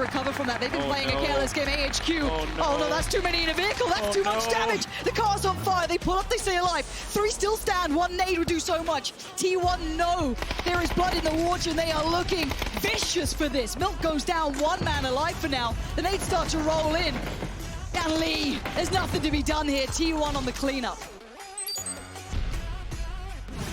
recover from that. They've been playing a careless game. AHQ. Oh no, that's too many in a vehicle. That's too much damage. The car's on fire. They pull up, they stay alive. 3 still stand. 1 nade would do so much. T1, no. There is blood in the water, and they are looking vicious for this. Milk goes down. 1 man alive for now. The nades start to roll in. And Lee, there's nothing to be done here. T1 on the cleanup.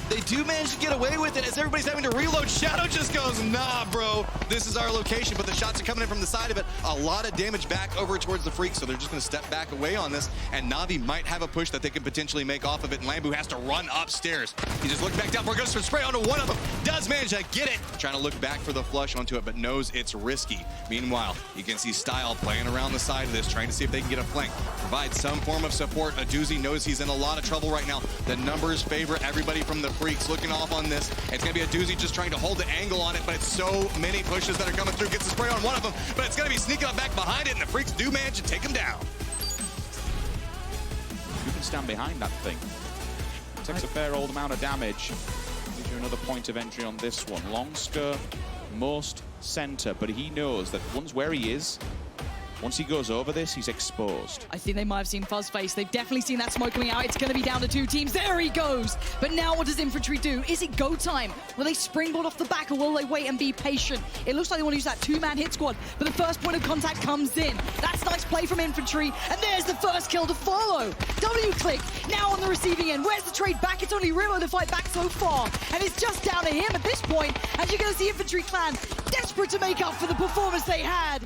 They do manage to get away with it as everybody's having to reload. Shadow just goes, nah, bro. This is our location, but the shots are coming in from the side of it. A lot of damage back over towards the Freak, so they're just going to step back away on this, and Na'Vi might have a push that they can potentially make off of it, and Lambu has to run upstairs. He just looked back down for goes for spray onto one of them. Does manage to get it. Trying to look back for the flush onto it, but knows it's risky. Meanwhile, you can see Style playing around the side of this, trying to see if they can get a flank. Provide some form of support. Aduzi knows he's in a lot of trouble right now. The numbers favor everybody from the Freaks looking off on this. It's going to be Aduzi just trying to hold the angle on it, but it's so many pushes that are coming through. Gets the spray on one of them, but it's going to be sneaking up back behind it, and the Freaks do manage to take him down. You can stand behind that thing. Takes a fair old amount of damage. Gives you another point of entry on this one. Long skirt, most center, but he knows that once where he is, once he goes over this, he's exposed. I think they might have seen Fuzzface. They've definitely seen that smoke coming out. It's going to be down to 2 teams. There he goes. But now what does Infantry do? Is it go time? Will they springboard off the back, or will they wait and be patient? It looks like they want to use that 2-man hit squad, but the first point of contact comes in. That's nice play from Infantry, and there's the first kill to follow. W-click, now on the receiving end. Where's the trade back? It's only Rimo to fight back so far, and it's just down to him at this point, as you're going to see Infantry clan desperate to make up for the performance they had.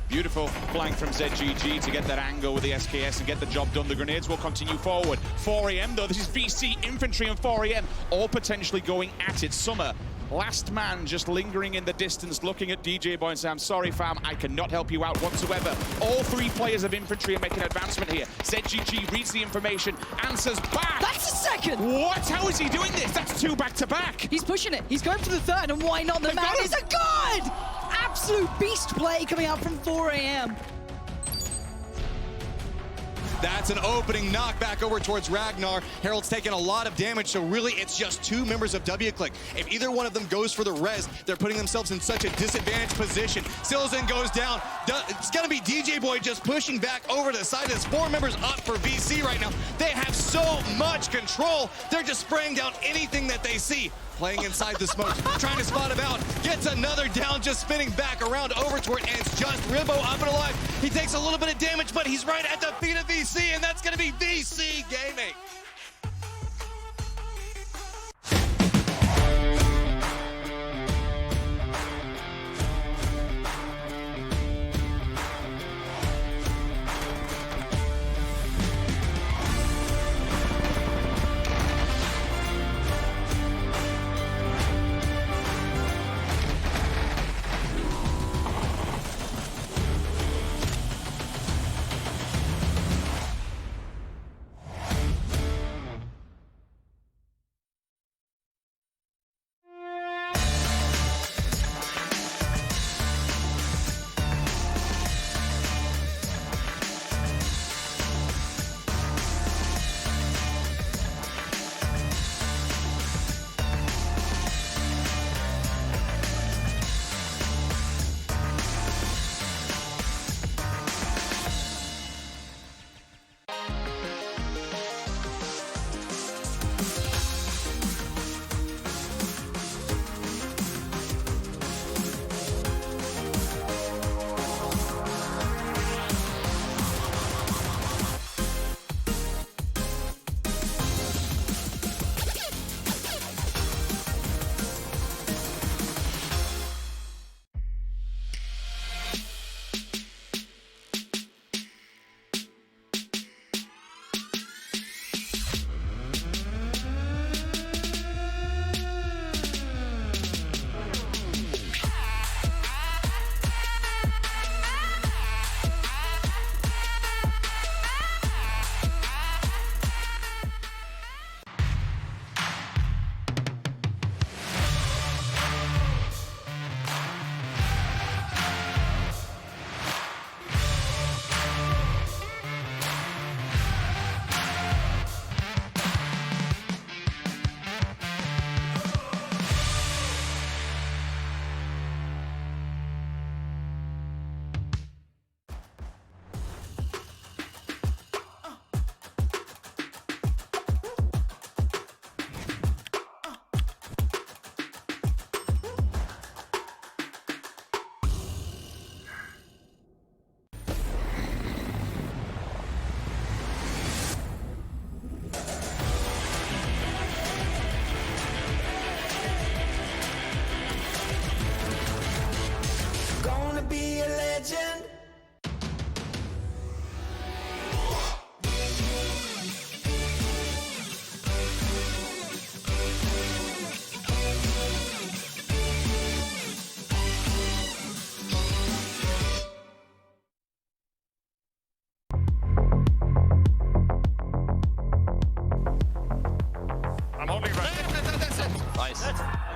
Beautiful flank from ZGG to get that angle with the SKS and get the job done. The grenades will continue forward. 4am though, this is VC, Infantry and 4am, all potentially going at it. Summer, last man just lingering in the distance, looking at DJ Boy and saying, I'm sorry fam, I cannot help you out whatsoever. All 3 players of Infantry are making advancement here. ZGG reads the information, answers back. That's a second! What? How is he doing this? That's 2 back-to-back. He's pushing it. He's going for the 3rd, and why not? The man is a god! Absolute beast play coming out from 4am. That's an opening knockback over towards Ragnar. Harold's taking a lot of damage, so really it's just 2 members of W-Click. If either one of them goes for the res, they're putting themselves in such a disadvantaged position. Silzen goes down. It's going to be DJ Boy just pushing back over to the side of this. 4 members up for VC right now. They have so much control. They're just spraying down anything that they see. Playing inside the smoke, trying to spot him out. Gets another down, just spinning back around over toward, and it's just Rimbo up and alive. He takes a little bit of damage, but he's right at the feet of VC, and that's going to be VC Gaming.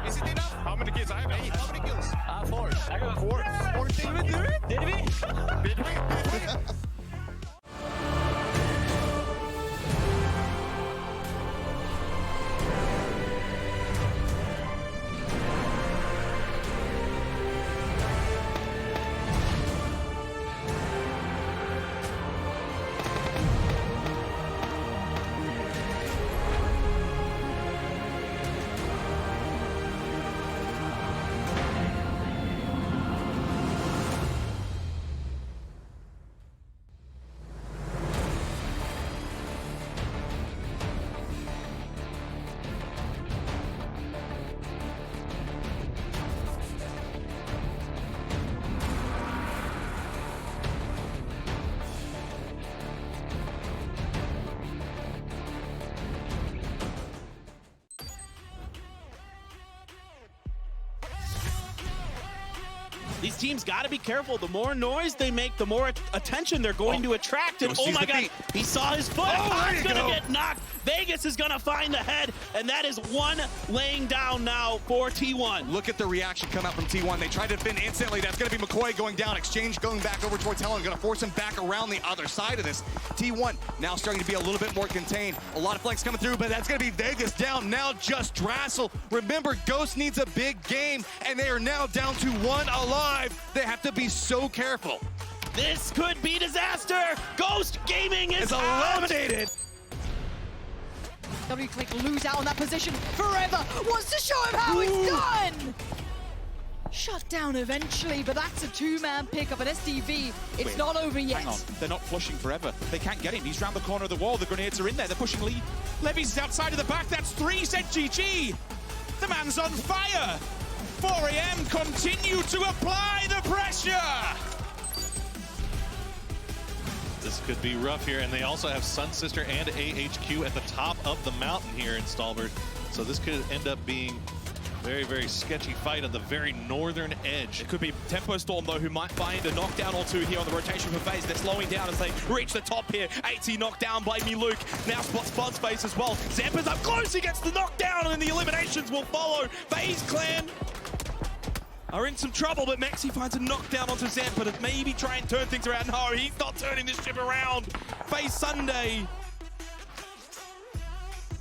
Is it enough? How many kills? I have 8. How many kills? 4. I got 4. Yeah! 14. Did we do it? Did we? Did we? These teams got to be careful. The more noise they make, the more attention they're going to attract. And oh my God, he saw his foot. He's going to get knocked. Vegas is going to find the head, and that is one laying down now for T1. Look at the reaction come out from T1. They tried to defend instantly. That's going to be McCoy going down. Exchange going back over towards Helen. Going to force him back around the other side of this. T1 now starting to be a little bit more contained. A lot of flanks coming through, but that's going to be Vegas down. Now just Drassel. Remember, Ghost needs a big game, and they are now down to 1 alive. They have to be so careful. This could be disaster. Ghost Gaming is eliminated. WClick lose out on that position forever. Wants to show him how it's done. Shut down eventually, but that's a 2-man pickup at SDV. It's Wait, not over yet. Hang on, they're not flushing forever. They can't get him. He's round the corner of the wall. The grenades are in there. They're pushing lead. Levy's is outside of the back. That's 3, said GG. The man's on fire. 4AM continue to apply the pressure. This could be rough here, and they also have Sun Sister and AHQ at the top of the mountain here in Stalbert. So this could end up being very, very sketchy fight on the very northern edge. It could be Tempo Storm, though, who might find a knockdown or two here on the rotation for FaZe. They're slowing down as they reach the top here. 80 knocked down by Luke. Now spots Spud Space as well. Zempa's up close. He gets the knockdown, and then the eliminations will follow. FaZe Clan are in some trouble, but Mexi finds a knockdown onto Zempa to maybe try and turn things around. No, he's not turning this ship around. FaZe Sunday.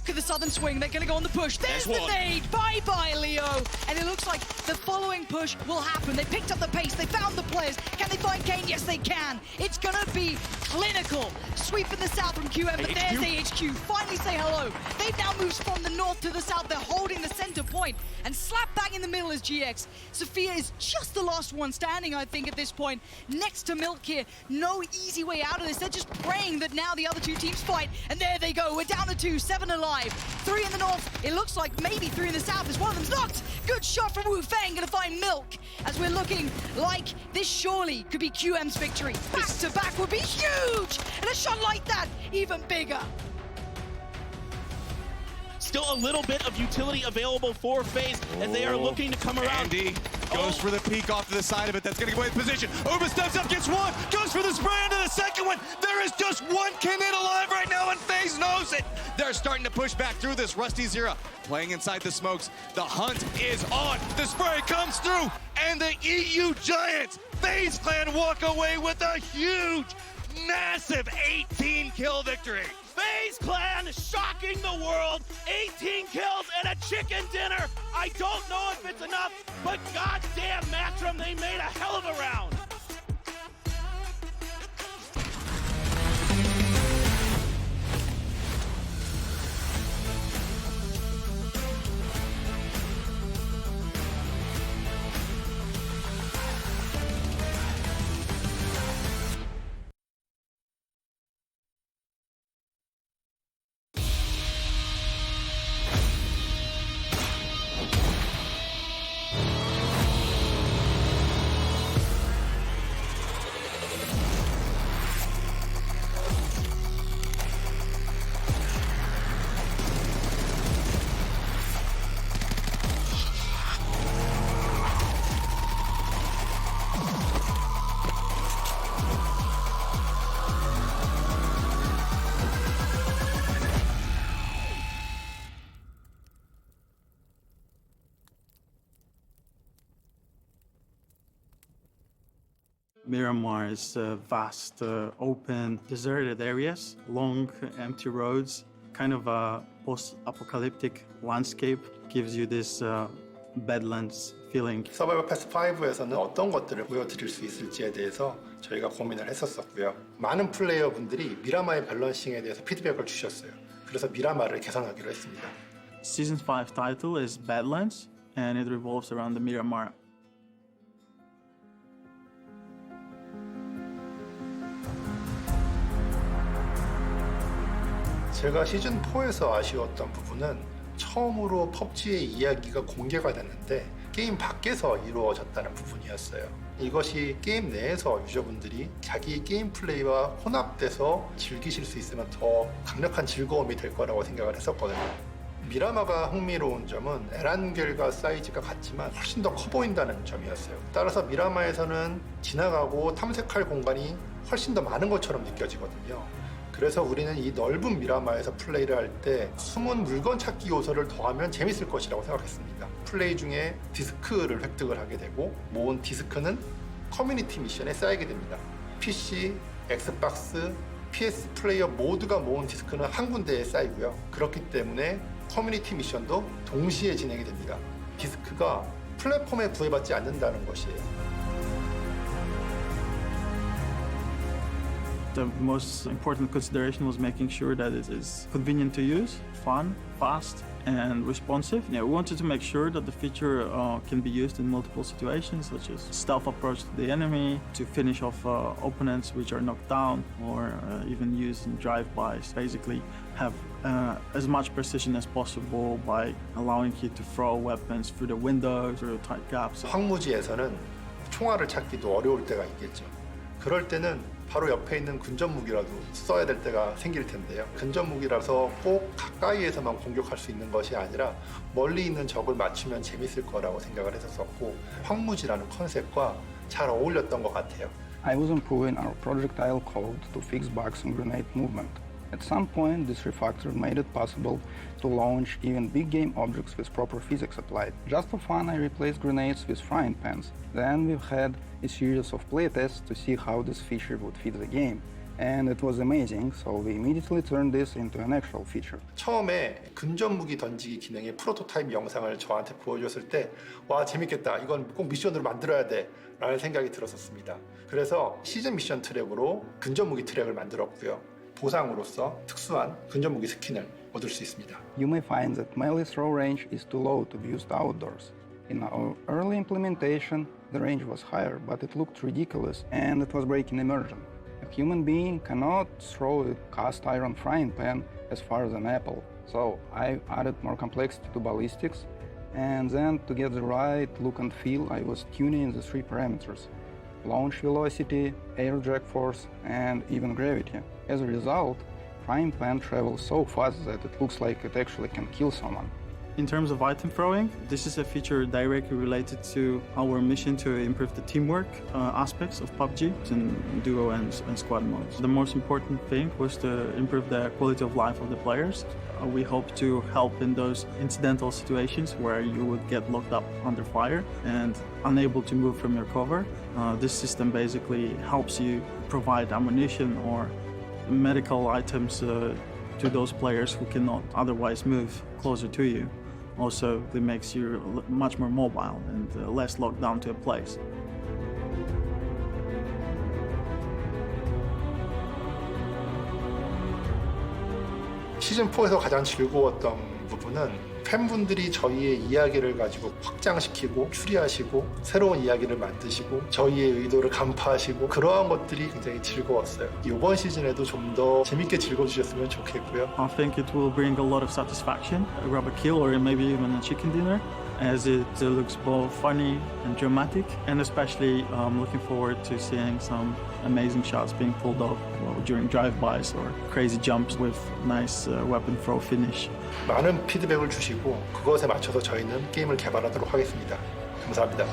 Look at the southern swing. They're going to go on the push. There's the nade. Bye-bye, Leo. And it looks like the following push will happen. They picked up the pace. They found the players. Can they find Kane? Yes, they can. It's going to be clinical. Sweeping the south from QM, but there's AHQ. Finally say hello. They've now moved from the north to the south. They're holding the center point. And slap bang in the middle is GX. Sophia is just the last one standing, I think, at this point. Next to Milk here. No easy way out of this. They're just praying that now the other two teams fight. And there they go. We're down to 2, 7 alive. 3 in the north. It looks like maybe 3 in the south as one of them's knocked. Good shot from Wu Feng. Gonna find Milk as we're looking like this surely could be QM's victory. Back to back would be huge. And a shot like that, even bigger. Still a little bit of utility available for FaZe as they are looking to come around. Andy goes for the peek off to the side of it. That's going to go in position. Uber steps up, gets one, goes for the spray into the second one. There is just one Kennen alive right now, and FaZe knows it. They're starting to push back through this. Rusty Zera playing inside the smokes. The hunt is on. The spray comes through, and the EU Giants, FaZe Clan, walk away with a huge, massive 18-kill victory. FaZe Clan shocking the world. 18 kills and a chicken dinner. I don't know if it's enough, but goddamn Matrim, they made a hell of a round. Miramar is vast, open, deserted areas, long, empty roads, kind of a post-apocalyptic landscape, gives you this Badlands feeling. 서바이벌 패스 5에서는 어떤 것들을 보여드릴 수 있을지에 대해서 저희가 고민을 했었고요. 많은 플레이어분들이 미라마의 밸런싱에 대해서 피드백을 주셨어요. 그래서 미라마를 개선하기로 했습니다. Season 5 title is Badlands, and it revolves around the Miramar. 제가 시즌 4에서 아쉬웠던 부분은 처음으로 PUBG의 이야기가 공개가 됐는데 게임 밖에서 이루어졌다는 부분이었어요. 이것이 게임 내에서 유저분들이 자기 게임 플레이와 혼합돼서 즐기실 수 있으면 더 강력한 즐거움이 될 거라고 생각을 했었거든요. 미라마가 흥미로운 점은 에란겔과 사이즈가 같지만 훨씬 더 커 보인다는 점이었어요. 따라서 미라마에서는 지나가고 탐색할 공간이 훨씬 더 많은 것처럼 느껴지거든요. 그래서 우리는 이 넓은 미라마에서 플레이를 할 때 숨은 물건 찾기 요소를 더하면 재밌을 것이라고 생각했습니다. 플레이 중에 디스크를 획득을 하게 되고 모은 디스크는 커뮤니티 미션에 쌓이게 됩니다. PC, 엑스박스, PS 플레이어 모두가 모은 디스크는 한 군데에 쌓이고요. 그렇기 때문에 커뮤니티 미션도 동시에 진행이 됩니다. 디스크가 플랫폼에 구애받지 않는다는 것이에요. The most important consideration was making sure that it is convenient to use, fun, fast, and responsive. Yeah, we wanted to make sure that the feature can be used in multiple situations, such as stealth approach to the enemy, to finish off opponents which are knocked down, or even use in drive-bys. Basically, have as much precision as possible by allowing you to throw weapons through the windows, through tight gaps. 황무지에서는 총알을 찾기도 어려울 때가 있겠죠. 그럴 때는 바로 옆에 있는 근접 무기라도 써야 될 때가 생길 텐데요. 근접 무기라서 꼭 가까이에서만 공격할 수 있는 것이 아니라 멀리 있는 적을 맞추면 재밌을 거라고 생각을 했었고 황무지라는 컨셉과 잘 어울렸던 것 같아요. I was improving our projectile code to fix bugs in grenade movement. At some point, this refactor made it possible to launch even big game objects with proper physics applied. Just for fun, I replaced grenades with frying pans. Then we've had a series of playtests to see how this feature would fit the game. And it was amazing, so we immediately turned this into an actual feature. 처음에 근접 무기 던지기 기능의 프로토타입 영상을 저한테 보여줬을 때 와 재밌겠다, 이건 꼭 미션으로 만들어야 돼 라는 생각이 들었었습니다. 그래서 시즌 미션 트랙으로 근접 무기 트랙을 만들었고요. 보상으로서 특수한 근접 무기 스킨을 얻을 수 있습니다. You may find that melee throw range is too low to be used outdoors. In our early implementation, the range was higher, but it looked ridiculous and it was breaking immersion. A human being cannot throw a cast iron frying pan as far as an apple. So I added more complexity to ballistics, and then to get the right look and feel, I was tuning the 3 parameters: launch velocity, air drag force, and even gravity. As a result, frying pan travels so fast that it looks like it actually can kill someone. In terms of item throwing, this is a feature directly related to our mission to improve the teamwork aspects of PUBG in duo and squad modes. The most important thing was to improve the quality of life of the players. We hope to help in those incidental situations where you would get locked up under fire and unable to move from your cover. This system basically helps you provide ammunition or medical items to those players who cannot otherwise move closer to you. Also, it makes you much more mobile and less locked down to a place. 시즌 4에서 가장 즐거웠던 부분은 팬분들이 저희의 이야기를 가지고 확장시키고 추리하시고 새로운 이야기를 만드시고 저희의 의도를 간파하시고 그러한 것들이 굉장히 즐거웠어요. 이번 시즌에도 좀 더 재밌게 즐겨주셨으면 좋겠고요. I think it will bring a lot of satisfaction, grab a kill or maybe even a chicken dinner, as it looks both funny and dramatic, and especially looking forward to seeing some amazing shots being pulled off during drive-bys or crazy jumps with nice weapon throw finish. 많은 피드백을 주시고 그것에 맞춰서 저희는 게임을 개발하도록 하겠습니다. 감사합니다.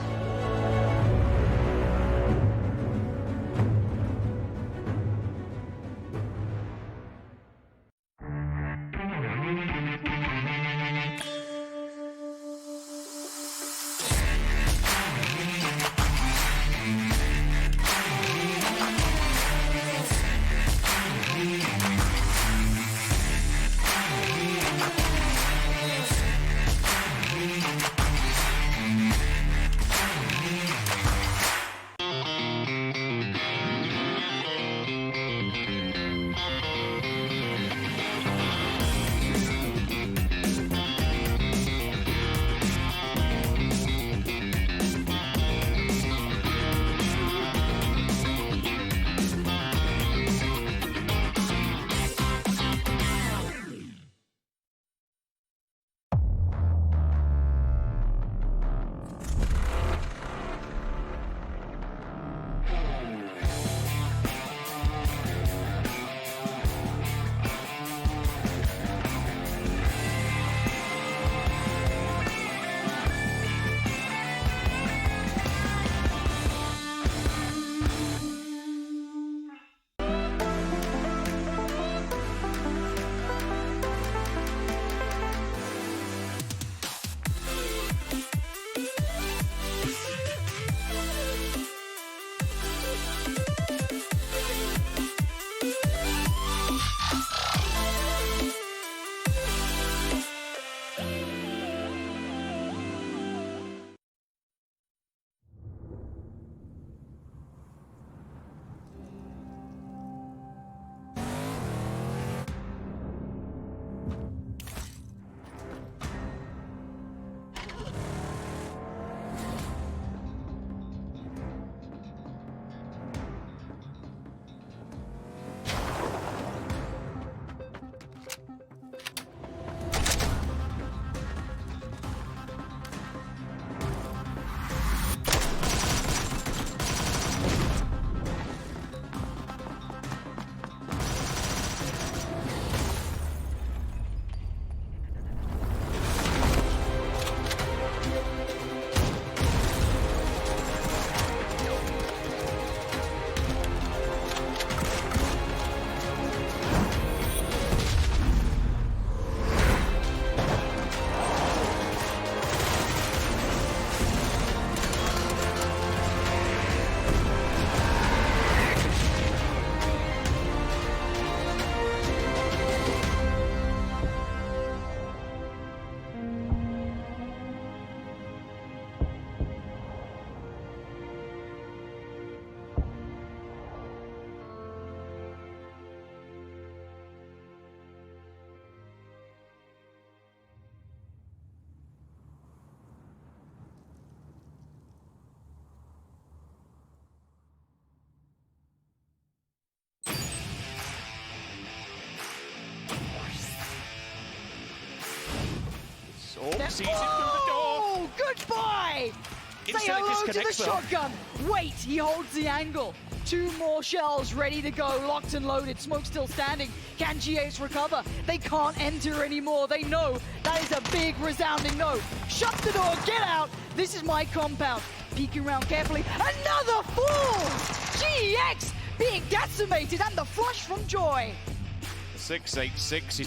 sees him through the door. Oh, goodbye! Say Instantly hello to the disconnects, though. shotgun. Wait, he holds the angle. 2 more shells ready to go, locked and loaded. Smoke still standing. Can GH recover? They can't enter anymore. They know that is a big resounding no. Shut the door, get out. This is my compound. Peeking around carefully. Another fall! GX being decimated and the flush from Joy. 686.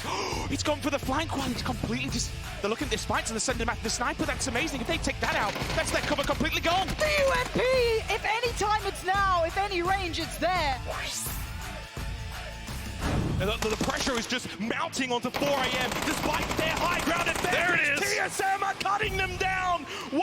He's gone for the flank one. He's completely just. They're looking at the spikes and they're sending back the sniper. That's amazing. If they take that out, that's their cover completely gone. The UMP! If any time it's now, if any range it's there. And the pressure is just mounting onto 4 AM despite their high ground advantage. There it is. TSM are cutting them down 1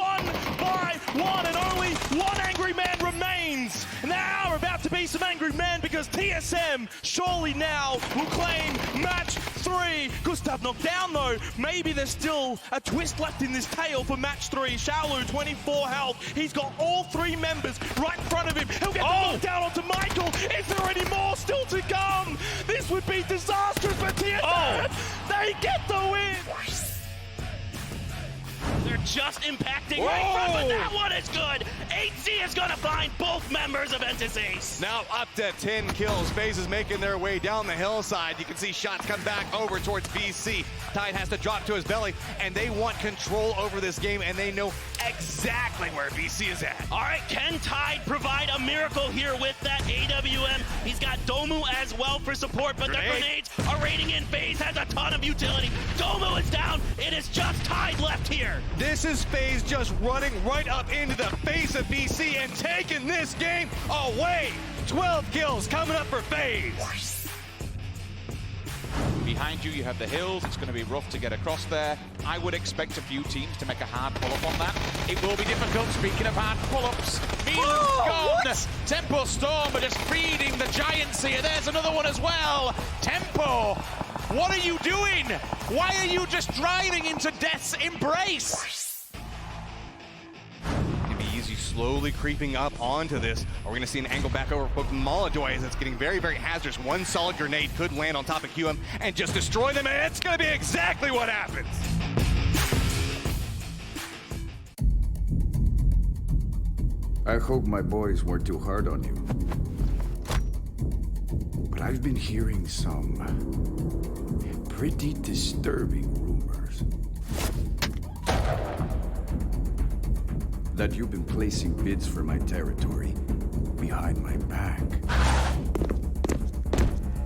by 1, and only 1 angry man remains. Now are about to be some angry men because TSM surely now will claim match 3. Gustav knocked down though. Maybe there's still a twist left in this tail for match 3. Shaolu, 24 health. He's got all 3 members right in front of him. He'll get the knock down onto Michael. Is there any more still to come? This would be disastrous for TSM. They get the win. They're just impacting right in front, but that one is good. HC is gonna find both members of Entis Ace. Now up to 10 kills. FaZe is making their way down the hillside. You can see shots come back over towards BC. Tide has to drop to his belly, and they want control over this game, and they know exactly where BC is at. All right, can Tide provide a miracle here with that AWM? He's got Domu as well for support, but the grenades are raiding in. FaZe has a ton of utility. Domu is down. It is just Tide left here. This is FaZe just running right up into the face of BC and taking this game away. 12 kills coming up for FaZe. Behind you have the hills. It's going to be rough to get across there. I would expect a few teams to make a hard pull-up on that. It will be difficult. Speaking of hard pull-ups, Milan's gone. Tempo Storm are just feeding the giants here. There's another one as well. Tempo, what are you doing? Why are you just driving into death's embrace? Easy, slowly creeping up onto this. We're going to see an angle back over for Molodoy as it's getting very, very hazardous. One solid grenade could land on top of QM and just destroy them, and it's going to be exactly what happens. I hope my boys weren't too hard on you. But I've been hearing some pretty disturbing rumors that you've been placing bids for my territory behind my back.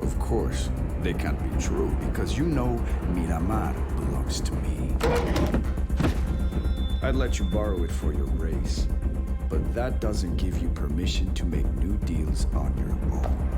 Of course, they can't be true because you know Miramar belongs to me. I'd let you borrow it for your race, but that doesn't give you permission to make new deals on your own.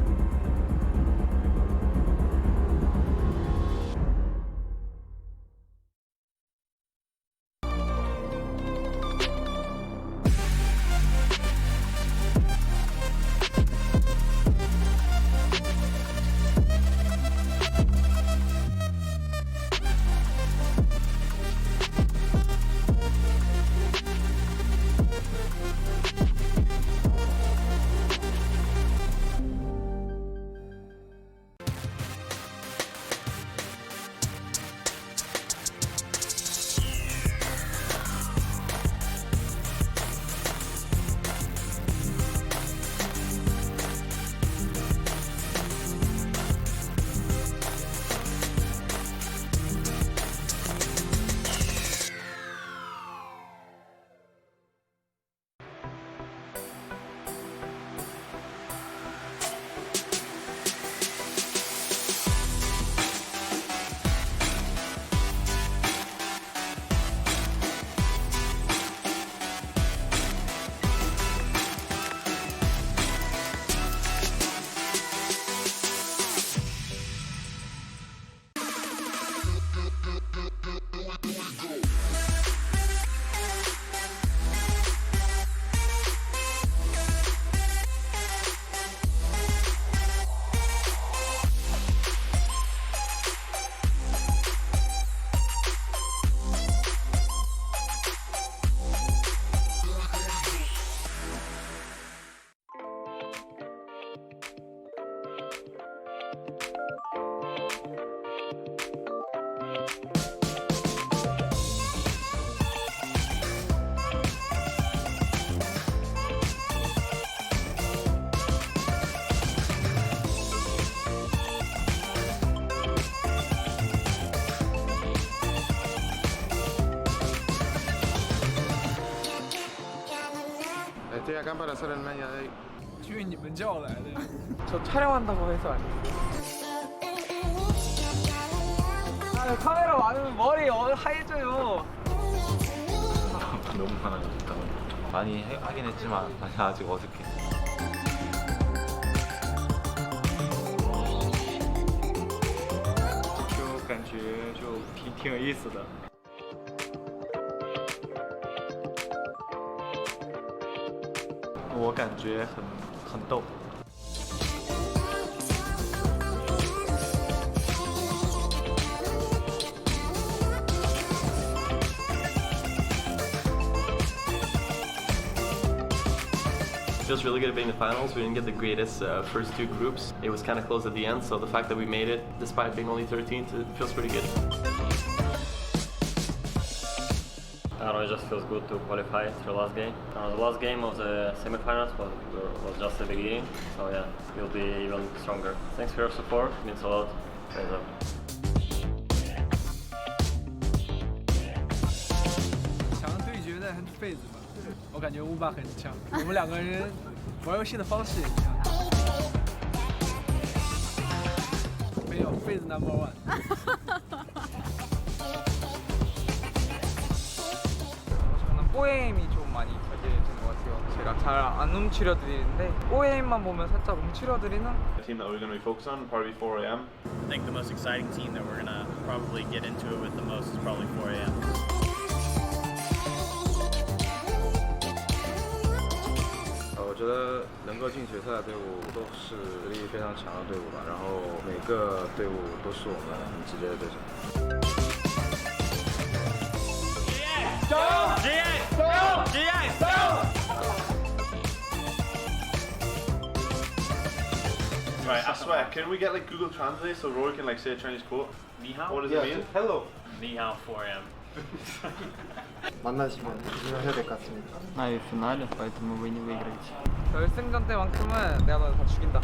acá para hacer el media day. 去你们叫来的。 저 촬영한다고 해서 안 아, 카메라 많으면 머리 하얘져요. 너무 많아졌다. 많이 하긴 했지만 아직 어색해. 就感觉就挺有意思的。我感觉很逗。 Feels really good being in the finals. We didn't get the greatest first two groups. It was kind of close at the end, so the fact that we made it, despite being only 13th, it feels pretty good. I don't know, it just feels good to qualify to the last game. The last game of the semifinals was just the beginning, so yeah, we'll be even stronger. Thanks for your support, it means a lot. Thanks up. 强对决的痱子吧，我感觉乌巴很强，我们两个人玩游戏的方式也像。没有，痱子 No.1。 저는 뽀에임이 좀 많이 결제되는 것 같아요. 제가 잘 안 움츠려드리는데 뽀에임만 보면 살짝 움츠려드리는. The team that we're going to be focused on probably 4 a.m. I think the most exciting team that we're gonna probably get into it with the most is probably 4 a.m. 我觉得能够进决赛的队伍都是实力非常强的队伍吧，然后每个队伍都是我们很直接的对手。加油 GX 加油 GX 加油 Right, I swear, can we get like Google Translate so Roy can like say a Chinese quote? Ni hao? What does it mean? Hello. Ni hao 4 a.m. 만나시면 조심하셔야 될 것 같습니다. 나 이 финале, поэтому вы не выиграете. 결승전 때만큼은 내가 너 다 죽인다.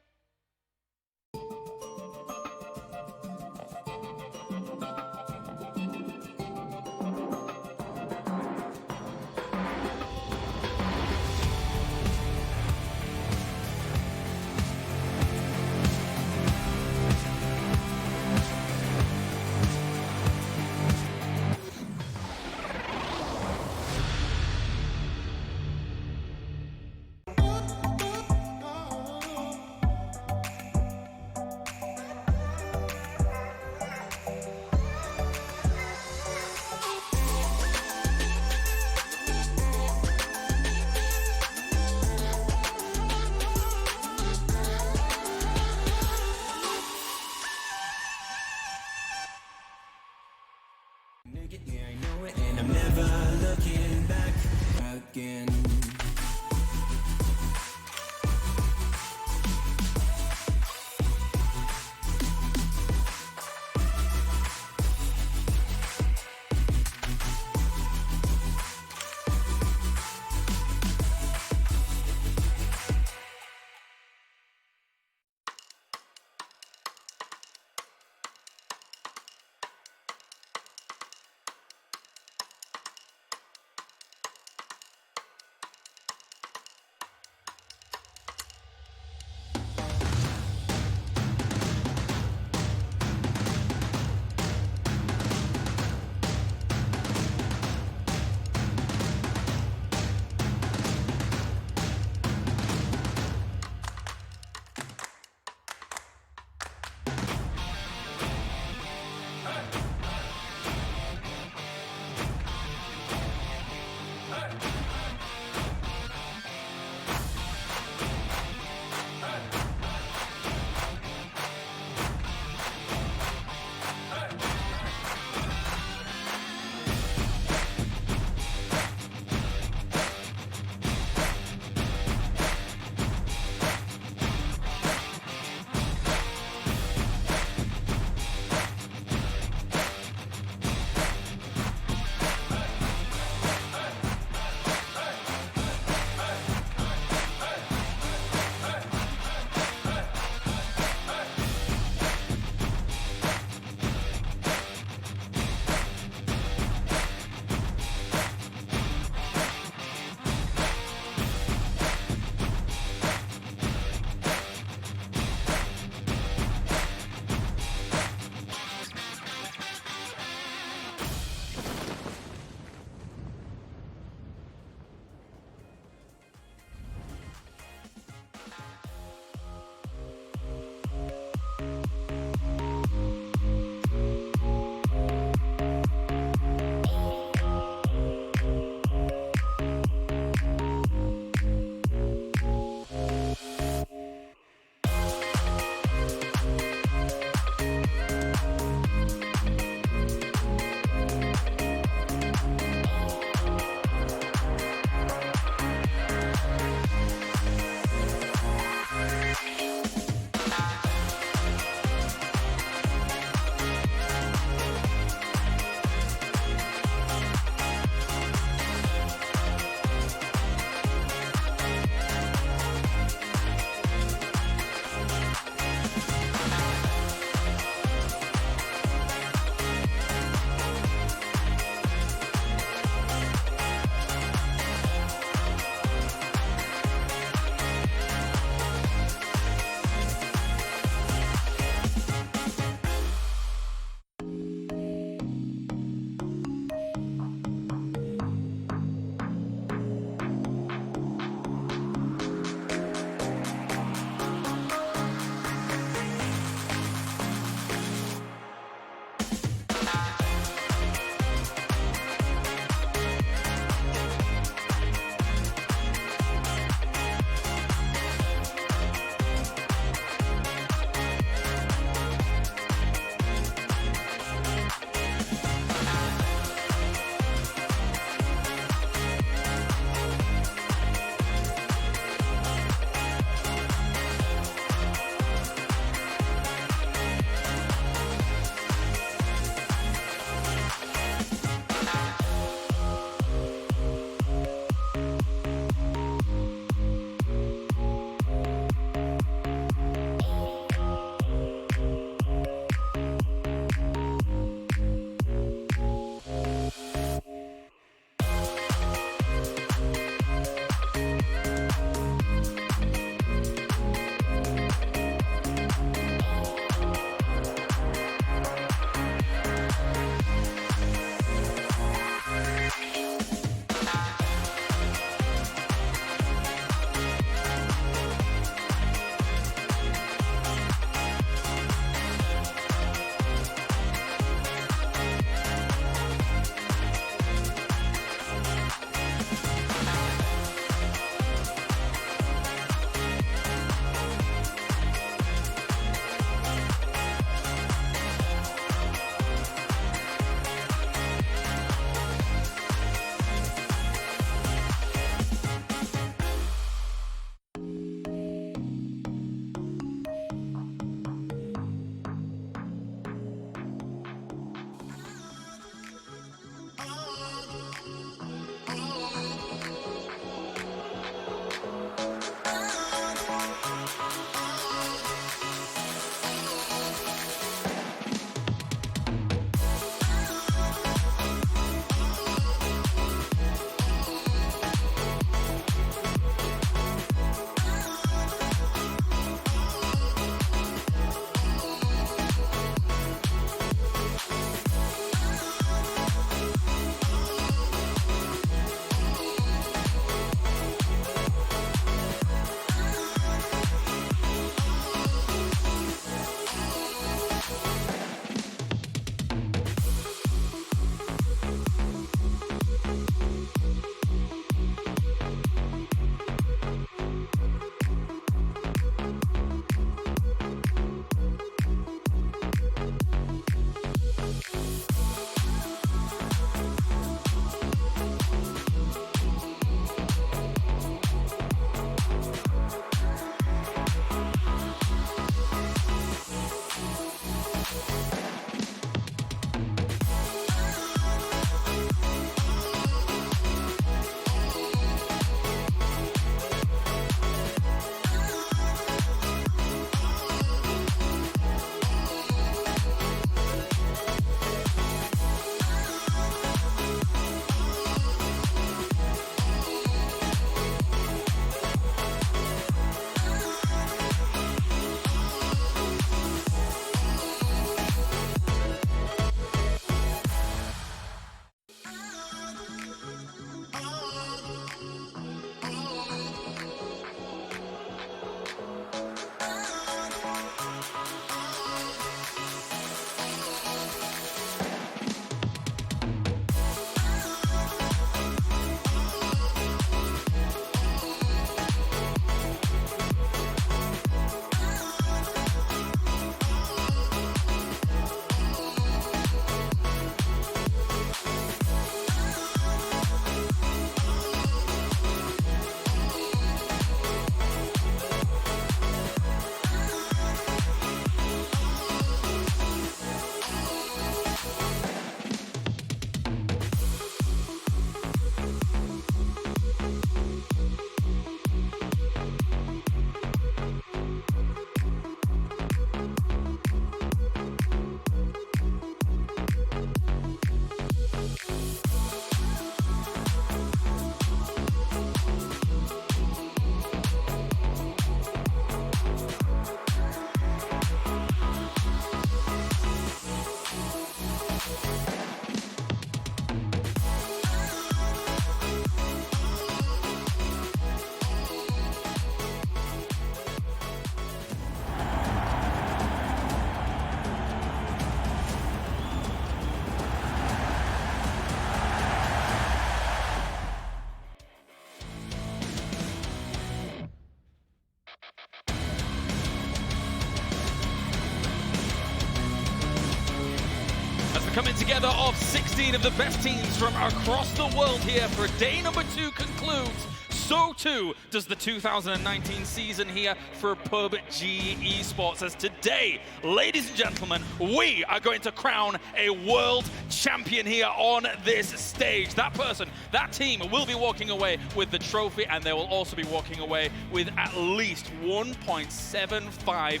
coming together of 16 of the best teams from across the world here for day number 2 concludes. So too does the 2019 season here for PUBG Esports, as today, ladies and gentlemen, we are going to crown a world champion here on this stage. That person, that team will be walking away with the trophy, and they will also be walking away with at least $1.75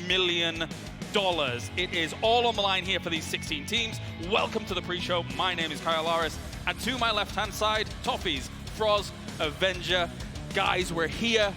million. It is all on the line here for these 16 teams. Welcome to the pre-show. My name is Kyle Laris, and to my left-hand side, Toffees, Froz, Avenger. Guys, we're here.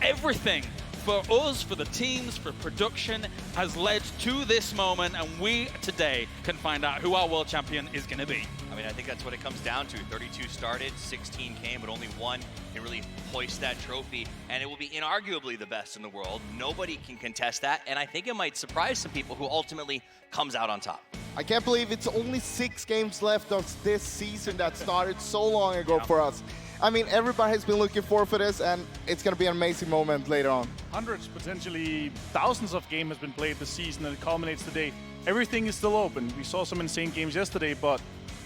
Everything for us, for the teams, for production has led to this moment, and we today can find out who our world champion is going to be. I mean, I think that's what it comes down to. 32 started, 16 came, but only one can really hoist that trophy, and it will be inarguably the best in the world. Nobody can contest that, and I think it might surprise some people who ultimately comes out on top. I can't believe it's only 6 games left of this season that started so long ago for us. I mean, everybody has been looking forward for this, and it's going to be an amazing moment later on. Hundreds, potentially thousands of games has been played this season, and it culminates today. Everything is still open. We saw some insane games yesterday, but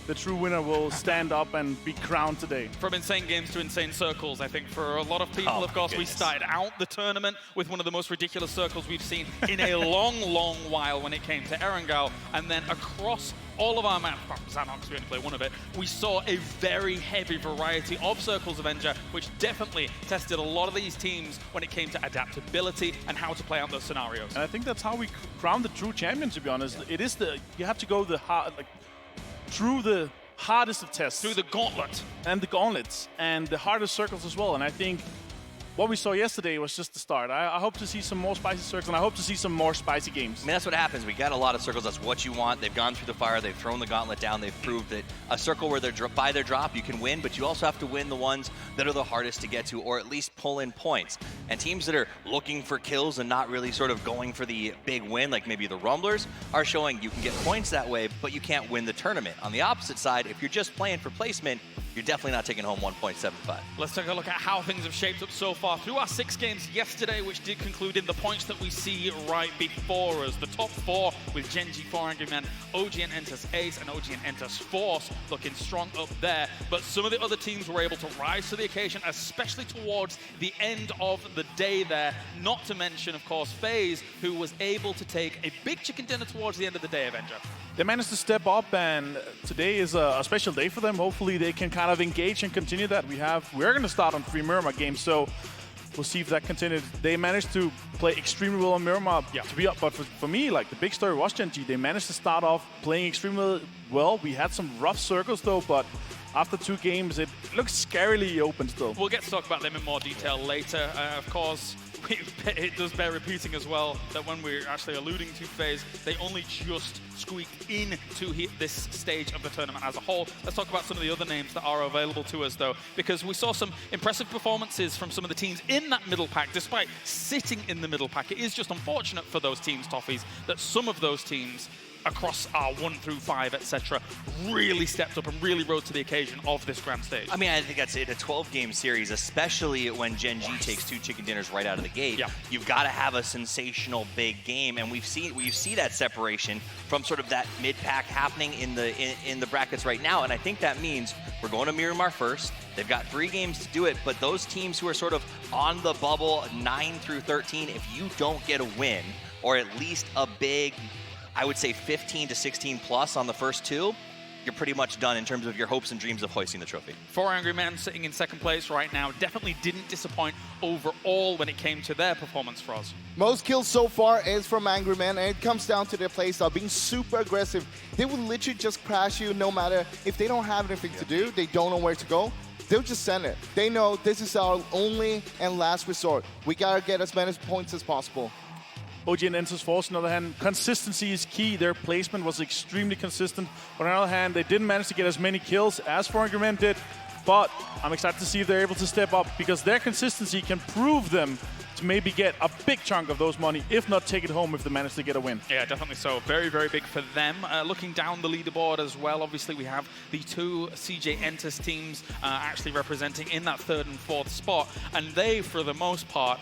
the true winner will stand up and be crowned today. From insane games to insane circles, I think for a lot of people, of course, we started out the tournament with one of the most ridiculous circles we've seen in a long, long while when it came to Erangel, and then across all of our maps, Xanox, we only played one of it, we saw a very heavy variety of circles of Avenger, which definitely tested a lot of these teams when it came to adaptability and how to play out those scenarios. And I think that's how we crown the true champion, to be honest. It is you have to go the hard, through the hardest of tests. Through the gauntlet. And the gauntlets, and the hardest circles as well. And I think what we saw yesterday was just the start. I hope to see some more spicy circles, and I hope to see some more spicy games. I mean, that's what happens. We got a lot of circles. That's what you want. They've gone through the fire. They've thrown the gauntlet down. They've proved that a circle where they're by their drop, you can win, but you also have to win the ones that are the hardest to get to, or at least pull in points. And teams that are looking for kills and not really sort of going for the big win, like maybe the Rumblers, are showing you can get points that way, but you can't win the tournament. On the opposite side, if you're just playing for placement, you're definitely not taking home 1.75. Let's take a look at how things have shaped up so far through our 6 games yesterday, which did conclude in the points that we see right before us. The top 4 with Genji, 4 Angry Men, OG and Entus Ace, and OG and Entus Force looking strong up there. But some of the other teams were able to rise to the occasion, especially towards the end of the day there. Not to mention, of course, FaZe, who was able to take a big chicken dinner towards the end of the day, Avenger. They managed to step up, and today is a special day for them. Hopefully they can kind of engage and continue that. We're going to start on 3 Miramar games, so we'll see if that continues. They managed to play extremely well on Miramar to be up, but for me, like, the big story was Genji. They managed to start off playing extremely well. We had some rough circles though, but after 2 games, it looks scarily open still. We'll get to talk about them in more detail later. Of course, it does bear repeating as well that when we're actually alluding to FaZe, they only just squeaked into this stage of the tournament as a whole. Let's talk about some of the other names that are available to us, though, because we saw some impressive performances from some of the teams in that middle pack, despite sitting in the middle pack. It is just unfortunate for those teams, Toffees, that some of those teams across our 1 through 5, etc., really stepped up and really rose to the occasion of this grand stage. I mean, I think that's it. A 12-game series, especially when Genji takes 2 chicken dinners right out of the gate. You've got to have a sensational big game, and we see that separation from sort of that mid-pack happening in the brackets right now. And I think that means we're going to Miramar first. They've got 3 games to do it, but those teams who are sort of on the bubble 9 through 13, if you don't get a win, or at least a big, I would say 15 to 16 plus on the first 2, you're pretty much done in terms of your hopes and dreams of hoisting the trophy. 4 Angry Men sitting in 2nd place right now definitely didn't disappoint overall when it came to their performance for us. Most kills so far is from Angry Men, and it comes down to their playstyle, being super aggressive. They will literally just crash you no matter if they don't have anything to do, they don't know where to go. They'll just send it. They know this is our only and last resort. We gotta get as many points as possible. OG and Entus Force, on the other hand, consistency is key. Their placement was extremely consistent. But on the other hand, they didn't manage to get as many kills as 4 Angry Men did. But I'm excited to see if they're able to step up, because their consistency can prove them to maybe get a big chunk of those money, if not take it home if they manage to get a win. Yeah, definitely so. Very, very big for them. Looking down the leaderboard as well, obviously we have the 2 CJ Entus teams actually representing in that 3rd and 4th spot. And they, for the most part,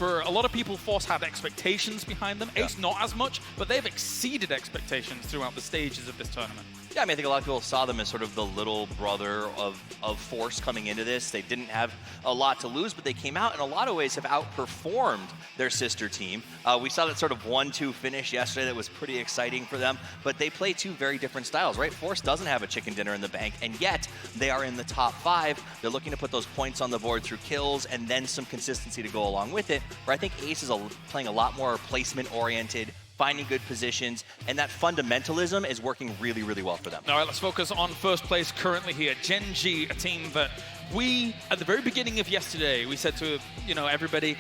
for a lot of people, Force had expectations behind them. Ace not as much, but they've exceeded expectations throughout the stages of this tournament. Yeah, I mean, I think a lot of people saw them as sort of the little brother of Force coming into this. They didn't have a lot to lose, but they came out in a lot of ways have outperformed their sister team. We saw that sort of 1-2 finish yesterday that was pretty exciting for them, but they play two very different styles, right? Force doesn't have a chicken dinner in the bank, and yet they are in the top 5. They're looking to put those points on the board through kills and then some consistency to go along with it, where I think Ace is playing a lot more placement-oriented, finding good positions, and that fundamentalism is working really, really well for them. All right, let's focus on first place currently here. Gen G, a team that we, at the very beginning of yesterday, we said to, everybody,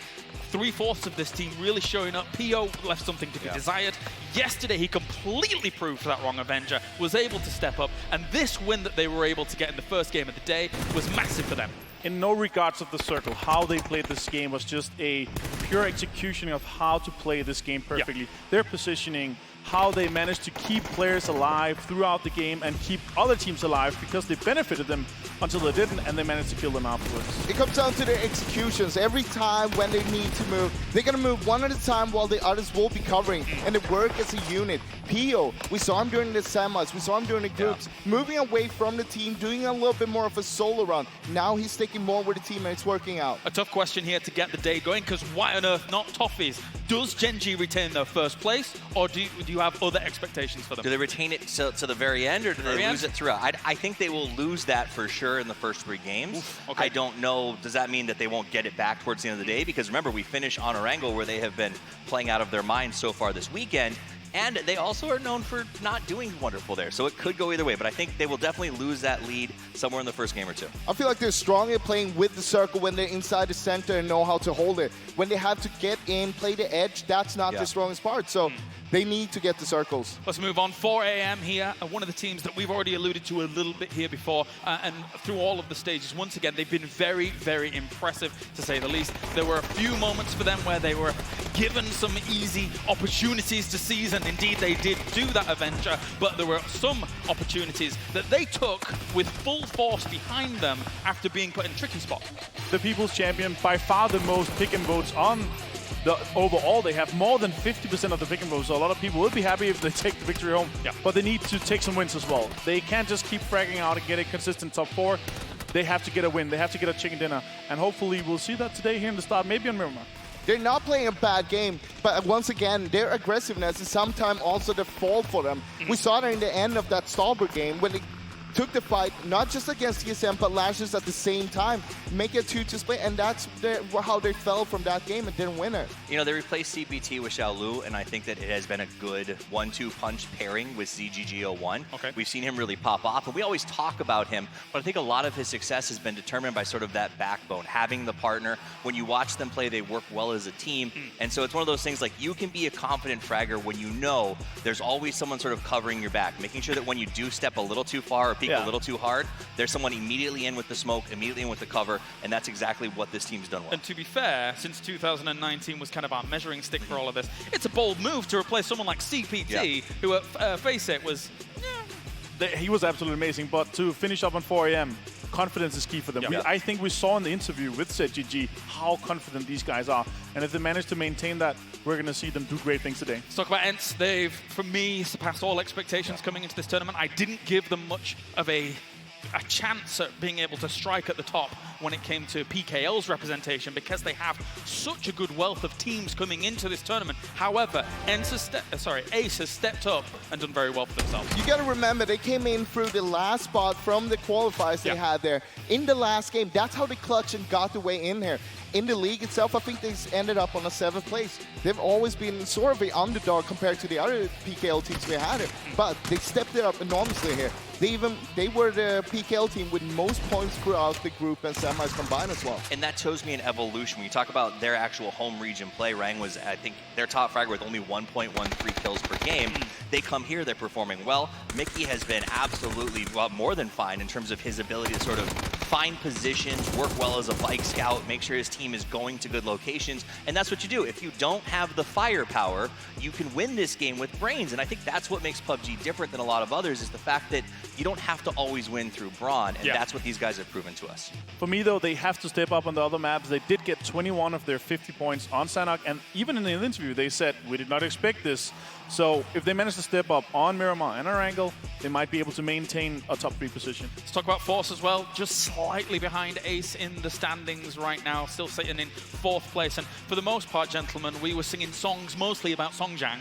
3/4 of this team really showing up. PO left something to be desired. Yesterday, he completely proved that wrong. Avenger was able to step up, and this win that they were able to get in the first game of the day was massive for them. In no regards of the circle, how they played this game was just a pure execution of how to play this game perfectly. Their positioning, how they managed to keep players alive throughout the game and keep other teams alive because they benefited them until they didn't, and they managed to kill them afterwards. It comes down to their executions. Every time when they need to move, they're going to move one at a time while the others will be covering, and they work as a unit. Pio, we saw him during the semis, we saw him during the groups, moving away from the team, doing a little bit more of a solo run. Now he's sticking more with the team, and it's working out. A tough question here to get the day going, because why on earth not Toffees? Does Gen G retain their first place, or do you have other expectations for them? Do they retain it to the very end, or do they lose it throughout? I think they will lose that for sure in the first 3 games. Oof, okay. I don't know, does that mean that they won't get it back towards the end of the day? Because remember, we finish on a Angle where they have been playing out of their minds so far this weekend. And they also are known for not doing wonderful there. So it could go either way, but I think they will definitely lose that lead somewhere in the first game or 2. I feel like they're strong at playing with the circle when they're inside the center and know how to hold it. When they have to get in, play the edge, that's not their strongest part. So they need to get the circles. Let's move on. 4 a.m. here. One of the teams that we've already alluded to a little bit here before, and through all of the stages, once again, they've been very, very impressive, to say the least. There were a few moments for them where they were given some easy opportunities to seize, and indeed they did do that, Avenger, but there were some opportunities that they took with full force behind them after being put in a tricky spot. The People's Champion, by far the most pick and votes on the overall. They have more than 50% of the pick and votes, so a lot of people will be happy if they take the victory home. But they need to take some wins as well. They can't just keep fragging out and get a consistent top 4. They have to get a win. They have to get a chicken dinner. And hopefully we'll see that today here in the start, maybe on Miramar. They're not playing a bad game, but once again, their aggressiveness is sometimes also the fault for them. We saw that in the end of that Stalberg game when they took the fight, not just against TSM, but Lashes at the same time, make it 2-2 split, and that's how they fell from that game and didn't win it. They replaced CPT with Xiaolu, and I think that it has been a good 1-2 punch pairing with ZGG01. Okay. We've seen him really pop off, and we always talk about him, but I think a lot of his success has been determined by sort of that backbone, having the partner. When you watch them play, they work well as a team, and so it's one of those things like you can be a confident fragger when you know there's always someone sort of covering your back, making sure that when you do step a little too far or peek a little too hard, there's someone immediately in with the smoke, immediately in with the cover, and that's exactly what this team's done well. And to be fair, since 2019 was kind of our measuring stick for all of this, it's a bold move to replace someone like CPT, who at face it was... He was absolutely amazing, but to finish up on 4 a.m., confidence is key for them. I think we saw in the interview with ZGG how confident these guys are, and if they manage to maintain that, we're going to see them do great things today. Let's talk about ENT. They've, for me, surpassed all expectations coming into this tournament. I didn't give them much of a chance at being able to strike at the top when it came to PKL's representation because they have such a good wealth of teams coming into this tournament. However, Ace has stepped up and done very well for themselves. You got to remember, they came in through the last spot from the qualifiers they had there. In the last game, that's how they clutched and got the way in here. In the league itself, I think they ended up on a 7th place. They've always been sort of an underdog compared to the other PKL teams we had it, but they stepped it up enormously here. They were the PKL team with most points throughout the group and semis combined as well. And that shows me an evolution. When you talk about their actual home region play, Rang was, I think, their top fragger with only 1.13 kills per game. They come here, they're performing well. Mickey has been absolutely more than fine in terms of his ability to sort of find positions, work well as a bike scout, make sure his team is going to good locations, and that's what you do. If you don't have the firepower, you can win this game with brains, and I think that's what makes PUBG different than a lot of others, is the fact that you don't have to always win through brawn, and that's what these guys have proven to us. For me, though, they have to step up on the other maps. They did get 21 of their 50 points on Sanhok, and even in the interview, they said, we did not expect this. So if they manage to step up on Miramar and Erangel, they might be able to maintain a top 3 position. Let's talk about Force as well. Just slightly behind Ace in the standings right now, still sitting in 4th place. And for the most part, gentlemen, we were singing songs mostly about Songjang,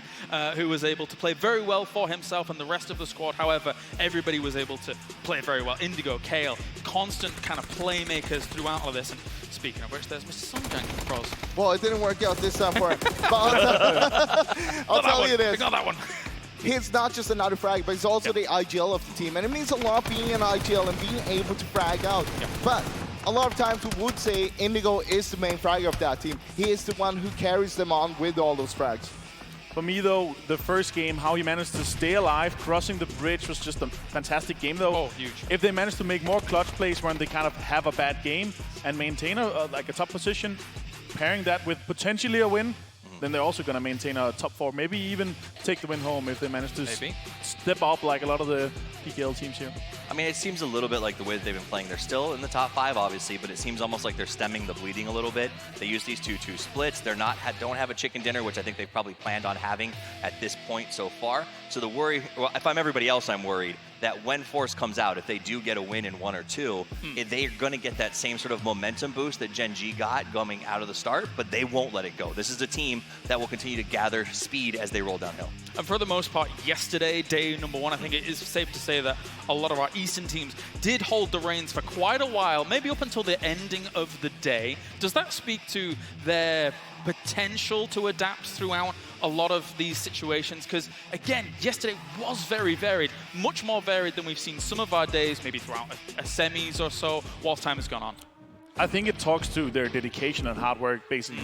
who was able to play very well for himself and the rest of the squad. However, everybody was able to play very well. Indigo, Kale, constant kind of playmakers throughout all of this. And speaking of which, there's Mr. Songjang, Pros. Well, it didn't work out this time for him. But I'll tell you this. Got that one. He's not just another frag, but he's also the IGL of the team. And it means a lot being an IGL and being able to frag out. But a lot of times we would say Indigo is the main frag of that team. He is the one who carries them on with all those frags. For me, though, the first game, how he managed to stay alive, crossing the bridge was just a fantastic game, though. Oh, huge. If they manage to make more clutch plays when they kind of have a bad game and maintain a top position, pairing that with potentially a win, then they're also going to maintain a top 4, maybe even take the win home if they manage to step up like a lot of the PKL teams here. I mean, it seems a little bit like the way that they've been playing. They're still in the top 5, obviously, but it seems almost like they're stemming the bleeding a little bit. They use these 2-2 splits. They're not don't have a chicken dinner, which I think they've probably planned on having at this point so far. So the worry, well, if I'm everybody else, I'm worried that when Force comes out, if they do get a win in 1 or 2, they're going to get that same sort of momentum boost that Gen G got coming out of the start, but they won't let it go. This is a team that will continue to gather speed as they roll downhill. And for the most part, yesterday, day number 1, I think it is safe to say that a lot of our Eastern teams did hold the reins for quite a while, maybe up until the ending of the day. Does that speak to their potential to adapt throughout a lot of these situations? Because again, yesterday was very varied, much more varied than we've seen some of our days, maybe throughout a semis or so, whilst time has gone on. I think it talks to their dedication and hard work, basically.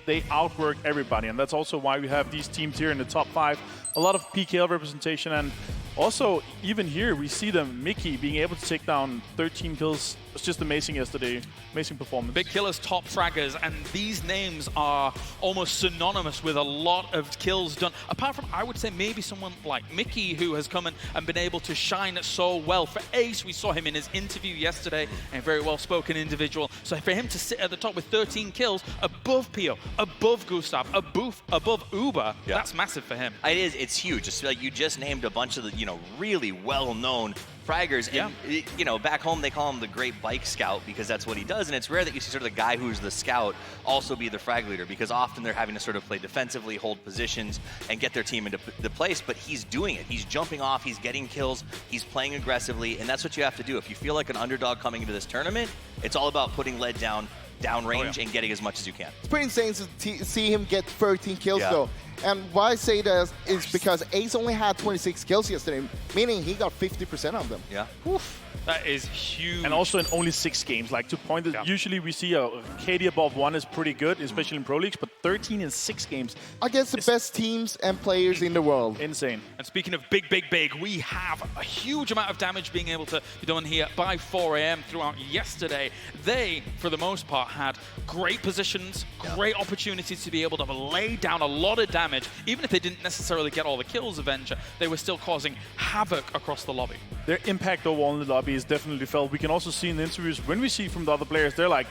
They outwork everybody, and that's also why we have these teams here in the top 5. A lot of PKL representation, and also, even here, we see them, Mickey, being able to take down 13 kills. It was just amazing yesterday. Amazing performance. Big killers, top fraggers, and these names are almost synonymous with a lot of kills done. Apart from, I would say, maybe someone like Mickey, who has come in and been able to shine so well. For Ace, we saw him in his interview yesterday, a very well-spoken individual. So for him to sit at the top with 13 kills, above Pio, above Gustav, above Uber, that's massive for him. It is. It's huge. Just like you just named a bunch of the, really well-known fraggers. And, back home they call him the great bike scout because that's what he does. And it's rare that you see sort of the guy who's the scout also be the frag leader, because often they're having to sort of play defensively, hold positions, and get their team into the place. But he's doing it. He's jumping off. He's getting kills. He's playing aggressively. And that's what you have to do. If you feel like an underdog coming into this tournament, it's all about putting lead downrange and getting as much as you can. It's pretty insane to see him get 13 kills, though. And why I say that is because Ace only had 26 kills yesterday, meaning he got 50% of them. Yeah. Oof. That is huge. And also in only 6 games. Like, to point that usually we see a KD above 1 is pretty good, especially in Pro Leagues, but 13 in 6 games. Against the best teams and players in the world. Insane. And speaking of big, we have a huge amount of damage being able to be done here by 4 AM throughout yesterday. They, for the most part, had great positions, great opportunities to be able to lay down a lot of damage. Even if they didn't necessarily get all the kills, Avenger, they were still causing havoc across the lobby. Their impact overall in the lobby is definitely felt. We can also see in the interviews, when we see from the other players, they're like,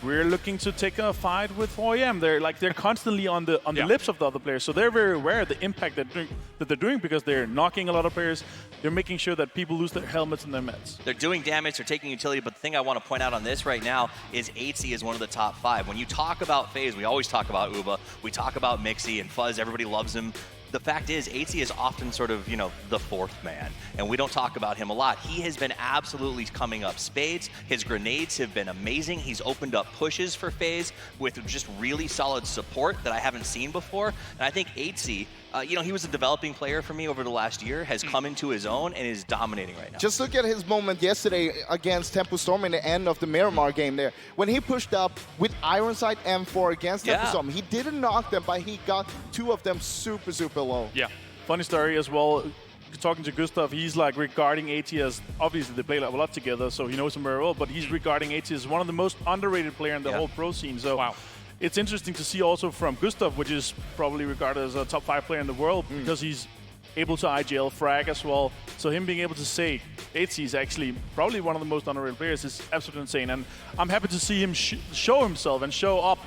we're looking to take a fight with 4AM. They're constantly on the lips of the other players. So they're very aware of the impact that they're doing, because they're knocking a lot of players. They're making sure that people lose their helmets and their meds. They're doing damage, they're taking utility, but the thing I want to point out on this right now is 8C is one of the top 5. When you talk about FaZe, we always talk about Uba, we talk about Mixie and Fuzz, everybody loves him. The fact is, 8C is often sort of, the 4th man, and we don't talk about him a lot. He has been absolutely coming up spades. His grenades have been amazing. He's opened up pushes for FaZe with just really solid support that I haven't seen before. And I think 8C, he was a developing player for me over the last year, has come into his own and is dominating right now. Just look at his moment yesterday against Tempo Storm in the end of the Miramar game there. When he pushed up with Ironside M4 against Tempo Storm, he didn't knock them, but he got 2 of them super low. Yeah. Funny story as well. talking to Gustav, he's like regarding AT as, obviously they play a lot together, so he knows him very well, but he's regarding AT as one of the most underrated player in the whole pro scene. So it's interesting to see also from Gustav, which is probably regarded as a top 5 player in the world, because he's able to IGL frag as well. So him being able to say AT is actually probably one of the most underrated players is absolutely insane. And I'm happy to see him show himself and show up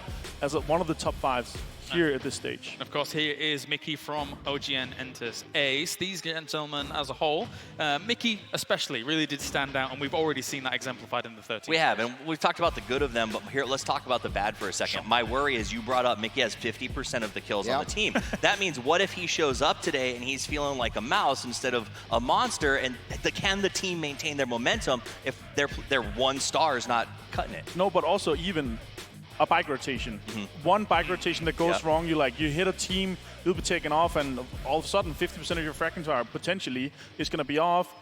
as one of the top 5s here at this stage. Of course, here is Mickey from OGN enters Ace. These gentlemen as a whole, Mickey especially, really did stand out, and we've already seen that exemplified in the 13th. We have, and we've talked about the good of them, but here, let's talk about the bad for a second. Sure. My worry is you brought up Mickey has 50% of the kills on the team. That means what if he shows up today and he's feeling like a mouse instead of a monster, and can the team maintain their momentum if their 1 star is not cutting it? No, but also even a bike rotation. One bike rotation that goes wrong, you hit a team, you'll be taken off, and all of a sudden 50% of your fracking tower potentially is going to be off.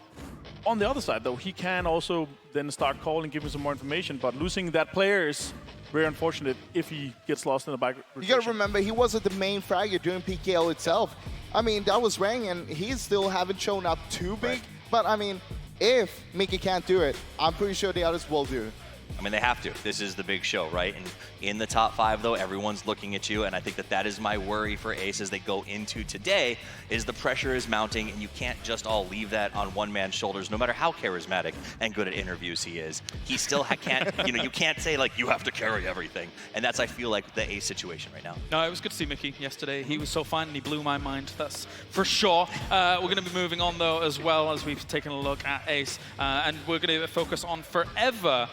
On the other side, though, he can also then start calling, giving some more information, but losing that player is very unfortunate if he gets lost in the bike rotation. You got to remember, he wasn't the main fragger during PKL itself. I mean, that was Rang, and he still haven't shown up too big, but I mean, if Mickey can't do it, I'm pretty sure the others will do it. I mean, they have to. This is the big show, right? And in the top 5, though, everyone's looking at you, and I think that is my worry for Ace as they go into today, is the pressure is mounting, and you can't just all leave that on one man's shoulders, no matter how charismatic and good at interviews he is. He still can't, you can't say, like, you have to carry everything. And that's, I feel like, the Ace situation right now. No, it was good to see Mickey yesterday. He was so fine, and he blew my mind, that's for sure. We're going to be moving on, though, as well, as we've taken a look at Ace, and we're going to focus on Forever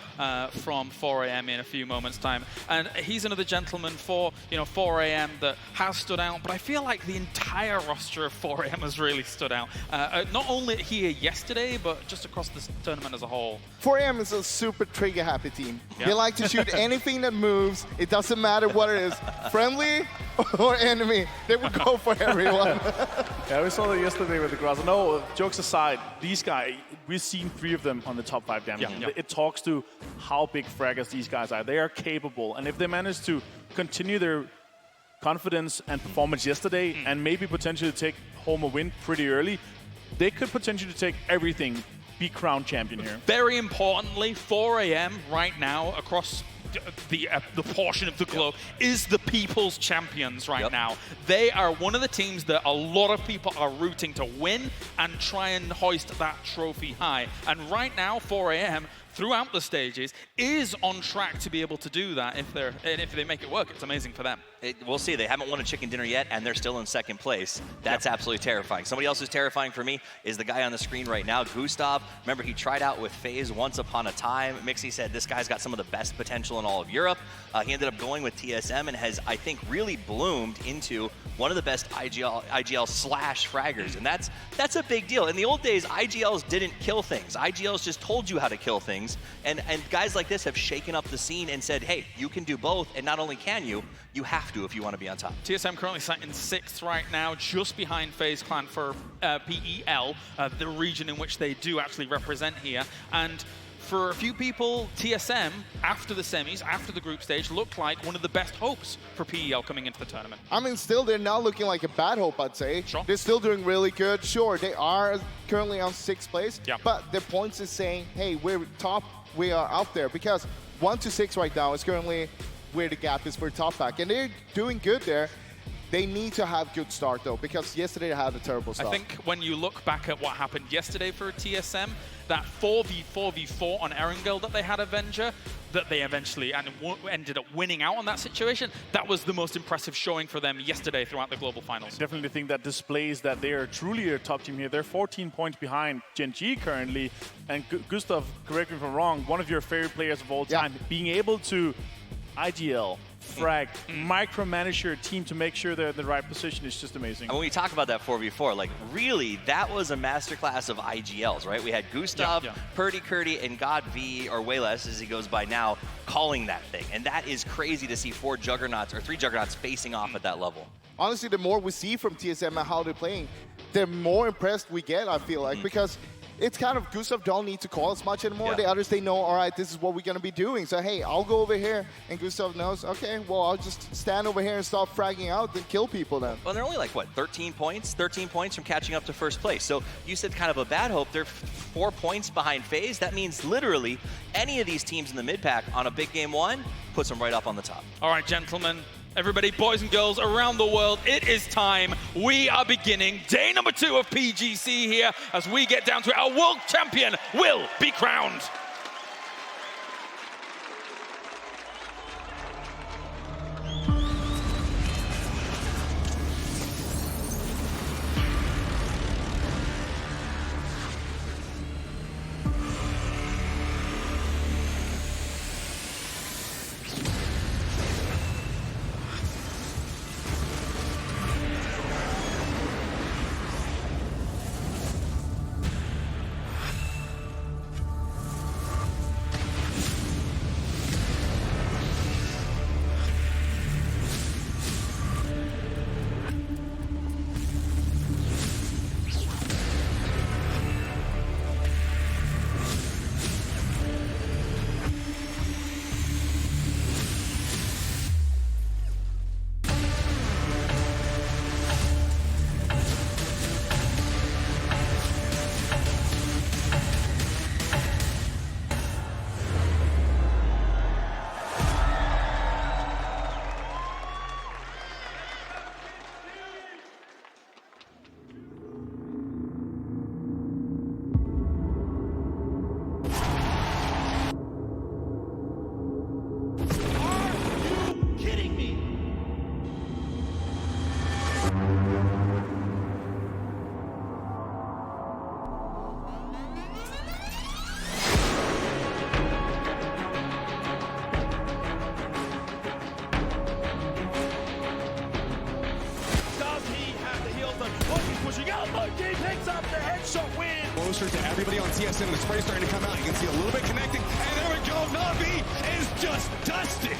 from 4am in a few moments' time. And he's another gentleman for 4am that has stood out, but I feel like the entire roster of 4am has really stood out. Not only here yesterday, but just across this tournament as a whole. 4am is a super trigger-happy team. They like to shoot anything that moves. It doesn't matter what it is, friendly or enemy. They would go for everyone. Yeah, we saw that yesterday with the Grass. No, jokes aside, these guys, we've seen 3 of them on the top 5 damage. It talks to how big fraggers these guys are. They are capable, and if they manage to continue their confidence and performance yesterday and maybe potentially take home a win pretty early, they could potentially take everything, be crowned champion here. Very importantly, 4am right now across the portion of the globe is the people's champions right now. They are one of the teams that a lot of people are rooting to win and try and hoist that trophy high. And right now, 4am throughout the stages is on track to be able to do that. If they make it work, it's amazing for them. We'll see. They haven't won a chicken dinner yet, and they're still in 2nd place. That's absolutely terrifying. Somebody else who's terrifying for me is the guy on the screen right now, Gustav. Remember, he tried out with FaZe once upon a time. Mixie said this guy's got some of the best potential in all of Europe. He ended up going with TSM and has, I think, really bloomed into one of the best IGL slash fraggers, and that's a big deal. In the old days, IGLs didn't kill things. IGLs just told you how to kill things, and guys like this have shaken up the scene and said, hey, you can do both, and not only can you have to if you want to be on top. TSM currently sat in 6th right now, just behind FaZe Clan for PEL, the region in which they do actually represent here. And for a few people, TSM, after the semis, after the group stage, looked like one of the best hopes for PEL coming into the tournament. I mean, still, they're not looking like a bad hope, I'd say. Sure. They're still doing really good. Sure, they are currently on 6th place, but their points is saying, hey, we're top, we are out there, because 1 to 6 right now is currently where the gap is for top pack, and they're doing good there. They need to have good start, though, because yesterday they had a terrible start. I think when you look back at what happened yesterday for TSM, that 4v4 on Erangel that they had Avenger, that they eventually ended up winning out on that situation, that was the most impressive showing for them yesterday throughout the global finals. I definitely think that displays that they are truly a top team here. They're 14 points behind Gen G currently, and Gustav, correct me if I'm wrong, one of your favorite players of all time, being able to IGL, frag, micromanage your team to make sure they're in the right position is just amazing. And when we talk about that 4v4, like really, that was a masterclass of IGLs, right? We had Gustav, Purdy Curdy, and God V, or way less as he goes by now, calling that thing. And that is crazy to see 3 Juggernauts facing off at that level. Honestly, the more we see from TSM and how they're playing, the more impressed we get, I feel like, because it's kind of Gustav don't need to call as much anymore. Yeah. The others, they know, all right, this is what we're going to be doing. So, hey, I'll go over here. And Gustav knows, okay, well, I'll just stand over here and start fragging out and kill people then. Well, they're only like, what, 13 points? 13 points from catching up to first place. So you said kind of a bad hope. They're 4 points behind FaZe. That means literally any of these teams in the mid-pack on a big game one puts them right up on the top. All right, gentlemen, everybody, boys and girls around the world, it is time. We are beginning day number 2 of PGC here as we get down to it. Our world champion will be crowned. Closer to everybody on CSM. The spray starting to come out. You can see a little bit connecting. And there we go. Na'Vi is just dusted.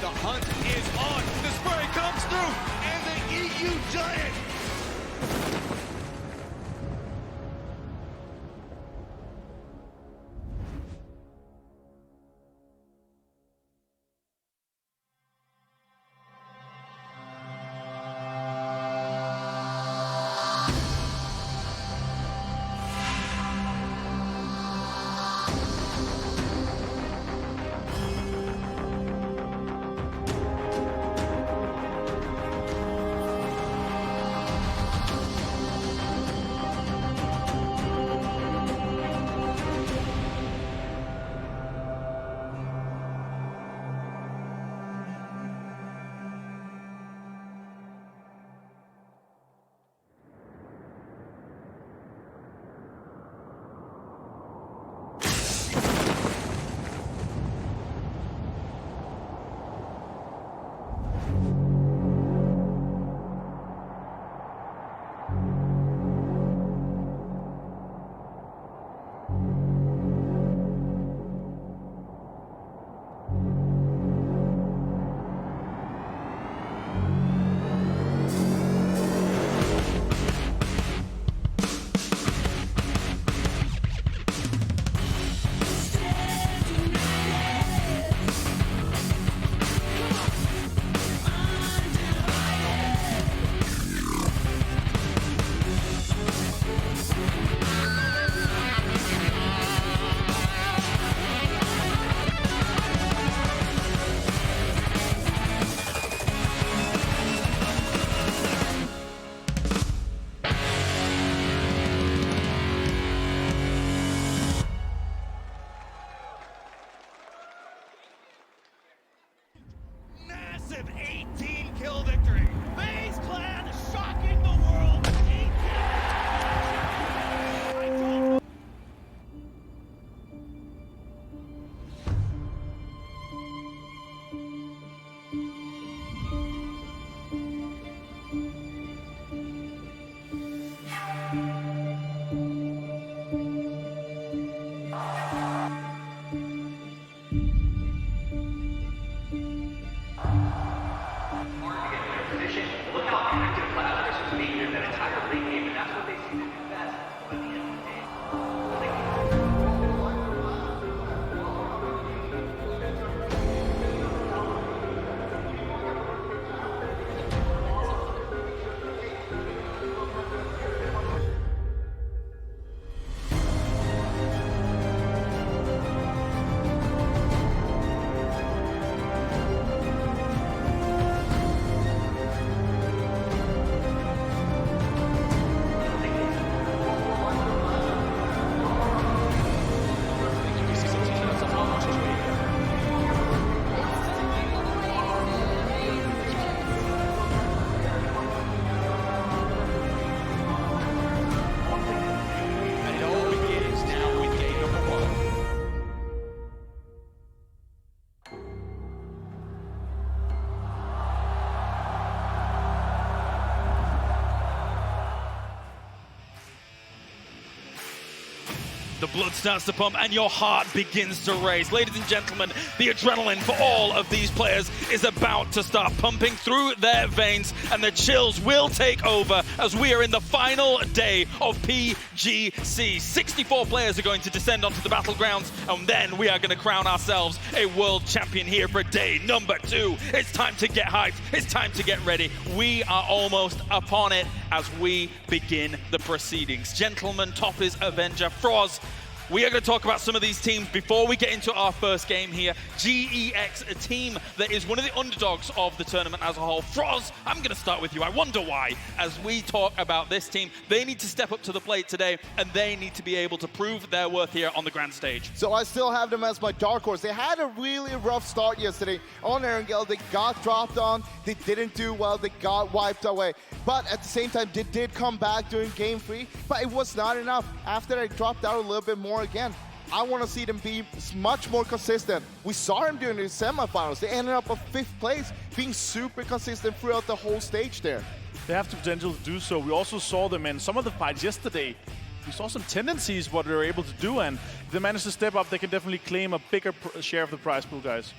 The hunt is on. The spray comes through. And the EU Giant. Massive 18-kill victory. FaZe Clan shocking the world. 18. Look how active Lazarus was being in that entire late game, and that's what they seem to do best. But at the end of the day, The blood starts to pump and your heart begins to race. Ladies and gentlemen, the adrenaline for all of these players is about to start pumping through their veins, and the chills will take over as we are in the final day of PGC. 64 players are going to descend onto the battlegrounds, and then we are going to crown ourselves a world champion here for day number 2. It's time to get hyped. It's time to get ready. We are almost upon it as we begin the proceedings. Gentlemen, top is Avenger. Froz, we are going to talk about some of these teams before we get into our first game here. GEX, a team that is one of the underdogs of the tournament as a whole. Froz, I'm going to start with you. I wonder why, as we talk about this team, they need to step up to the plate today, and they need to be able to prove their worth here on the grand stage. So I still have them as my dark horse. They had a really rough start yesterday on Erangel. They got dropped on. They didn't do well. They got wiped away. But at the same time, they did come back during game 3, but it was not enough. After they dropped out a little bit more again, I want to see them be much more consistent. We saw them during the semifinals. They ended up at 5th place, being super consistent throughout the whole stage there. They have the potential to do so. We also saw them in some of the fights yesterday. We saw some tendencies what they were able to do, and if they manage to step up, they can definitely claim a bigger share of the prize pool, guys.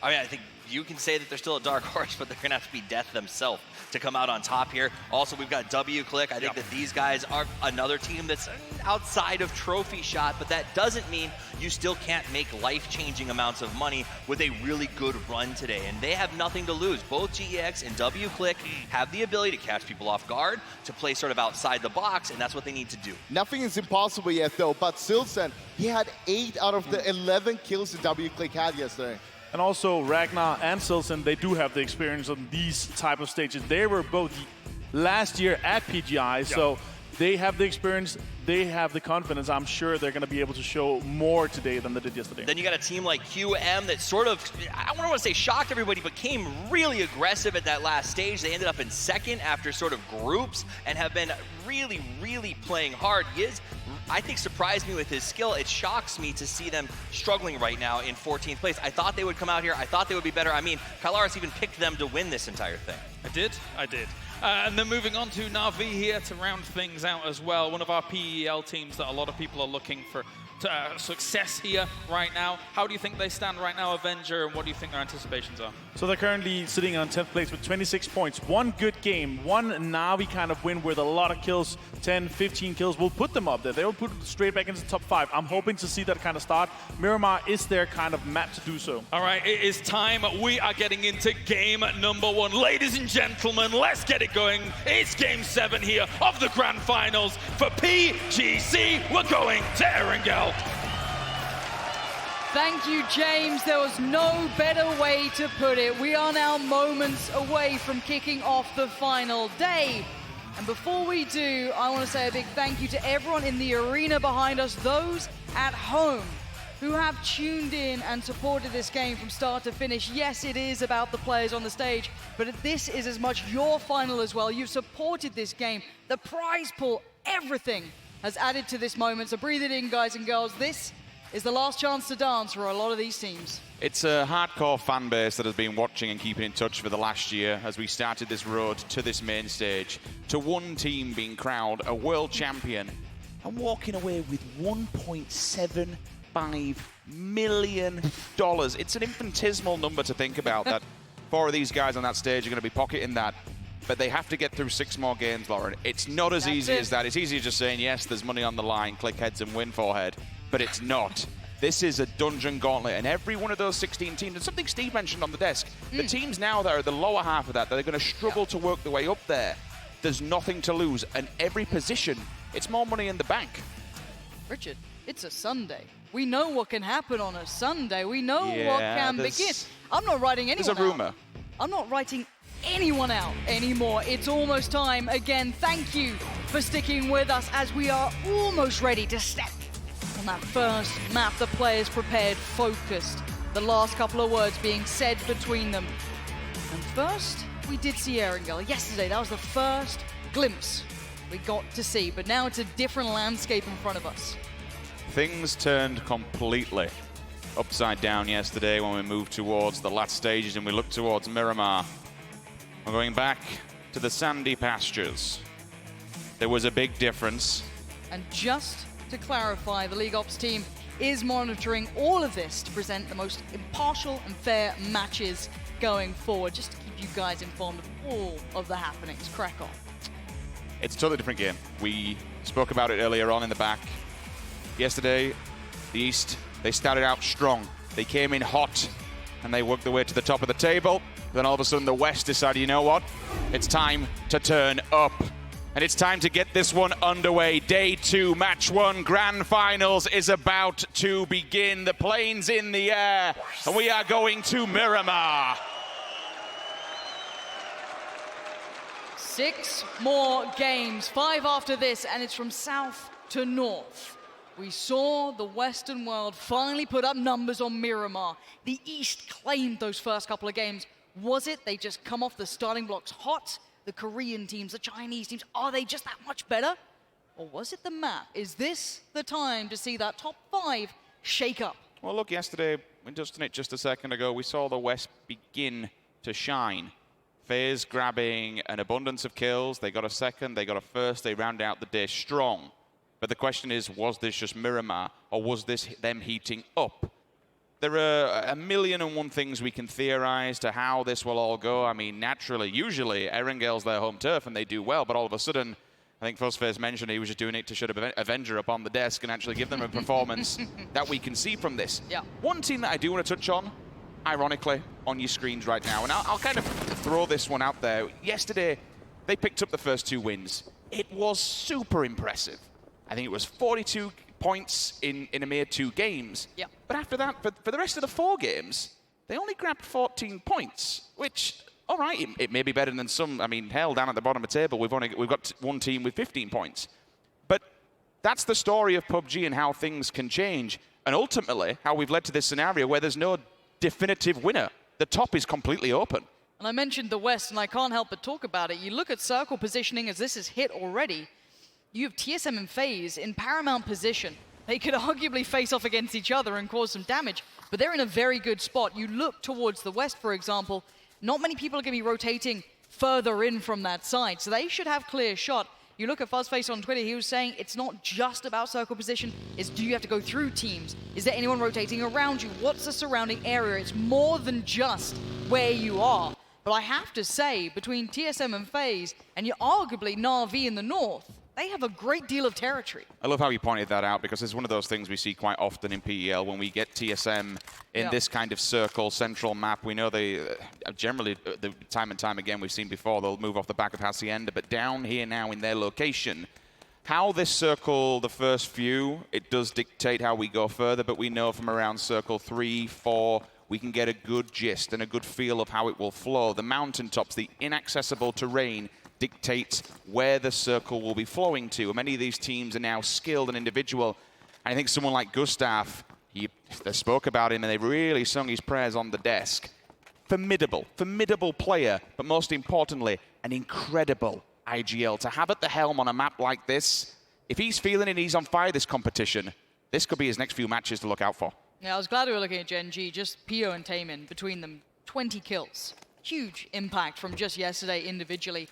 I mean, I think you can say that they're still a dark horse, but they're going to have to be death themselves to come out on top here. Also, we've got W-Click. I think that these guys are another team that's outside of trophy shot, but that doesn't mean you still can't make life-changing amounts of money with a really good run today. And they have nothing to lose. Both GEX and W-Click have the ability to catch people off guard, to play sort of outside the box, and that's what they need to do. Nothing is impossible yet, though, but Silsen, he had 8 out of the 11 kills that W-Click had yesterday. And also Ragnar and Silsen, they do have the experience on these type of stages. They were both last year at PGI, so they have the experience, they have the confidence. I'm sure they're going to be able to show more today than they did yesterday. Then you got a team like QM that sort of, I don't want to say shocked everybody, but came really aggressive at that last stage. They ended up in 2nd after sort of groups and have been really, really playing hard. He is, I think, surprised me with his skill. It shocks me to see them struggling right now in 14th place. I thought they would come out here. I thought they would be better. I mean, Kylaris even picked them to win this entire thing. I did. And then moving on to Na'Vi here to round things out as well. One of our PEL teams that a lot of people are looking for success here right now. How do you think they stand right now, Avenger, and what do you think their anticipations are? So they're currently sitting on 10th place with 26 points. One good game, one Na'Vi kind of win with a lot of kills, 10, 15 kills, will put them up there. They will put straight back into the top 5. I'm hoping to see that kind of start. Miramar is their kind of map to do so. All right, it is time. We are getting into game number 1. Ladies and gentlemen, let's get it going. It's game 7 here of the grand finals for PGC. We're going to Erangel. Thank you, James. There was no better way to put it. We are now moments away from kicking off the final day. And before we do, I want to say a big thank you to everyone in the arena behind us, those at home who have tuned in and supported this game from start to finish. Yes, it is about the players on the stage, but this is as much your final as well. You've supported this game. The prize pool, everything has added to this moment. So breathe it in, guys and girls. This is the last chance to dance for a lot of these teams. It's a hardcore fan base that has been watching and keeping in touch for the last year as we started this road to this main stage, to one team being crowned a world champion and walking away with $1.75 million. It's an infinitesimal number to think about that 4 of these guys on that stage are going to be pocketing that. But they have to get through 6 more games, Lauren. It's not as easy as that. It's easy just saying, yes, there's money on the line, click heads and win forehead. But it's not. This is a dungeon gauntlet, and every one of those 16 teams, and something Steve mentioned on the desk, the teams now that are the lower half of that are going to struggle to work their way up there. There's nothing to lose, and every position, it's more money in the bank. Richard, it's a Sunday. We know what can happen on a Sunday. We know what can begin. I'm not writing anyone out. There's a rumor. I'm not writing anyone out anymore. It's almost time. Again, thank you for sticking with us as we are almost ready to step on that first map. The players prepared, focused. The last couple of words being said between them. And first, we did see Erangel yesterday. That was the first glimpse we got to see. But now it's a different landscape in front of us. Things turned completely upside down yesterday when we moved towards the last stages and we looked towards Miramar. We're going back to the sandy pastures. There was a big difference. And just to clarify, the League Ops team is monitoring all of this to present the most impartial and fair matches going forward, just to keep you guys informed of all of the happenings. Crack on. It's a totally different game. We spoke about it earlier on in the back. Yesterday, the East, they started out strong. They came in hot, and they worked their way to the top of the table. Then all of a sudden, the West decided, you know what? It's time to turn up. And it's time to get this one underway. Day 2, match 1, grand finals is about to begin. The plane's in the air, and we are going to Miramar. 6 more games, 5 after this, and it's from south to north. We saw the Western world finally put up numbers on Miramar. The East claimed those first couple of games. Was it they just come off the starting blocks hot? The Korean teams, the Chinese teams, are they just that much better? Or was it the map? Is this the time to see that top 5 shake up? Well, look, yesterday, we touched on it just a second ago, we saw the West begin to shine. FaZe grabbing an abundance of kills. They got a second, they got a first, they round out the day strong. But the question is, was this just Miramar, or was this them heating up? There are 1,000,001 things we can theorize to how this will all go. I mean, naturally, usually, Erengel's their home turf and they do well, but all of a sudden, I think FaZe mentioned he was just doing it to shut Avenger up on the desk and actually give them a performance that we can see from this. Yeah. One team that I do want to touch on, ironically, on your screens right now, and I'll kind of throw this one out there. Yesterday, they picked up the first 2 wins. It was super impressive. I think it was 42 points in a mere 2 games. Yeah. But after that, for the rest of the 4 games, they only grabbed 14 points, which, all right, it may be better than some. I mean, hell, down at the bottom of the table, we've got one team with 15 points. But that's the story of PUBG and how things can change, and ultimately how we've led to this scenario where there's no definitive winner. The top is completely open. And I mentioned the West, and I can't help but talk about it. You look at circle positioning as this is hit already. You have TSM and FaZe in paramount position. They could arguably face off against each other and cause some damage, but they're in a very good spot. You look towards the West, for example, not many people are going to be rotating further in from that side, so they should have clear shot. You look at Fuzzface on Twitter, he was saying it's not just about circle position, it's do you have to go through teams? Is there anyone rotating around you? What's the surrounding area? It's more than just where you are. But I have to say, between TSM and FaZe, and you're arguably Na'Vi in the north, they have a great deal of territory. I love how you pointed that out, because it's one of those things we see quite often in PEL when we get TSM in this kind of circle, central map. We know they generally, time and time again, we've seen before, they'll move off the back of Hacienda, but down here now in their location, how this circle, the first few, it does dictate how we go further, but we know from around circle 3, 4, we can get a good gist and a good feel of how it will flow. The mountaintops, the inaccessible terrain, dictates where the circle will be flowing to. And many of these teams are now skilled and individual. And I think someone like Gustav, they spoke about him and they really sung his prayers on the desk. Formidable player, but most importantly, an incredible IGL. To have at the helm on a map like this, if he's feeling it, he's on fire this competition, this could be his next few matches to look out for. Yeah, I was glad we were looking at Gen G, just Pio and Taemin, between them, 20 kills. Huge impact from just yesterday individually.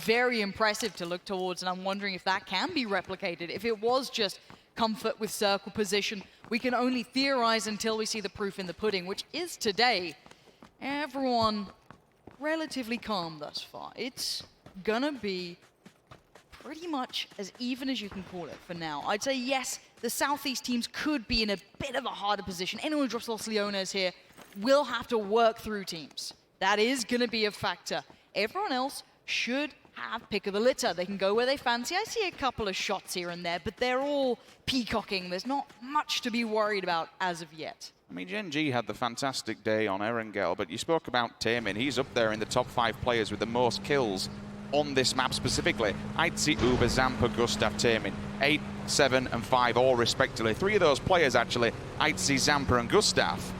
Very impressive to look towards, and I'm wondering if that can be replicated. If it was just comfort with circle position, we can only theorize until we see the proof in the pudding, which is today. Everyone relatively calm thus far. It's gonna be pretty much as even as you can call it for now. I'd say yes, the Southeast teams could be in a bit of a harder position. Anyone who drops Los Leones here will have to work through teams. That is going to be a factor. Everyone else should have pick of the litter. They can go where they fancy. I see a couple of shots here and there, but they're all peacocking. There's not much to be worried about as of yet. I mean, Gen G had the fantastic day on Erangel, but you spoke about Taemin. He's up there in the top 5 players with the most kills on this map specifically. I'd see Uber, Zampa, Gustav, Taemin. 8, 7, and 5 all respectively. 3 of those players, actually, I'd see Zampa and Gustav.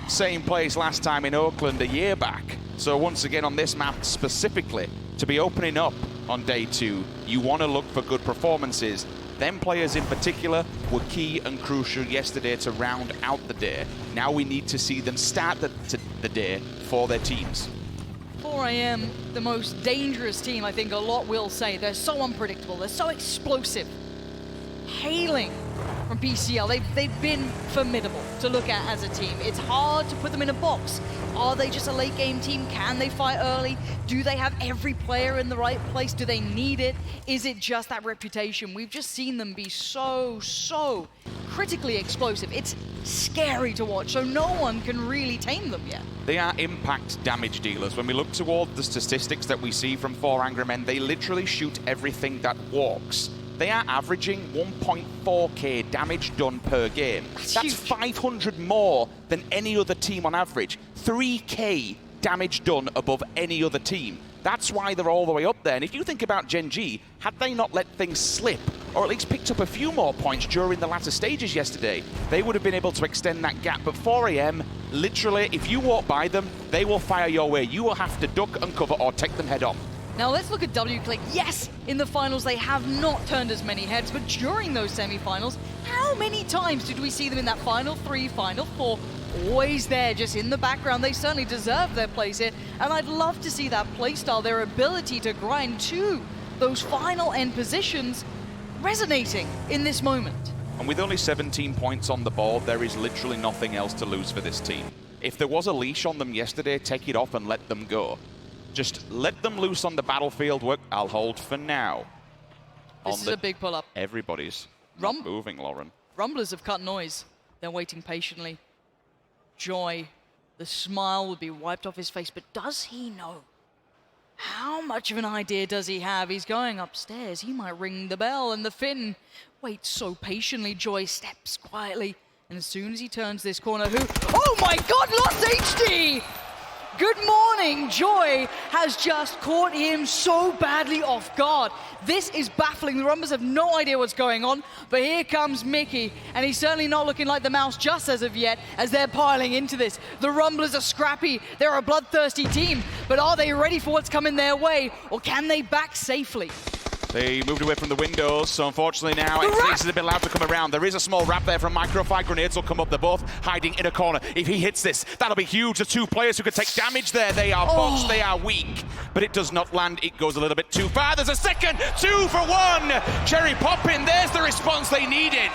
Same place last time in Oakland a year back. So once again on this map specifically, to be opening up on day 2, you want to look for good performances. Them players in particular were key and crucial yesterday to round out the day. Now we need to see them start the day for their teams. 4 AM, the most dangerous team, I think a lot will say. They're so unpredictable, they're so explosive. Hailing from PCL. They've been formidable to look at as a team. It's hard to put them in a box. Are they just a late game team? Can they fight early? Do they have every player in the right place? Do they need it? Is it just that reputation? We've just seen them be so critically explosive. It's scary to watch, so no one can really tame them yet. They are impact damage dealers. When we look toward the statistics that we see from 4 Angry Men, they literally shoot everything that walks. They are averaging 1.4k damage done per game. That's 500 more than any other team on average. 3k damage done above any other team. That's why they're all the way up there. And if you think about Gen G, had they not let things slip, or at least picked up a few more points during the latter stages yesterday, they would have been able to extend that gap. But 4AM, literally, if you walk by them, they will fire your way. You will have to duck and cover or take them head on. Now let's look at WClick. Yes, in the finals they have not turned as many heads, but during those semi-finals, how many times did we see them in that Final 3, Final 4? Always there, just in the background. They certainly deserve their place here, and I'd love to see that playstyle, their ability to grind to those final end positions, resonating in this moment. And with only 17 points on the board, there is literally nothing else to lose for this team. If there was a leash on them yesterday, take it off and let them go. Just let them loose on the battlefield. I'll hold for now. This is a big pull-up. Everybody's not moving, Lauren. Rumblers have cut noise. They're waiting patiently. Joy, the smile would be wiped off his face, but does he know? How much of an idea does he have? He's going upstairs. He might ring the bell, and the Finn waits so patiently. Joy steps quietly, and as soon as he turns this corner, oh my God, lost HD! Good morning, Joy has just caught him so badly off guard. This is baffling. The Rumblers have no idea what's going on, but here comes Mickey, and he's certainly not looking like the mouse just as of yet, as they're piling into this. The Rumblers are scrappy. They're a bloodthirsty team, but are they ready for what's coming their way, or can they back safely? They moved away from the windows, so unfortunately now X is a bit allowed to come around. There is a small wrap there from Microfire. Grenades will come up. They're both hiding in a corner. If he hits this, that'll be huge. The 2 players who could take damage there. They are boxed. They are weak. But it does not land. It goes a little bit too far. There's a second. 2 for 1. Cherry popping. There's the response they needed.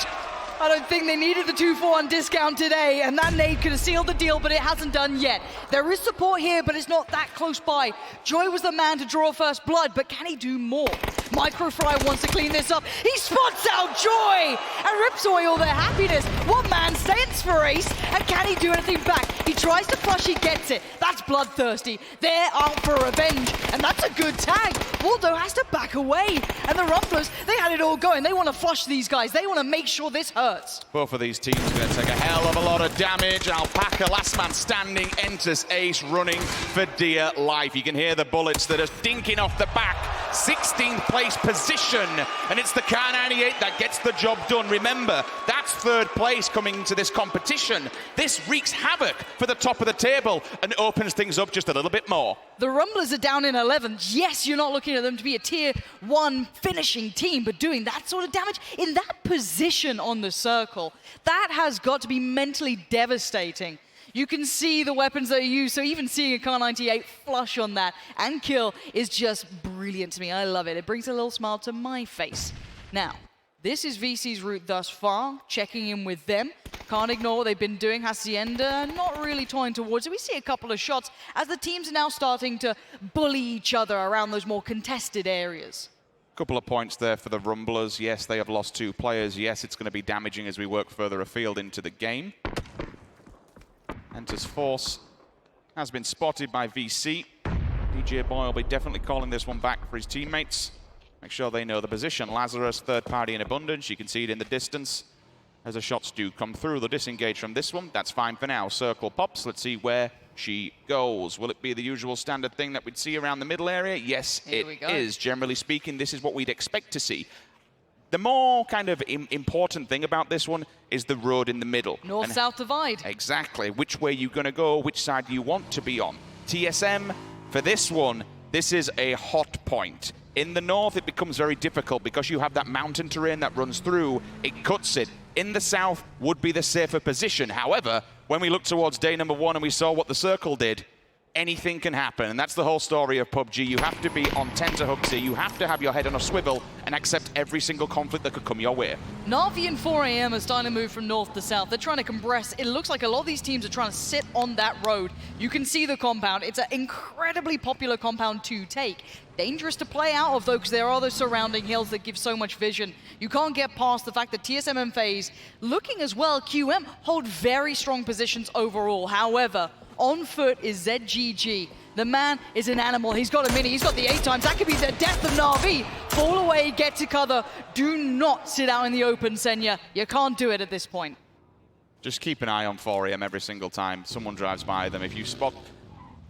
I don't think they needed the 2-for-1 discount today, and that nade could have sealed the deal, but it hasn't done yet. There is support here, but it's not that close by. Joy was the man to draw first blood, but can he do more? Microfry wants to clean this up. He spots out Joy and rips away all their happiness. One man stands for ace, and can he do anything back? He tries to flush, he gets it. That's bloodthirsty. They're out for revenge, and that's a good tag. Waldo has to back away, and the Rumblers, they had it all going. They want to flush these guys. They want to make sure this hurts. Both of these teams are going to take a hell of a lot of damage. Alpaca, last man standing, enters ace, running for dear life. You can hear the bullets that are dinking off the back. 16th place position, and it's the Car 98 that gets the job done. Remember, that's 3rd place coming into this competition. This wreaks havoc for the top of the table and opens things up just a little bit more. The Rumblers are down in 11th. Yes, you're not looking at them to be a tier 1 finishing team, but doing that sort of damage in that position on the circle, that has got to be mentally devastating. You can see the weapons that are used, so even seeing a Car 98 flush on that and kill is just brilliant to me. I love it. It brings a little smile to my face. Now, this is VC's route thus far, checking in with them. Can't ignore what they've been doing. Hacienda not really toying towards it. We see a couple of shots as the teams are now starting to bully each other around those more contested areas. Couple of points there for the Rumblers. Yes, they have lost 2 players. Yes, it's going to be damaging as we work further afield into the game. Enters Force has been spotted by VC. DJ Boy will be definitely calling this one back for his teammates. Make sure they know the position. Lazarus, 3rd party in abundance. You can see it in the distance. As the shots do come through, they'll disengage from this one. That's fine for now. Circle pops. Let's see where she goes. Will it be the usual standard thing that we'd see around the middle area? Yes, it is. Generally speaking, this is what we'd expect to see. The more kind of important thing about this one is the road in the middle. North-south divide. Exactly. Which way you're going to go, which side you want to be on. TSM, for this one, this is a hot point. In the north, it becomes very difficult because you have that mountain terrain that runs through. It cuts it. In the south would be the safer position. However, when we look towards day number 1 and we saw what the circle did, anything can happen. And that's the whole story of PUBG. You have to be on tenterhooks here. You have to have your head on a swivel and accept every single conflict that could come your way. Na'Vi and 4AM are starting to move from north to south. They're trying to compress. It looks like a lot of these teams are trying to sit on that road. You can see the compound. It's an incredibly popular compound to take. Dangerous to play out of, though, because there are those surrounding hills that give so much vision. You can't get past the fact that TSM and FaZe, looking as well, QM, hold very strong positions overall. However, on foot is ZGG. The man is an animal. He's got a mini. He's got the 8 times. That could be the death of Na'Vi. Fall away, get to cover. Do not sit out in the open, Senya. You can't do it at this point. Just keep an eye on 4AM every single time someone drives by them. If you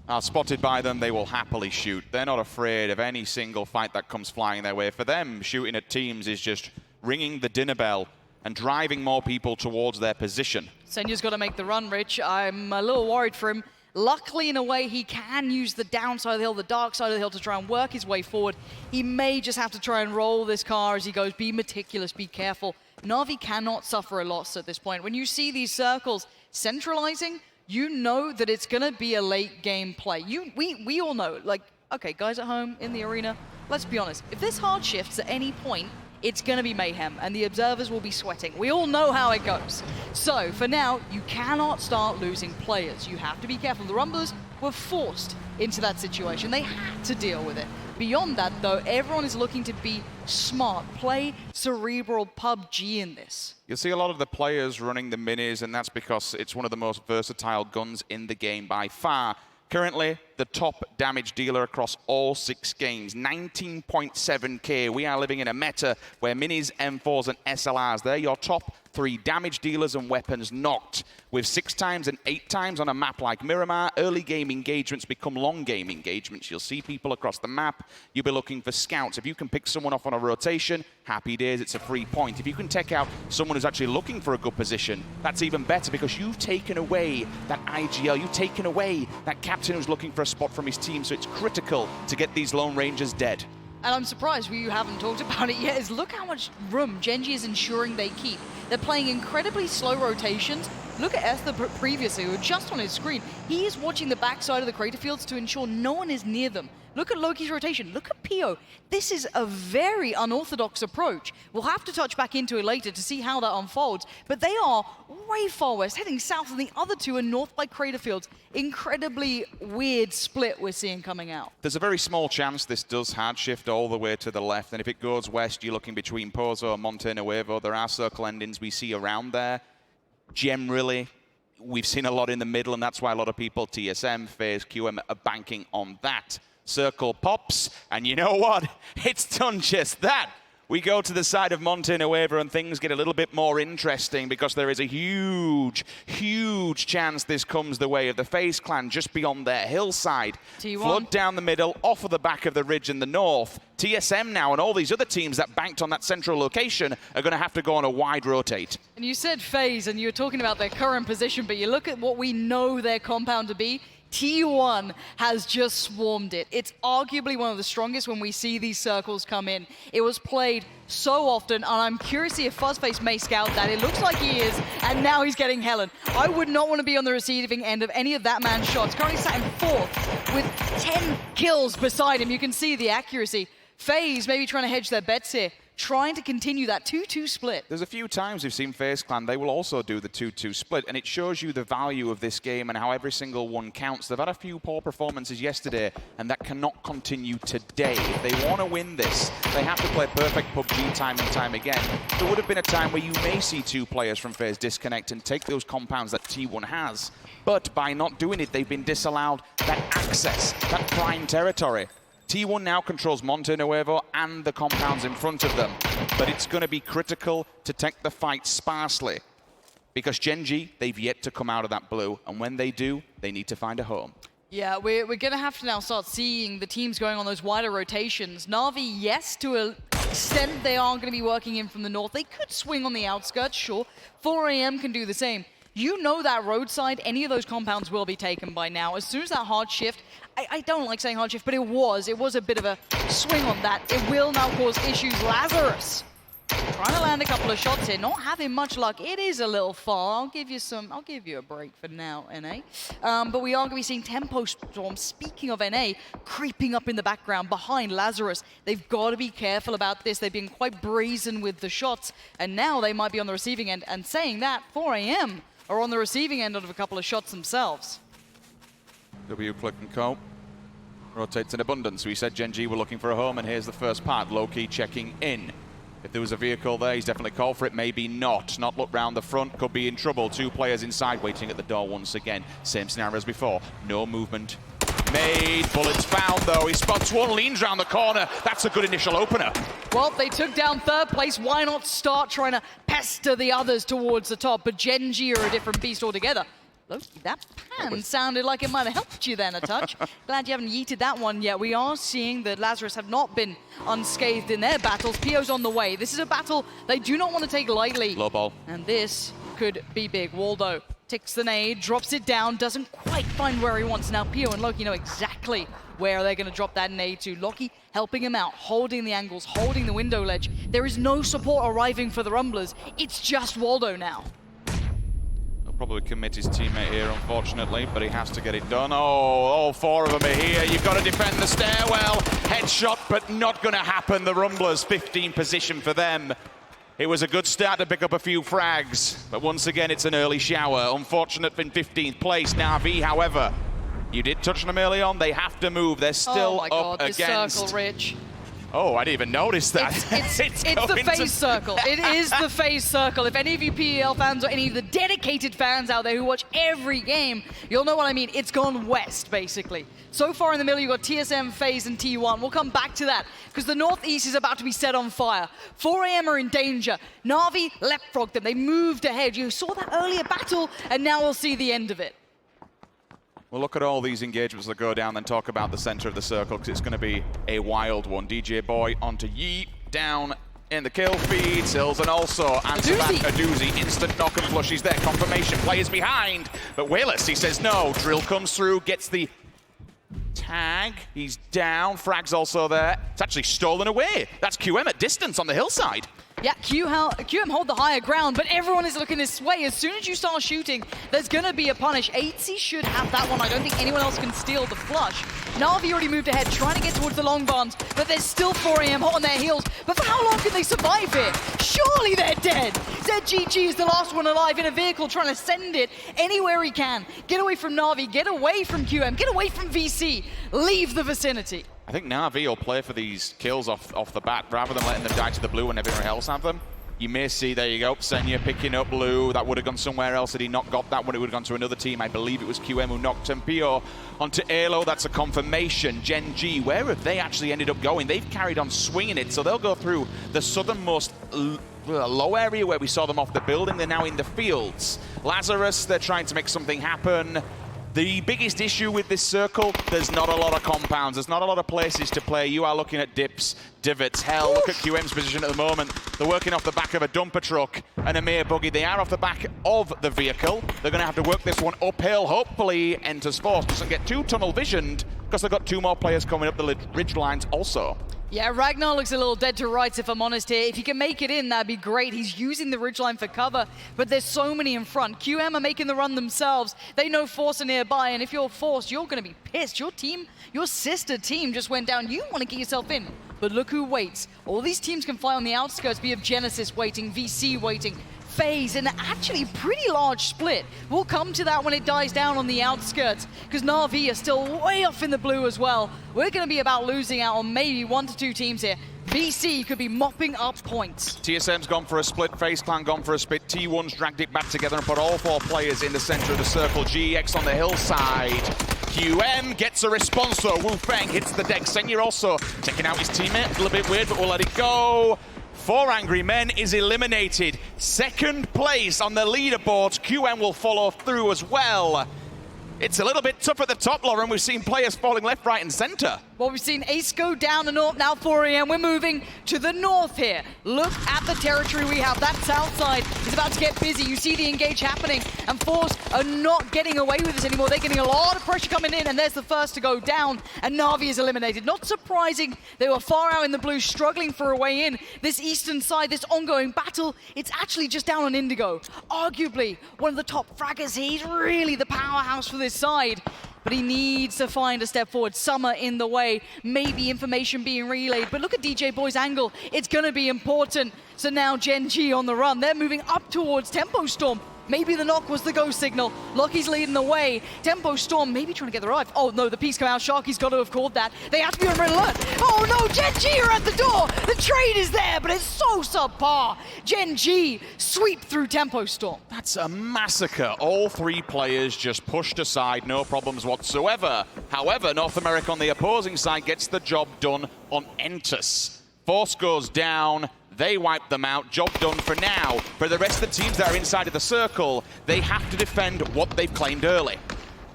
are spotted by them, they will happily shoot. They're not afraid of any single fight that comes flying their way. For them, shooting at teams is just ringing the dinner bell and driving more people towards their position. Senya's got to make the run, Rich. I'm a little worried for him. Luckily, in a way, he can use the downside of the hill, the dark side of the hill to try and work his way forward. He may just have to try and roll this car as he goes. Be meticulous, be careful. Na'Vi cannot suffer a loss at this point. When you see these circles centralizing, you know that it's going to be a late game play. We all know, like, okay, guys at home in the arena, let's be honest. If this hard shifts at any point, it's going to be mayhem, and the observers will be sweating. We all know how it goes. So, for now, you cannot start losing players. You have to be careful. The Rumblers were forced into that situation. They had to deal with it. Beyond that, though, everyone is looking to be smart, play cerebral PUBG in this. You'll see a lot of the players running the minis, and that's because it's one of the most versatile guns in the game by far. Currently, the top damage dealer across all 6 games, 19.7k. We are living in a meta where minis, M4s, and SLRs, they're your top 3 damage dealers and weapons knocked. With 6 times and 8 times on a map like Miramar, early game engagements become long game engagements. You'll see people across the map. You'll be looking for scouts. If you can pick someone off on a rotation, happy days, it's a free point. If you can take out someone who's actually looking for a good position, that's even better because you've taken away that IGL. You've taken away that captain who's looking for a spot from his team, so it's critical to get these Lone Rangers dead. And I'm surprised you haven't talked about it yet, is look how much room Gen G is ensuring they keep. They're playing incredibly slow rotations. Look at Esther previously, who was just on his screen. He is watching the backside of the crater fields to ensure no one is near them. Look at Loki's rotation. Look at Pio. This is a very unorthodox approach. We'll have to touch back into it later to see how that unfolds. But they are way far west, heading south, and the other 2 are north by crater fields. Incredibly weird split we're seeing coming out. There's a very small chance this does hard shift all the way to the left. And if it goes west, you're looking between Pozo and Monte Nuevo. There are circle endings we see around there. Generally, we've seen a lot in the middle, and that's why a lot of people, TSM, FaZe, QM, are banking on that. Circle pops, and you know what? It's done just that. We go to the side of Monte Nuevo and things get a little bit more interesting because there is a huge, huge chance this comes the way of the FaZe clan just beyond their hillside. T1. Flood down the middle, off of the back of the ridge in the north. TSM now and all these other teams that banked on that central location are going to have to go on a wide rotate. And you said FaZe, and you were talking about their current position, but you look at what we know their compound to be. T1 has just swarmed it. It's arguably one of the strongest when we see these circles come in. It was played so often, and I'm curious if Fuzzface may scout that. It looks like he is, and now he's getting Helen. I would not want to be on the receiving end of any of that man's shots. Currently sat in 4th with 10 kills beside him. You can see the accuracy. FaZe maybe trying to hedge their bets here, trying to continue that 2-2 split. There's a few times we've seen FaZe Clan, they will also do the 2-2 split, and it shows you the value of this game and how every single one counts. They've had a few poor performances yesterday, and that cannot continue today. If they want to win this, they have to play perfect PUBG time and time again. There would have been a time where you may see 2 players from FaZe disconnect and take those compounds that T1 has, but by not doing it, they've been disallowed that access, that prime territory. T1 now controls Monte Nuevo and the compounds in front of them, but it's going to be critical to take the fight sparsely because Gen G, they've yet to come out of that blue, and when they do, they need to find a home. Yeah, we're going to have to now start seeing the teams going on those wider rotations. Na'Vi, yes, to an extent they are going to be working in from the north. They could swing on the outskirts, sure. 4AM can do the same. You know that roadside, any of those compounds will be taken by now. As soon as that hard shift, I don't like saying hard shift, but it was a bit of a swing on that. It will now cause issues. Lazarus Trying to land a couple of shots here, not having much luck. It is a little far. I'll give you a break for now, NA. But we are going to be seeing Tempo Storm, speaking of NA, creeping up in the background behind Lazarus. They've got to be careful about this. They've been quite brazen with the shots, and now they might be on the receiving end. And saying that, 4AM are on the receiving end of a couple of shots themselves. W, Click and Co. rotates in abundance. We said Gen G were looking for a home, and here's the first part. Loki checking in. If there was a vehicle there, he's definitely called for it. Maybe not. Not look round the front. Could be in trouble. 2 players inside waiting at the door once again. Same scenario as before. No movement made. Bullets found, though. He spots one, leans round the corner. That's a good initial opener. Well, they took down 3rd place. Why not start trying to pester the others towards the top? But Gen G are a different beast altogether. Loki, that pan sounded like it might have helped you then a touch. Glad you haven't yeeted that one yet. We are seeing that Lazarus have not been unscathed in their battles. PO's on the way. This is a battle they do not want to take lightly. Low ball. And this could be big. Waldo ticks the nade, drops it down, doesn't quite find where he wants. Now PO and Loki know exactly where they're going to drop that nade to. Loki helping him out, holding the angles, holding the window ledge. There is no support arriving for the Rumblers. It's just Waldo now. Probably commit his teammate here, unfortunately, but he has to get it done. Oh, all 4 of them are here. You've got to defend the stairwell. Headshot, but not going to happen. The Rumblers, 15 position for them. It was a good start to pick up a few frags, but once again, it's an early shower. Unfortunate in 15th place. Na'Vi, however, you did touch on them early on. They have to move. They're still up against... Oh my God, this circle, Rich. Oh, I didn't even notice that. It's the phase circle. It is the phase circle. If any of you PEL fans or any of the dedicated fans out there who watch every game, you'll know what I mean. It's gone west, basically. So far in the middle, you've got TSM, FaZe, and T1. We'll come back to that, because the Northeast is about to be set on fire. 4AM are in danger. Na'Vi leapfrogged them. They moved ahead. You saw that earlier battle, and now we'll see the end of it. We'll look at all these engagements that go down, then talk about the center of the circle, because it's going to be a wild one. DJ Boy onto Yeet, down in the kill feed. Sills and also answer back a doozy. Instant knock and flush. He's there. Confirmation. Players behind. But Wayless, he says no. Drill comes through, gets the tag. He's down. Frag's also there. It's actually stolen away. That's QM at distance on the hillside. Yeah, QM hold the higher ground, but everyone is looking this way. As soon as you start shooting, there's going to be a punish. 8C should have that one. I don't think anyone else can steal the flush. Na'Vi already moved ahead, trying to get towards the long bombs, but there's still 4AM hot on their heels. But for how long can they survive here? Surely they're dead. ZGG is the last one alive in a vehicle, trying to send it anywhere he can. Get away from Na'Vi, get away from QM, get away from VC. Leave the vicinity. I think Na'Vi will play for these kills off the bat rather than letting them die to the blue when everyone else have them. You may see, there you go, Senya picking up blue. That would have gone somewhere else had he not got that one. It would have gone to another team. I believe it was QM who knocked him. Pio onto Alo. That's a confirmation. Gen G, where have they actually ended up going? They've carried on swinging it, so they'll go through the southernmost low area where we saw them off the building. They're now in the fields. Lazarus, they're trying to make something happen. The biggest issue with this circle, there's not a lot of compounds. There's not a lot of places to play. You are looking at dips, divots. Hell, look at QM's position at the moment. They're working off the back of a dumper truck and a mere buggy. They are off the back of the vehicle. They're going to have to work this one uphill. Hopefully, Enters Force doesn't get too tunnel visioned, because they've got 2 more players coming up the ridge lines also. Yeah, Ragnar looks a little dead to rights, if I'm honest here. If he can make it in, that'd be great. He's using the ridgeline for cover, but there's so many in front. QM are making the run themselves. They know Force are nearby, and if you're Force, you're going to be pissed. Your team, your sister team just went down. You want to get yourself in, but look who waits. All these teams can fight on the outskirts. We have Genesis waiting, VC waiting, FaZe, and actually pretty large split. We'll come to that when it dies down on the outskirts, because Na'Vi are still way off in the blue as well. We're going to be about losing out on maybe 1 to 2 teams here. VC could be mopping up points. TSM's gone for a split, FaZe Clan gone for a split, T1's dragged it back together and put all 4 players in the center of the circle. GX on the hillside. QM gets a response though. Wu Feng hits the deck. Senya also taking out his teammate. A little bit weird, but we'll let it go. 4 Angry Men is eliminated. 2nd place on the leaderboards. QM will follow through as well. It's a little bit tough at the top, Lauren. We've seen players falling left, right, and center. Well, we've seen Ace go down and up, now 4 AM. We're moving to the north here. Look at the territory we have. That south side is about to get busy. You see the engage happening, and Force are not getting away with this anymore. They're getting a lot of pressure coming in, and there's the first to go down, and Na'Vi is eliminated. Not surprising, they were far out in the blue, struggling for a way in. This eastern side, this ongoing battle, it's actually just down on Indigo. Arguably, one of the top fraggers here. He's really the powerhouse for this side. But he needs to find a step forward. Summer in the way, maybe information being relayed. But look at DJ Boy's angle. It's going to be important. So now Gen G on the run. They're moving up towards Tempo Storm. Maybe the knock was the go signal. Lucky's leading the way. Tempo Storm maybe trying to get the revive. Oh no, the piece come out. Sharky's got to have called that. They have to be on red alert. Oh no, Gen G are at the door. The trade is there, but it's so subpar. Gen G sweep through Tempo Storm. That's a massacre. All three players just pushed aside, no problems whatsoever. However, North America on the opposing side gets the job done on Entus. Force goes down. They wipe them out. Job done for now. For the rest of the teams that are inside of the circle, they have to defend what they've claimed early.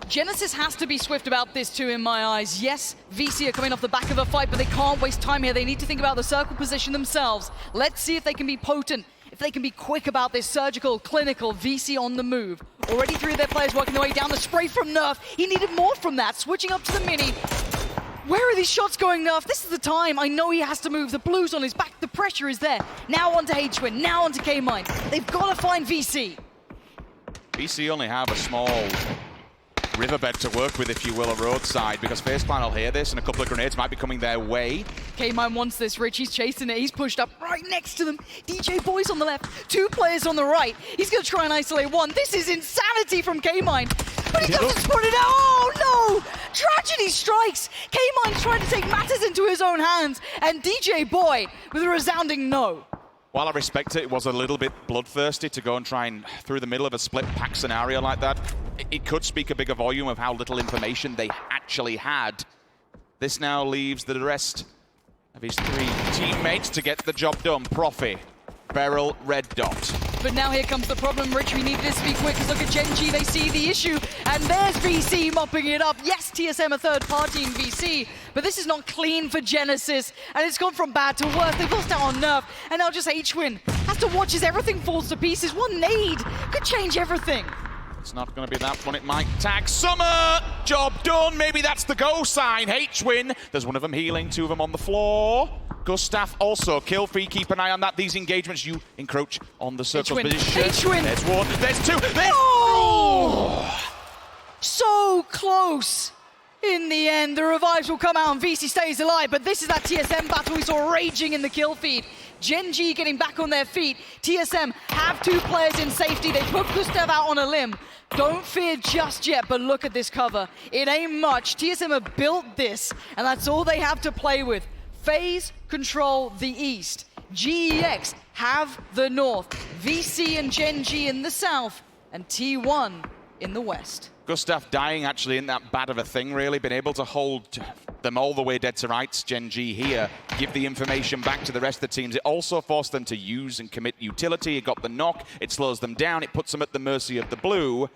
Genesis has to be swift about this too, in my eyes. Yes, VC are coming off the back of a fight, but they can't waste time here. They need to think about the circle position themselves. Let's see if they can be potent, if they can be quick about this surgical, clinical, VC on the move. Already 3 of their players working their way down. The spray from Nerf. He needed more from that. Switching up to the mini. Where are these shots going, Nerf? This is the time. I know he has to move. The blue's on his back. The pressure is there. Now onto H-Win. Now onto K-Mine. They've got to find VC. VC only have a small riverbed to work with, if you will, a roadside, because Faceplan will hear this and a couple of grenades might be coming their way. K-Mine wants this, Rich. He's chasing it. He's pushed up right next to them. DJ Boy's on the left. 2 players on the right. He's going to try and isolate one. This is insanity from K-Mine. But he doesn't spot it out. Oh, no! Tragedy strikes. K-Mine's trying to take matters into his own hands. And DJ Boy with a resounding no. While I respect it, it was a little bit bloodthirsty to go and try and through the middle of a split pack scenario like that. It could speak a bigger volume of how little information they actually had. This now leaves the rest of his 3 teammates to get the job done. Profi, Beryl, Red Dot. But now here comes the problem, Rich. We need this to be quick, because look at Gen G. They see the issue, and there's VC mopping it up. Yes, TSM a third party in VC, but this is not clean for Genesis, and it's gone from bad to worse. They've lost out on Nerf, and now just H-Win has to watch as everything falls to pieces. One nade could change everything. It's not going to be that one. It might tag Summer. Job done. Maybe that's the go sign. H-Win. There's one of them healing, 2 of them on the floor. Gustav also kill free. Keep an eye on that. These engagements, you encroach on the circle's position. H-Win. There's 1. There's 2. There's... Oh! So close. In the end, the revives will come out and VC stays alive, but this is that TSM battle we saw raging in the kill feed. Gen G getting back on their feet. TSM have 2 players in safety. They put Gustav out on a limb. Don't fear just yet, but look at this cover. It ain't much. TSM have built this, and that's all they have to play with. FaZe control the east. GEX have the north. VC and Gen G in the south, and T1 in the west. Gustav dying actually in that bad of a thing, really. Been able to hold them all the way dead to rights. Gen G here, give the information back to the rest of the teams. It also forced them to use and commit utility. It got the knock, it slows them down, it puts them at the mercy of the blue.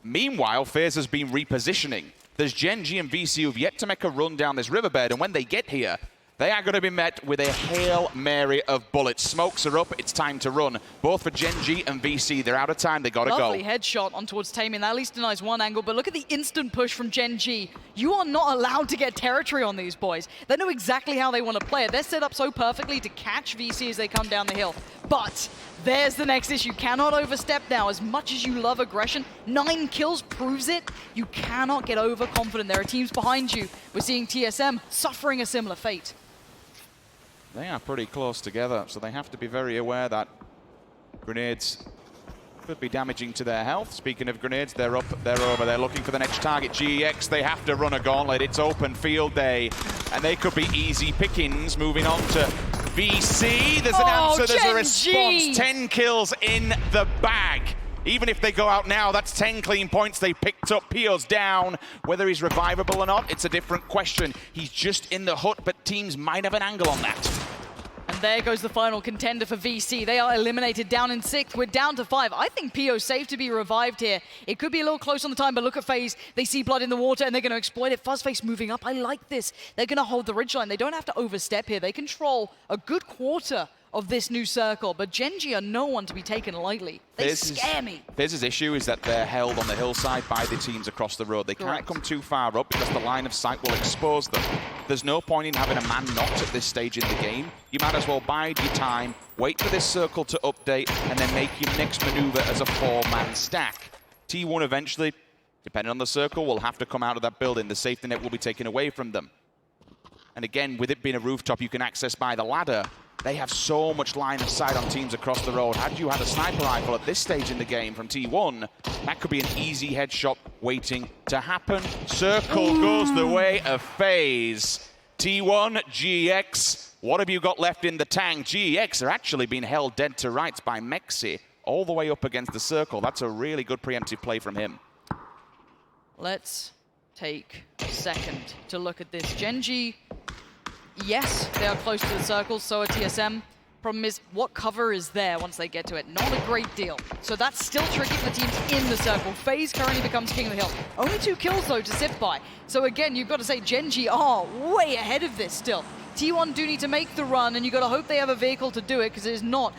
Meanwhile, FaZe has been repositioning. There's Gen G and VC who've yet to make a run down this riverbed, and when they get here, they are going to be met with a Hail Mary of bullets. Smokes are up, it's time to run. Both for Gen G and VC, they're out of time, they got to go. Lovely headshot on towards Taemin. That at least denies one angle, but look at the instant push from Gen G. You are not allowed to get territory on these boys. They know exactly how they want to play it. They're set up so perfectly to catch VC as they come down the hill. But there's the next issue. Cannot overstep now. As much as you love aggression, 9 kills proves it. You cannot get overconfident. There are teams behind you. We're seeing TSM suffering a similar fate. They are pretty close together, so they have to be very aware that grenades could be damaging to their health. Speaking of grenades, they're up, they're over, they're looking for the next target. GEX, they have to run a gauntlet. It's open field day, and they could be easy pickings. Moving on to VC. There's an answer, there's a response. 10 kills in the bag. Even if they go out now, that's 10 clean points they picked up. Pio's down. Whether he's revivable or not, it's a different question. He's just in the hut, but teams might have an angle on that. And there goes the final contender for VC. They are eliminated down in 6th. We're down to 5. I think PO safe to be revived here. It could be a little close on the time, but look at FaZe. They see blood in the water, and they're going to exploit it. Fuzzface moving up. I like this. They're going to hold the ridgeline. They don't have to overstep here. They control a good quarter of this new circle, but Gen G are no one to be taken lightly. They scare me. FaZe's issue is that they're held on the hillside by the teams across the road. They can't come too far up because the line of sight will expose them. There's no point in having a man knocked at this stage in the game. You might as well bide your time, wait for this circle to update, and then make your next maneuver as a 4-man stack. T1 eventually, depending on the circle, will have to come out of that building. The safety net will be taken away from them. And again, with it being a rooftop you can access by the ladder, they have so much line of sight on teams across the road. Had you had a sniper rifle at this stage in the game from T1, that could be an easy headshot waiting to happen. Circle goes the way of FaZe. T1, GX, what have you got left in the tank? GX are actually being held dead to rights by Mexi all the way up against the circle. That's a really good preemptive play from him. Let's take a second to look at this. Gen G, yes, they are close to the circle, so are TSM. Problem is, what cover is there once they get to it? Not a great deal. So that's still tricky for the teams in the circle. FaZe currently becomes king of the hill. Only 2 kills, though, to sit by. So again, you've got to say Gen G are way ahead of this still. T1 do need to make the run, and you've got to hope they have a vehicle to do it, because it is not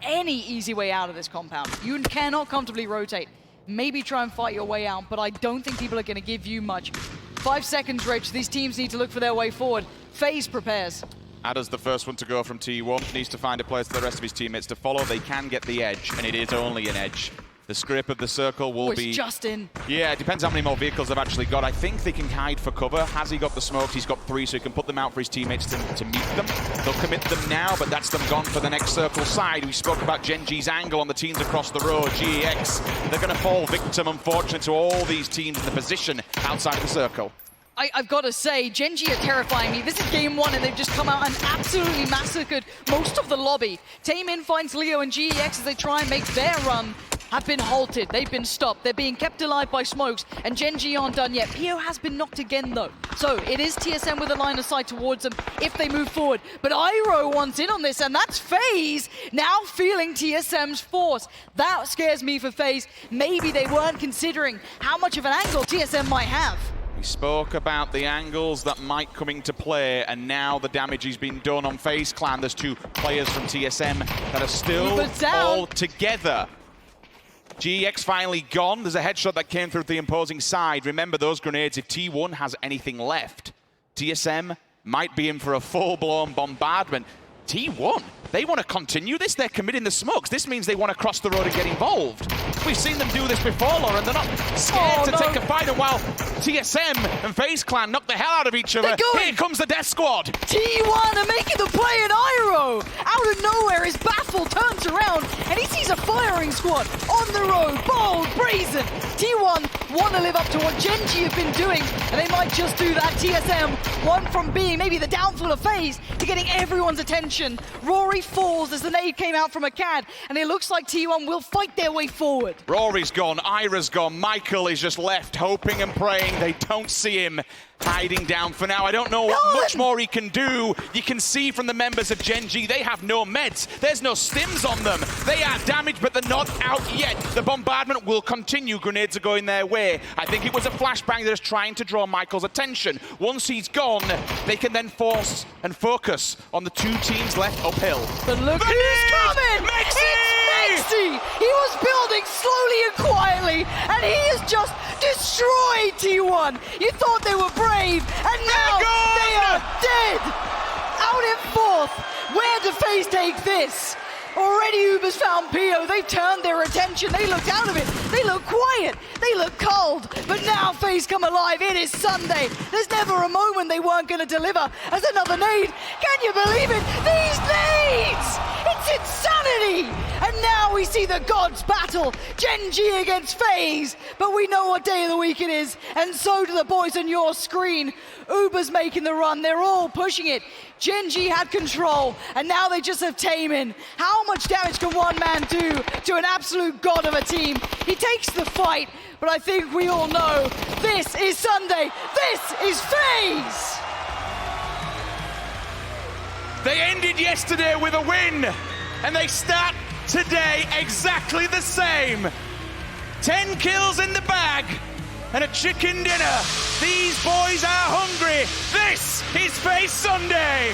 any easy way out of this compound. You cannot comfortably rotate. Maybe try and fight your way out, but I don't think people are going to give you much. 5 seconds, Rich. These teams need to look for their way forward. FaZe prepares. Ada's the first one to go from T1. Needs to find a place for the rest of his teammates to follow. They can get the edge, and it is only an edge. The scrape of the circle will be... just in. Yeah, it depends how many more vehicles they've actually got. I think they can hide for cover. Has he got the smokes? He's got 3, so he can put them out for his teammates to meet them. They'll commit them now, but that's them gone for the next circle side. We spoke about Gen G's angle on the teams across the road. GEX, they're going to fall victim, unfortunately, to all these teams in the position outside of the circle. I've got to say, Gen G are terrifying me. This is game 1, and they've just come out and absolutely massacred most of the lobby. Taemin finds Leo and GEX as they try and make their run. Have been halted. They've been stopped. They're being kept alive by smokes, and Gen G aren't done yet. PO has been knocked again, though. So it is TSM with a line of sight towards them if they move forward. But Iroh wants in on this, and that's FaZe now feeling TSM's force. That scares me for FaZe. Maybe they weren't considering how much of an angle TSM might have. We spoke about the angles that might come into play, and now the damage has been done on FaZe Clan. There's 2 players from TSM that are still all together. GX finally gone. There's a headshot that came through the opposing side. Remember those grenades, if T1 has anything left, TSM might be in for a full-blown bombardment. T1, they want to continue this. They're committing the smokes. This means they want to cross the road and get involved. We've seen them do this before, Lauren. They're not scared to take a fight. And while TSM and FaZe Clan knock the hell out of each other, here comes the Death Squad. T1 are making the play, and Iroh, out of nowhere, is baffled, turns around, and he sees a firing squad on the road. Bold, brazen. T1 want to live up to what Gen G have been doing, and they might just do that. TSM, one from being maybe the downfall of FaZe to getting everyone's attention. Rory falls as the nade came out from a CAD, and it looks like T1 will fight their way forward. Rory's gone, Ira's gone, Michael is just left hoping and praying they don't see him hiding down for now. I don't know what much more he can do. You can see from the members of Gen G, they have no meds. There's no stims on them. They are damaged, but they're not out yet. The bombardment will continue. Grenades are going their way. I think it was a flashbang that is trying to draw Michael's attention. Once he's gone, they can then force and focus on the 2 teams left uphill. But look who's coming! Mexi! He was building slowly and quietly, and he has just destroyed T1. You thought they were brave, and now they are dead! Out in 4th. Where do FaZe take this? Already Uber's found PO. They've turned their attention. They looked out of it. They look quiet. They look cold. But now FaZe come alive. It is Sunday. There's never a moment they weren't going to deliver. As another nade. Can you believe it? These nades! It's insanity! And now we see the gods battle. Gen G against FaZe. But we know what day of the week it is. And so do the boys on your screen. Uber's making the run. They're all pushing it. Gen G had control, and now they just have Taemin. How much damage can one man do to an absolute god of a team? He takes the fight, but I think we all know this is Sunday. This is FaZe! They ended yesterday with a win, and they start today exactly the same. 10 kills in the bag and a chicken dinner. These boys are hungry. This is FaZe Sunday.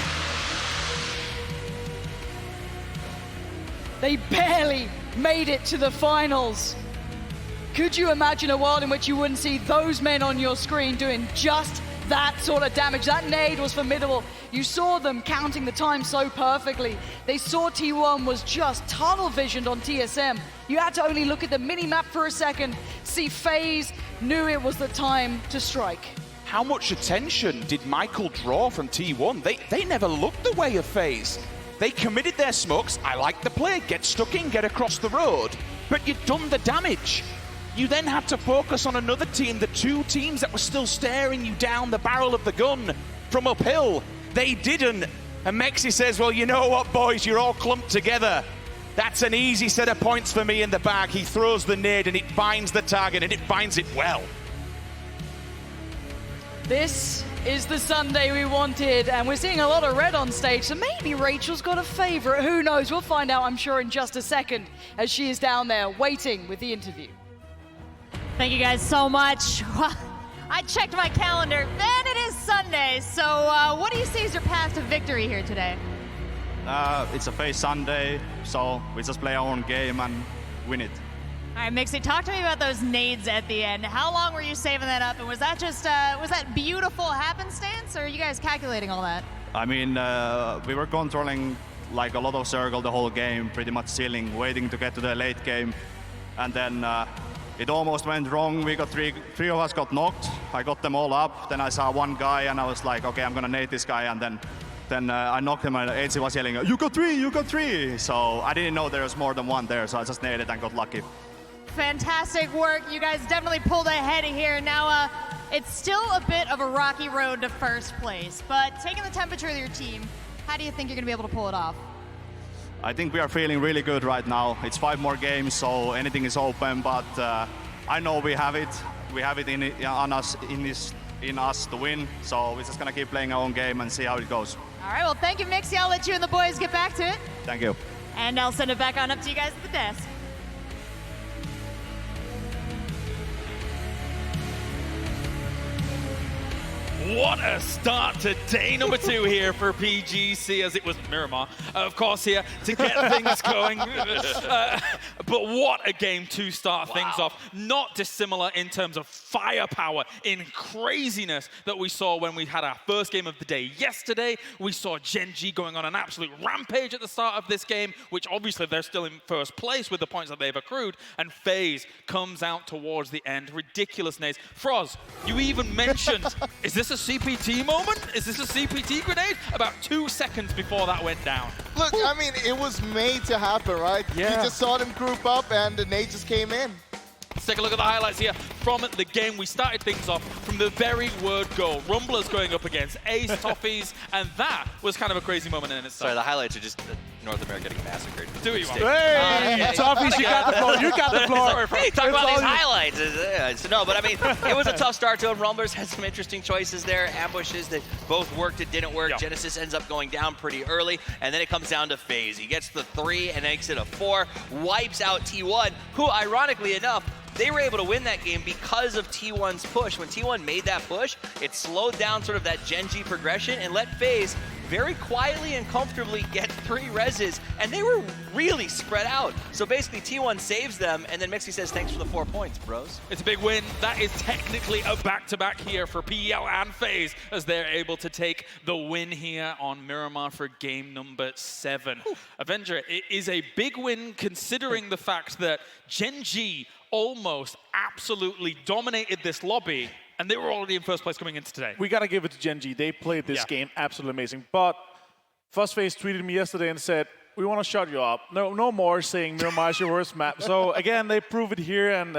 They barely made it to the finals. Could you imagine a world in which you wouldn't see those men on your screen doing just that sort of damage? That nade was formidable. You saw them counting the time so perfectly. They saw T1 was just tunnel visioned on TSM. You had to only look at the mini-map for a second, see FaZe, knew it was the time to strike. How much attention did Michael draw from T1? They never looked the way of FaZe. They committed their smokes. I like the play. Get stuck in, get across the road. But you'd done the damage. You then had to focus on another team, the two teams that were still staring you down the barrel of the gun from uphill. They didn't. And Mexi says, well, you know what, boys? You're all clumped together. That's an easy set of points for me in the bag. He throws the nade and it finds the target, and it finds it well. This is the Sunday we wanted, and we're seeing a lot of red on stage, so maybe Rachel's got a favorite. Who knows? We'll find out, I'm sure, in just a second, as she is down there waiting with the interview. Thank you guys so much. I checked my calendar, and it is Sunday. So what do you see as your path to victory here today? It's a FaZe Sunday, so we just play our own game and win it. All right, Mixie, talk to me about those nades at the end. How long were you saving that up, and was that just was that beautiful happenstance, or are you guys calculating all that? I mean, we were controlling like a lot of circle the whole game, pretty much chilling, waiting to get to the late game, and then it almost went wrong. We got three of us got knocked. I got them all up. Then I saw one guy, and I was like, okay, I'm gonna nade this guy, and then I knocked him, and AC was yelling, you got three, you got three. So I didn't know there was more than one there, so I just naded and got lucky. Fantastic work. You guys definitely pulled ahead here. Now, it's still a bit of a rocky road to first place, but taking the temperature of your team, how do you think you're going to be able to pull it off? I think we are feeling really good right now. It's 5 more games, so anything is open, but I know we have it. We have it in us to win, so we're just going to keep playing our own game and see how it goes. All right, well, thank you, Mixie. I'll let you and the boys get back to it. Thank you. And I'll send it back on up to you guys at the desk. What a start to day number 2 here for PGC, as it was Miramar, of course, here to get things going. But what a game to start things off. Not dissimilar in terms of firepower, in craziness that we saw when we had our first game of the day yesterday. We saw Gen G going on an absolute rampage at the start of this game, which obviously they're still in first place with the points that they've accrued. And FaZe comes out towards the end. Ridiculous nades. Froz, you even mentioned, is this a CPT moment? Is this a CPT grenade? About 2 seconds before that went down. Look, I mean, it was made to happen, right? Yeah. You just saw them group up and the nade just came in. Let's take a look at the highlights here from the game. We started things off from the very word go. Rumblers going up against Ace, Toffees, and that was kind of a crazy moment in itself. Sorry, the highlights are just North America getting massacred. Do you want? Hey, Toffees, you got the floor. You got the floor. Hey, talk about these highlights. No, but I mean, it was a tough start to it. Rumblers had some interesting choices there, ambushes that both worked and didn't work. Genesis ends up going down pretty early, and then it comes down to FaZe. He gets the 3 and makes it a 4, wipes out T1, who, ironically enough, they were able to win that game because of T1's push. When T1 made that push, it slowed down sort of that Gen G progression and let FaZe very quietly and comfortably get 3 reses, and they were really spread out. So basically T1 saves them, and then Mixie says, thanks for the 4 points, bros. It's a big win. That is technically a back-to-back here for PEL and FaZe, as they're able to take the win here on Miramar for game number 7. Avenger, it is a big win considering the fact that Gen G almost absolutely dominated this lobby, and they were already in first place coming into today. We got to give it to Gen G. They played this game absolutely amazing. But FaZe tweeted me yesterday and said, we want to shut you up. No more saying Miramar is your worst map. So again, they prove it here, and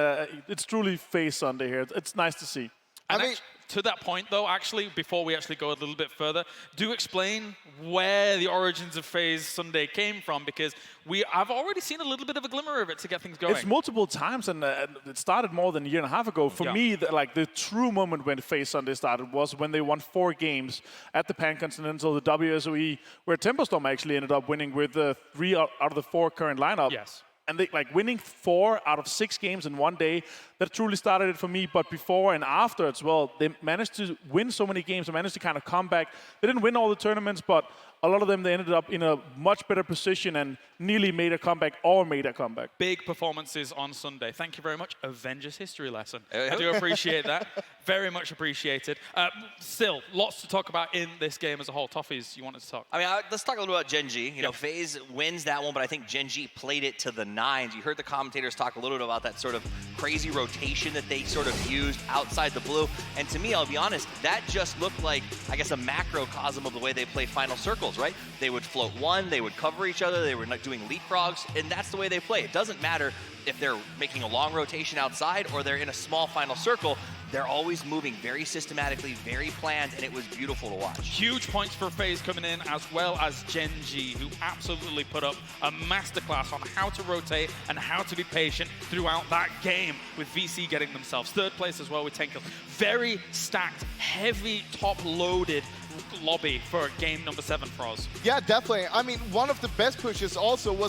it's truly FaZe Sunday here. It's nice to see. I mean, To that point, though, actually, before we actually go a little bit further, do explain where the origins of FaZe Sunday came from, because I've already seen a little bit of a glimmer of it to get things going. It's multiple times, and it started more than a year and a half ago. For me, the true moment when FaZe Sunday started was when they won 4 games at the Pan-Continental, the WSOE, where Temperstorm actually ended up winning with 3 out of the 4 current lineup. Yes. And they winning 4 out of 6 games in one day, that truly started it for me. But before and after as well, they managed to win so many games. They managed to kind of come back. They didn't win all the tournaments, but a lot of them, they ended up in a much better position and nearly made a comeback or made a comeback. Big performances on Sunday. Thank you very much. Avengers history lesson. I do appreciate that. Very much appreciated. Still, lots to talk about in this game as a whole. Toffees, you wanted to talk? I mean, let's talk a little about Gen G. You know, FaZe wins that one, but I think Gen G played it to the nines. You heard the commentators talk a little bit about that sort of crazy rotation that they sort of used outside the blue. And to me, I'll be honest, that just looked like, I guess, a macrocosm of the way they play final circles, right? They would float one, they would cover each other, they were not doing leapfrogs, and that's the way they play. It doesn't matter if they're making a long rotation outside or they're in a small final circle. They're always moving very systematically, very planned, and it was beautiful to watch. Huge points for FaZe coming in, as well as Gen G, who absolutely put up a masterclass on how to rotate and how to be patient throughout that game, with VC getting themselves 3rd place as well with 10 kills. Very stacked, heavy, top-loaded lobby for game number 7 for us. Yeah, definitely. I mean, one of the best pushes also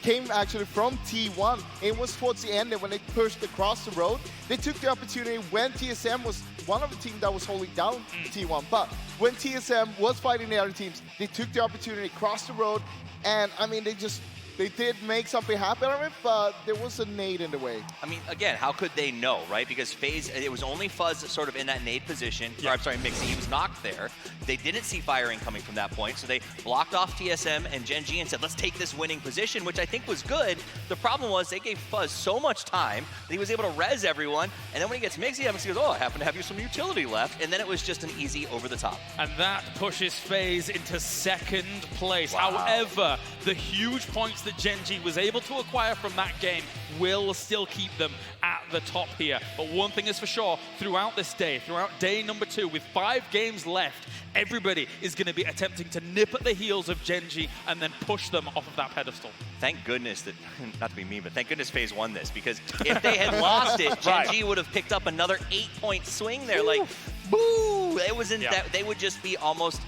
came actually from T1. It was towards the end, and when they pushed across the road, they took the opportunity when TSM was one of the teams that was holding down T1. But when TSM was fighting the other teams, they took the opportunity across the road, and I mean, they did make something happen of it, but there was a nade in the way. I mean, again, how could they know, right? Because FaZe, it was only Fuzz sort of in that nade position. Or, I'm sorry, Mixie, he was knocked there. They didn't see firing coming from that point, so they blocked off TSM and Gen G and said, let's take this winning position, which I think was good. The problem was they gave Fuzz so much time that he was able to res everyone, and then when he gets Mixie, Mixie goes, oh, I happen to have you some utility left, and then it was just an easy over the top. And that pushes FaZe into 2nd place. Wow. However, the huge points that Gen G was able to acquire from that game will still keep them at the top here. But one thing is for sure, throughout this day, throughout day number 2, with 5 games left, everybody is going to be attempting to nip at the heels of Gen G and then push them off of that pedestal. Thank goodness that, not to be mean, but thank goodness FaZe won this, because if they had lost it, Gen G would have picked up another 8-point swing there. Like, boo! It was in that, they would just be almost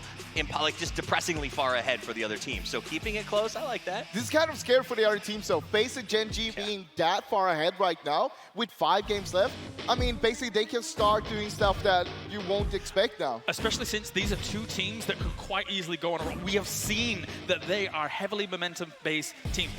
like just depressingly far ahead for the other team. So keeping it close, I like that. This is kind of scary for the other team. So facing Gen G being that far ahead right now with 5 games left, I mean, basically they can start doing stuff that you won't expect now. Especially since these are 2 teams that could quite easily go on a run. We have seen that they are heavily momentum-based teams.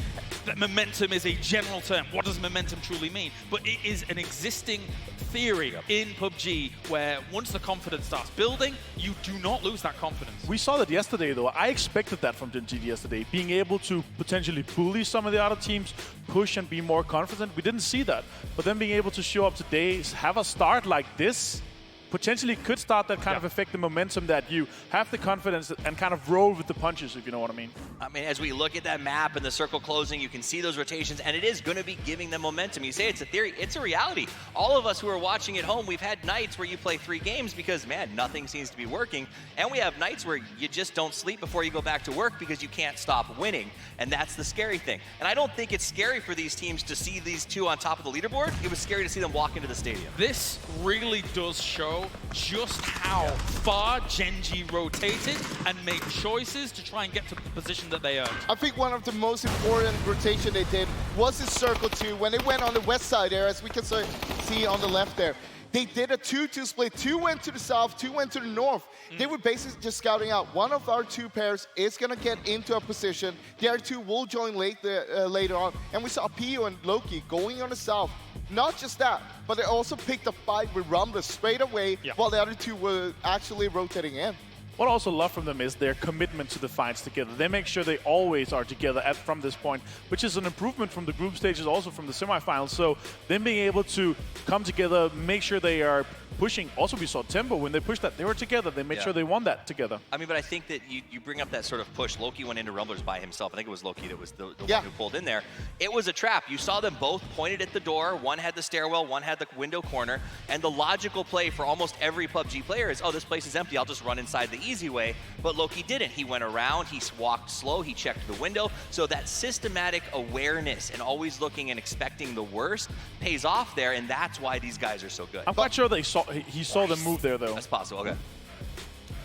That momentum is a general term. What does momentum truly mean? But it is an existing theory in PUBG where once the confidence starts building, you do not lose that confidence. We saw that yesterday, though. I expected that from Gen G yesterday, being able to potentially bully some of the other teams, push and be more confident. We didn't see that. But then being able to show up today, have a start like this, potentially could start that kind of effect, the momentum that you have the confidence and kind of roll with the punches, if you know what I mean. I mean, as we look at that map and the circle closing, you can see those rotations, and it is going to be giving them momentum. You say it's a theory, it's a reality. All of us who are watching at home, we've had nights where you play 3 games because, man, nothing seems to be working. And we have nights where you just don't sleep before you go back to work because you can't stop winning. And that's the scary thing. And I don't think it's scary for these teams to see these 2 on top of the leaderboard. It was scary to see them walk into the stadium. This really does show just how far Gen G rotated and made choices to try and get to the position that they earned. I think one of the most important rotation they did was in Circle 2 when they went on the west side there, as we can see on the left there. They did a 2-2 split. 2 went to the south, 2 went to the north. They were basically just scouting out. One of our 2 pairs is going to get into a position. The other 2 will join later on. And we saw Pio and Loki going on the south. Not just that, but they also picked a fight with Rumble straight away while the other 2 were actually rotating in. What I also love from them is their commitment to the fights together. They make sure they always are together from this point, which is an improvement from the group stages, also from the semifinals. So them being able to come together, make sure they are pushing. Also, we saw Tempo, when they pushed that, they were together. They made sure they won that together. I mean, but I think that you bring up that sort of push. Loki went into Rumblers by himself. I think it was Loki that was the one who pulled in there. It was a trap. You saw them both pointed at the door. One had the stairwell, one had the window corner. And the logical play for almost every PUBG player is, oh, this place is empty. I'll just run inside the easy way. But Loki didn't. He went around. He walked slow. He checked the window. So that systematic awareness and always looking and expecting the worst pays off there. And that's why these guys are so good. I'm quite sure he saw them move there, though. That's possible. Okay.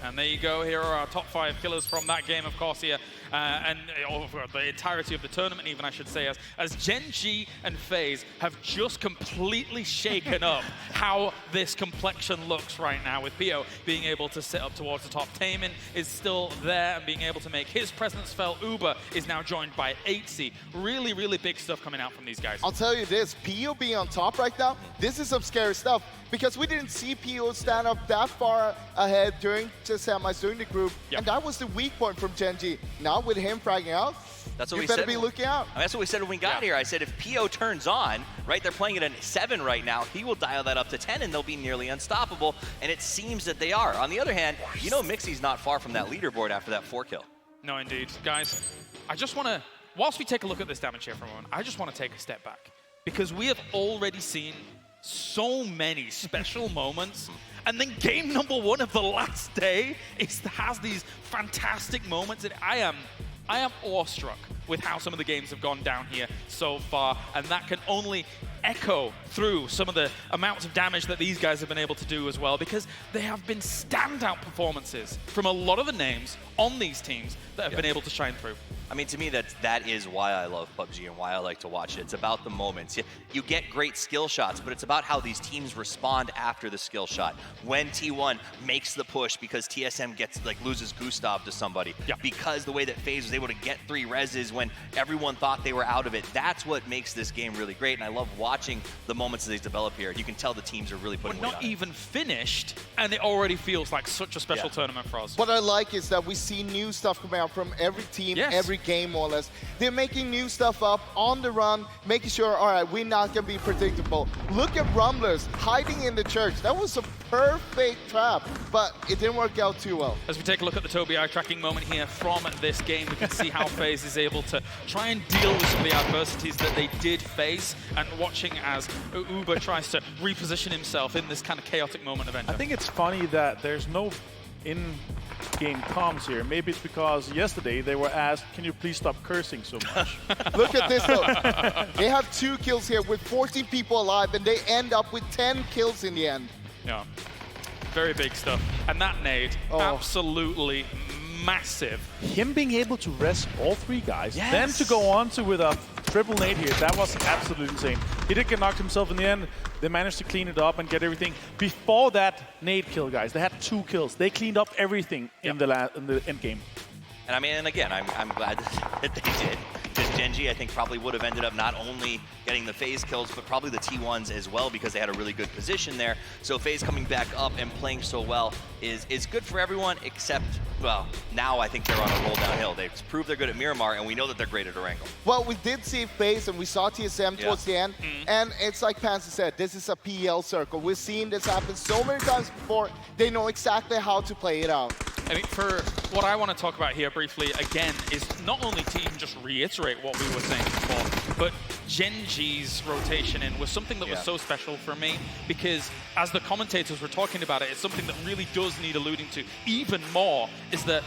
And there you go. Here are our top 5 killers from that game, of course, here. And over the entirety of the tournament, even, I should say, as Gen G and FaZe have just completely shaken up how this complexion looks right now, with Pio being able to sit up towards the top. Taemin is still there and being able to make his presence felt. Uber is now joined by 8C. Really, really big stuff coming out from these guys. I'll tell you this, Pio being on top right now, this is some scary stuff, because we didn't see Pio stand up that far ahead during the semis, during the group, and that was the weak point from Gen G. Now with him fragging out, that's what you we better said. be looking out. I mean, that's what we said when we got here. I said if Pio turns on, right, they're playing it at 7 right now, he will dial that up to 10 and they'll be nearly unstoppable, and it seems that they are. On the other hand, you know Mixie's not far from that leaderboard after that 4 kill. No, indeed. Guys, I just want to, whilst we take a look at this damage here for a moment, I just want to take a step back, because we have already seen so many special moments, and then game number 1 of the last day has these fantastic moments, and I am awestruck with how some of the games have gone down here so far, and that can only echo through some of the amounts of damage that these guys have been able to do as well, because there have been standout performances from a lot of the names on these teams that have been able to shine through. I mean, to me, that is why I love PUBG and why I like to watch it. It's about the moments. You get great skill shots, but it's about how these teams respond after the skill shot. When T1 makes the push because TSM loses Gustav to somebody, because the way that FaZe was able to get 3 reses when everyone thought they were out of it, that's what makes this game really great. And I love watching the moments as they develop here. You can tell the teams are really putting weight on it. We're not even finished, and it already feels like such a special tournament for us. What I like is that we see new stuff coming out from every team, every game more or less. They're making new stuff up on the run, making sure, all right, we're not going to be predictable. Look at Rumblers hiding in the church. That was a perfect trap, but it didn't work out too well. As we take a look at the Tobii eye tracking moment here from this game, we can see how FaZe is able to try and deal with some of the adversities that they did face, and watching as Uber tries to reposition himself in this kind of chaotic moment of Enter. I think it's funny that there's no in-game comms here. Maybe it's because yesterday they were asked, can you please stop cursing so much? Look at this though. They have 2 kills here with 14 people alive, and they end up with 10 kills in the end. Yeah, very big stuff. And that nade, absolutely massive. Him being able to rest all 3 guys, then to go on to with a triple nade here, that was absolutely insane. He did get knocked himself in the end. They managed to clean it up and get everything. Before that nade kill, guys, they had 2 kills. They cleaned up everything in the end game. And I mean, and again, I'm glad that they did. Because Gen G, I think, probably would have ended up not only getting the FaZe kills, but probably the T1s as well, because they had a really good position there. So FaZe coming back up and playing so well is good for everyone, except, well, now I think they're on a roll downhill. They've proved they're good at Miramar, and we know that they're great at Erangel. Well, we did see FaZe, and we saw TSM towards the end, and it's like Pansy said, this is a PL circle. We've seen this happen so many times before. They know exactly how to play it out. I mean, for what I want to talk about here briefly, again, is not only to even just reiterate what we were saying before, but Gen G's rotation in was something that was so special for me, because as the commentators were talking about it, it's something that really does need alluding to even more, is that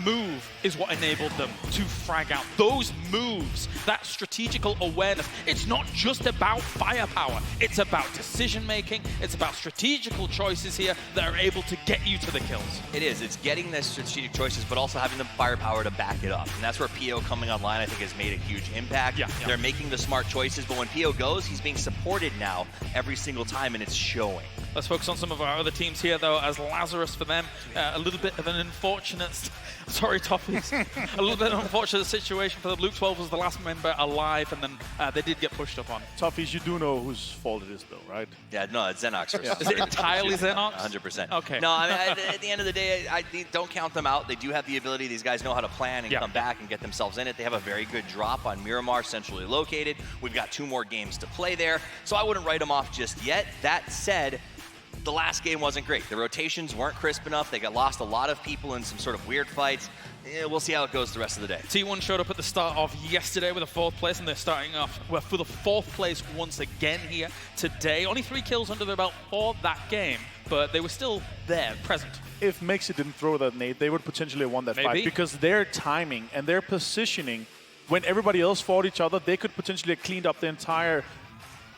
move is what enabled them to frag out. Those moves, that strategical awareness, it's not just about firepower. It's about decision-making. It's about strategical choices here that are able to get you to the kills. It is. It's getting the strategic choices, but also having the firepower to back it up. And that's where Pio coming online, I think, has made a huge impact. They're making the smart choices, but when Pio goes, he's being supported now every single time, and it's showing. Let's focus on some of our other teams here, though, as Lazarus for them, a little bit of an unfortunate, sorry, Toffees, a little bit of an unfortunate situation for them. Luke 12 was the last member alive, and then they did get pushed up on. Toffees, you do know whose fault it is, though, right? Yeah, no, it's Xenox. Is it entirely Xenox? 100%. Okay. No, I mean, at the end of the day, I don't count them out. They do have the ability. These guys know how to plan and come back and get themselves in it. They have a very good drop on Miramar, centrally located. We've got 2 more games to play there, so I wouldn't write them off just yet. That said, the last game wasn't great. The rotations weren't crisp enough. They lost a lot of people in some sort of weird fights. We'll see how it goes the rest of the day. T1 showed up at the start of yesterday with a 4th place, and they're starting off for the 4th place once again here today. Only 3 kills under their belt for that game, but they were still there, present. If Mexi didn't throw that nade, they would potentially have won that fight, because their timing and their positioning, when everybody else fought each other, they could potentially have cleaned up the entire,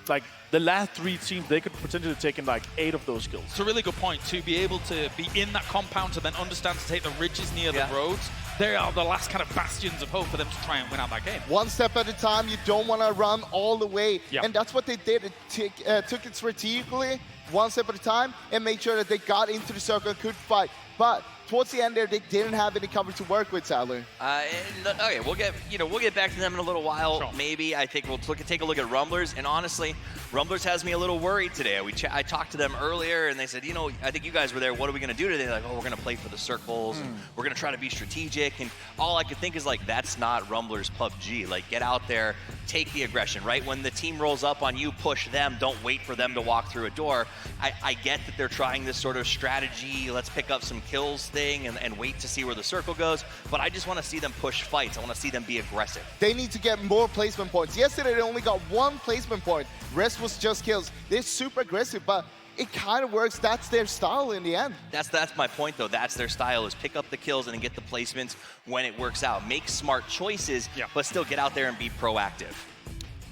like, the last 3 teams, they could potentially have taken like 8 of those kills. It's a really good point, to be able to be in that compound to then understand to take the ridges near the roads. They are the last kind of bastions of hope for them to try and win out that game. One step at a time. You don't want to run all the way. Yeah. And that's what they did. It took it strategically, one step at a time, and made sure that they got into the circle and could fight. But towards the end there, they didn't have any cover to work with, Sadler. Okay, we'll get back to them in a little while. Sure. Maybe. I think we'll take a look at Rumblers. And honestly, Rumblers has me a little worried today. I talked to them earlier, and they said, I think you guys were there. What are we going to do today? They're like, oh, we're going to play for the circles, and we're going to try to be strategic. And all I could think is, like, that's not Rumblers PUBG. Like, get out there, take the aggression, right? When the team rolls up on you, push them. Don't wait for them to walk through a door. I get that they're trying this sort of strategy, let's pick up some kills thing and wait to see where the circle goes. But I just want to see them push fights. I want to see them be aggressive. They need to get more placement points. Yesterday, they only got 1 placement point. Rest was just kills. They're super aggressive, but it kind of works. That's their style in the end. That's my point, though. That's their style, is pick up the kills and get the placements when it works out. Make smart choices, but still get out there and be proactive.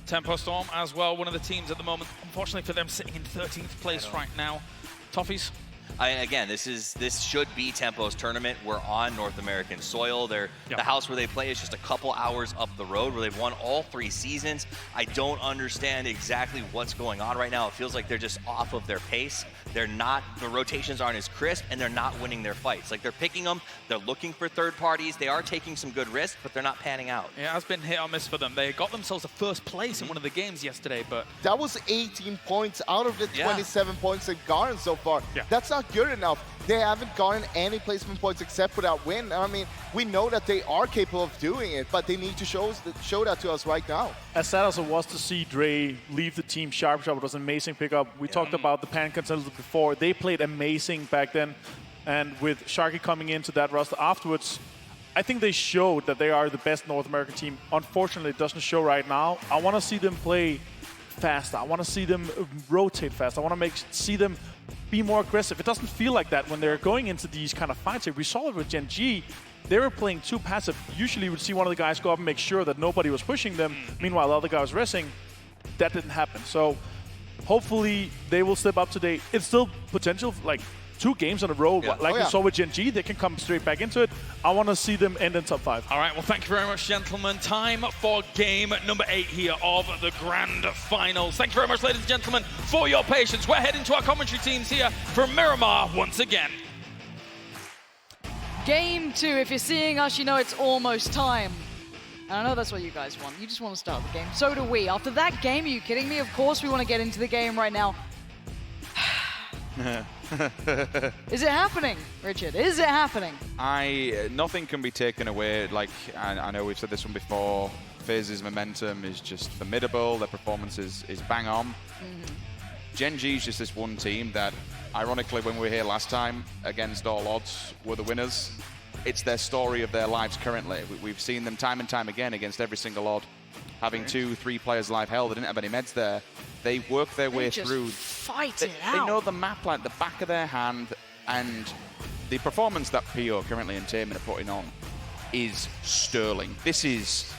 Tempo Storm as well, one of the teams at the moment, unfortunately for them, sitting in 13th place right now. Toffees? Again, this should be Tempo's tournament. We're on North American soil. The house where they play is just a couple hours up the road, where they've won all 3 seasons. I don't understand exactly what's going on right now. It feels like they're just off of their pace. The rotations aren't as crisp, and they're not winning their fights. Like, they're picking them, they're looking for third parties, they are taking some good risks, but they're not panning out. It has been hit or miss for them. They got themselves a 1st place in one of the games yesterday, but... That was 18 points out of the 27 points they've gotten so far. That's not good enough. They haven't gotten any placement points except for that win. I mean, we know that they are capable of doing it, but they need to show that to us right now. As sad as it was to see Dre leave the team sharp, it was an amazing pickup. We talked about the Pan Contenders before. They played amazing back then, and with Sharky coming into that roster afterwards, I think they showed that they are the best North American team. Unfortunately, it doesn't show right now. I want to see them play faster. I want to see them rotate fast. I want to see them be more aggressive. It doesn't feel like that when they're going into these kind of fights. We saw it with Gen G. They were playing too passive. Usually you would see one of the guys go up and make sure that nobody was pushing them. Meanwhile, the other guy was resting. That didn't happen. So hopefully they will step up today. It's still potential, like 2 games in a row. Like we saw with Gen G, they can come straight back into it. I want to see them end in top 5. All right, well, thank you very much, gentlemen. Time for game number 8 here of the grand finals. Thank you very much, ladies and gentlemen, for your patience. We're heading to our commentary teams here from Miramar once again. Game 2. If you're seeing us, you know it's almost time. And I know that's what you guys want. You just want to start the game. So do we. After that game, are you kidding me? Of course we want to get into the game right now. Is it happening, Richard? Is it happening? Nothing can be taken away. Like, I know we've said this one before. FaZe's momentum is just formidable. Their performance is bang on. Gen G is just this one team that, ironically, when we were here last time, against all odds, were the winners. It's their story of their lives currently. We've seen them time and time again against every single odd, having 2-3 players live held. They didn't have any meds there. They work their way through. Fight it out. They know the map like the back of their hand, and the performance that PO currently and Taman are putting on is sterling. This is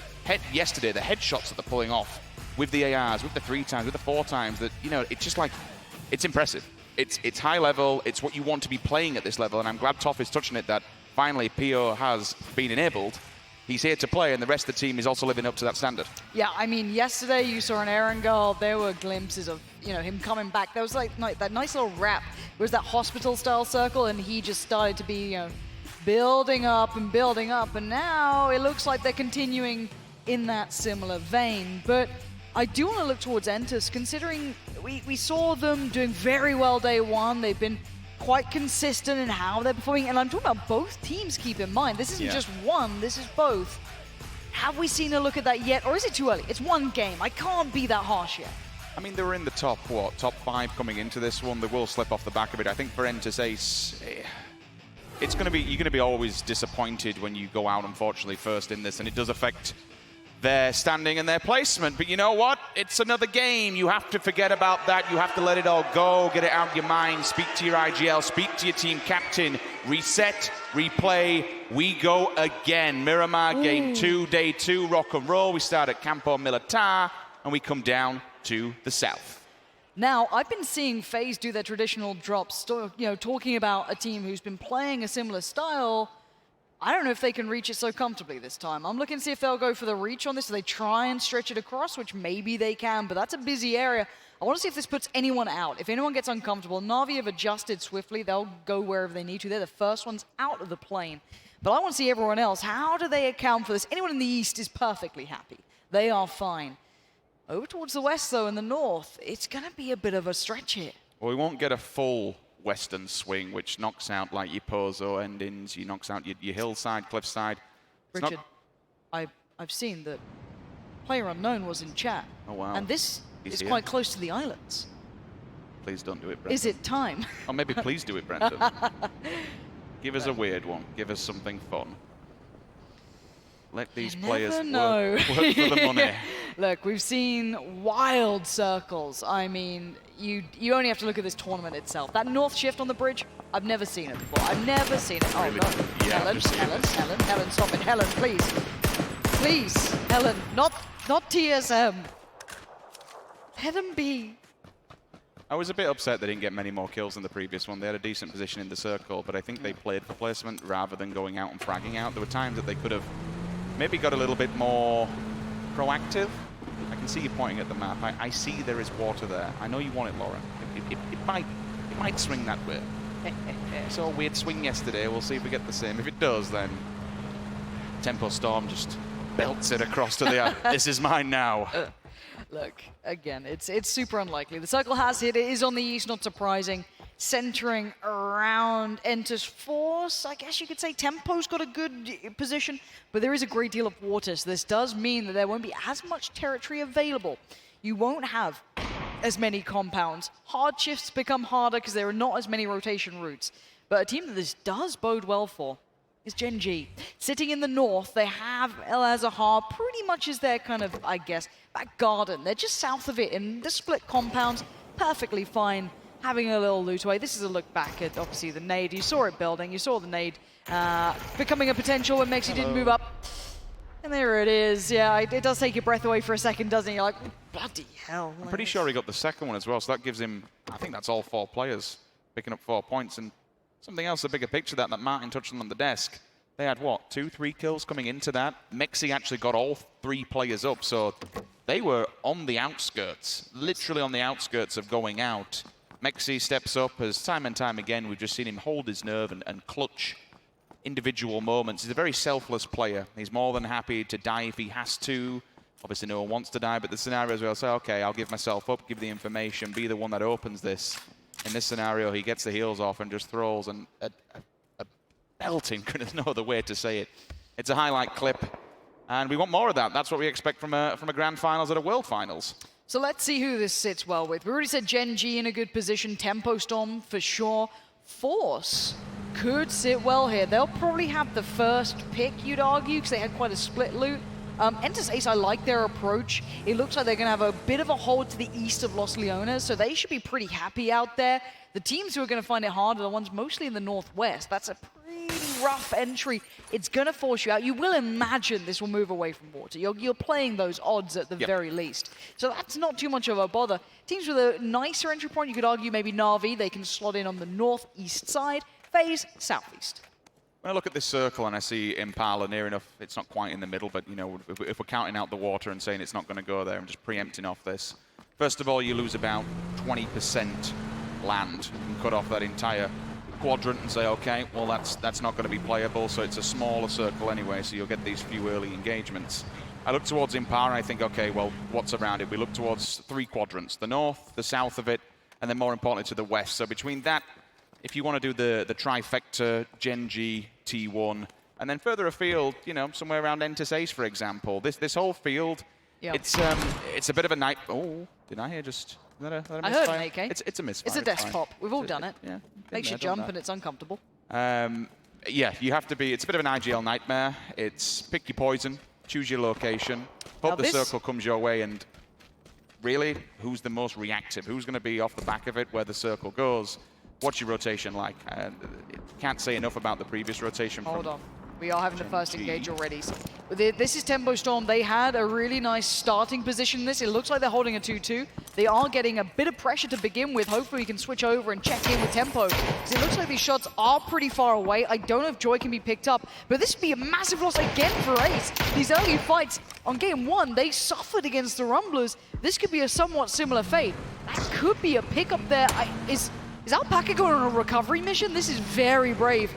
yesterday, the headshots that they're pulling off with the ARs, with the 3 times, with the 4 times. That, you know, it's just like, it's impressive. It's high level. It's what you want to be playing at this level, and I'm glad Toff is touching it. That finally PO has been enabled. he's here to play, and the rest of the team is also living up to that standard. Yeah, I mean, yesterday you saw an Erangel, there were glimpses of, you know, him coming back. There was like that nice little wrap. It was that hospital-style circle, and he just started to be, you know, building up, and now it looks like they're continuing in that similar vein. But I do want to look towards Entus, considering we saw them doing very well day one. They've been quite consistent in how they're performing, and I'm talking about both teams, keep in mind. This isn't just one, this is both. Have we seen a look at that yet, or is it too early? It's one game, I can't be that harsh yet. I mean, they were in the top 5 coming into this one. They will slip off the back of it. I think for Entus Ace, it's going to be, you're going to be always disappointed when you go out, unfortunately, first in this, and it does affect their standing and their placement. But you know what? It's another game. You have to forget about that. You have to let it all go, get it out of your mind, speak to your IGL, speak to your team captain, reset, replay, we go again. Miramar Game 2, Day 2, rock and roll. We start at Campo Militar, and we come down to the south. Now, I've been seeing FaZe do their traditional drops, you know, talking about a team who's been playing a similar style. I don't know if they can reach it so comfortably this time. I'm looking to see if they'll go for the reach on this, so they try and stretch it across, which maybe they can, but that's a busy area. I want to see if this puts anyone out. If anyone gets uncomfortable, Na'Vi have adjusted swiftly. They'll go wherever they need to. They're the first ones out of the plane. But I want to see everyone else. How do they account for this? Anyone in the east is perfectly happy. They are fine. Over towards the west, though, in the north, it's going to be a bit of a stretch here. Well, we won't get a full western swing, which knocks out like your Pozo endings, you knocks out your hillside, cliffside. It's Richard, I've seen that Player Unknown was in chat. Oh, wow. And this He's is here. quite close to the islands. Please don't do it, Brendan. Is it time? Or maybe please do it, Brendan. Give us a weird one. Give us something fun. Let these players work for the money. Look, we've seen wild circles. I mean, you only have to look at this tournament itself. That north shift on the bridge, I've never seen it before. I've never seen it. Oh, Really? no. Yeah, Helen, I've seen Helen, this. Helen, Helen, stop it. Helen, please. Please, Helen, not TSM. Let him be. I was a bit upset they didn't get many more kills than the previous one. They had a decent position in the circle, but I think they played for placement rather than going out and fragging out. There were times that they could have maybe got a little bit more proactive. I can see you pointing at the map. I see there is water there. I know you want it, Lauren. It might swing that way. Saw a weird swing yesterday. We'll see if we get the same. If it does, then Tempo Storm just belts it across to the this is mine now. Look, again, it's super unlikely. The circle has hit. It is on the east, not surprising. Centering around Entus Force, I guess you could say Tempo's got a good position, but there is a great deal of water, so this does mean that there won't be as much territory available. You won't have as many compounds. Hard shifts become harder because there are not as many rotation routes. But a team that this does bode well for is Gen G. Sitting in the north, they have El Azahar pretty much as their kind of, I guess, back garden. They're just south of it in the split compounds, perfectly fine. Having a little loot away. This is a look back at, obviously, the nade. You saw it building. You saw the nade becoming a potential when Mexi didn't move up. And there it is. Yeah, it does take your breath away for a second, doesn't it? You're like, bloody hell. I'm pretty sure he got the second one as well, so that gives him, I think that's all 4 players picking up 4 points. And something else, a bigger picture that Martin touched on the desk. They had, what, 2-3 kills coming into that? Mexi actually got all 3 players up, so they were on the outskirts, literally on the outskirts of going out. Mexi steps up as time and time again, we've just seen him hold his nerve and clutch individual moments. He's a very selfless player. He's more than happy to die if he has to. Obviously, no one wants to die, but the scenarios where I'll say, okay, I'll give myself up, give the information, be the one that opens this. In this scenario, he gets the heals off and just throws a belting, there's no other way to say it. It's a highlight clip, and we want more of that. That's what we expect from a grand finals at a world finals. So let's see who this sits well with. We already said Gen G in a good position, Tempo Storm for sure. Force could sit well here. They'll probably have the first pick, you'd argue, because they had quite a split loot. Entus Ace, I like their approach. It looks like they're going to have a bit of a hold to the east of Los Leones, so they should be pretty happy out there. The teams who are going to find it hard are the ones mostly in the northwest. That's a pretty rough entry. It's going to force you out. You will imagine this will move away from water. You're playing those odds at the very least. So that's not too much of a bother. Teams with a nicer entry point, you could argue maybe Na'Vi. They can slot in on the northeast side. FaZe, southeast. When I look at this circle and I see Impala near enough, it's not quite in the middle, but you know, if we're counting out the water and saying it's not going to go there and just preempting off this, first of all, you lose about 20% land. You can cut off that entire quadrant and say, okay, well, that's not going to be playable, so it's a smaller circle anyway, so you'll get these few early engagements. I look towards Impala and I think, okay, well, what's around it? We look towards 3 quadrants, the north, the south of it, and then more importantly to the west. So between that, if you want to do the trifecta, Gen G, T1, and then further afield, you know, somewhere around Entis Ace, for example, this whole field, it's a bit of a night. Oh, did I hear just? Is that a I heard an AK. It's a misfire. It's a desktop. We've all done it. Yeah, Makes you jump and it's uncomfortable. Yeah, you have to be. It's a bit of an IGL nightmare. It's pick your poison, choose your location, hope the circle comes your way, and really, who's the most reactive? Who's going to be off the back of it where the circle goes? What's your rotation like? Can't say enough about the previous rotation. Hold on. We are having the first engage already. So this is Tempo Storm. They had a really nice starting position in this. It looks like they're holding a 2-2. They are getting a bit of pressure to begin with. Hopefully we can switch over and check in with Tempo, because it looks like these shots are pretty far away. I don't know if Joy can be picked up, but this would be a massive loss again for Ace. These early fights on game 1, they suffered against the Rumblers. This could be a somewhat similar fate. That could be a pickup there. Is Alpaca going on a recovery mission? This is very brave.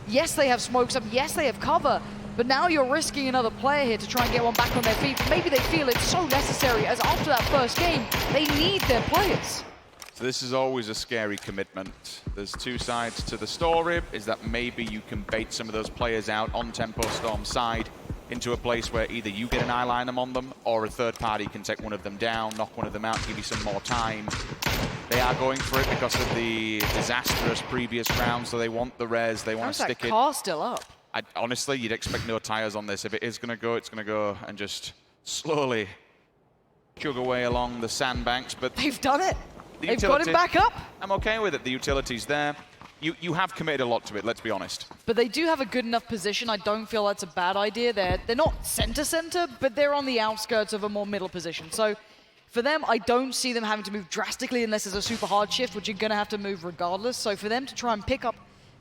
Yes, they have smokes up. Yes, they have cover. But now you're risking another player here to try and get one back on their feet. Maybe they feel it's so necessary, as after that first game, they need their players. So this is always a scary commitment. There's 2 sides to the story, is that maybe you can bait some of those players out on Tempo Storm's side into a place where either you get an eye line on them, or a third party can take one of them down, knock one of them out, give you some more time. They are going for it because of the disastrous previous round, so they want the res, they want to stick it. How's that car still up? Honestly, you'd expect no tires on this. If it is going to go, it's going to go and just slowly chug away along the sandbanks. But they've done it. They've got him back up. I'm okay with it. The utility's there. You have committed a lot to it, let's be honest. But they do have a good enough position. I don't feel that's a bad idea. They're not center, but they're on the outskirts of a more middle position. So for them, I don't see them having to move drastically unless there's a super hard shift, which you're going to have to move regardless. So for them to try and pick up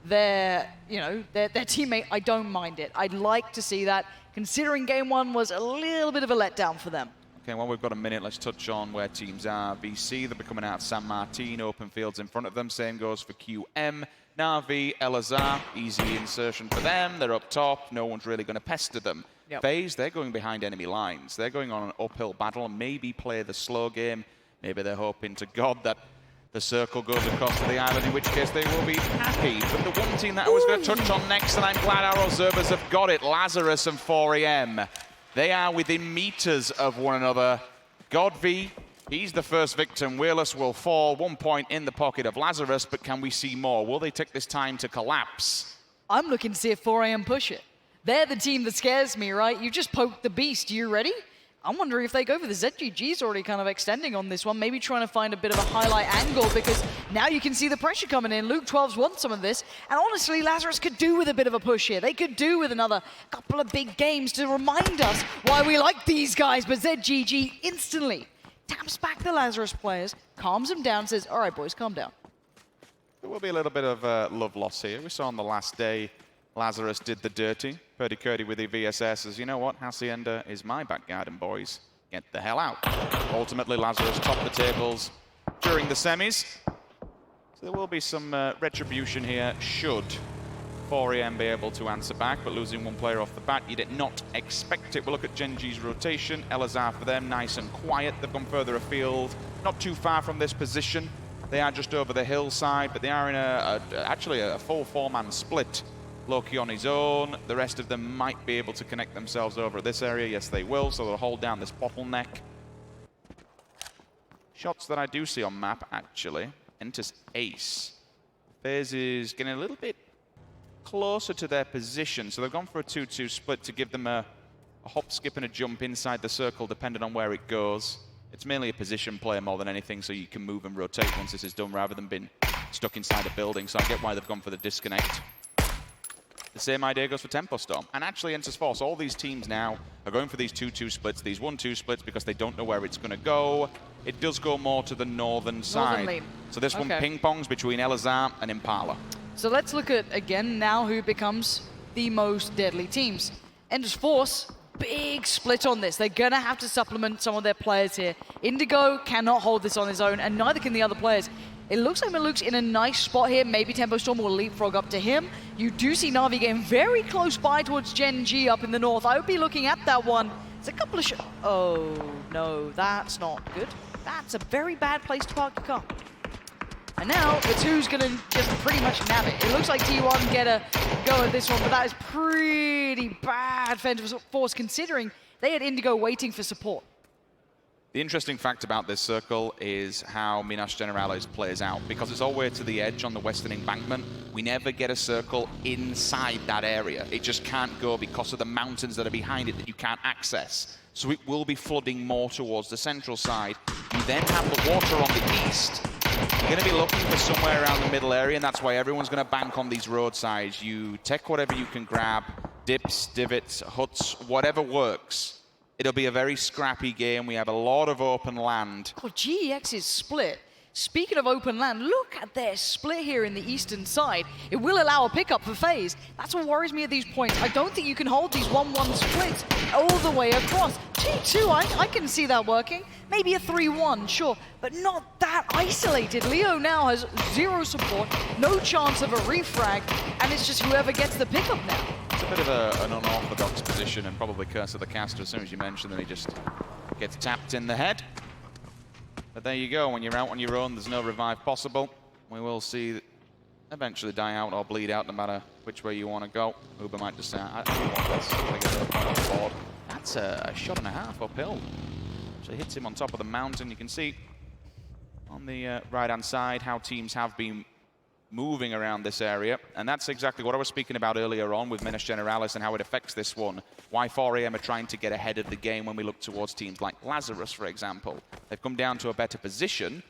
their teammate, I don't mind it. I'd like to see that, considering game 1 was a little bit of a letdown for them. Okay, well, we've got a minute. Let's touch on where teams are. VC, they'll be coming out of San Martin, open fields in front of them. Same goes for QM. Na'Vi, Elazar, easy insertion for them. They're up top. No one's really going to pester them. Yep. FaZe, they're going behind enemy lines. They're going on an uphill battle and maybe play the slow game. Maybe they're hoping to God that the circle goes across to the island, in which case they will be happy. But the one team that I was going to touch on next, and I'm glad our observers have got it, Lazarus and 4AM. They are within meters of one another. Godv, he's the first victim. Weirless will fall. 1 point in the pocket of Lazarus, but can we see more? Will they take this time to collapse? I'm looking to see if 4AM push it. They're the team that scares me, right? You just poked the beast. You ready? I'm wondering if they go for the ZGG's already kind of extending on this one, maybe trying to find a bit of a highlight angle, because now you can see the pressure coming in. Luke 12's won some of this, and honestly, Lazarus could do with a bit of a push here. They could do with another couple of big games to remind us why we like these guys, but ZGG instantly taps back the Lazarus players, calms them down, says, all right, boys, calm down. There will be a little bit of love loss here. We saw on the last day, Lazarus did the dirty. Purdy Curdy with the VSS says, you know what, Hacienda is my back garden, boys. Get the hell out. Ultimately, Lazarus topped the tables during the semis. So there will be some retribution here, should 4AM be able to answer back, but losing 1 player off the bat, you did not expect it. We'll look at Gen G's rotation. Elazar for them, nice and quiet. They've gone further afield, not too far from this position. They are just over the hillside, but they are in actually a full 4-man split. Loki on his own. The rest of them might be able to connect themselves over at this area. Yes, they will, so they'll hold down this bottleneck. Shots that I do see on map, actually. Enters Ace. FaZe is getting a little bit closer to their position, so they've gone for a 2-2 split to give them a hop, skip, and a jump inside the circle, depending on where it goes. It's mainly a position play more than anything, so you can move and rotate once this is done, rather than being stuck inside a building, so I get why they've gone for the disconnect. The same idea goes for Tempo Storm. And actually, Enters Force, all these teams now are going for these 2-2 splits, these 1-2 splits, because they don't know where it's going to go. It does go more to the northern side. Lane. So this one ping-pongs between Elazar and Impala. So let's look at, again, now who becomes the most deadly teams. Enders Force, big split on this. They're gonna have to supplement some of their players here. Indigo cannot hold this on his own, and neither can the other players. It looks like Maluk's in a nice spot here. Maybe Tempo Storm will leapfrog up to him. You do see Na'Vi getting very close by towards Gen G up in the north. I would be looking at that one. There's a couple of oh, no, that's not good. That's a very bad place to park your car. And now it's who's going to just pretty much nab it. It looks like T1 get a go at this one, but that is pretty bad for Enders Force considering they had Indigo waiting for support. The interesting fact about this circle is how Minas Generales plays out, because it's all the way to the edge on the western embankment. We never get a circle inside that area. It just can't go because of the mountains that are behind it that you can't access. So it will be flooding more towards the central side. You then have the water on the east. You're going to be looking for somewhere around the middle area, and that's why everyone's going to bank on these roadsides. You take whatever you can grab, dips, divots, huts, whatever works. It'll be a very scrappy game. We have a lot of open land. Oh, GEX is split. Speaking of open land, look at their split here in the eastern side. It will allow a pickup for FaZe. That's what worries me at these points. I don't think you can hold these 1-1 splits all the way across. G2, I can see that working. Maybe a 3-1, sure, but not that isolated. Leo now has zero support, no chance of a refrag, and it's just whoever gets the pickup now. It's a bit of an unorthodox position, and probably Curse of the Caster. As soon as you mention that, he just gets tapped in the head. But there you go, when you're out on your own, there's no revive possible. We will see eventually die out or bleed out no matter which way you want to go. Uber might just say, I don't want this. I'm going to get a point on the board. That's a shot and a half uphill. So it hits him on top of the mountain. You can see on the right-hand side how teams have been moving around this area. And that's exactly what I was speaking about earlier on with Minas Generalis and how it affects this one. Why 4AM are trying to get ahead of the game when we look towards teams like Lazarus, for example. They've come down to a better position.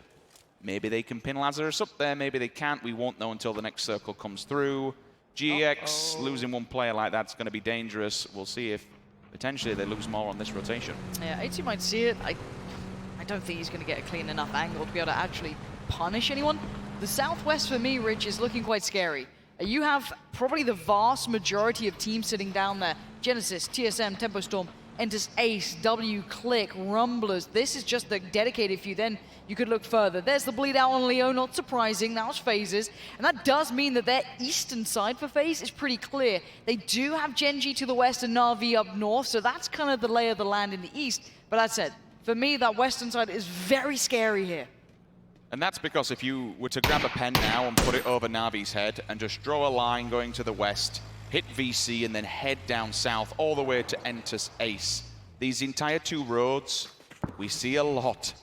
Maybe they can pin Lazarus up there, maybe they can't. We won't know until the next circle comes through. GX, losing one player like that's going to be dangerous. We'll see if potentially they lose more on this rotation. Yeah, 80 might see it. I don't think he's going to get a clean enough angle to be able to actually punish anyone. The Southwest for me, Rich, is looking quite scary. You have probably the vast majority of teams sitting down there. Genesis, TSM, Tempo Storm, Entus Ace, W, Click, Rumblers. This is just the dedicated few. Then you could look further. There's the bleed out on Leo, not surprising. That was FaZe's. And that does mean that their eastern side for FaZe is pretty clear. They do have Gen G to the west and Na'Vi up north, so that's kind of the lay of the land in the east. But that said, for me, that western side is very scary here. And that's because if you were to grab a pen now and put it over Navi's head and just draw a line going to the west, hit VC and then head down south all the way to Entus Ace. These entire two roads, we see a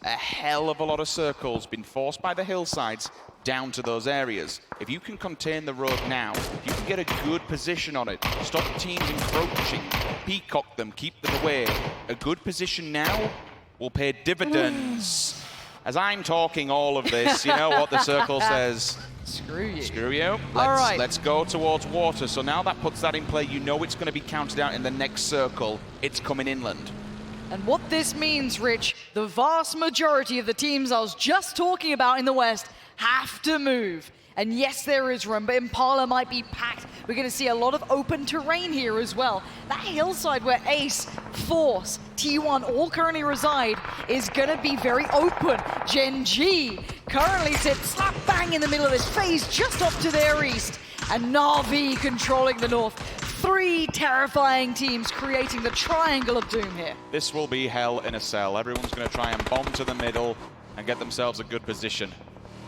hell of a lot of circles being forced by the hillsides down to those areas. If you can contain the road now, if you can get a good position on it, stop teams encroaching, peacock them, keep them away, a good position now will pay dividends. As I'm talking all of this, you know what the circle says. Screw you. Screw you. Let's go towards water. So now that puts that in play, you know it's going to be counted out in the next circle. It's coming inland. And what this means, Rich, the vast majority of the teams I was just talking about in the West have to move. And yes, there is room, but Impala might be packed. We're going to see a lot of open terrain here as well. That hillside where Ace, Force, T1 all currently reside is going to be very open. Gen G currently sits slap bang in the middle of this phase, just up to their east. And Na'Vi controlling the north. Three terrifying teams creating the triangle of doom here. This will be hell in a cell. Everyone's going to try and bomb to the middle and get themselves a good position.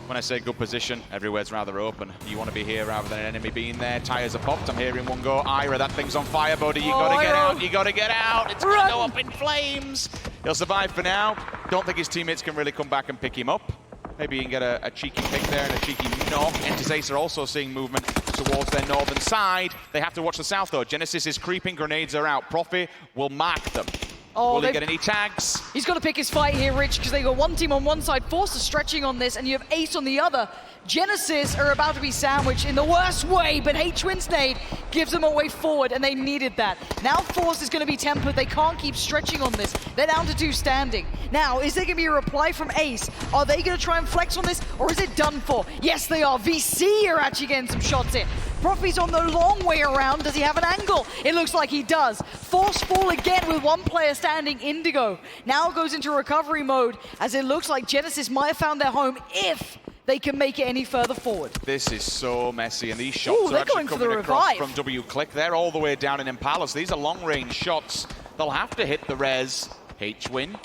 When I say good position, everywhere's rather open. You want to be here rather than an enemy being there. Tires are popped. I'm hearing one go. Ira, that thing's on fire, buddy. You got to get out. You got to get out. It's going to go up in flames. He'll survive for now. Don't think his teammates can really come back and pick him up. Maybe you can get a cheeky pick there and a cheeky knock. Entus Ace are also seeing movement towards their northern side. They have to watch the south, though. Genesis is creeping. Grenades are out. Profi will mark them. Will he get any tags? He's got to pick his fight here, Rich, because they got one team on one side, Force is stretching on this, and you have Ace on the other. Genesis are about to be sandwiched in the worst way, but H-Twinsnade gives them a way forward, and they needed that. Now Force is going to be tempered. They can't keep stretching on this. They're down to 2 standing. Now, is there going to be a reply from Ace? Are they going to try and flex on this, or is it done for? Yes, they are. VC are actually getting some shots in. Profi's on the long way around. Does he have an angle? It looks like he does. Force fall again with one player standing. Indigo now goes into recovery mode as it looks like Genesis might have found their home if they can make it any further forward. This is so messy, and these shots are actually coming across from W-Click. They're all the way down in Impala, so these are long-range shots. They'll have to hit the res. H-Win.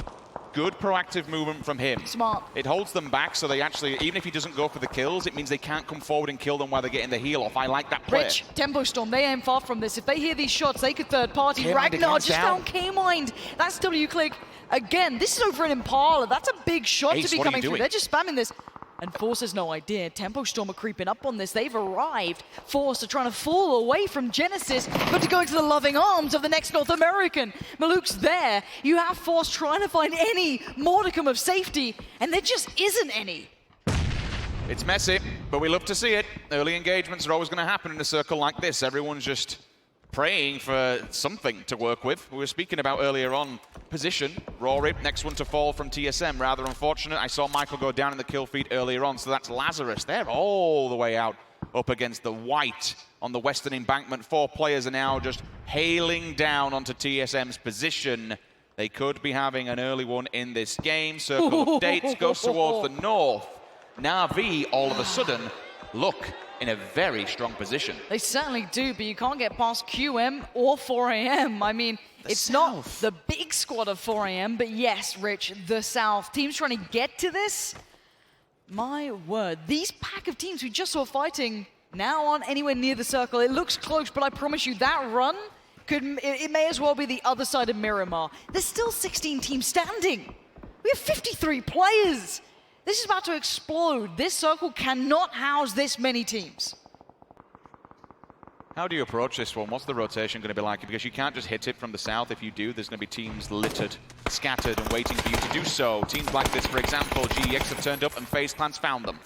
Good proactive movement from him. Smart. It holds them back, so they actually, even if he doesn't go for the kills, it means they can't come forward and kill them while they're getting the heal off. I like that play. Rich, Tempo Storm, they ain't far from this. If they hear these shots, they could third party. Ragnar just found K-Mind. That's W-Click. Again, this is over in Impala. That's a big shot to be coming through. They're just spamming this. And Force has no idea. Tempo Storm are creeping up on this. They've arrived. Force are trying to fall away from Genesis, but to go into the loving arms of the next North American. Maluk's there. You have Force trying to find any modicum of safety, and there just isn't any. It's messy, but we love to see it. Early engagements are always going to happen in a circle like this. Everyone's just praying for something to work with. We were speaking about earlier on position. Rory, next one to fall from TSM. Rather unfortunate. I saw Michael go down in the kill feed earlier on, so that's Lazarus. They're all the way out up against the white on the western embankment. 4 players are now just hailing down onto TSM's position. They could be having an early one in this game. Circle of dates goes towards the north. Na'Vi, all of a sudden, look in a very strong position. They certainly do, but you can't get past QM or 4AM. I mean, it's not the big squad of 4AM, but yes, Rich, the South. Teams trying to get to this? My word. These pack of teams we just saw fighting now aren't anywhere near the circle. It looks close, but I promise you that run, it may as well be the other side of Miramar. There's still 16 teams standing. We have 53 players. This is about to explode. This circle cannot house this many teams. How do you approach this one? What's the rotation going to be like? Because you can't just hit it from the south. If you do, there's going to be teams littered, scattered, and waiting for you to do so. Teams like this, for example, GEX have turned up and FaZe Clan's found them.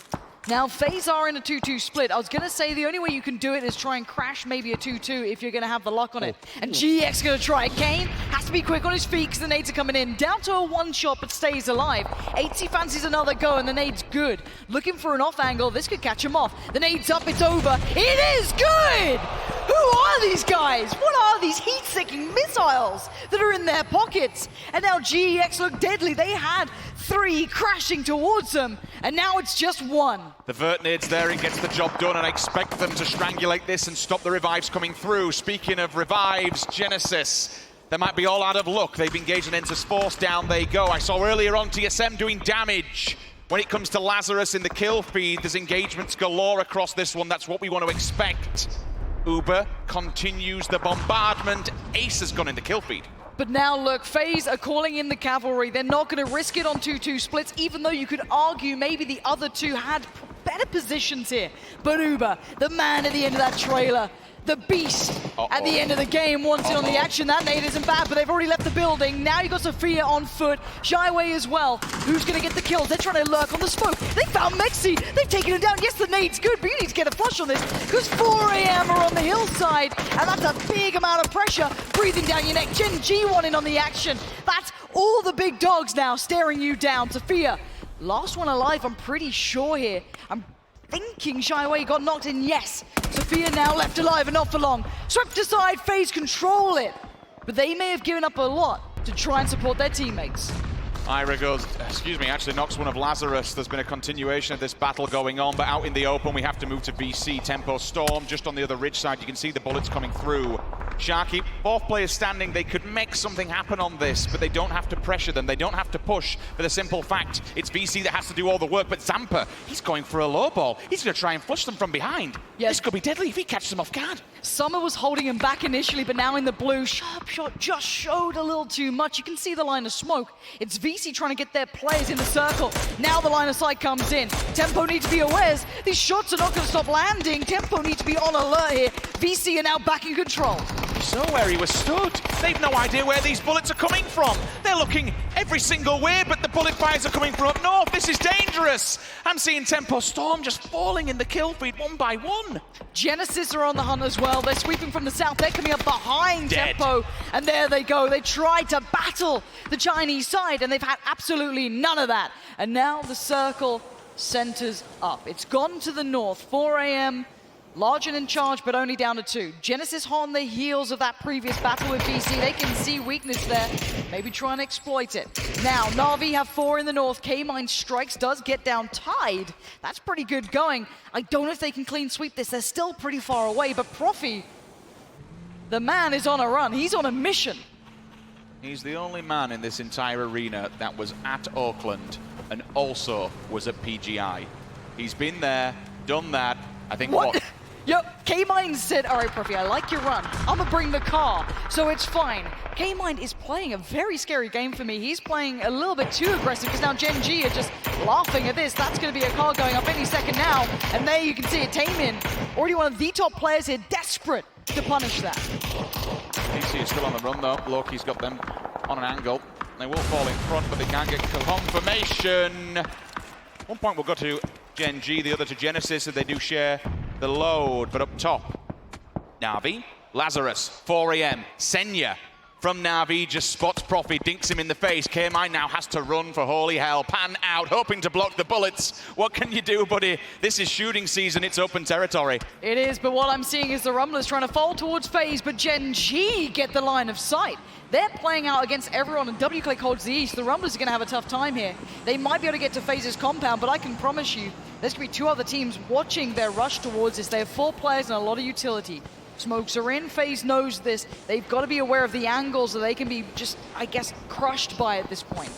Now, FaZe are in a 2-2 split. I was going to say the only way you can do it is try and crash maybe a 2-2 if you're going to have the luck on it. And GEX going to try. Kane has to be quick on his feet because the nades are coming in. Down to a one-shot, but stays alive. 8C fancies another go, and the nade's good. Looking for an off angle. This could catch him off. The nade's up. It's over. It is good! Who are these guys? What are these heat-seeking missiles that are in their pockets? And now GEX look deadly. They had 3 crashing towards them, and now it's just 1. The vert nade's there, it gets the job done, and I expect them to strangulate this and stop the revives coming through. Speaking of revives, Genesis, they might be all out of luck. They've engaged an Enter's Force, down they go. I saw earlier on TSM doing damage. When it comes to Lazarus in the kill feed, there's engagements galore across this one. That's what we want to expect. Uber continues the bombardment. Ace has gone in the kill feed. But now look, FaZe are calling in the cavalry. They're not going to risk it on 2-2 splits, even though you could argue maybe the other two had better positions here. But Uber, the man at the end of that trailer, the beast at the end of the game, wants it on the action. That nade isn't bad, but they've already left the building. Now you got Sophia on foot, Shyway as well. Who's going to get the kills? They're trying to lurk on the smoke. They found Mexi. They've taken him down. Yes, the nade's good, but you need to get a flush on this because 4AM are on the hillside, and that's a big amount of pressure breathing down your neck. Gen G1 in on the action. That's all the big dogs now staring you down. Sophia, last one alive, I'm pretty sure here. I'm thinking Shyway got knocked in, yes. Sophia now left alive and not for long. Swept aside, FaZe control it. But they may have given up a lot to try and support their teammates. Ira goes, actually knocks one of Lazarus. There's been a continuation of this battle going on, but out in the open, we have to move to VC. Tempo Storm, just on the other ridge side, you can see the bullets coming through. Sharky, 4th player standing, they could make something happen on this, but they don't have to pressure them, they don't have to push, for the simple fact, it's VC that has to do all the work, but Zampa, he's going for a low ball. He's going to try and flush them from behind. Yes. This could be deadly if he catches them off guard. Summer was holding him back initially, but now in the blue, Sharp Shot just showed a little too much. You can see the line of smoke. It's VC trying to get their players in the circle. Now the line of sight comes in. Tempo needs to be aware. These shots are not going to stop landing. Tempo needs to be on alert here. VC are now back in control. So where he was stood. They've no idea where these bullets are coming from. They're looking every single way, but the bullet fires are coming from up north. This is dangerous. I'm seeing Tempo Storm just falling in the kill feed one by one. Genesis are on the hunt as well. They're sweeping from the south. They're coming up behind Tempo. And there they go. They tried to battle the Chinese side, and they've had absolutely none of that. And now the circle centers up. It's gone to the north. 4AM Large and in charge, but only down to 2. Genesis hot on the heels of that previous battle with BC. They can see weakness there. Maybe try and exploit it. Now, Na'Vi have 4 in the north. K-Mine strikes, does get down tied. That's pretty good going. I don't know if they can clean sweep this. They're still pretty far away, but Profi, the man is on a run. He's on a mission. He's the only man in this entire arena that was at Auckland and also was at PGI. He's been there, done that. I think what? Yep, K-Mine said, all right, Profi, I like your run. I'm gonna bring the car, so it's fine. K-Mine is playing a very scary game for me. He's playing a little bit too aggressive because now Gen G are just laughing at this. That's gonna be a car going up any second now. And there you can see it, Taemin, already one of the top players here, desperate to punish that. DC is still on the run though. Loki's got them on an angle. They will fall in front, but they can't get confirmation. One point will go to Gen G, the other to Genesis, so they do share the load. But up top, Na'Vi, Lazarus, 4am, Senya from Na'Vi just spots Profi, dinks him in the face. K-Mine now has to run for holy hell, pan out, hoping to block the bullets. What can you do, buddy? This is shooting season, it's open territory. It is, but what I'm seeing is the Rumblers trying to fall towards FaZe, but Gen G get the line of sight. They're playing out against everyone, and WClick holds the east. The Rumblers are going to have a tough time here. They might be able to get to FaZe's compound, but I can promise you, there's going to be 2 other teams watching their rush towards this. They have 4 players and a lot of utility. Smokes are in, FaZe knows this. They've got to be aware of the angles so they can be just, I guess, crushed by at this point.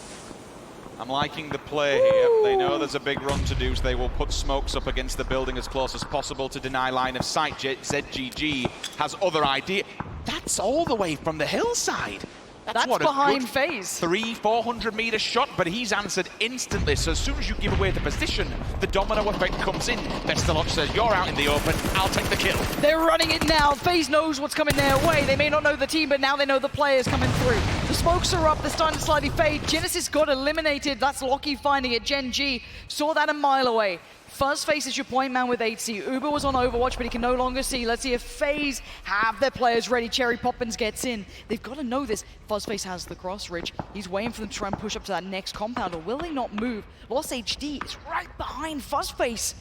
I'm liking the play here. They know there's a big run to do, so they will put smokes up against the building as close as possible to deny line of sight. ZGG has other idea. That's all the way from the hillside. That's what, behind FaZe. 300-400 meter shot, but he's answered instantly. So as soon as you give away the position, the domino effect comes in. Bestelot says, you're out in the open, I'll take the kill. They're running it now. FaZe knows what's coming their way. They may not know the team, but now they know the players coming through. The smokes are up, they're starting to slightly fade. Genesis got eliminated. That's Loki finding it. Gen G saw that a mile away. Fuzzface is your point man with 8C. Uber was on Overwatch, but he can no longer see. Let's see if FaZe have their players ready. Cherry Poppins gets in. They've got to know this. Fuzzface has the cross, Rich. He's waiting for them to try and push up to that next compound, or will they not move? Lost HD is right behind Fuzzface.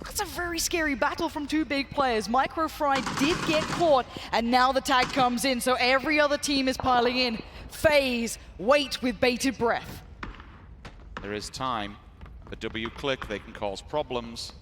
That's a very scary battle from 2 big players. Microfry did get caught, and now the tag comes in, so every other team is piling in. FaZe wait with bated breath. There is time. The WClick, they can cause problems.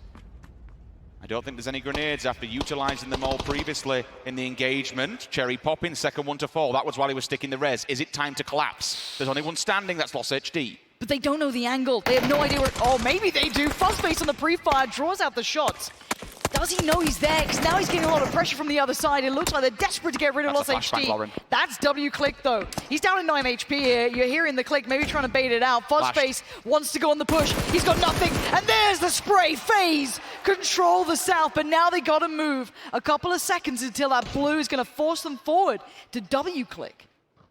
I don't think there's any grenades after utilizing them all previously in the engagement. Cherry Poppins, second one to fall. That was while he was sticking the res. Is it time to collapse? There's only one standing, that's Lost HD. But they don't know the angle. They have no idea where, oh, maybe they do. Fuzzface on the pre-fire draws out the shots. Does he know he's there? Because now he's getting a lot of pressure from the other side. It looks like they're desperate to get rid of Lost HD. Lauren. That's WClick though. He's down at 9 HP here. You're hearing the click, maybe trying to bait it out. Fuzzface wants to go on the push. He's got nothing. And there's the spray. FaZe control the south, but now they got to move a couple of seconds until that blue is going to force them forward to WClick.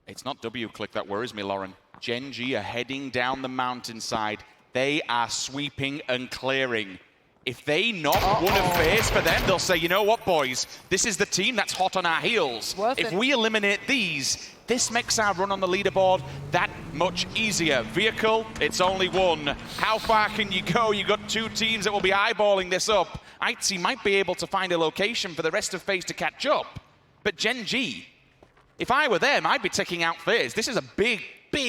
It's not WClick that worries me, Lauren. Gen G are heading down the mountainside. They are sweeping and clearing. If they knock one of FaZe for them, they'll say, you know what, boys? This is the team that's hot on our heels. If we eliminate these, this makes our run on the leaderboard that much easier. Vehicle, it's only one. How far can you go? You've got 2 teams that will be eyeballing this up. ITZY might be able to find a location for the rest of FaZe to catch up. But Gen G, if I were them, I'd be taking out FaZe. This is a big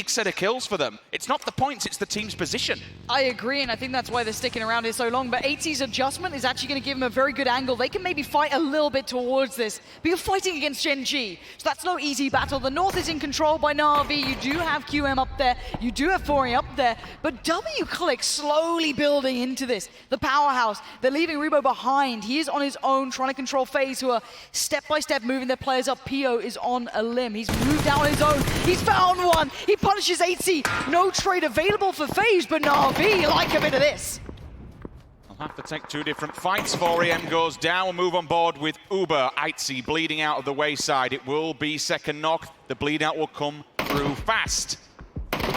set of kills for them. It's not the points, it's the team's position. I agree, and I think that's why they're sticking around here so long, but 8C's adjustment is actually going to give them a very good angle. They can maybe fight a little bit towards this, but you're fighting against Gen G, so that's no easy battle. The North is in control by Na'Vi. You do have QM up there, you do have 4A up there, but WClick slowly building into this. The powerhouse, they're leaving Rebo behind. He is on his own, trying to control FaZe, who are step-by-step moving their players up. Pio is on a limb. He's moved out on his own. He's found one. He punishes 8C. No trade available for FaZe, but Na'Vi like a bit of this. I'll have to take 2 different fights. 4am goes down. We'll move on board with Uber. ITZY bleeding out of the wayside. It will be second knock. The bleed out will come through fast.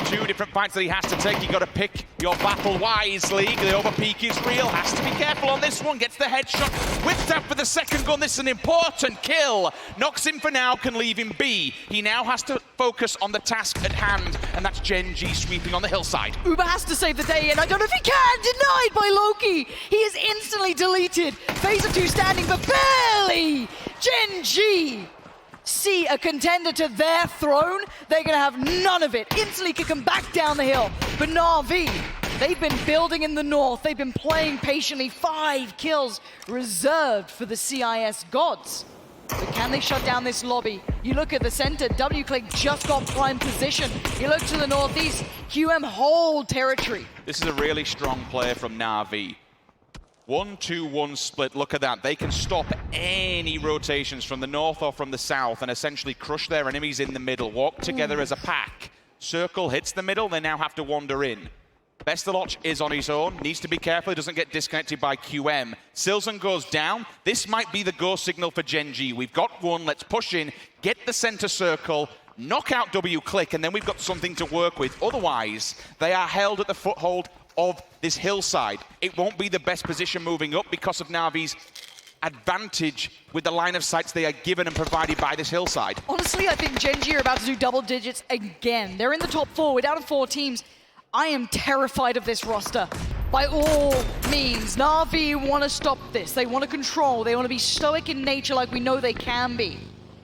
Two different fights that he has to take. You got to pick your battle wisely. The overpeak is real. Has to be careful on this one. Gets the headshot. Whipped out for the second gun. This is an important kill. Knocks him for now. Can leave him be. He now has to focus on the task at hand, and that's Gen G sweeping on the hillside. Uber has to save the day, and I don't know if he can. Denied by Loki. He is instantly deleted. Phase of 2 standing, but barely. Gen G see a contender to their throne. They're going to have none of it. Instantly kick them back down the hill. But Na'Vi, they've been building in the north. They've been playing patiently. 5 kills reserved for the CIS gods. But can they shut down this lobby? You look at the center, W-Click just got prime position. You look to the northeast, QM hold territory. This is a really strong play from Na'Vi. 1-2-1 split, look at that. They can stop any rotations from the north or from the south and essentially crush their enemies in the middle. Walk together as a pack. Circle hits the middle, they now have to wander in. Bestaloch is on his own, needs to be careful he doesn't get disconnected by QM. Silson goes down. This might be the go signal for Gen G. We've got one, let's push in, get the center circle, knock out W-Click, and then we've got something to work with. Otherwise, they are held at the foothold of this hillside. It won't be the best position moving up because of Na'Vi's advantage with the line of sights they are given and provided by this hillside. Honestly, I think Gen G are about to do double digits again. They're in the top 4. We're down to 4 teams. I am terrified of this roster. By all means, Na'Vi want to stop this. They want to control. They want to be stoic in nature like we know they can be.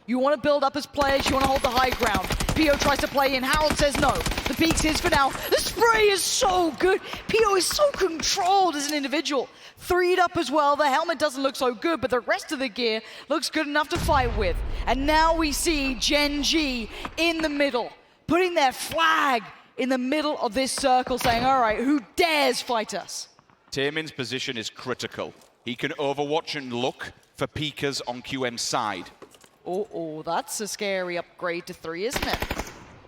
You want to build up as players. You want to hold the high ground. PO tries to play in. Harold says no. The peak's his for now. The spray is so good. PO is so controlled as an individual. 3'd up as well. The helmet doesn't look so good, but the rest of the gear looks good enough to fight with. And now we see Gen G in the middle, putting their flag in the middle of this circle, saying, all right, who dares fight us? Taemin's position is critical. He can overwatch and look for peekers on QM's side. Oh, that's a scary upgrade to 3, isn't it?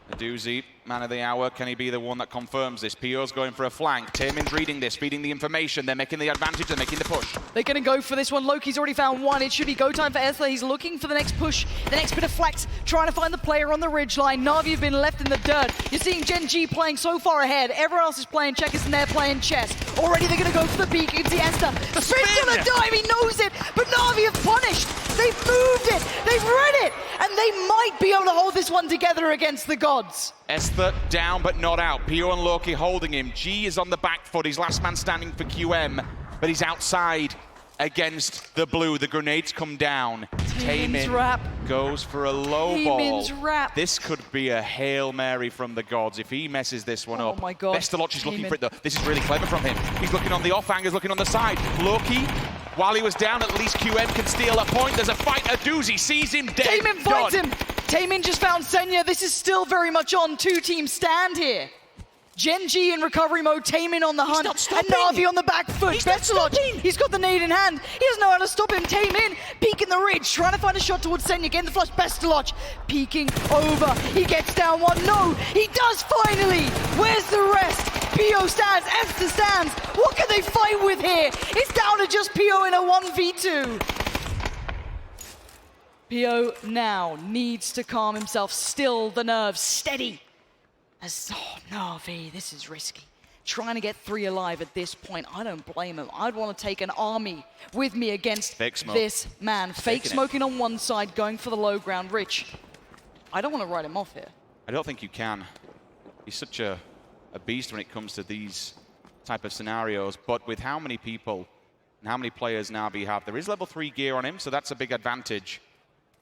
A doozy, man of the hour. Can he be the one that confirms this? PO's going for a flank. Taemin's reading this, feeding the information. They're making the advantage, they're making the push. They're going to go for this one. Loki's already found one. It should be go time for Ether. He's looking for the next push, the next bit of flex, trying to find the player on the ridgeline. Na'Vi have been left in the dirt. You're seeing Gen G playing so far ahead. Everyone else is playing checkers and they're playing chess. Already they're going to go for the peak. It's the Esther. The spin's on a dime. He knows it. But Na'Vi have punished. They've moved it. They've read it. And they might be able to hold this one together against the gods. Esther down but not out. PO and Loki holding him. G is on the back foot. He's last man standing for QM, but he's outside against the blue. The grenades come down. Taemin goes for a low ball. This could be a Hail Mary from the gods if he messes this one up. Oh my God. Bestaloch is looking for it though. This is really clever from him. He's looking on the offhand, he's looking on the side. Loki, while he was down, at least QM can steal a point. There's a fight. A doozy sees him dead. Taemin fights him. Taemin just found Senya. This is still very much on 2-team stand here. Gen G in recovery mode, Taemin on the hunt, and Na'Vi on the back foot. Bestaloch, he's got the nade in hand. He doesn't know how to stop him. Taemin peeking the ridge, trying to find a shot towards Senya, getting the flush. Bestaloch peeking over. He gets down one. No, he does finally. Where's the rest? PO stands, Esther stands. What can they fight with here? It's down to just PO in a 1v2. PO now needs to calm himself, still the nerves, steady. Na'Vi, this is risky. Trying to get 3 alive at this point, I don't blame him. I'd want to take an army with me against this man. Fake smoking on one side, going for the low ground. Rich, I don't want to write him off here. I don't think you can. He's such a beast when it comes to these type of scenarios, but with how many people and how many players Na'Vi have, there is level 3 gear on him, so that's a big advantage.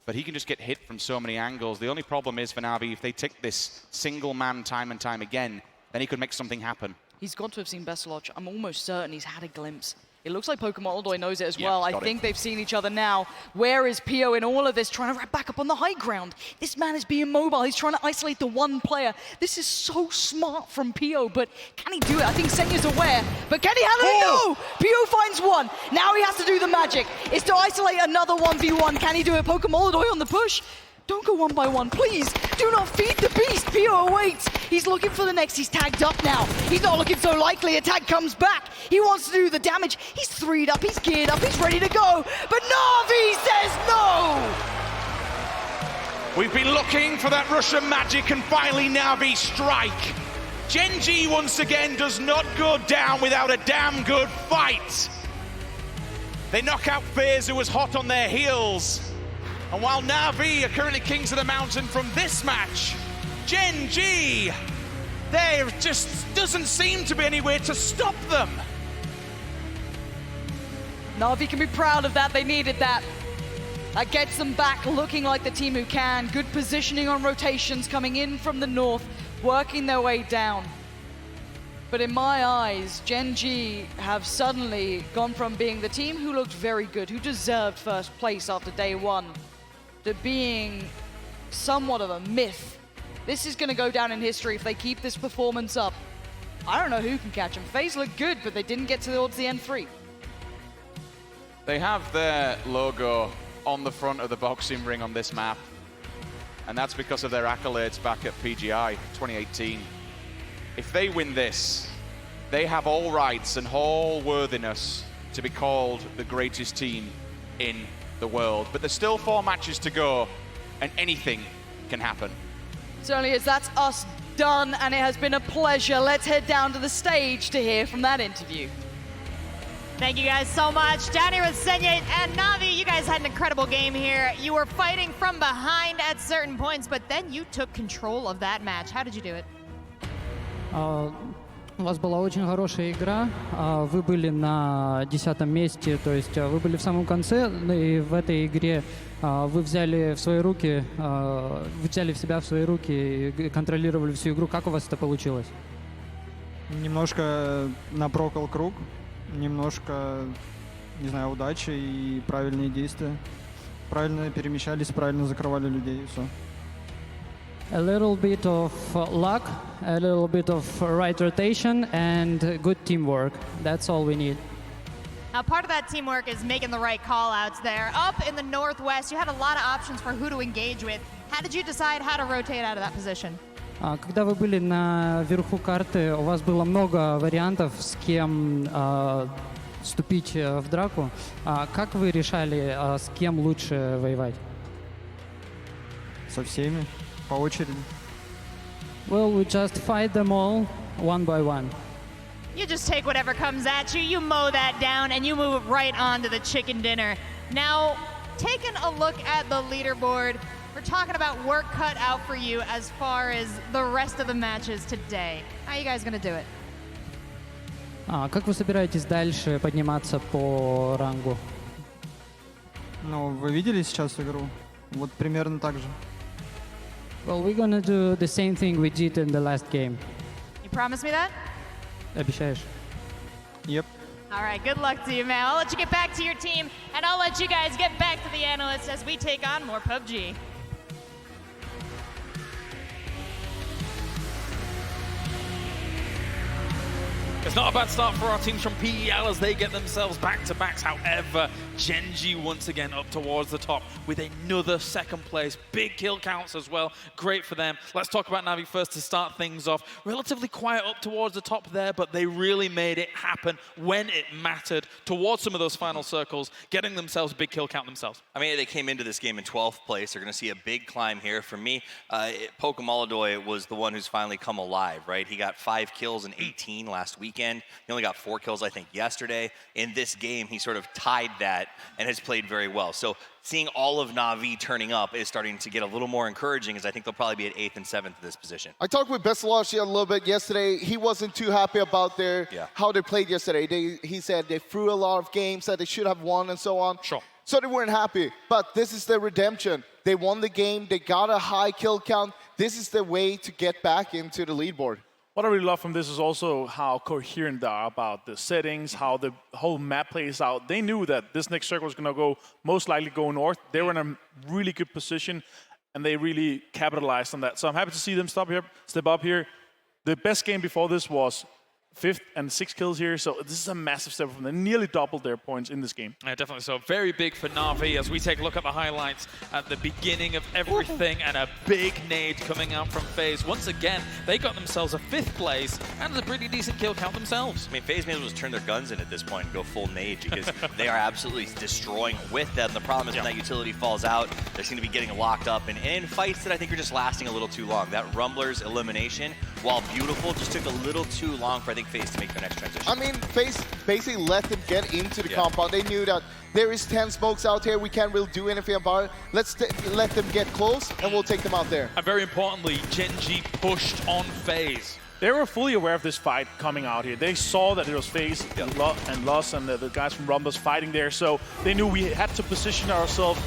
But he can just get hit from so many angles. The only problem is for Na'Vi, if they take this single man time and time again, then he could make something happen. He's got to have seen Bestaloch. I'm almost certain he's had a glimpse. It looks like Pokemon Aldoy knows it as well. I think they've seen each other now. Where is PO in all of this? Trying to wrap back up on the high ground. This man is being mobile. He's trying to isolate the one player. This is so smart from PO, but can he do it? I think Senya's aware, but can he handle it? No! PO finds one. Now he has to do the magic. It's to isolate another 1v1. Can he do it? Pokemon Aldoy on the push. Don't go one by one, please. Do not feed the beast. PO awaits. He's looking for the next. He's tagged up now. He's not looking so likely. A tag comes back. He wants to do the damage. He's 3'd up. He's geared up. He's ready to go. But Na'Vi says no. We've been looking for that Russian magic and finally Na'Vi strike. Gen G once again does not go down without a damn good fight. They knock out FaZe, who was hot on their heels. And while Na'Vi are currently kings of the mountain from this match, Gen G, there just doesn't seem to be any way to stop them. Na'Vi can be proud of that, they needed that. That gets them back looking like the team who can. Good positioning on rotations coming in from the north, working their way down. But in my eyes, Gen G have suddenly gone from being the team who looked very good, who deserved first place after day one, to being somewhat of a myth. This is going to go down in history if they keep this performance up. I don't know who can catch them. FaZe looked good, but they didn't get towards the N3. They have their logo on the front of the boxing ring on this map, and that's because of their accolades back at PGI 2018. If they win this, they have all rights and all worthiness to be called the greatest team in the world. But there's still 4 matches to go, and anything can happen. Certainly is. That's us done, and it has been a pleasure. Let's head down to the stage to hear from that interview. Thank you guys so much. Down here with Senye and Na'Vi, you guys had an incredible game here. You were fighting from behind at certain points, but then you took control of that match. How did you do it? У вас была очень хорошая игра, вы были на 10-м месте, то есть вы были в самом конце, и в этой игре вы взяли в свои руки, вы взяли себя в свои руки и контролировали всю игру. Как у вас это получилось? Немножко напрокал круг, немножко, не знаю, удачи и правильные действия. Правильно перемещались, правильно закрывали людей, и все. A little bit of luck, a little bit of right rotation, and good teamwork. That's all we need. Now, part of that teamwork is making the right call-outs there. Up in the northwest, you had a lot of options for who to engage with. How did you decide how to rotate out of that position? Когда вы были наверху карты, у вас было много вариантов, с кем вступить в драку. Как вы решали, с кем лучше воевать? Со всеми. По очереди. Well, we just fight them all, one by one. You just take whatever comes at you, you mow that down, and you move right on to the chicken dinner. Now, taking a look at the leaderboard, we're talking about work cut out for you as far as the rest of the matches today. How are you guys going to do it? Как вы собираетесь дальше подниматься по рангу? Ну, вы видели сейчас игру? Вот примерно так же. Well, we're gonna do the same thing we did in the last game. You promise me that? Обещаешь? Yep. All right, good luck to you, man. I'll let you get back to your team, and I'll let you guys get back to the analysts as we take on more PUBG. It's not a bad start for our teams from PEL as they get themselves back-to-backs. However, Gen G once again up towards the top with another second place. Big kill counts as well. Great for them. Let's talk about Na'Vi first to start things off. Relatively quiet up towards the top there, but they really made it happen when it mattered towards some of those final circles, getting themselves a big kill count themselves. I mean, they came into this game in 12th place. They're going to see a big climb here. For me, Pokemaladoy was the one who's finally come alive, right? He got 5 kills in 18 last weekend. He only got 4 kills, I think, yesterday. In this game, he sort of tied that and has played very well. So seeing all of Na'Vi turning up is starting to get a little more encouraging, as I think they'll probably be at 8th and 7th in this position. I talked with Besalashi a little bit yesterday. He wasn't too happy about how they played yesterday. He said they threw a lot of games that they should have won and so on. Sure. So they weren't happy. But this is their redemption. They won the game. They got a high kill count. This is the way to get back into the leaderboard. What I really love from this is also how coherent they are about the settings, how the whole map plays out. They knew that this next circle was going to go, most likely go north. They were in a really good position, and they really capitalized on that. So I'm happy to see them step up here. The best game before this was 5th and 6 kills here, so this is a massive step from them. They nearly doubled their points in this game. Yeah, definitely so. Very big for Na'Vi as we take a look at the highlights at the beginning of everything, and a big nade coming out from FaZe. Once again, they got themselves a 5th place and a pretty decent kill count themselves. I mean, FaZe may as well just turn their guns in at this point and go full nade because they are absolutely destroying with them. The problem is when that utility falls out, they seem to be getting locked up and in fights that I think are just lasting a little too long. That Rumbler's elimination, while beautiful, just took a little too long for, I think, FaZe to make their next transition. I mean, FaZe basically let them get into the compound. They knew that there is 10 smokes out here. We can't really do anything about it. Let's let them get close, and we'll take them out there. And very importantly, Gen G pushed on FaZe. They were fully aware of this fight coming out here. They saw that it was FaZe and Loss and the guys from Rumbles fighting there, so they knew we had to position ourselves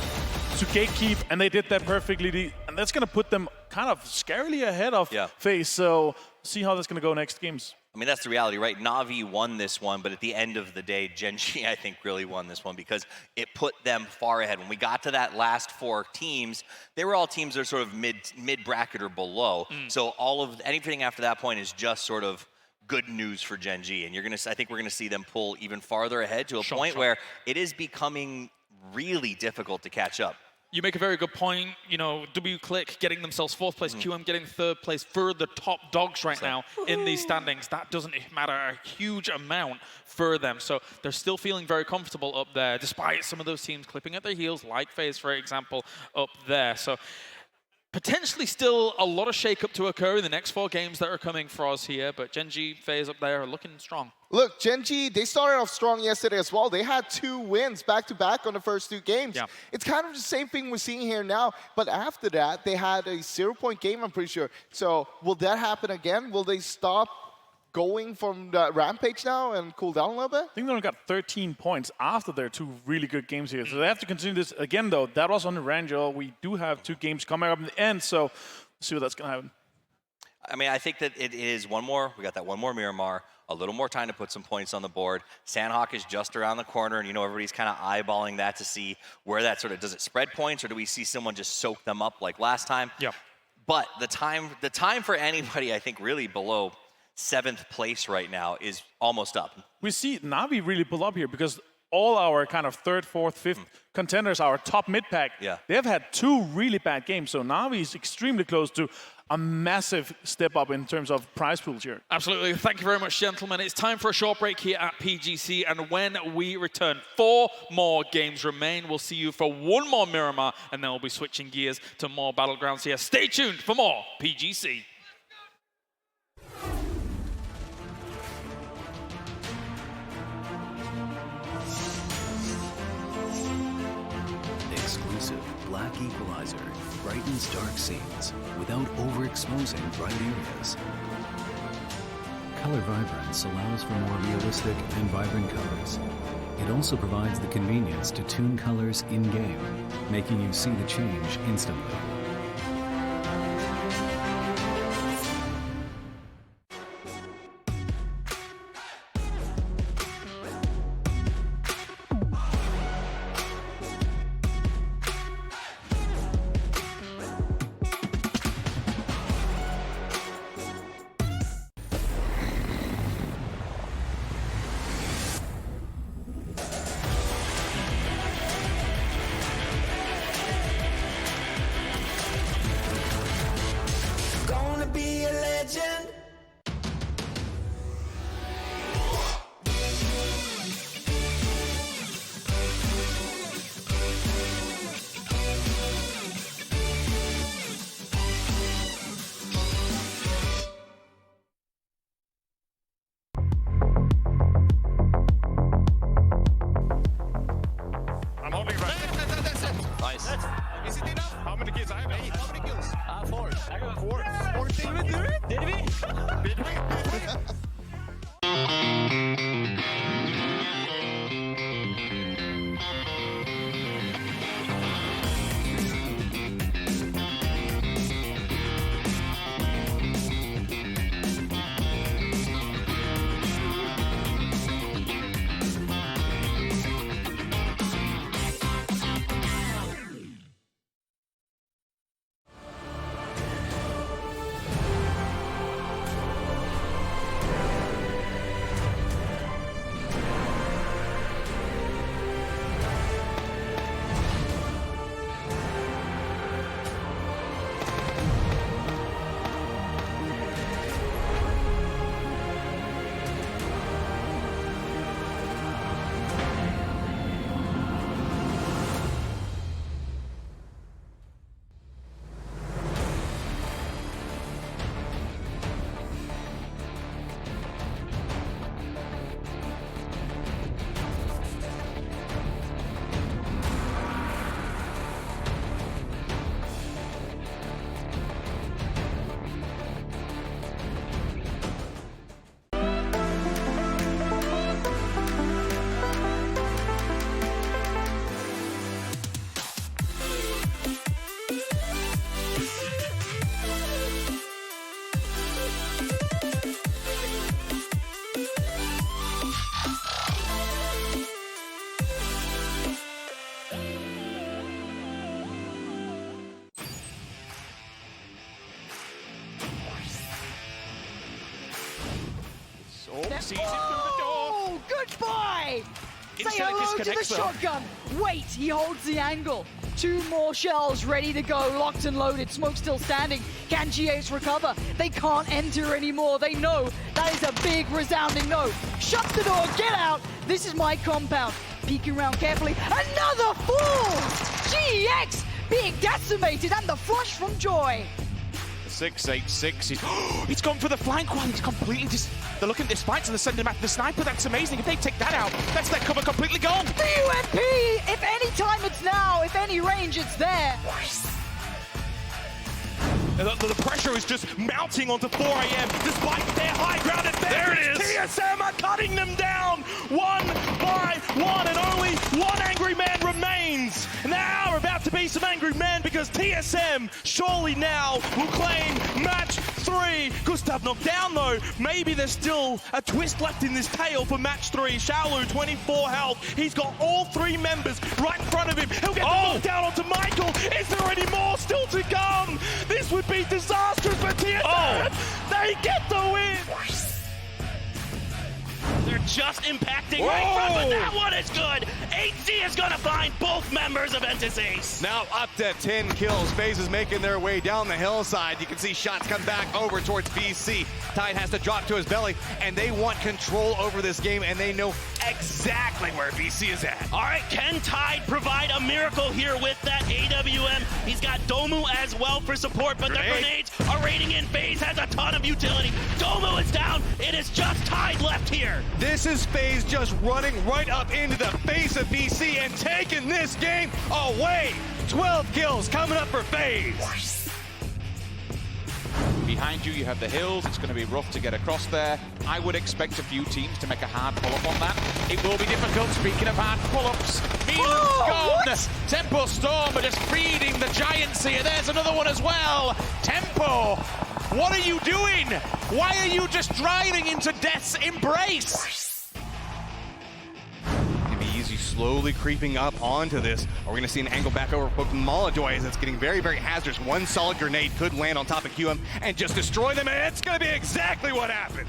to gatekeep, and they did that perfectly. And that's going to put them kind of scarily ahead of FaZe, so see how that's going to go next games. I mean, that's the reality, right? Na'Vi won this one, but at the end of the day, Gen G, I think, really won this one because it put them far ahead. When we got to that last 4 teams, they were all teams that are sort of mid-bracket or below. So anything after that point is just sort of good news for Gen G. And I think we're going to see them pull even farther ahead to a point where it is becoming really difficult to catch up. You make a very good point. You know, W-Click getting themselves 4th place, QM getting 3rd place for the top dogs right now in these standings. That doesn't matter a huge amount for them. So they're still feeling very comfortable up there, despite some of those teams clipping at their heels, like FaZe, for example, up there. So potentially still a lot of shake-up to occur in the next 4 games that are coming for us here, but Gen G, FaZe up there are looking strong. Look, Gen G, they started off strong yesterday as well. They had 2 wins back-to-back on the first 2 games. It's kind of the same thing we're seeing here now, but after that, they had a 0-point game, I'm pretty sure. So will that happen again? Will they stop going from the rampage now and cool down a little bit? I think they only got 13 points after their 2 really good games here. So they have to continue this again, though. That was on the Rangel. We do have 2 games coming up in the end, so let's see what that's going to happen. I mean, I think that it is one more. We got that one more Miramar. A little more time to put some points on the board. Sandhawk is just around the corner, and you know everybody's kind of eyeballing that to see where that sort of, does it spread points, or do we see someone just soak them up like last time? But the time for anybody, I think, really below 7th place right now is almost up. We see Na'Vi really pull up here because all our kind of 3rd, 4th, 5th contenders, our top mid-pack, they have had 2 really bad games. So Na'Vi is extremely close to a massive step up in terms of prize pools here. Absolutely. Thank you very much, gentlemen. It's time for a short break here at PGC, and when we return, 4 more games remain. We'll see you for 1 more Miramar, and then we'll be switching gears to more Battlegrounds here. Stay tuned for more PGC. Exclusive Black Equalizer brightens dark scenes without overexposing bright areas. Color Vibrance allows for more realistic and vibrant colors. It also provides the convenience to tune colors in-game, making you see the change instantly. Oh, sees it through the door. Oh, goodbye! Say Instantly hello to the disconnects, though. shotgun. Wait, he holds the angle. 2 more shells ready to go, locked and loaded. Smoke still standing. Can GH recover? They can't enter anymore. They know that is a big resounding no. Shut the door, get out. This is my compound. Peeking around carefully. Another fall! GX being decimated and the flush from Joy. 686. He's gone for the flank one. He's completely just. They're looking at the spikes and they're sending him after the sniper. That's amazing. If they take that out, that's their cover completely gone. The UMP! If any time it's now, if any range, it's there. The pressure is just mounting onto 4 AM despite their high ground advantage. There it is. TSM are cutting them down one by one, and only one angry man remains. Now we're about to be some angry men because TSM surely now will claim match 3. Gustav knocked down though. Maybe there's still a twist left in this tale for match 3. Xiaolu, 24 health. He's got all 3 members right in front of him. He'll get the knockdown onto Michael. Is there any more still to come? This would be disastrous for TSM. They get the win. They're just impacting right in front, but that one is good. HC is going to find both members of Ventus Ace. Now up to 10 kills. FaZe is making their way down the hillside. You can see shots come back over towards BC. Tide has to drop to his belly, and they want control over this game, and they know exactly where BC is at. All right, can Tide provide a miracle here with that AWM? He's got Domu as well for support, but the grenades are raining in. FaZe has a ton of utility. Domu is down. It is just Tide left here. This is FaZe just running right up into the face of BC and taking this game away. 12 kills coming up for FaZe. Behind you, you have the hills. It's going to be rough to get across there. I would expect a few teams to make a hard pull-up on that. It will be difficult. Speaking of hard pull-ups, Milan's gone. Tempo Storm are just feeding the Giants here. There's another one as well. Tempo, what are you doing? Why are you just driving into death's embrace? Easy, slowly creeping up onto this. Are we going to see an angle back over from Molodoy as it's getting very, very hazardous? One solid grenade could land on top of QM and just destroy them, and it's going to be exactly what happens.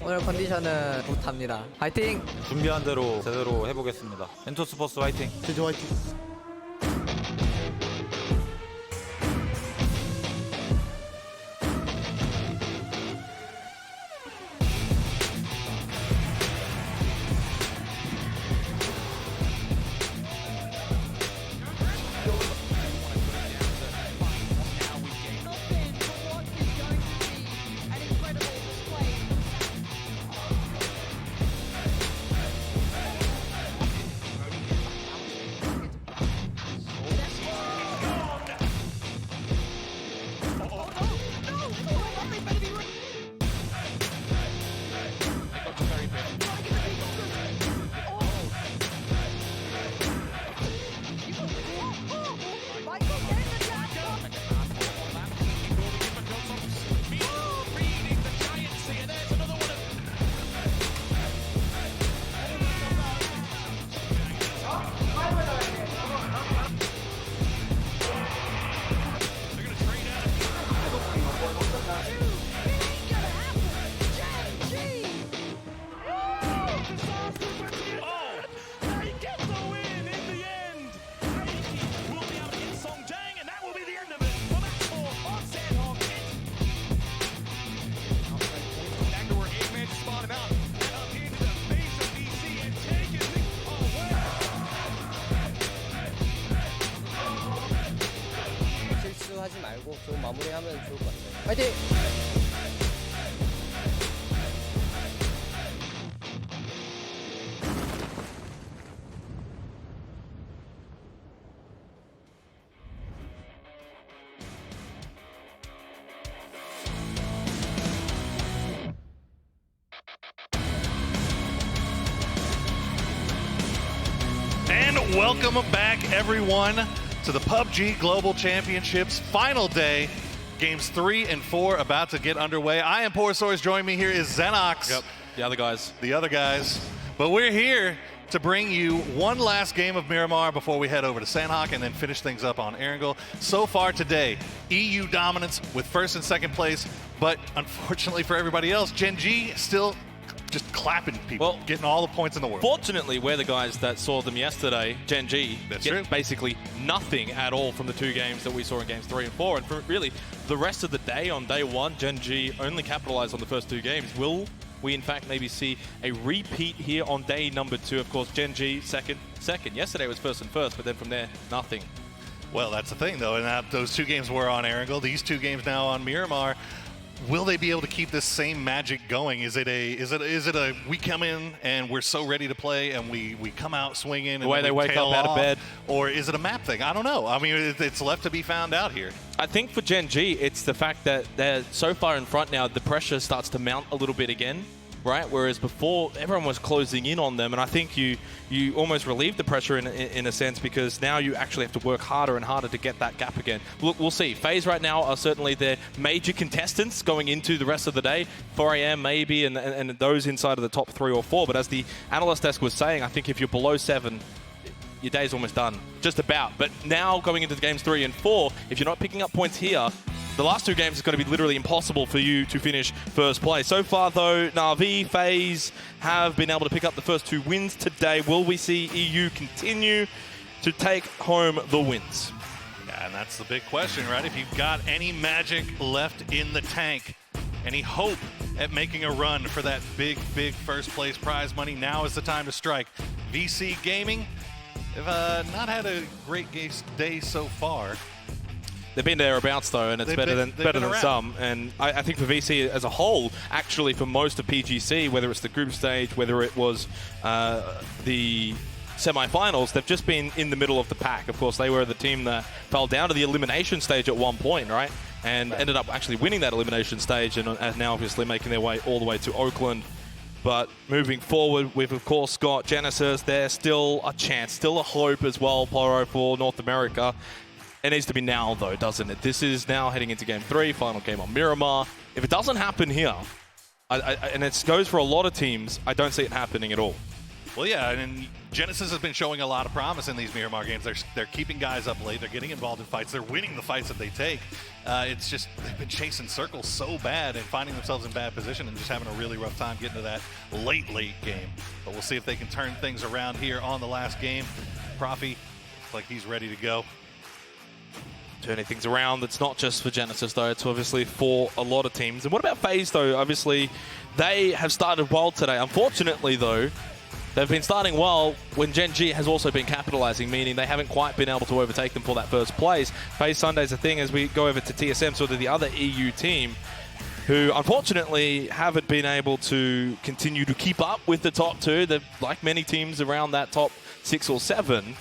오늘 컨디션은 굿합니다. 화이팅! 준비한 대로 제대로 해보겠습니다. 엔토스포스 화이팅! 제주 화이팅! 하지 말고 좋은 마무리하면 좋을 것 같아요. 화이팅! And welcome back, everyone, to the PUBG Global Championships final day. Games 3 and 4 about to get underway. I am Porsource. Joining me here is Xenox. Yep, the other guys. The other guys. But we're here to bring you one last game of Miramar before we head over to Sandhawk and then finish things up on Erangel. So far today, EU dominance with first and second place, but unfortunately for everybody else, Gen G still just clapping people, getting all the points in the world. Fortunately, we're the guys that saw them yesterday, Gen G, get basically nothing at all from the 2 games that we saw in games 3 and 4. And for really, the rest of the day, on day 1, Gen G only capitalized on the first 2 games. Will we, in fact, maybe see a repeat here on day number 2? Of course, Gen G, second. Yesterday was first and first, but then from there, nothing. Well, that's the thing, though. And those 2 games were on Erangel. These 2 games now on Miramar. Will they be able to keep this same magic going? Is it a we come in and we're so ready to play and we come out swinging and the way they wake up out of bed, or is it a map thing? I don't know. I mean, it's left to be found out here. I think for Gen G, it's the fact that they're so far in front now, the pressure starts to mount a little bit again, right? Whereas before, everyone was closing in on them, and I think you almost relieve the pressure in a sense, because now you actually have to work harder and harder to get that gap again. We'll see. FaZe right now are certainly their major contestants going into the rest of the day. 4 a.m. maybe, and those inside of the top 3 or 4. But as the analyst desk was saying, I think if you're below 7, your day's almost done. Just about. But now going into the games 3 and 4, if you're not picking up points here, the last 2 games is going to be literally impossible for you to finish first place. So far, though, Na'Vi, FaZe have been able to pick up the first 2 wins today. Will we see EU continue to take home the wins? Yeah, and that's the big question, right? If you've got any magic left in the tank, any hope at making a run for that big first place prize money, now is the time to strike. VC Gaming have not had a great day so far. They've been thereabouts, though, and it's better than some. And I think for VC as a whole, actually for most of PGC, whether it's the group stage, whether it was the semi-finals, they've just been in the middle of the pack. Of course, they were the team that fell down to the elimination stage at one point, right? And ended up actually winning that elimination stage, and now obviously making their way all the way to Oakland. But moving forward, we've of course got Genesis. There's still a chance, still a hope as well, Pyro, for North America. It needs to be now, though, doesn't it? This is now heading into Game 3, final game on Miramar. If it doesn't happen here, and it goes for a lot of teams, I don't see it happening at all. Well, yeah, and Genesis has been showing a lot of promise in these Miramar games. They're keeping guys up late. They're getting involved in fights. They're winning the fights that they take. It's just they've been chasing circles so bad and finding themselves in bad position and just having a really rough time getting to that late game. But we'll see if they can turn things around here on the last game. Profi looks like he's ready to go. Turning things around. It's not just for Genesis, though. It's obviously for a lot of teams. And what about FaZe, though? Obviously, they have started well today. Unfortunately, though, they've been starting well when Gen G has also been capitalizing, meaning they haven't quite been able to overtake them for that first place. FaZe Sunday's a thing as we go over to TSM, sort of the other EU team, who unfortunately haven't been able to continue to keep up with the top 2. They're like many teams around that top 6 or 7.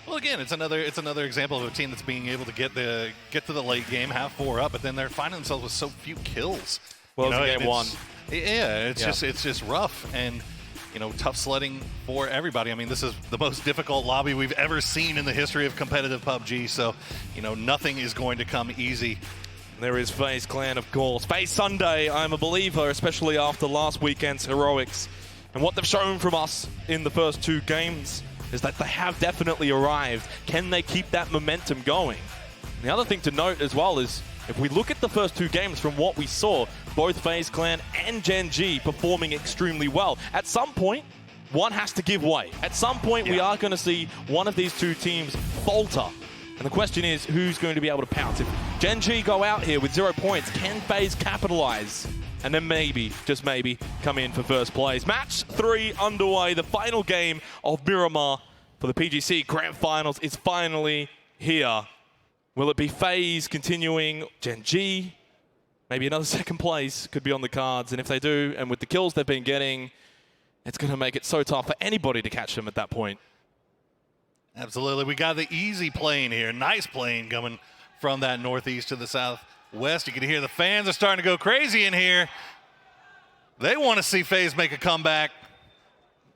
Well, again, it's another example of a team that's being able to get to the late game, have 4 up, but then they're finding themselves with so few kills. Well, it's game 1. Yeah, it's just rough and tough sledding for everybody. I mean, this is the most difficult lobby we've ever seen in the history of competitive PUBG. So, nothing is going to come easy. There is FaZe Clan, of course. FaZe Sunday, I'm a believer, especially after last weekend's heroics. And what they've shown from us in the first 2 games is that they have definitely arrived. Can they keep that momentum going? And the other thing to note as well is, if we look at the first 2 games from what we saw, both FaZe Clan and Gen G performing extremely well. At some point, one has to give way. At some point, we are going to see one of these 2 teams falter. And the question is, who's going to be able to pounce? If Gen G go out here with 0 points, can FaZe capitalize? And then maybe, just maybe, come in for first place. Match 3 underway. The final game of Miramar for the PGC Grand Finals is finally here. Will it be FaZe continuing? Gen G? Maybe another second place could be on the cards. And if they do, and with the kills they've been getting, it's going to make it so tough for anybody to catch them at that point. Absolutely. We got the easy plane here. Nice plane coming from that northeast to the southwest. You can hear the fans are starting to go crazy in here. They want to see FaZe make a comeback.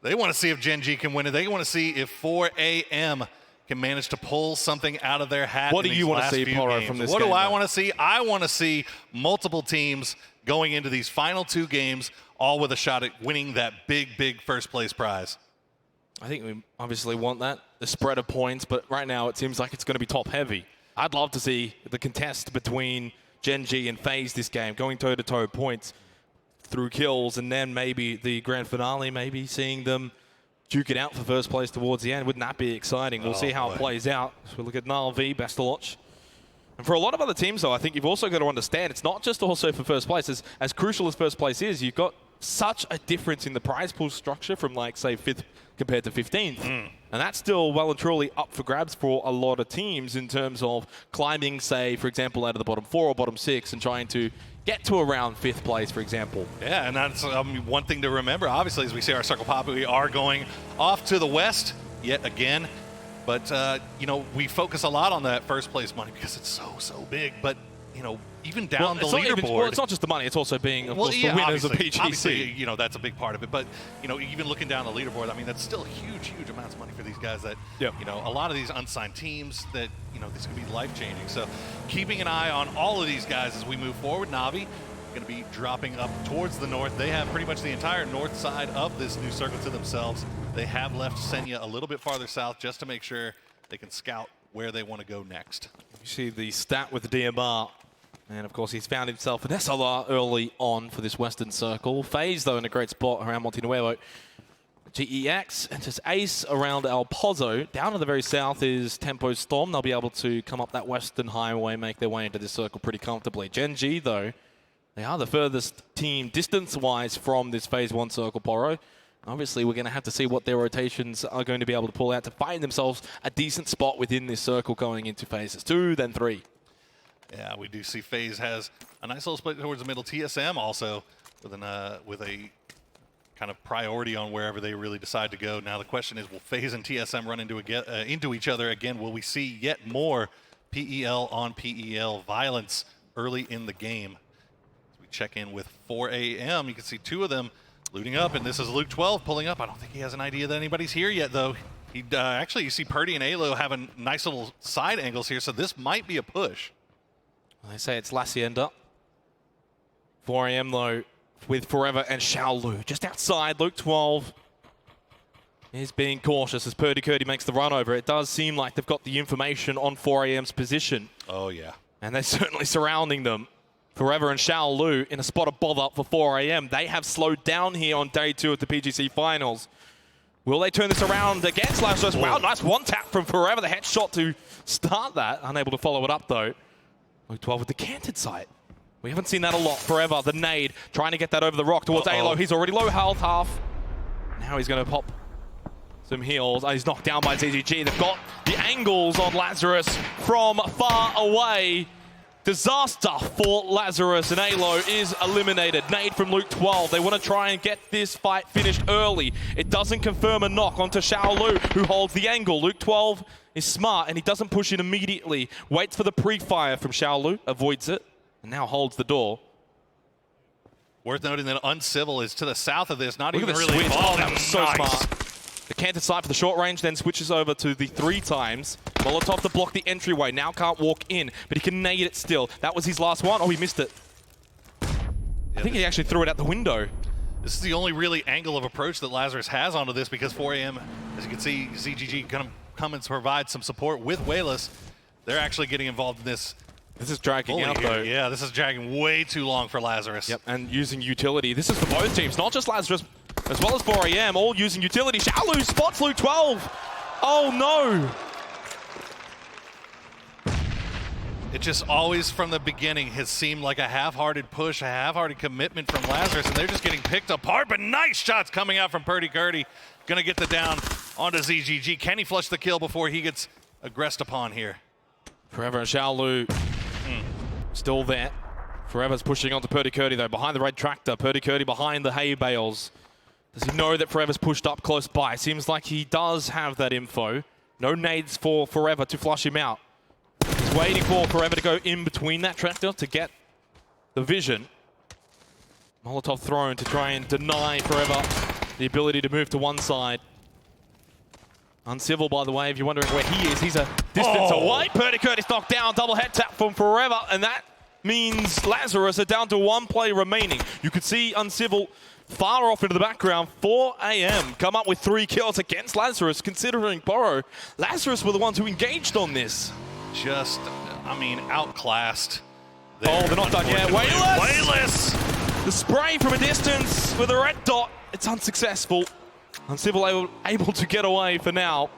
They want to see if Gen G can win it. They want to see if 4AM can manage to pull something out of their hat. What do you want to see, Poro, from this game? What do I want to see? I want to see multiple teams going into these final 2 games, all with a shot at winning that big, big first place prize. I think we obviously want that, the spread of points, but right now it seems like it's going to be top heavy. I'd love to see the contest between Gen G and FaZe this game, going toe-to-toe points through kills, and then maybe the grand finale, maybe seeing them duke it out for first place towards the end. Wouldn't that be exciting? We'll see how it plays out. So we look at Na'Vi, best to watch. And for a lot of other teams, though, I think you've also got to understand it's not just also for first place. As crucial as first place is, you've got such a difference in the prize pool structure from, like, say, 5th compared to 15th. And that's still well and truly up for grabs for a lot of teams in terms of climbing, say, for example, out of the bottom 4 or bottom 6 and trying to get to around 5th place, for example. Yeah, and that's one thing to remember. Obviously, as we see our circle pop, we are going off to the west yet again. But, you know, we focus a lot on that first place money because it's so big. But, you know, even down the leaderboard. It's not just the money. It's also being, of course, the winners of PGC. Obviously, you know, that's a big part of it. But, you know, even looking down the leaderboard, I mean, that's still huge amounts of money for these guys that, you know, a lot of these unsigned teams that, you know, this could be life-changing. So keeping an eye on all of these guys as we move forward. Na'Vi going to be dropping up towards the north. They have pretty much the entire north side of this new circle to themselves. They have left Senya a little bit farther south just to make sure they can scout where they want to go next. You see the stat with the DMR. And, of course, he's found himself an SLR early on for this western circle. FaZe, though, in a great spot around Monte Nuevo. GEX enters Ace around El Pozo. Down to the very south is Tempo Storm. They'll be able to come up that western highway, make their way into this circle pretty comfortably. Gen G, though, they are the furthest team distance-wise from this Phase 1 circle, Poro. Obviously, we're going to have to see what their rotations are going to be able to pull out to find themselves a decent spot within this circle going into Phases 2, then 3. Yeah, we do see FaZe has a nice little split towards the middle. TSM also with a kind of priority on wherever they really decide to go. Now the question is, will FaZe and TSM run into each other again? Will we see yet more PEL on PEL violence early in the game? As we check in with 4AM, you can see 2 of them looting up, and this is Luke 12 pulling up. I don't think he has an idea that anybody's here yet, though. He actually, you see Purdy and Alo having nice little side angles here, so this might be a push. They say it's Lacienda. 4AM, though, with Forever and Xiaolu just outside. Luke 12 is being cautious as Purdy Curdy makes the run over. It does seem like they've got the information on 4AM's position. Oh, yeah. And they're certainly surrounding them. Forever and Xiaolu in a spot of bother for 4AM. They have slowed down here on day 2 of the PGC Finals. Will they turn this around against Lazarus? Wow, nice one tap from Forever. The headshot to start that. Unable to follow it up, though. Luke 12 with the canted sight. We haven't seen that a lot. Forever, the nade, trying to get that over the rock towards Alo. He's already low health, half. Now he's going to pop some heals. He's knocked down by ZGG. They've got the angles on Lazarus from far away. Disaster for Lazarus, and Alo is eliminated. Nade from Luke 12. They want to try and get this fight finished early. It doesn't confirm a knock onto Xiaolu, who holds the angle. Luke 12 is smart, and he doesn't push in immediately. Waits for the pre-fire from Xiaolu, avoids it, and now holds the door. Worth noting that Uncivil is to the south of this, not even really switch. involved. Oh, that was so smart. The canted sight for the short range, then switches over to the 3 times. Molotov to block the entryway. Now can't walk in, but he can nade it still. That was his last one. Oh, he missed it. I think he actually threw it out the window. This is the only really angle of approach that Lazarus has onto this, because 4AM, as you can see, ZGG going to come and provide some support with Wayless. They're actually getting involved in this. This is dragging out, though. Yeah, this is dragging way too long for Lazarus. Yep, and using utility. This is for both teams, not just Lazarus, as well as 4AM, all using utility. Xiaolu spots Luke 12. Oh, no. It just always, from the beginning, has seemed like a half-hearted push, a half-hearted commitment from Lazarus, and they're just getting picked apart. But nice shots coming out from Purdy Curdy. Going to get the down onto ZGG. Can he flush the kill before he gets aggressed upon here? Forever and Xiaolu still there. Forever's pushing onto Purdy Curdy though, behind the red tractor. Purdy Curdy behind the hay bales. Does he know that Forever's pushed up close by? Seems like he does have that info. No nades for Forever to flush him out. He's waiting for Forever to go in between that tractor to get the vision. Molotov thrown to try and deny Forever the ability to move to one side. Uncivil, by the way, if you're wondering where he is, he's a distance away. Purdy Curtis knocked down, double head tap from Forever, and that means Lazarus are down to one play remaining. You could see Uncivil far off into the background. 4 AM come up with 3 kills against Lazarus, considering Poro. Lazarus were the ones who engaged on this. Just, I mean, outclassed. They're not done yet. Wayless! The spray from a distance with a red dot. It's unsuccessful. Uncivil able to get away for now.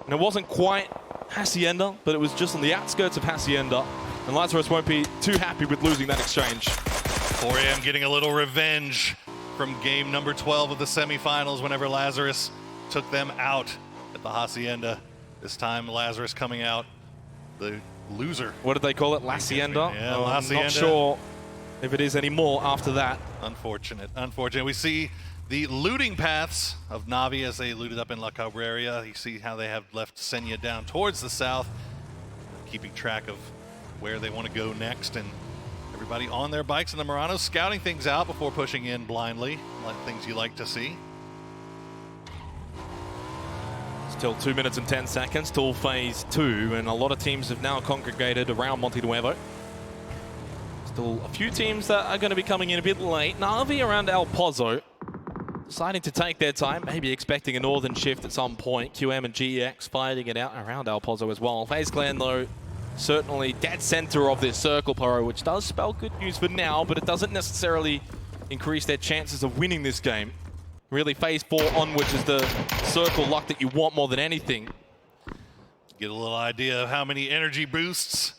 And it wasn't quite Hacienda, but it was just on the outskirts of Hacienda. And Lazarus won't be too happy with losing that exchange. 4 AM getting a little revenge from game number 12 of the semifinals whenever Lazarus took them out at the Hacienda. This time Lazarus coming out the loser. What did they call it? Lacienda? Yeah, Lacienda. I'm not sure if it is anymore after that. Unfortunate. We see the looting paths of Navi as they looted up in La Cabrera. You see how they have left Senya down towards the south, keeping track of where they want to go next, and everybody on their bikes in the Muranos scouting things out before pushing in blindly, like things you like to see. Still 2 minutes and 10 seconds till phase 2, and a lot of teams have now congregated around Monte Nuevo. Still a few teams that are going to be coming in a bit late. Navi around El Pozo, deciding to take their time, maybe expecting a northern shift at some point. QM and GEX fighting it out around El Pozo as well. FaZe Clan, though, certainly dead center of this circle, Poro, which does spell good news for now, but it doesn't necessarily increase their chances of winning this game. Really, phase 4 onwards is the circle luck that you want more than anything. Get a little idea of how many energy boosts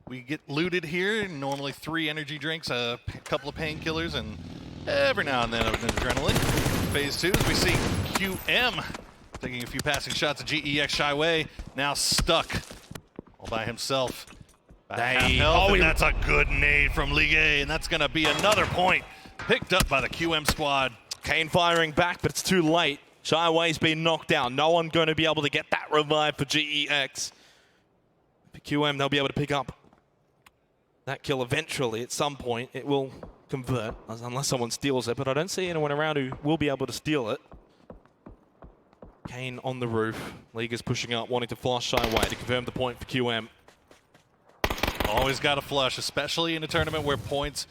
we get looted here. Normally 3 energy drinks, a couple of painkillers, and every now and then an adrenaline. Phase 2, as we see QM taking a few passing shots at GEX Shyway, now stuck all by himself. Half health, and that's a good nade from Ligue, and that's going to be another point picked up by the QM squad. Kane firing back, but it's too late. Shyway's been knocked down. No one going to be able to get that revive for GEX. For QM, they'll be able to pick up that kill eventually at some point. It will convert, unless someone steals it, but I don't see anyone around who will be able to steal it. Kane on the roof. League is pushing up, wanting to flush Shyway to confirm the point for QM. Always got to flush, especially in a tournament where points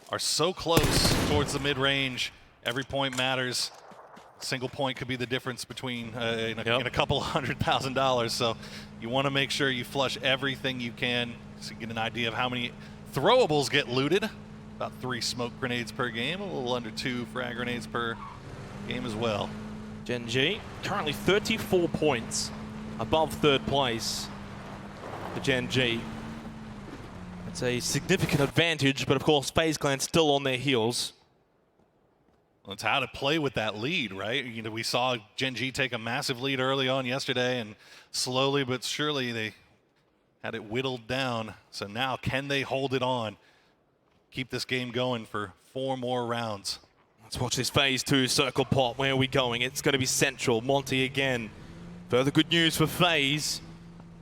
are so close towards the mid-range. Every point matters. Single point could be the difference between in a couple $100,000. So you want to make sure you flush everything you can so you get an idea of how many throwables get looted. About 3 smoke grenades per game, a little under 2 frag grenades per game as well. Gen G currently 34 points above 3rd place for Gen G. It's a significant advantage, but of course FaZe Clan still on their heels. Well, it's how to play with that lead, right? You know, we saw Gen G take a massive lead early on yesterday, and slowly but surely they had it whittled down. So now, can they hold it on? Keep this game going for 4 more rounds. Let's watch this phase 2 circle pop. Where are we going? It's going to be central. Monty again. Further good news for FaZe.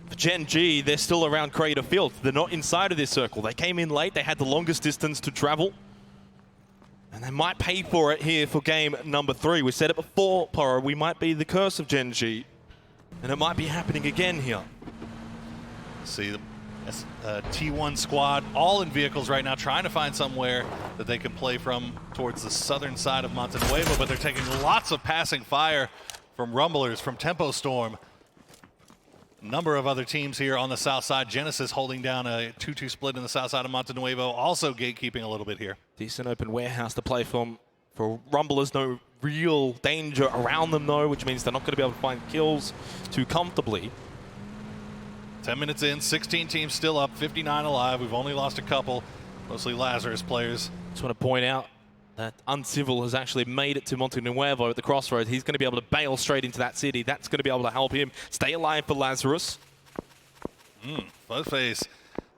For Gen G, they're still around Crater Field. They're not inside of this circle. They came in late. They had the longest distance to travel. And they might pay for it here for game number 3. We said it before, Poro. We might be the curse of Gen G. And it might be happening again here. See the T1 squad all in vehicles right now, trying to find somewhere that they can play from towards the southern side of Monte Nuevo, but they're taking lots of passing fire from Rumblers, from Tempo Storm. A number of other teams here on the south side. Genesis holding down a 2-2 split in the south side of Monte Nuevo, also gatekeeping a little bit here. Decent open warehouse to play from. For Rumblers, no real danger around them though, which means they're not going to be able to find kills too comfortably. 10 minutes in, 16 teams still up, 59 alive. We've only lost a couple, mostly Lazarus players. Just want to point out that Uncivil has actually made it to Monte Nuevo at the crossroads. He's going to be able to bail straight into that city. That's going to be able to help him stay alive for Lazarus. Fuzzface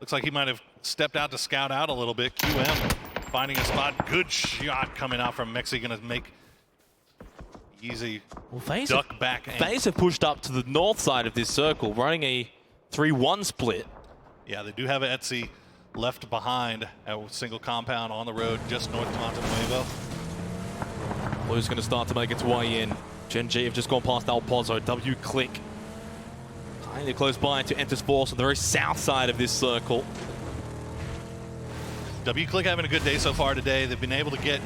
looks like he might have stepped out to scout out a little bit. QM finding a spot. Good shot coming out from Mexi. Going to make easy duck back. FaZe have pushed up to the north side of this circle, running a 3-1 split. Yeah, they do have Etsy left behind at a single compound on the road just north of Monte Nuevo. Blue's going to start to make its way in. Gen G have just gone past El Pozo. W Click kind of close by to Enter's Force on the very south side of this circle. W Click having a good day so far today. They've been able to get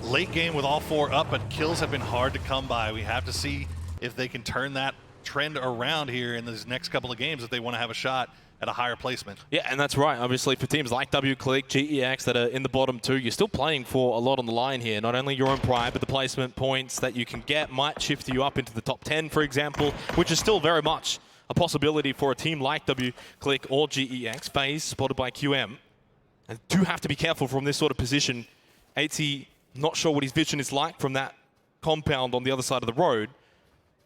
late game with all 4 up, but kills have been hard to come by. We have to see if they can turn that trend around here in these next couple of games if they want to have a shot at a higher placement. Yeah, and that's right. Obviously, for teams like W Click, GEX that are in the bottom 2, you're still playing for a lot on the line here. Not only your own pride, but the placement points that you can get might shift you up into the top 10, for example, which is still very much a possibility for a team like W Click or GEX. FaZe, spotted by QM. And do have to be careful from this sort of position. 80, not sure what his vision is like from that compound on the other side of the road.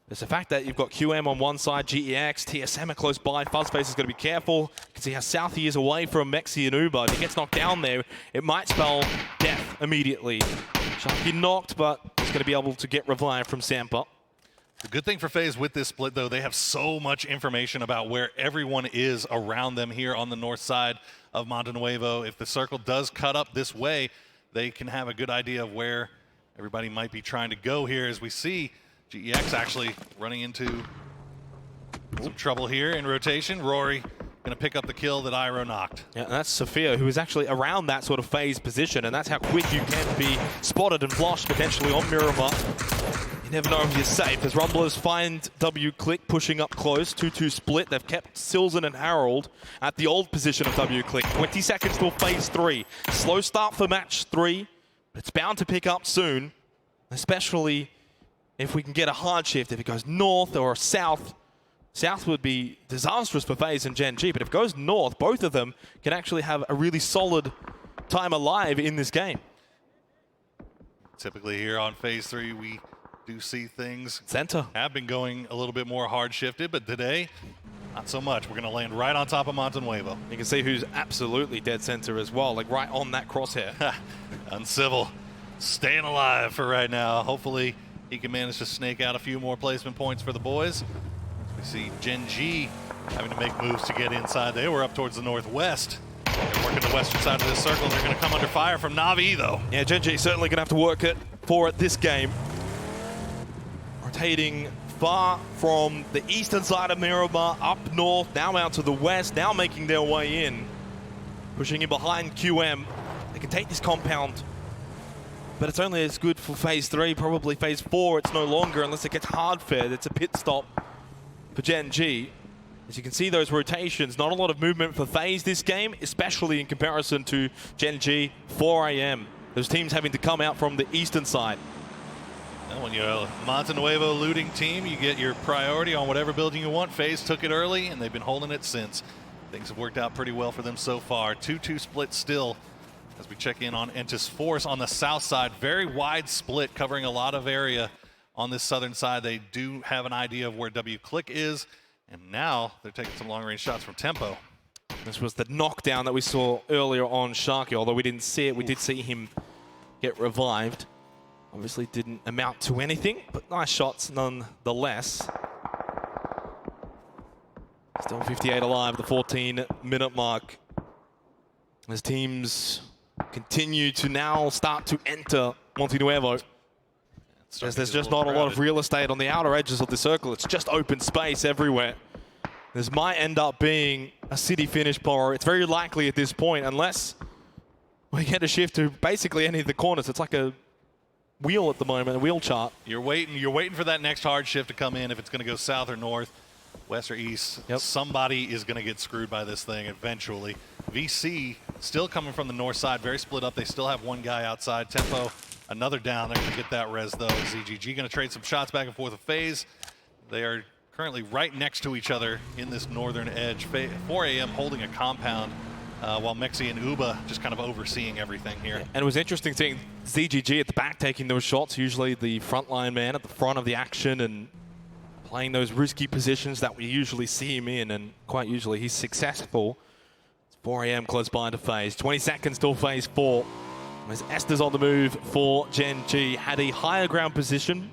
There's the fact that you've got QM on one side, GEX, TSM are close by. Fuzzface is going to be careful. You can see how south he is away from Mexi and Uber. If he gets knocked down there, it might spell death immediately. Sharky knocked, but he's going to be able to get revived from Sampa. The good thing for FaZe with this split, though, they have so much information about where everyone is around them here on the north side of Monte Nuevo. If the circle does cut up this way, they can have a good idea of where everybody might be trying to go here. As we see GEX actually running into some trouble here in rotation. Rory going to pick up the kill that Iroh knocked. Yeah, and that's Sophia, who is actually around that sort of FaZe position, and that's how quick you can be spotted and flushed potentially on Miramar. You never know if you're safe, as Rumblers find W Click pushing up close. 2-2 split. They've kept Silzen and Harold at the old position of W Click. 20 seconds till phase 3. Slow start for match 3, but it's bound to pick up soon, especially if we can get a hard shift. If it goes north or south, south would be disastrous for FaZe and Gen G, but if it goes north, both of them can actually have a really solid time alive in this game. Typically here on phase 3, we do see things center have been going a little bit more hard shifted, but today, not so much. We're going to land right on top of Monte Nuevo. You can see who's absolutely dead center as well, like right on that crosshair. Uncivil, staying alive for right now. Hopefully, he can manage to snake out a few more placement points for the boys. We see Gen G having to make moves to get inside. They were up towards the northwest. They're working the western side of this circle. They're going to come under fire from Na'Vi, though. Yeah, Gen G certainly going to have to work it for it this game. Rotating far from the eastern side of Miramar, up north, now out to the west, now making their way in. Pushing in behind QM. They can take this compound, but it's only as good for phase 3, probably phase 4 it's no longer unless it gets hard fed. It's a pit stop for Gen G. As you can see those rotations, not a lot of movement for FaZe this game, especially in comparison to Gen G, 4 AM. Those teams having to come out from the eastern side. And when you're a Monte Nuevo looting team, you get your priority on whatever building you want. FaZe took it early, and they've been holding it since. Things have worked out pretty well for them so far. 2-2 split still as we check in on Entis Force on the south side. Very wide split, covering a lot of area on this southern side. They do have an idea of where W Click is, and now they're taking some long-range shots from Tempo. This was the knockdown that we saw earlier on Sharky, although we didn't see it. We did see him get revived. Obviously didn't amount to anything, but nice shots nonetheless. Still 58 alive at the 14-minute mark. As teams continue to now start to enter Monte Nuevo. As there's just not a lot of real estate on the outer edges of the circle. It's just open space everywhere. This might end up being a city finish, Poro. It's very likely at this point, unless we get a shift to basically any of the corners. It's like a wheel at the moment, a wheel chart. You're waiting for that next hard shift to come in. If it's going to go south or north, west or east, somebody is going to get screwed by this thing eventually. VC still coming from the north side, very split up. They still have one guy outside. Tempo, another down. They're going to get that res, though. ZGG going to trade some shots back and forth with FaZe. They are currently right next to each other in this northern edge. 4 AM holding a compound, while Mexi and Uba just kind of overseeing everything here. And it was interesting seeing ZGG at the back taking those shots, usually the frontline man at the front of the action and playing those risky positions that we usually see him in, and quite usually he's successful. It's 4 AM close by to phase. 20 seconds till phase 4. As Esther's on the move for Gen G. Had a higher ground position.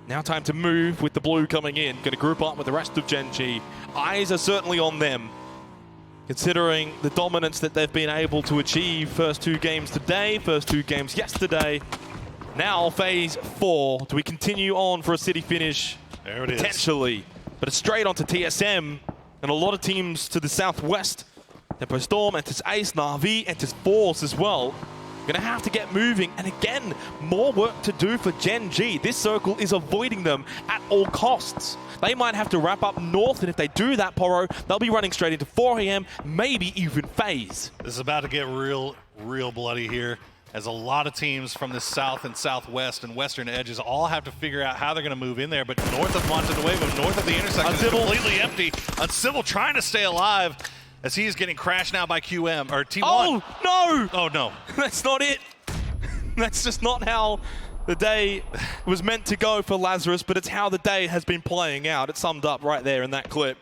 Now time to move with the blue coming in. Going to group up with the rest of Gen G. Eyes are certainly on them, considering the dominance that they've been able to achieve. First 2 games today, first 2 games yesterday. Now phase 4. Do we continue on for a city finish? There it is. Potentially. But it's straight onto TSM and a lot of teams to the southwest. Tempo Storm enters Ace, Na'Vi enters Force as well. Gonna have to get moving, and again, more work to do for Gen G. This circle is avoiding them at all costs. They might have to wrap up north, and if they do that, Poro, they'll be running straight into 4 AM, maybe even phase. This is about to get real bloody here, as a lot of teams from the south and southwest and western edges all have to figure out how they're going to move in there. But north of Monte Nuevo, north of the intersection, is completely empty. Uncivil trying to stay alive, as he is getting crashed now by QM, or T1. Oh, no! Oh, no. That's not it. That's just not how the day was meant to go for Lazarus, but it's how the day has been playing out. It's summed up right there in that clip.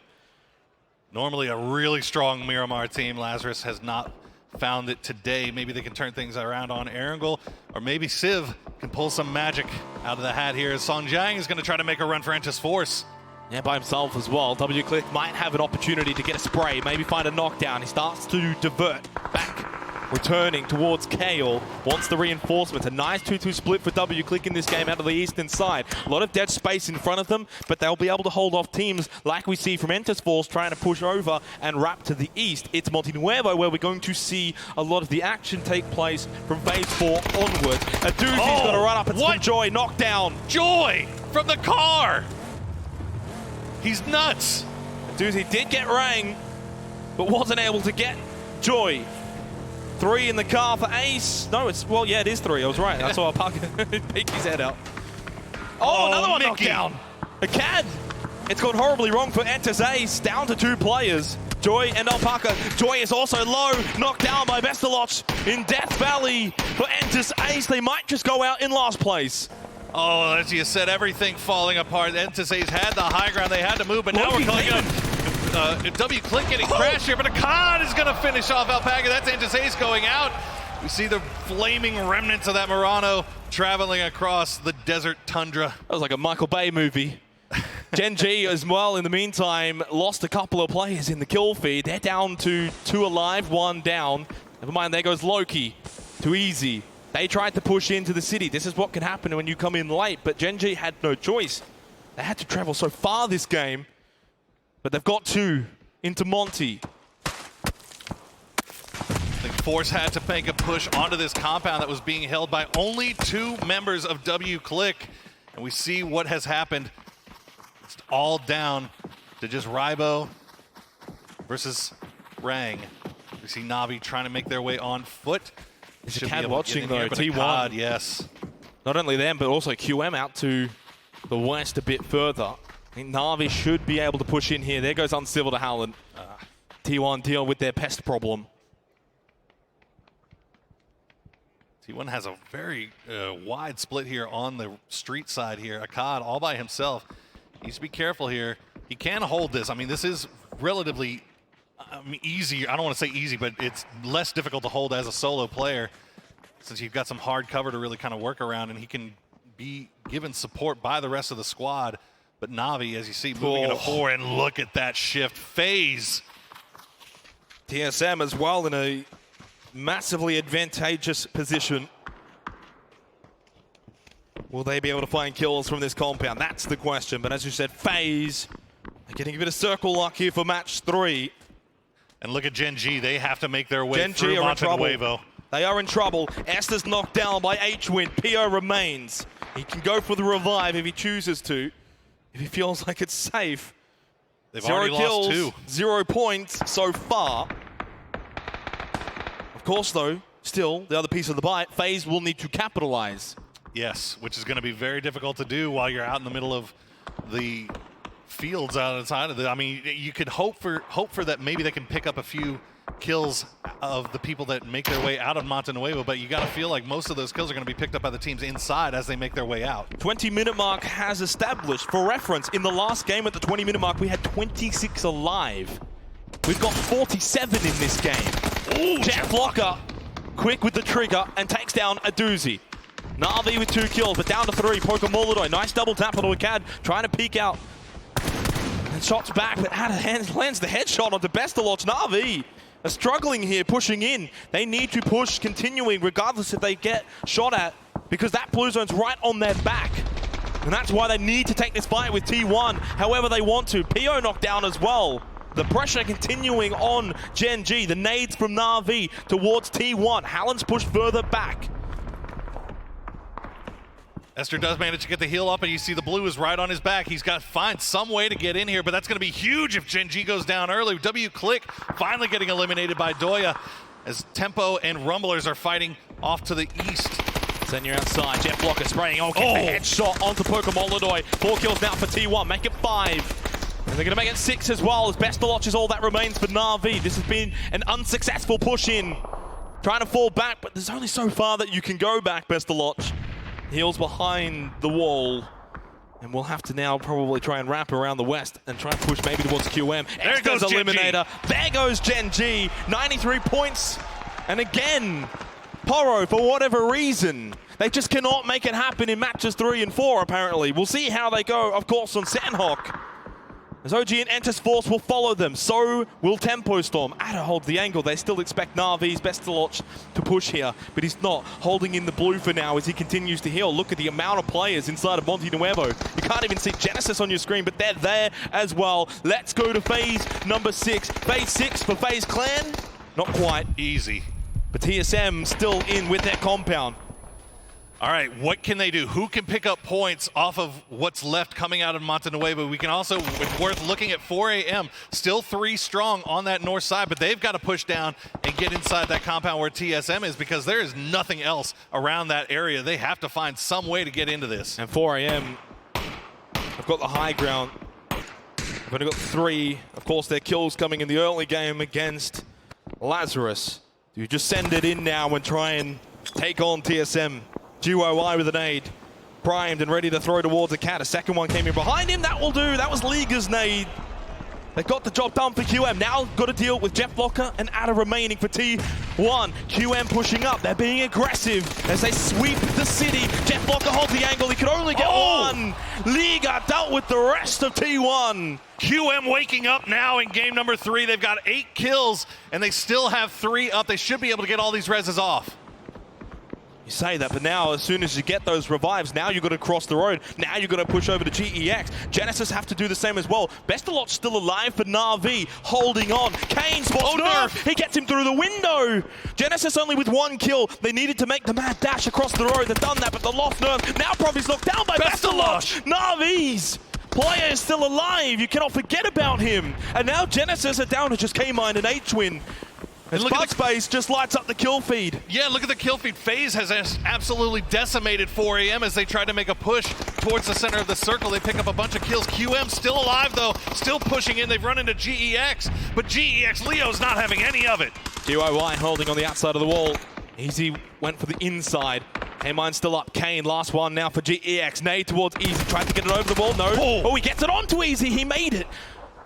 Normally a really strong Miramar team. Lazarus has not found it today. Maybe they can turn things around on Erangel, or maybe Civ can pull some magic out of the hat here. Song Jiang is going to try to make a run for Entus Force. Yeah, by himself as well. WClick might have an opportunity to get a spray, maybe find a knockdown. He starts to divert back, returning towards Kale. Wants the reinforcement. A nice 2-2 split for WClick in this game out of the eastern side. A lot of dead space in front of them, but they'll be able to hold off teams like we see from Entus Force trying to push over and wrap to the east. It's Monte Nuevo where we're going to see a lot of the action take place from phase 4 onward. A Doozie's got to run up and some Joy knockdown. Joy from the car! He's nuts. Doozy did get Rang, but wasn't able to get Joy. 3 in the car for Ace. No, it's, well, yeah, it is 3. I was right. I saw Alpaca peek his head out. Oh, another one knocked down. A CAD. It's gone horribly wrong for Entus Ace. Down to 2 players. Joy and Alpaca. Joy is also low. Knocked down by Vestalot in Death Valley. For Entus Ace, they might just go out in last place. Oh, as you said, everything falling apart. Entus Ace had the high ground. They had to move, but now we're calling up WClick getting crashed here, but Akkad is going to finish off Alpaca. That's Entus Ace going out. We see the flaming remnants of that Murano traveling across the desert tundra. That was like a Michael Bay movie. Gen G as well, in the meantime, lost a couple of players in the kill feed. They're down to 2 alive, 1 down. Never mind, there goes Loki. Too easy. They tried to push into the city. This is what can happen when you come in late, but Gen G had no choice. They had to travel so far this game, but they've got 2 into Monty. I think Force had to make a push onto this compound that was being held by only 2 members of WClick, and we see what has happened. It's all down to just Rybo versus Rang. We see Na'Vi trying to make their way on foot. Is a CAD watching though, T1. Akkad, yes. Not only them, but also QM out to the west a bit further. I think Na'Vi should be able to push in here. There goes Uncivil to Howland. T1 deal with their pest problem. T1 has a very wide split here on the street side here. Akkad all by himself. He needs to be careful here. He can hold this. I mean, this is relatively easy. I don't want to say easy, but it's less difficult to hold as a solo player, since you've got some hard cover to really kind of work around, and he can be given support by the rest of the squad. But Na'Vi, as you see, moving into 4, and look at that shift. FaZe. TSM as well in a massively advantageous position. Will they be able to find kills from this compound? That's the question. But as you said, FaZe are getting a bit of circle luck here for match 3. And look at Gen G. They have to make their way through Monte Nuevo. They are in trouble. Esther's knocked down by H-Win. PO remains. He can go for the revive if he chooses to, if he feels like it's safe. They've already lost 2. 0 points so far. Of course, though, still, the other piece of the bite, FaZe will need to capitalize. Yes, which is going to be very difficult to do while you're out in the middle of the fields outside of the. I mean, you could hope for that maybe they can pick up a few kills of the people that make their way out of Montenuevo, but you got to feel like most of those kills are going to be picked up by the teams inside as they make their way out. 20-minute mark has established. For reference, in the last game at the 20-minute mark, we had 26 alive. We've got 47 in this game. Ooh, Jeff Locker, quick with the trigger, and takes down a doozy. Na'Vi with 2 kills, but down to 3. Pokamolodoy, nice double tap onto a CAD, trying to peek out. And shots back, but out of hands, lands the headshot onto Bestaloch. Na'Vi are struggling here, pushing in. They need to push, continuing, regardless if they get shot at, because that blue zone's right on their back. And that's why they need to take this fight with T1 however they want to. PO knocked down as well. The pressure continuing on Gen G. The nades from Na'Vi towards T1. Hallen's pushed further back. Esther does manage to get the heal up, and you see the blue is right on his back. He's got to find some way to get in here, but that's going to be huge if Gen G goes down early. W-Click finally getting eliminated by Doya as Tempo and Rumblers are fighting off to the east. Senior outside, Jeff Blocker spraying. Oh, gets the headshot onto Pokamolodoy. 4 kills now for T1, make it 5. And they're going to make it 6 as well, as Bestaloch is all that remains for Na'Vi. This has been an unsuccessful push in. Trying to fall back, but there's only so far that you can go back, Bestaloch. Heals behind the wall, and we'll have to now probably try and wrap around the west and try and push maybe towards QM. There goes Eliminator. There goes Gen G. 93 points. And again, Poro, for whatever reason, they just cannot make it happen in matches 3 and 4, apparently. We'll see how they go, of course, on Sandhawk. As OG and Entus Force will follow them, so will Tempo Storm. Ada holds the angle. They still expect Na'Vi's Bestaloch to push here, but he's not. Holding in the blue for now as he continues to heal. Look at the amount of players inside of Montenuevo. You can't even see Genesis on your screen, but they're there as well. Let's go to phase number 6. Phase 6 for FaZe Clan? Not quite. Easy. But TSM still in with their compound. All right, what can they do? Who can pick up points off of what's left coming out of Montenuevo? We can also, it's worth looking at 4 a.m. Still 3 strong on that north side, but they've got to push down and get inside that compound where TSM is, because there is nothing else around that area. They have to find some way to get into this. And 4 a.m. have got the high ground. They've only got 3. Of course, their kills coming in the early game against Lazarus. You just send it in now and try and take on TSM. GYY with a nade, primed and ready to throw towards a cat. A second one came in behind him. That will do. That was Liga's nade. They got the job done for QM. Now got to deal with Jeff Blocker and Ada remaining for T1. QM pushing up. They're being aggressive as they sweep the city. Jeff Blocker holds the angle. He could only get 1. Liga dealt with the rest of T1. QM waking up now in game number 3. They've got 8 kills, and they still have 3 up. They should be able to get all these reses off. You say that, but now as soon as you get those revives, now you've got to cross the road. Now you've got to push over to GEX. Genesis have to do the same as well. Bestaloch still alive for Na'Vi, holding on. Kane spots Nerf. He gets him through the window. Genesis only with 1 kill. They needed to make the mad dash across the road. They've done that, but the lost Nerf. Now Profi's knocked down by Bestaloch. Na'Vi's player is still alive. You cannot forget about him. And now Genesis are down to just K-Mine and H-Win. And Space just lights up the kill feed. Yeah, look at the kill feed. FaZe has absolutely decimated 4 a.m. as they try to make a push towards the center of the circle. They pick up a bunch of kills. QM still alive, though, still pushing in. They've run into GEX, but GEX Leo's not having any of it. GYY holding on the outside of the wall. Easy went for the inside. K-Mine still up. Kane, last one now for GEX. Nade towards Easy. Tried to get it over the wall. No. Oh, he gets it onto Easy. He made it.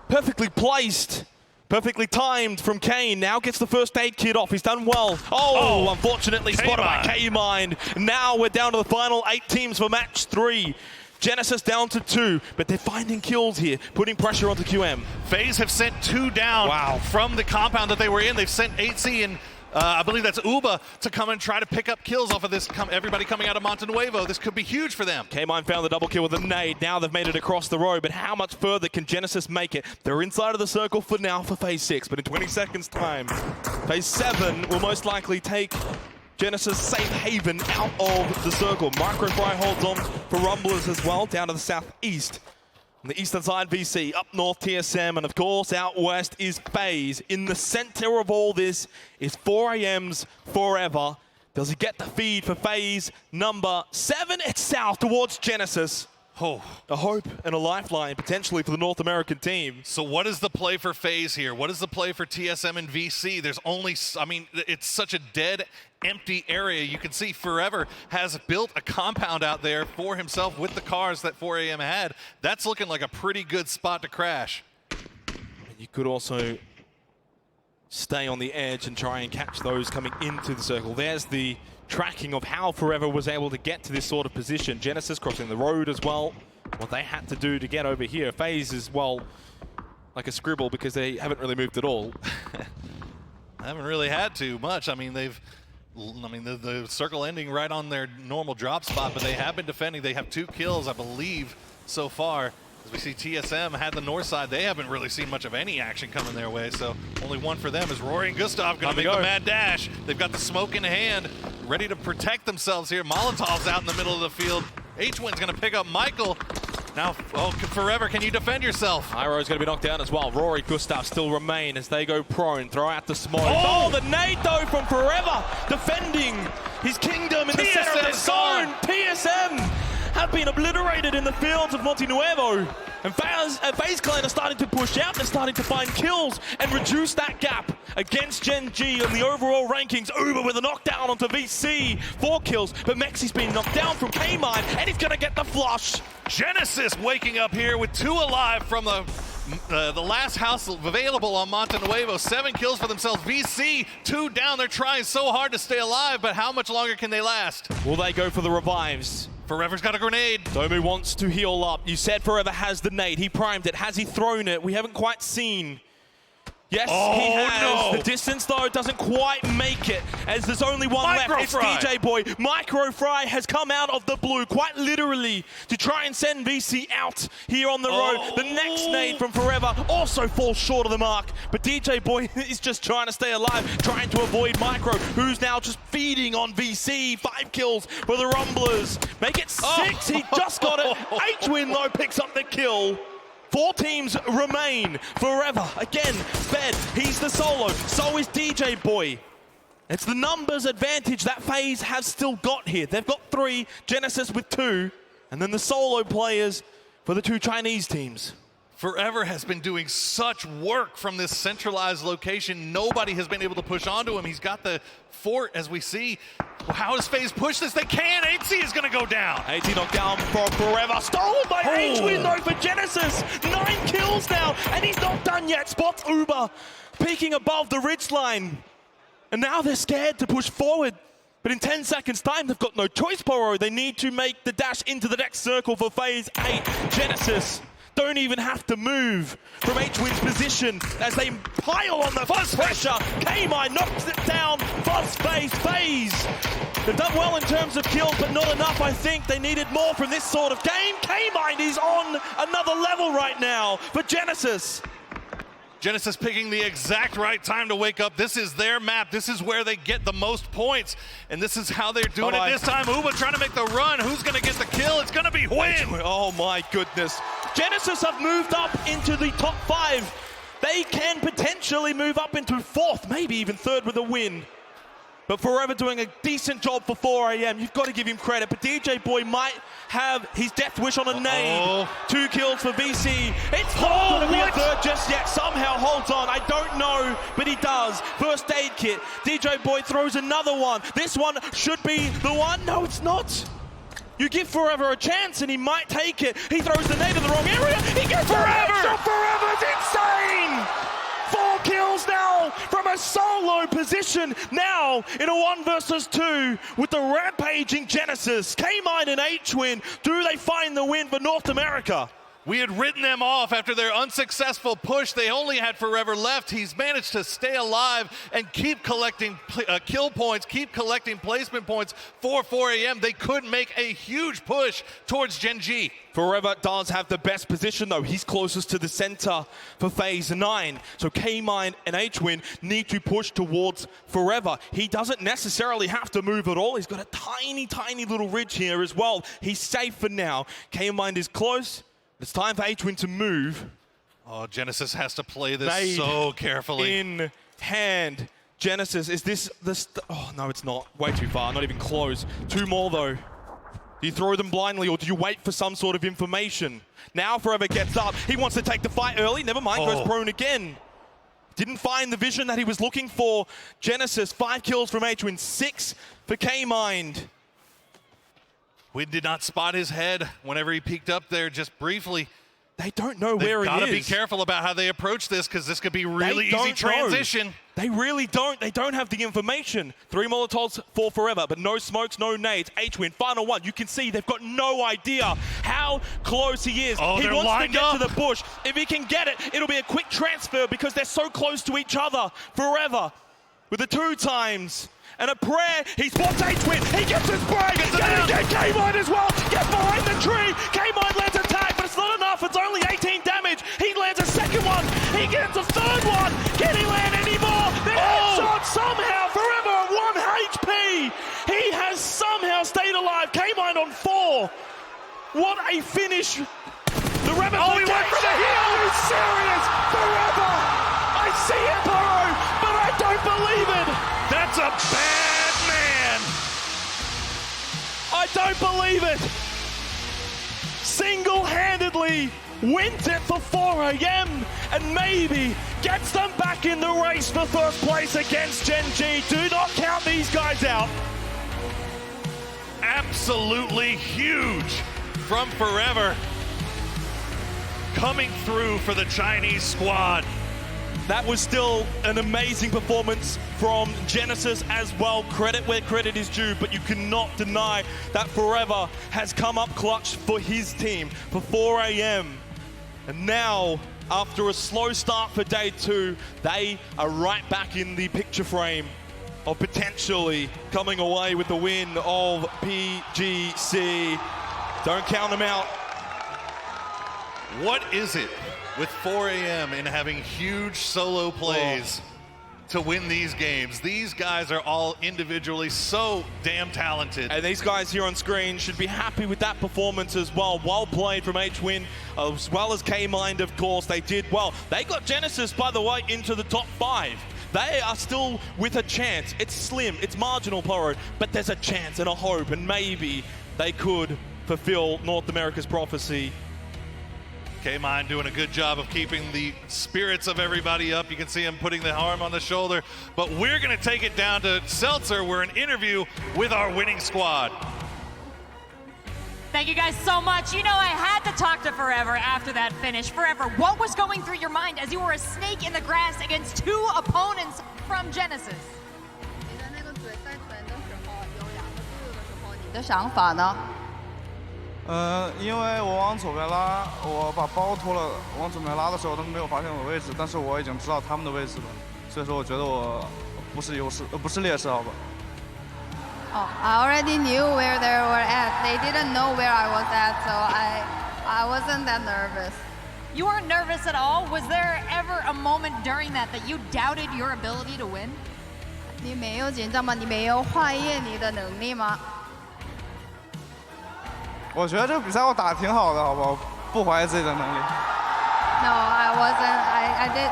Perfectly placed. Perfectly timed from Kane. Now gets the first aid kit off. He's done well. Oh, unfortunately spotted by K-Mine. Now we're down to the final 8 teams for match 3. Genesis down to 2, but they're finding kills here, putting pressure onto QM. FaZe have sent 2 down from the compound that they were in. They've sent 8C and I believe that's Uba to come and try to pick up kills off of this. Everybody coming out of Montenuevo. This could be huge for them. K-Mine found the double kill with a nade. Now they've made it across the road, but how much further can Genesis make it? They're inside of the circle for now for phase 6, but in 20 seconds time, phase 7 will most likely take Genesis safe haven out of the circle. Microfry holds on for Rumblers as well, down to the southeast. On the eastern side, VC, up north, TSM, and of course, out west is FaZe. In the center of all this is 4 a.m.'s Forever. Does he get the feed for phase number 7? It's south towards Genesis. a hope and a lifeline potentially for the North American team. So what is the play for FaZe here? What is the play for TSM and VC? There's only, I mean, it's such a dead, empty area. You can see Forever has built a compound out there for himself with the cars that 4AM had. That's looking like a pretty good spot to crash. You could also stay on the edge and try and catch those coming into the circle. There's the tracking of how Forever was able to get to this sort of position. Genesis crossing the road as well. What they had to do to get over here. FaZe is, well, like a scribble because they haven't really moved at all. I haven't really had to much. I mean, the circle ending right on their normal drop spot, but they have been defending. They have 2 kills, I believe, so far. As we see TSM had the north side, they haven't really seen much of any action coming their way, so only one for them is Rory and Gustav going to make the mad dash. They've got the smoke in hand, ready to protect themselves here. Molotov's out in the middle of the field. H-Win's going to pick up Michael. Now, Forever, can you defend yourself? Iroh's going to be knocked down as well. Rory, Gustav still remain as they go prone. Throw out the smoke. Oh, the nade though from Forever, defending his kingdom in the center of the zone. TSM have been obliterated in the fields of Monte Nuevo. And FaZe Clan are starting to push out. They're starting to find kills and reduce that gap against Gen G on the overall rankings. Uber with a knockdown onto VC. 4 kills, but Mexi's been knocked down from K-Mine, and he's going to get the flush. Genesis waking up here with 2 alive from the last house available on Monte Nuevo. 7 kills for themselves. VC, 2 down. They're trying so hard to stay alive, but how much longer can they last? Will they go for the revives? Forever's got a grenade. Domu wants to heal up. You said Forever has the nade. He primed it. Has he thrown it? We haven't quite seen. Yes, he has. No. The distance, though, doesn't quite make it, as there's only one left. It's DJ Boy. Micro Fry has come out of the blue, quite literally, to try and send VC out here on the road. The next nade from Forever also falls short of the mark, but DJ Boy is just trying to stay alive, trying to avoid Micro, who's now just feeding on VC. 5 kills for the Rumblers. Make it 6. He just got it. H-Win, though, picks up the kill. 4 teams remain. Forever, again, fed. He's the solo. So is DJ Boy. It's the numbers advantage that FaZe has still got here. They've got 3, Genesis with 2, and then the solo players for the 2 Chinese teams. Forever has been doing such work from this centralized location. Nobody has been able to push onto him. He's got the fort, as we see. How does FaZe push this? They can. 8C is going to go down. 8C knocked down for Forever. Stolen by H-Win, though, for Genesis. 9 kills now, and he's not done yet. Spots Uber peeking above the ridge line. And now they're scared to push forward. But in 10 seconds' time, they've got no choice, Poro. They need to make the dash into the next circle for FaZe 8. Genesis don't even have to move from H-Win's position as they pile on the Fuzz pressure. K-Mine knocks it down. Fuzz FaZe. They've done well in terms of kills, but not enough. I think they needed more from this sort of game. K-Mine is on another level right now for Genesis. Genesis picking the exact right time to wake up. This is their map. This is where they get the most points. And this is how they're doing it this time. Uba trying to make the run. Who's going to get the kill? It's going to be Win. Oh my goodness. Genesis have moved up into the top 5. They can potentially move up into 4th, maybe even 3rd with a win. But Forever doing a decent job for 4AM. You've got to give him credit. But DJ Boy might have his death wish on a nade. 2 kills for VC. It's not going to be a 3rd just yet. Somehow holds on. I don't know, but he does. First aid kit. DJ Boy throws another one. This one should be the one. No, it's not. You give Forever a chance, and he might take it. He throws the nade in the wrong area. He gets Forever. Forever's insane. 4 kills now from a solo position. Now in a 1 versus 2 with the rampaging Genesis. K-Mine and H-Win. Do they find the win for North America? We had written them off after their unsuccessful push. They only had Forever left. He's managed to stay alive and keep collecting kill points, keep collecting placement points for 4AM. They could make a huge push towards Gen G. Forever does have the best position, though. He's closest to the center for Phase 9. So K-Mine and H-Win need to push towards Forever. He doesn't necessarily have to move at all. He's got a tiny, tiny little ridge here as well. He's safe for now. K-Mine is close. It's time for H-Win to move. Oh, Genesis has to play this so carefully. In hand. Genesis, is this the... Oh, no, it's not. Way too far. Not even close. 2 more, though. Do you throw them blindly or do you wait for some sort of information? Now Forever gets up. He wants to take the fight early. Never mind, goes prone again. Didn't find the vision that he was looking for. Genesis, 5 kills from HWin, 6 for K-Mind. We did not spot his head whenever he peeked up there just briefly. They don't know where he is. They've got to be careful about how they approach this because this could be really easy transition. They really don't. They don't have the information. 3 Molotovs for Forever, but no smokes, no nades. HWin, final one. You can see they've got no idea how close he is. Oh, he they're wants to lined get up. to the bush. If he can get it, it'll be a quick transfer because they're so close to each other. Forever with the 2 times. And a prayer, he spots HWin, he gets his spray, and he gets K-Mind as well, get behind the tree, K-Mind lands a tag, but it's not enough, it's only 18 damage, he lands a second one, he gets a third one, can he land any more? The headshot somehow, Forever at 1 HP, he has somehow stayed alive, K-Mind on 4, what a finish, the replication, he went for the heel! Are you serious? Forever, I see Emperor, but I don't believe it. That's a bad man. I don't believe it. Single-handedly wins it for 4 AM and maybe gets them back in the race for first place against Gen G. Do not count these guys out. Absolutely huge from Forever. Coming through for the Chinese squad. That was still an amazing performance from Genesis as well. Credit where credit is due, but you cannot deny that Forever has come up clutch for his team for 4 AM. And now, after a slow start for day 2, they are right back in the picture frame of potentially coming away with the win of PGC. Don't count them out. What is it with 4 AM and having huge solo plays to win these games? These guys are all individually so damn talented. And these guys here on screen should be happy with that performance as well. Well played from HWin, as well as K-Mind, of course. They did well. They got Genesis, by the way, into the top 5. They are still with a chance. It's slim, it's marginal, Poro, but there's a chance and a hope, and maybe they could fulfill North America's prophecy. K-Mind doing a good job of keeping the spirits of everybody up. You can see him putting the arm on the shoulder. But we're going to take it down to Seltzer. We're in interview with our winning squad. Thank you guys so much. You know, I had to talk to Forever after that finish. Forever, what was going through your mind as you were a snake in the grass against 2 opponents from Genesis? 你的想法呢？因为我往左边拉，我把包脱了，往左边拉的时候，他们没有发现我的位置，但是我已经知道他们的位置了，所以说我觉得我不是优势，不是劣势，好吧。Oh, I already knew where they were at. They didn't know where I was at, so I wasn't that nervous. You weren't nervous at all? Was there ever a moment during that you doubted your ability to win? 你没有紧张吗？你没有怀疑你的能力吗？ 我觉得这个比赛我打得挺好的，好不好？不怀疑自己的能力。No, I wasn't.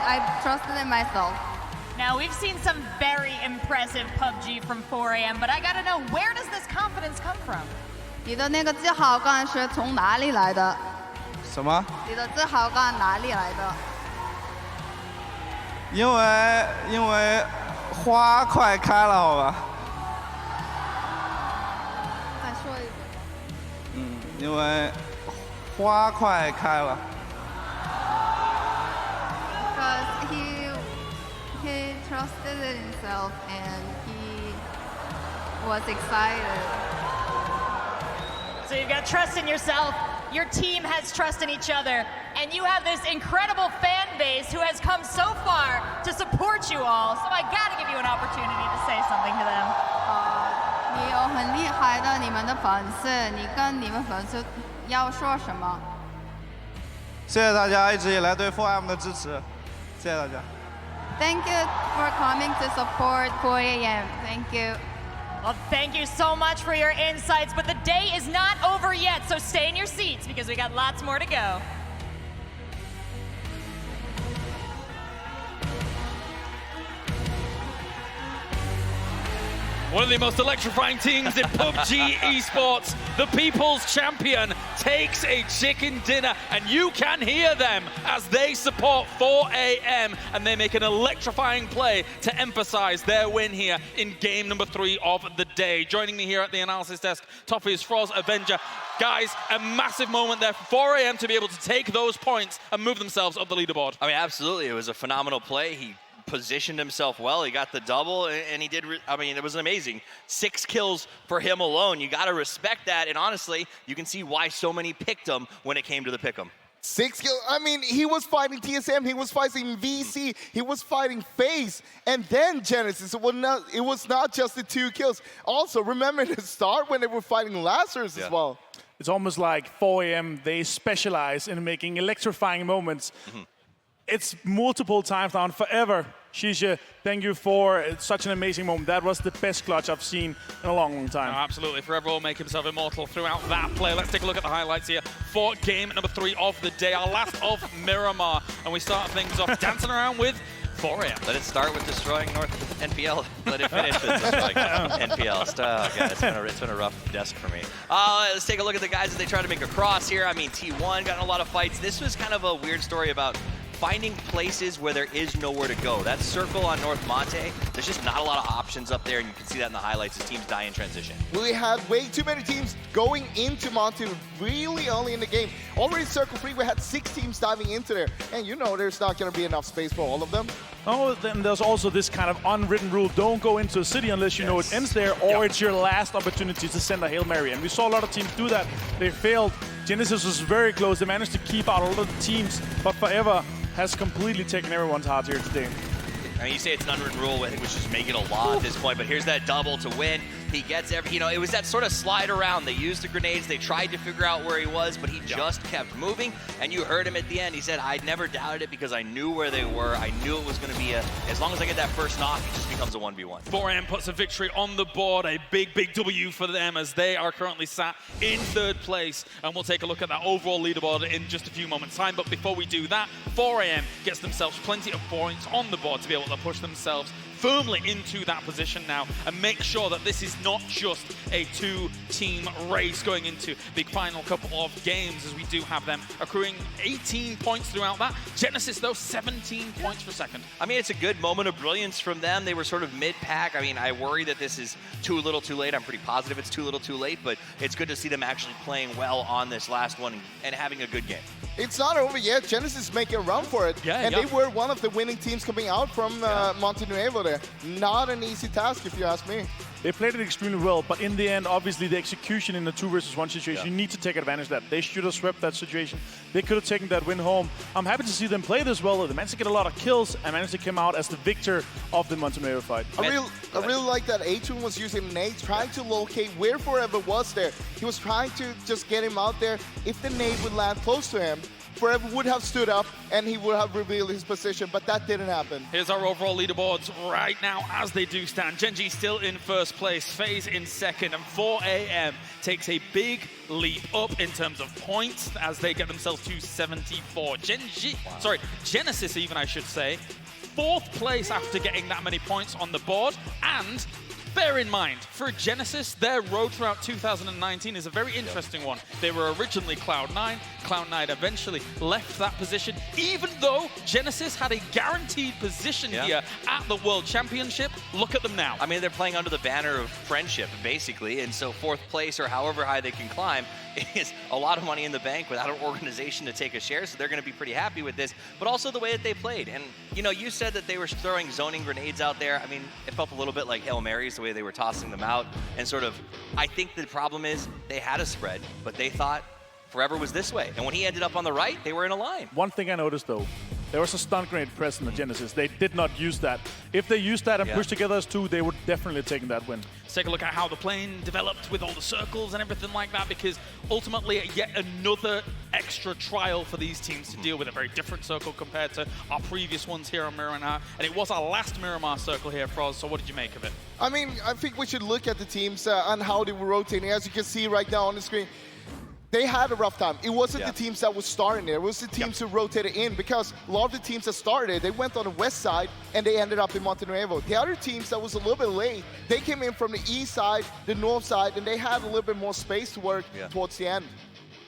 I trusted in myself. Now, we've seen some very impressive PUBG from 4 AM, but I gotta know, where does this confidence come from? 你的那个自豪感是从哪里来的？什么？你的自豪感哪里来的？因为花快开了，好吧？ 再说一遍。因为花快开了。Because he trusted in himself and he was excited. So you've got trust in yourself, your team has trust in each other, and you have this incredible fan base who has come so far to support you all, so I gotta give you an opportunity to say something to them. 你有很厉害的你们的粉丝，你跟你们粉丝要说什么？谢谢大家一直以来对 4AM 的支持，谢谢大家。Thank you for coming to support 4 AM. Thank you. Well, thank you so much for your insights, but the day is not over yet, so stay in your seats because we got lots more to go. One of the most electrifying teams in PUBG esports, the People's Champion, takes a chicken dinner, and you can hear them as they support 4 AM, and they make an electrifying play to emphasize their win here in game number 3 of the day. Joining me here at the analysis desk, Toffee is Froz, Avenger. Guys, a massive moment there for 4 AM to be able to take those points and move themselves up the leaderboard. I mean, absolutely. It was a phenomenal play. He positioned himself well. He got the double, and he did. I mean, it was amazing. 6 kills for him alone. You got to respect that. And honestly, you can see why so many picked him when it came to the pick'em. 6 kills. I mean, he was fighting TSM. He was fighting VC. He was fighting FaZe, and then Genesis. It was not just the 2 kills. Also, remember the start when they were fighting Lazarus as well. It's almost like 4 AM. They specialize in making electrifying moments. It's multiple times now, and forever. Shisha, thank you for such an amazing moment. That was the best clutch I've seen in a long, long time. Oh, absolutely. Forever will make himself immortal throughout that play. Let's take a look at the highlights here for game number 3 of the day, our last of Miramar. And we start things off dancing around with 4 AM. Let it start with destroying North NPL. Let it finish with destroying NPL. God, it's been a rough desk for me. Let's take a look at the guys as they try to make a cross here. I mean, T1 got in a lot of fights. This was kind of a weird story about finding places where there is nowhere to go. That circle on North Monte, there's just not a lot of options up there, and you can see that in the highlights as teams die in transition. We had way too many teams going into Monte really early in the game. Already Circle 3, we had 6 teams diving into there, and you know there's not going to be enough space for all of them. Oh, then there's also this kind of unwritten rule. Don't go into a city unless you know it ends there, or it's your last opportunity to send a Hail Mary. And we saw a lot of teams do that. They failed. Genesis was very close. They managed to keep out a lot of the teams, but Forever has completely taken everyone's heart here today. I mean, you say it's an unwritten rule, I think we should just make it a law at this point, but here's that double to win. He gets it was that sort of slide around. They used the grenades, they tried to figure out where he was, but he just kept moving, and you heard him at the end. He said, I never doubted it because I knew where they were. I knew it was going to be as long as I get that first knock, it just becomes a 1v1. 4 AM puts a victory on the board, a big, big W for them as they are currently sat in 3rd place, and we'll take a look at that overall leaderboard in just a few moments' time. But before we do that, 4 AM gets themselves plenty of points on the board to be able to push themselves firmly into that position now and make sure that this is not just a 2-team race going into the final couple of games, as we do have them accruing 18 points throughout that. Genesis, though, 17 points per second. I mean, it's a good moment of brilliance from them. They were sort of mid-pack. I mean, I worry that this is too little too late. I'm pretty positive it's too little too late, but it's good to see them actually playing well on this last one and having a good game. It's not over yet. Genesis is making a run for it. They were one of the winning teams coming out from Monte Nuevo there. Not an easy task, if you ask me. They played it extremely well, but in the end, obviously, the execution in the 2 versus 1 situation, you need to take advantage of that. They should have swept that situation. They could have taken that win home. I'm happy to see them play this well. They managed to get a lot of kills and managed to come out as the victor of the Monte Nuevo fight. I really like that A-Tune was using nades, trying to locate where Forever was there. He was trying to just get him out there. If the nade would land close to him, Forever would have stood up and he would have revealed his position, but that didn't happen. Here's our overall leaderboards right now as they do stand. Gen G still in 1st place, FaZe in 2nd, and 4 AM takes a big leap up in terms of points as they get themselves to 74. Genesis even, I should say, 4th place after getting that many points on the board. And bear in mind, for Genesis, their road throughout 2019 is a very interesting one. They were originally Cloud9. Cloud9 eventually left that position, even though Genesis had a guaranteed position here at the World Championship. Look at them now. I mean, they're playing under the banner of friendship, basically, and so 4th place or however high they can climb is a lot of money in the bank without an organization to take a share, so they're going to be pretty happy with this, but also the way that they played. And, you said that they were throwing zoning grenades out there. I mean, it felt a little bit like Hail Marys, the way they were tossing them out, and sort of, I think the problem is they had a spread, but they thought Forever was this way. And when he ended up on the right, they were in a line. One thing I noticed, though, there was a stun grenade present in the Genesis. They did not use that. If they used that and pushed together as 2, they would definitely have taken that win. Let's take a look at how the plane developed with all the circles and everything like that, because ultimately yet another extra trial for these teams to deal with. A very different circle compared to our previous ones here on Miramar. And it was our last Miramar circle here, Froz, so what did you make of it? I mean, I think we should look at the teams and how they were rotating. As you can see right now on the screen, they had a rough time. It wasn't the teams that were starting there. It was the teams who rotated in, because a lot of the teams that started, they went on the west side and they ended up in Montenuevo. The other teams that was a little bit late, they came in from the east side, the north side, and they had a little bit more space to work towards the end.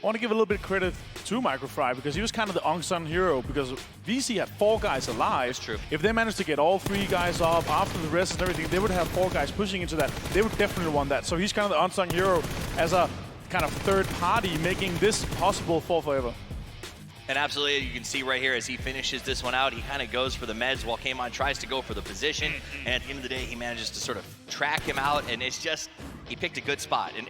I want to give a little bit of credit to Microfry, because he was kind of the unsung hero, because VC had 4 guys alive. That's true. If they managed to get all 3 guys off after the rest and everything, they would have 4 guys pushing into that. They would definitely want that. So he's kind of the unsung hero as a kind of third party, making this possible for forever. And absolutely, you can see right here as he finishes this one out, he kind of goes for the meds while Kamon tries to go for the position. And at the end of the day, he manages to sort of track him out, and it's just, he picked a good spot. And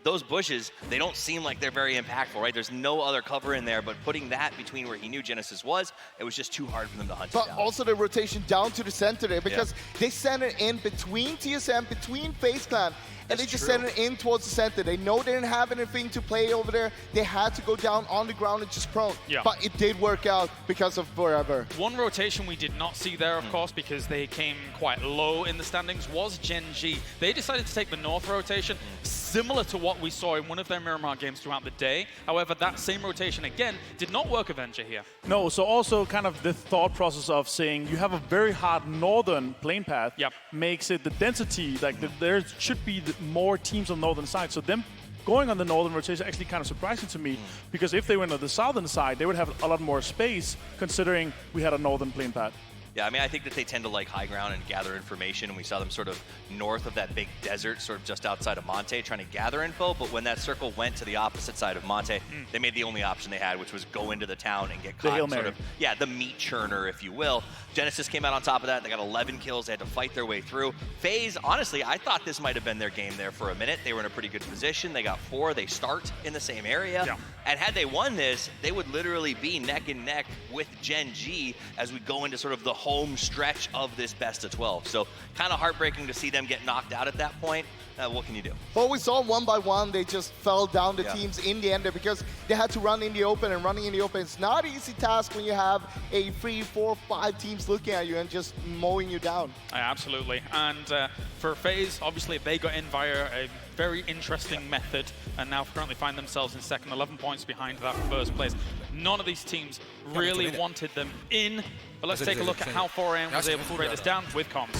those bushes, they don't seem like they're very impactful, right? There's no other cover in there, but putting that between where he knew Genesis was, it was just too hard for them to hunt But down. also the rotation down to the center there, because they sent it in between TSM, between FaZe Clan, and they just sent it in towards the center. They know they didn't have anything to play over there. They had to go down on the ground and just prone. Yeah. But it did work out because of Forever. One rotation we did not see there, of course, because they came quite low in the standings, was Gen G. They decided to take the north rotation, similar to what we saw in one of their Miramar games throughout the day. However, that same rotation, again, did not work Avenger here. No, so also kind of the thought process of saying you have a very hard northern plane path makes it the density, like there should be more teams on the northern side. So them going on the northern rotation is actually kind of surprising to me, because if they went on the southern side, they would have a lot more space, considering we had a northern plane path. Yeah, I mean, I think that they tend to like high ground and gather information, and we saw them sort of north of that big desert, sort of just outside of Monte, trying to gather info, but when that circle went to the opposite side of Monte, they made the only option they had, which was go into the town and get caught. Sort of, the meat churner, if you will. Genesis came out on top of that. They got 11 kills. They had to fight their way through. FaZe, honestly, I thought this might have been their game there for a minute. They were in a pretty good position. They got 4. They start in the same area. And had they won this, they would literally be neck and neck with Gen G as we go into sort of the home stretch of this best of 12. So kind of heartbreaking to see them get knocked out at that point. What can you do? But we saw one by one, they just fell down the teams in the end there, because they had to run in the open, and running in the open is not an easy task when you have a 3, 4, 5 teams looking at you and just mowing you down. Absolutely. And for FaZe, obviously they got in via a very interesting method, and now currently find themselves in second, 11 points behind that first place. None of these teams really wanted them in, but let's take a look at how 4AM was able to break this down with comms.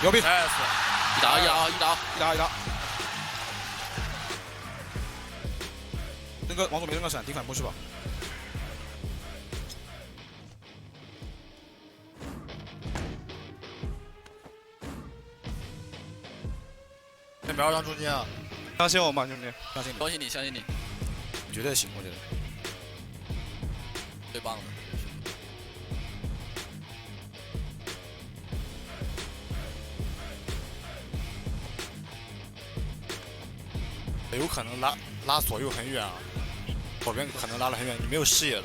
牛逼！一打一打一打一打一打。扔个王总没扔个闪，顶反扑是吧？先不要让中间啊！相信我吧，兄弟，相信你，相信你，相信你，绝对行，我觉得。最棒的。有可能拉左右很远啊，左边可能拉得很远，你没有视野的。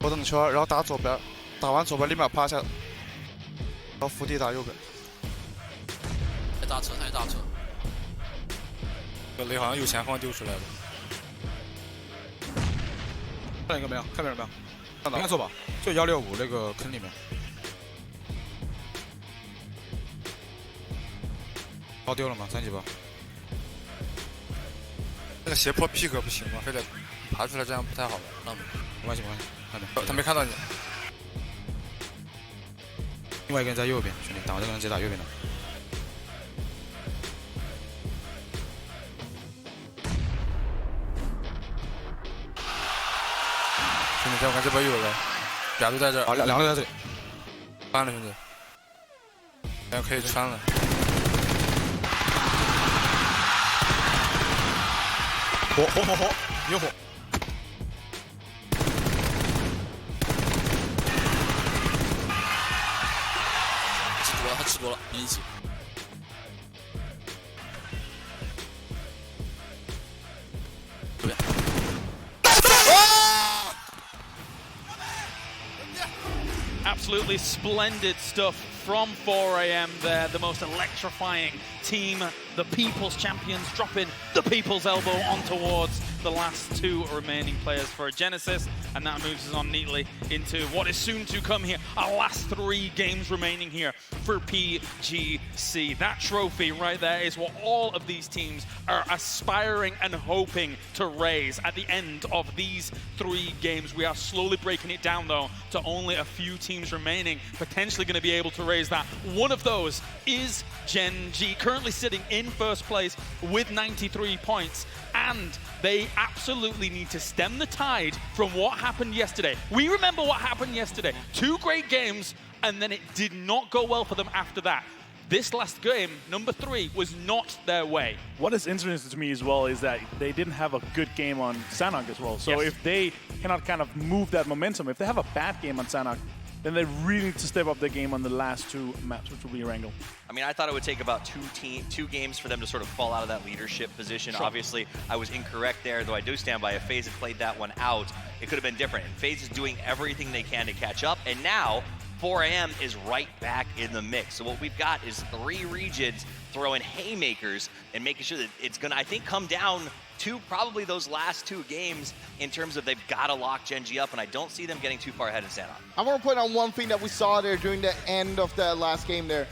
我等球，然后打左边，打完左边立马趴下，然后伏地打右边。太大车，太大车。这雷好像右前方丢出来的。看一个没有？看到没有？看到。应该错吧？就165那个坑里面。包丢了吗？3级包。那个斜坡 pick 不行吗？非得爬出来，这样不太好吧？那没关系，没关系。看到，他没看到你。另外一个人在右边，兄弟，打完这个人直接打右边的。兄弟，在我看这边又有人，俩都在这儿，啊，两个在这里。穿了，兄弟，现在可以穿了。火！有火！他吃多了，没一起。右边。Absolutely splendid stuff from 4 AM there. The most electrifying team, the People's Champions, dropping the People's Elbow on towards the last 2 remaining players for Genesis. And that moves us on neatly into what is soon to come here. Our last 3 games remaining here for PGC. That trophy right there is what all of these teams are aspiring and hoping to raise at the end of these 3 games. We are slowly breaking it down, though, to only a few teams remaining, potentially going to be able to raise that. One of those is Gen G, currently sitting in first place with 93 points, and they absolutely need to stem the tide from what happened yesterday. We remember what happened yesterday. 2 great games, and then it did not go well for them after that. This last game, number 3, was not their way. What is interesting to me as well is that they didn't have a good game on Sanhok as well. So if they cannot kind of move that momentum, if they have a bad game on Sanhok, then they really need to step up their game on the last 2 maps, which will be Erangel. I mean, I thought it would take about 2 games for them to sort of fall out of that leadership position. Sure. Obviously, I was incorrect there, though I do stand by. If FaZe had played that one out, it could have been different. And FaZe is doing everything they can to catch up, and now 4 AM is right back in the mix. So what we've got is 3 regions throwing haymakers and making sure that it's going to, I think, come down to probably those last 2 games in terms of they've got to lock Gen G up, and I don't see them getting too far ahead of Sanhok. I want to point out one thing that we saw there during the end of the last game there.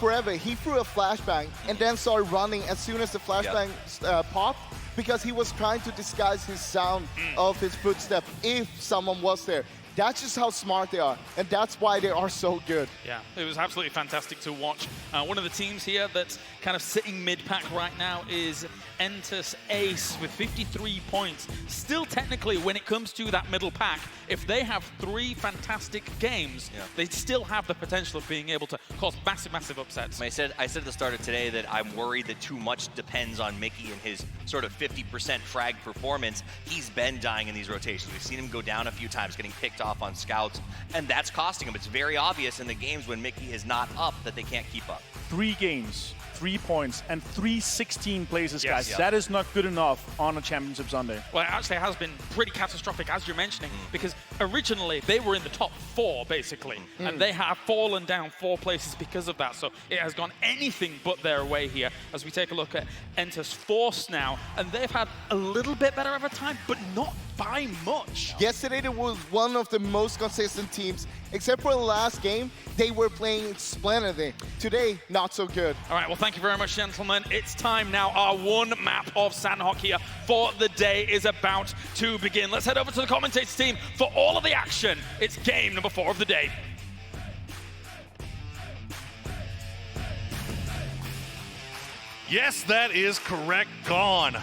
Forever, he threw a flashbang and then started running as soon as the flashbang popped, because he was trying to disguise his sound of his footstep if someone was there. That's just how smart they are, and that's why they are so good. Yeah, it was absolutely fantastic to watch. One of the teams here that's kind of sitting mid-pack right now is Entus Ace with 53 points. Still technically, when it comes to that middle pack, if they have 3 fantastic games, they still have the potential of being able to cause massive, massive upsets. I said at the start of today that I'm worried that too much depends on Mickey and his sort of 50% frag performance. He's been dying in these rotations. We've seen him go down a few times, getting picked off on scouts, and that's costing him. It's very obvious in the games when Mickey is not up that they can't keep up. 3 games, 3 points, and 316 places, guys. Yes. That is not good enough on a Championship Sunday. Well, it actually has been pretty catastrophic, as you're mentioning, because originally they were in the top 4, basically, and they have fallen down 4 places because of that. So it has gone anything but their way here. As we take a look at Entus Force now, and they've had a little bit better of a time, but not by much. Yesterday, they was one of the most consistent teams. Except for the last game, they were playing splendidly. Today, not so good. All right, well, thank you very much, gentlemen. It's time now. Our 1 map of Sanhok here for the day is about to begin. Let's head over to the commentators team for all of the action. It's game number 4 of the day. Yes, that is correct. Gone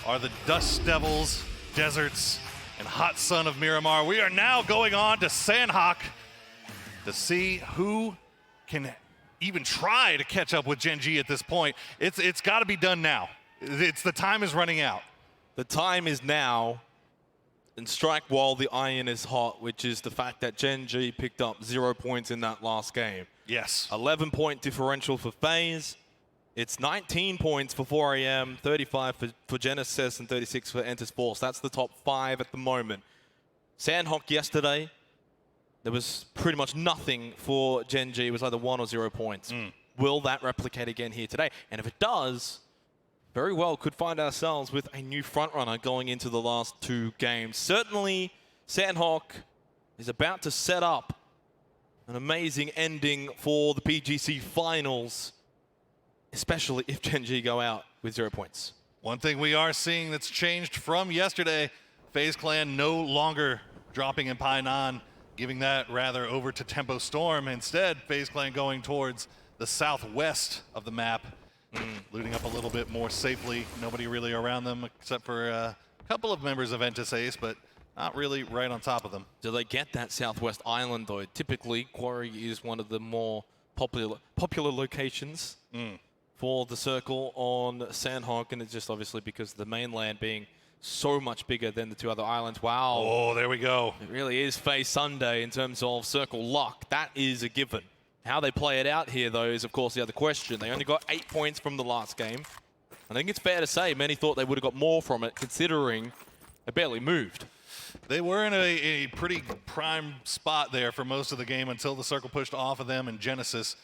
are the Dust Devils, Deserts, and Hot Sun of Miramar. We are now going on to Sanhok to see who can even try to catch up with Gen G at this point. It's got to be done now. The time is running out. The time is now, and strike while the iron is hot, which is the fact that Gen G picked up 0 points in that last game. Yes. 11-point differential for FaZe. It's 19 points for 4 AM, 35 for Genesis, and 36 for Entus Force. That's the top 5 at the moment. Sanhok yesterday, there was pretty much nothing for Gen G. It was either 1 or 0 points. Will that replicate again here today? And if it does, very well could find ourselves with a new frontrunner going into the last 2 games. Certainly, Sanhok is about to set up an amazing ending for the PGC finals, especially if Gen G go out with 0 points. One thing we are seeing that's changed from yesterday, FaZe Clan no longer dropping in Painan, giving that rather over to Tempo Storm. Instead, FaZe Clan going towards the southwest of the map, looting up a little bit more safely. Nobody really around them except for a couple of members of Entus Ace, but not really right on top of them. Do they get that southwest island, though? Typically, Quarry is one of the more popular locations for the circle on Sanhok, and it's just obviously because of the mainland being so much bigger than the 2 other islands. Wow. Oh, there we go. It really is FaZe Sunday in terms of circle luck. That is a given. How they play it out here, though, is of course the other question. They only got 8 points from the last game. I think it's fair to say many thought they would have got more from it, considering they barely moved. They were in a pretty prime spot there for most of the game until the circle pushed off of them, and Genesis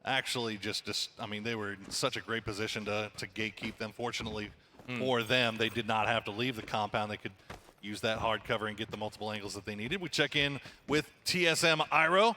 actually just I mean, they were in such a great position to gatekeep them. Fortunately for them, they did not have to leave the compound. They could use that hard cover and get the multiple angles that they needed. We check in with TSM Iro.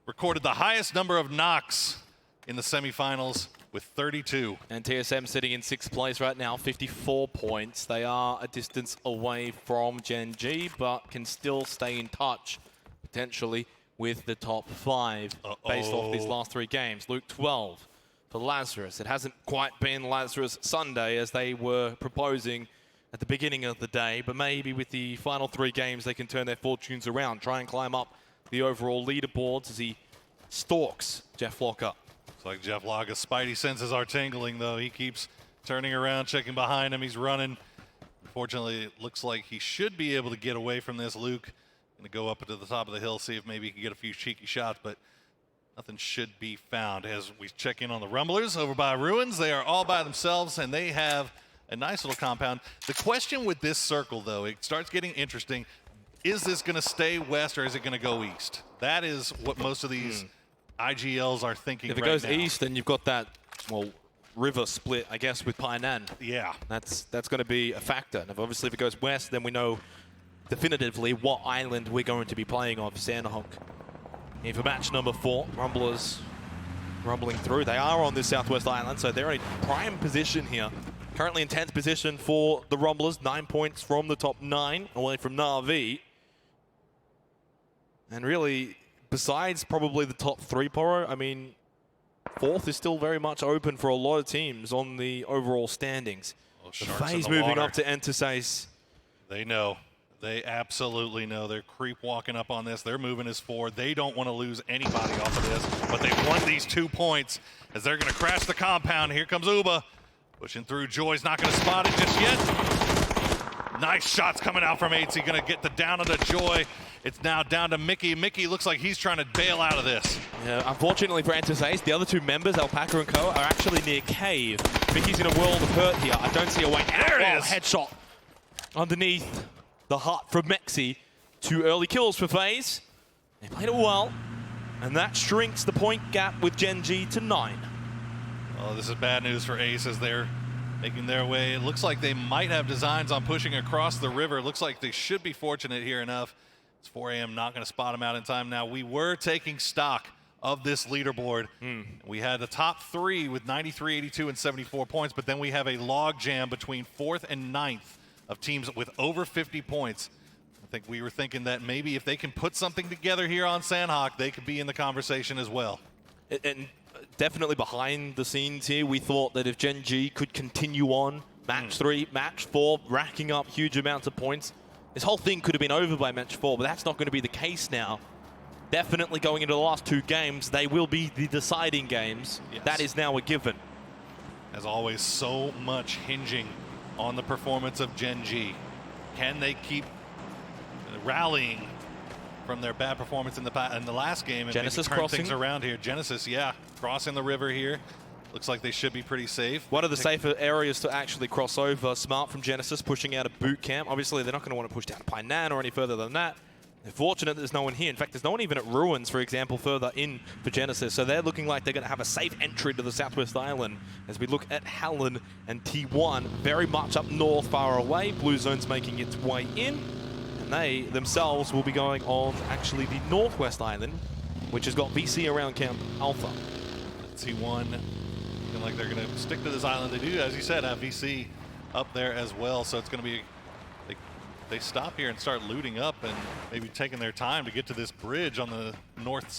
Recorded the highest number of knocks in the semifinals with 32. And TSM sitting in 6th place right now, 54 points. They are a distance away from Gen G, but can still stay in touch, potentially, with the top 5 based off these last 3 games. Luke 12 for Lazarus. It hasn't quite been Lazarus Sunday as they were proposing at the beginning of the day, but maybe with the final 3 games they can turn their fortunes around, try and climb up the overall leaderboards as he stalks Jeff Locker. It's like Jeff Locker's spidey senses are tingling, though. He keeps turning around, checking behind him. He's running. Unfortunately, it looks like he should be able to get away from this. Luke going to go up to the top of the hill, see if maybe he can get a few cheeky shots, but nothing should be found. As we check in on the Rumblers over by Ruins, they are all by themselves, and they have a nice little compound. The question with this circle, though, it starts getting interesting. Is this going to stay west or is it going to go east? That is what most of these IGLs are thinking right now. If it goes east, then you've got that, well, river split, I guess, with Painan. Yeah. That's going to be a factor. And obviously, if it goes west, then we know definitively what island we're going to be playing on for Sandhawk. And for match number 4, Rumblers rumbling through. They are on this southwest island, so they're in a prime position here. Currently in 10th position for the Rumblers, 9 points from the top 9, away from Na'Vi. And really, besides probably the top 3, Poro, I mean, 4th is still very much open for a lot of teams on the overall standings. Well, the FaZe moving up to Entasace. They know. They absolutely know. They're creep walking up on this. They're moving as 4. They don't want to lose anybody off of this, but they've won these 2 points as they're going to crash the compound. Here comes Uba. Pushing through. Joy's not going to spot it just yet. Nice shots coming out from 8. Going to get the down onto Joy. It's now down to Mickey. Mickey looks like he's trying to bail out of this. Yeah, unfortunately for Entasace, the other 2 members, Alpaca and Co, are actually near cave. Mickey's in a world of hurt here. I don't see a way out. There it is. Headshot underneath the hut from Mexi. 2 early kills for FaZe. They played it well. And that shrinks the point gap with Gen G to 9. Oh, this is bad news for Ace as they're making their way. It looks like they might have designs on pushing across the river. It looks like they should be fortunate here enough. It's 4 a.m. not going to spot them out in time. Now, we were taking stock of this leaderboard. We had the top 3 with 93, 82, and 74 points, but then we have a log jam between 4th and 9th of teams with over 50 points. I think we were thinking that maybe if they can put something together here on Sandhawk, they could be in the conversation as well. And definitely behind the scenes here, we thought that if Gen G could continue on match 3, match 4, racking up huge amounts of points, this whole thing could have been over by match 4, but that's not going to be the case now. Definitely going into the last 2 games, they will be the deciding games. Yes. That is now a given. As always, so much hinging on the performance of Gen G. Can they keep rallying from their bad performance in the last game and Genesis maybe turn crossing things around here? Genesis, yeah, crossing the river here. Looks like they should be pretty safe. One of the safer areas to actually cross over. Smart from Genesis pushing out a boot camp. Obviously, they're not going to want to push down Painan or any further than that. They're fortunate there's no one here. In fact, there's no one even at Ruins, for example, further in for Genesis. So they're looking like they're going to have a safe entry to the Southwest Island as we look at Hallen and T1 very much up north, far away. Blue Zone's making its way in. And they themselves will be going on actually the Northwest Island, which has got VC around Camp Alpha. T1 looking like they're going to stick to this island. They do, as you said, have VC up there as well. So it's going to be... They stop here and start looting up and maybe taking their time to get to this bridge on the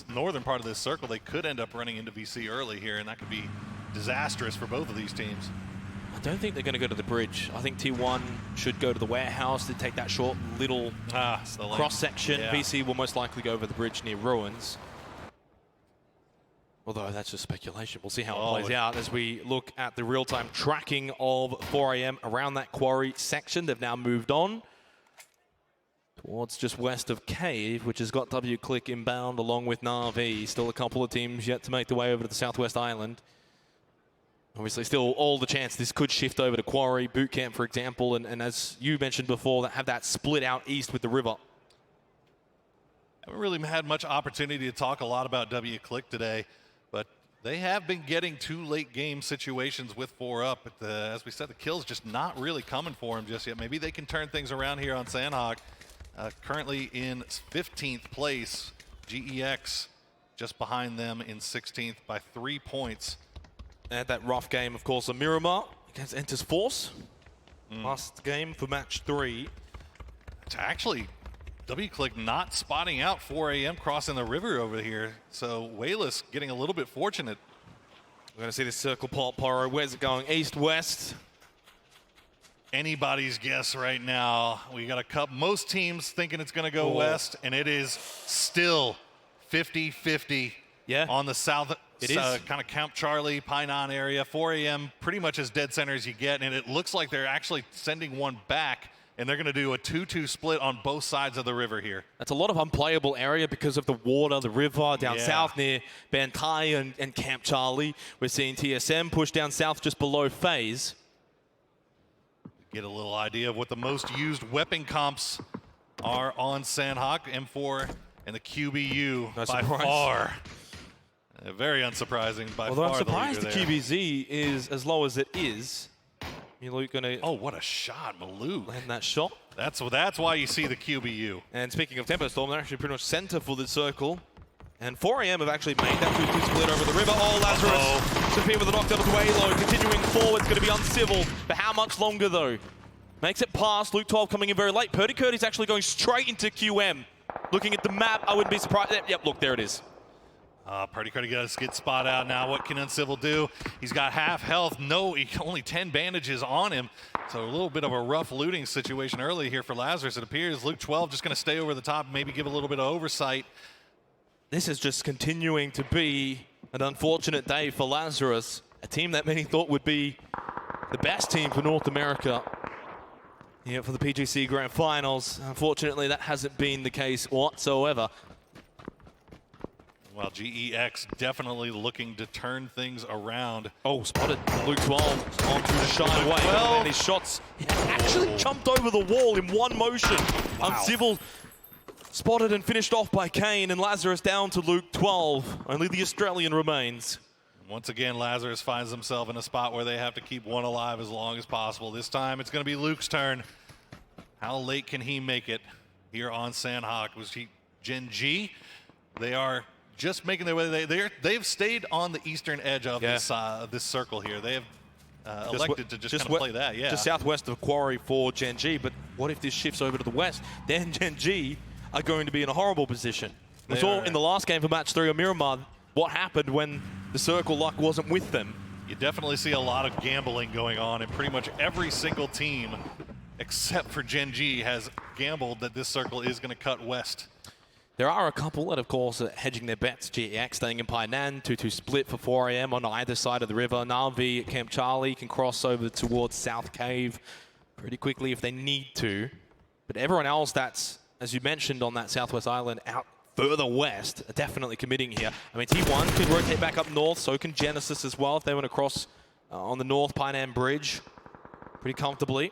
northern part of this circle. They could end up running into VC early here, and that could be disastrous for both of these teams. I don't think they're going to go to the bridge. I think T1 should go to the warehouse to take that short little cross-section. Yeah. VC will most likely go over the bridge near Ruins. Although that's just speculation. We'll see how it plays out as we look at the real-time tracking of 4 a.m. around that quarry section. They've now moved on towards just west of Cave, which has got W-Click inbound along with Na'Vi. Still a couple of teams yet to make their way over to the Southwest Island. Obviously, still all the chance this could shift over to Quarry, Bootcamp, for example, and as you mentioned before, that have that split out east with the river. Haven't really had much opportunity to talk a lot about W-Click today, but they have been getting 2 late game situations with 4 up. But as we said, the kill's just not really coming for them just yet. Maybe they can turn things around here on Sandhawk. Currently in 15th place, GEX just behind them in 16th by 3 points. And that rough game, of course, of Miramar against Enters Force. Last game for match 3. It's actually W-Click not spotting out 4 a.m. crossing the river over here. So Wayless getting a little bit fortunate. We're going to see this circle pop, Pyro. Where's it going? East, west? Anybody's guess right now. We got a couple, most teams thinking it's going to go west, and it is still 50-50 on the south. It is kind of Camp Charlie, Painan area. 4 a.m. pretty much as dead center as you get, and it looks like they're actually sending one back, and they're going to do a 2-2 split on both sides of the river here. That's a lot of unplayable area because of the water, the river down south near Bantai and Camp Charlie. We're seeing TSM push down south just below FaZe. Get a little idea of what the most used weapon comps are on Sandhawk. M4 and the QBU by far. Very unsurprising by Although far. I'm surprised the leader there. QBZ is as low as it is. Maluk gonna what a shot, Maluk. Land that shot. That's why you see the QBU. And speaking of Tempo Storm, they're actually pretty much center for the circle. And 4 a.m. have actually made that 2-2 split over the river. Lazarus Sophia with a knockdown to Halo. Continuing forward, it's going to be uncivil. For how much longer, though? Makes it past. Luke 12 coming in very late. Purdy Curdy's actually going straight into QM. Looking at the map, I wouldn't be surprised. Yep, look, there it is. Purdy Curdy got his skid spot out now. What can Uncivil do? He's got half health. No, only 10 bandages on him. So a little bit of a rough looting situation early here for Lazarus, it appears. Luke 12 just going to stay over the top, maybe give a little bit of oversight. This is just continuing to be an unfortunate day for Lazarus, a team that many thought would be the best team for North America here for the PGC Grand Finals. Unfortunately, that hasn't been the case whatsoever. Well, GEX definitely looking to turn things around. Oh, spotted Luke 12 on to shy away. And his shots actually jumped over the wall in one motion. Uncivil spotted and finished off by Kane, and Lazarus down to Luke 12. Only the Australian remains. Once again, Lazarus finds himself in a spot where they have to keep one alive as long as possible. This time, it's going to be Luke's turn. How late can he make it here on Sandhawk? Was he Gen G? They are just making their way. They've stayed on the eastern edge of this circle here. They have elected to just kind of play that. Yeah, just southwest of Quarry for Gen G. But what if this shifts over to the west? Then Gen G are going to be in a horrible position. We saw in the last game for match 3 of Miramar what happened when the circle luck wasn't with them. You definitely see a lot of gambling going on, and pretty much every single team except for Gen G has gambled that this circle is going to cut west. There are a couple that, of course, are hedging their bets. GEX staying in Painan, 2-2 split for 4 a.m. on either side of the river. Na'Vi at Camp Charlie can cross over towards South Cave pretty quickly if they need to. But everyone else that's, as you mentioned, on that Southwest Island out further west are definitely committing here. I mean, T1 could rotate back up north, so can Genesis as well if they want to cross on the North Painan Bridge pretty comfortably.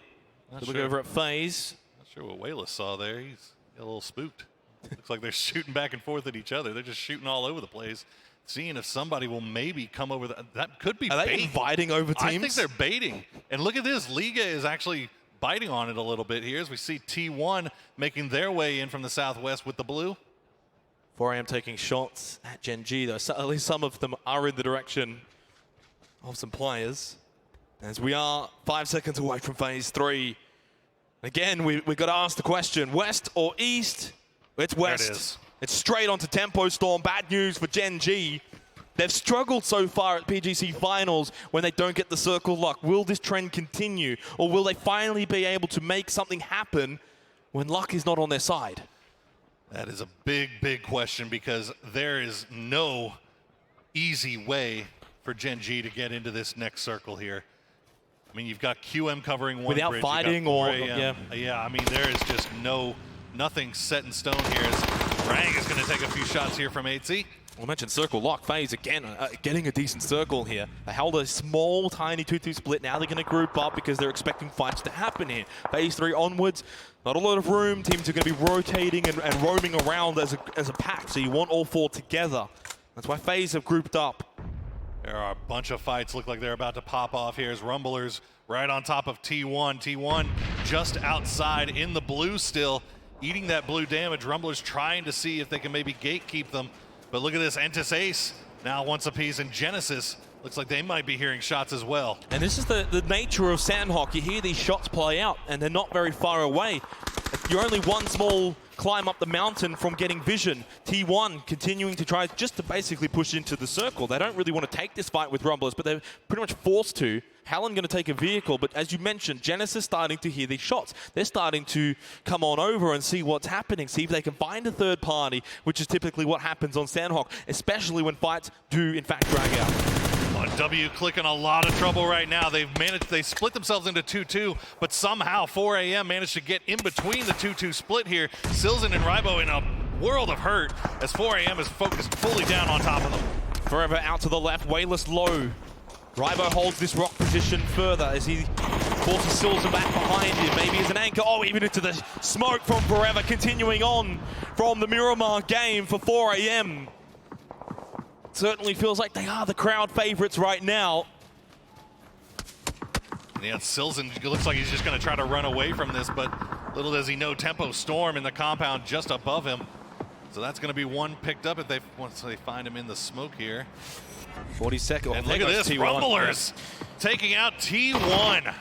Look over at FaZe. Not sure what Wayless saw there. He's a little spooked. Looks like they're shooting back and forth at each other. They're just shooting all over the place, seeing if somebody will maybe come over. That could be Are bait. they inviting over teams? I think they're baiting. And look at this. Liga is actually biting on it a little bit here as we see T1 making their way in from the southwest with the blue. 4 a.m. taking shots at Gen G, though. So at least some of them are in the direction of some players. As we are 5 seconds away from phase 3. Again, we've got to ask the question, west or east? It's west. There it is. It's straight onto Tempo Storm. Bad news for Gen G. They've struggled so far at PGC Finals when they don't get the circle luck. Will this trend continue? Or will they finally be able to make something happen when luck is not on their side? That is a big, big question because there is no easy way for Gen G to get into this next circle here. I mean, you've got QM covering one without bridge, fighting or yeah. I mean, there is just nothing set in stone here. As Rang is going to take a few shots here from 8Z. I mentioned circle lock. FaZe again getting a decent circle here. They held a small, tiny 2-2 split. Now they're going to group up because they're expecting fights to happen here. Phase 3 onwards, not a lot of room. Teams are going to be rotating and roaming around as a pack, so you want all 4 together. That's why FaZe have grouped up. There are a bunch of fights look like they're about to pop off here as Rumblers right on top of T1. T1 just outside in the blue still, eating that blue damage. Rumblers trying to see if they can maybe gatekeep them. But look at this, Entus Ace now once apiece, and Genesis looks like they might be hearing shots as well. And this is the nature of Sandhawk. You hear these shots play out, and they're not very far away. You're only one small climb up the mountain from getting vision. T1 continuing to try just to basically push into the circle. They don't really want to take this fight with Rumblers, but they're pretty much forced to. Hallen going to take a vehicle, but as you mentioned, Genesis starting to hear these shots. They're starting to come on over and see what's happening, see if they can find a third party, which is typically what happens on Sandhawk, especially when fights do in fact drag out. W clicking a lot of trouble right now. They split themselves into 2-2, but somehow 4AM managed to get in between the 2-2 split here. Silzen and Rybo in a world of hurt as 4AM is focused fully down on top of them. Forever out to the left, Wayless low. Rybo holds this rock position further as he forces Silzen back behind him, maybe as an anchor. Oh, even into the smoke from Forever, continuing on from the Miramar game for 4AM. Certainly feels like they are the crowd favorites right now. Yeah, Silzen looks like he's just going to try to run away from this, but little does he know, Tempo Storm in the compound just above him. So that's going to be one picked up once they find him in the smoke here. 40 seconds. And look at this, T1. Rumblers taking out T1.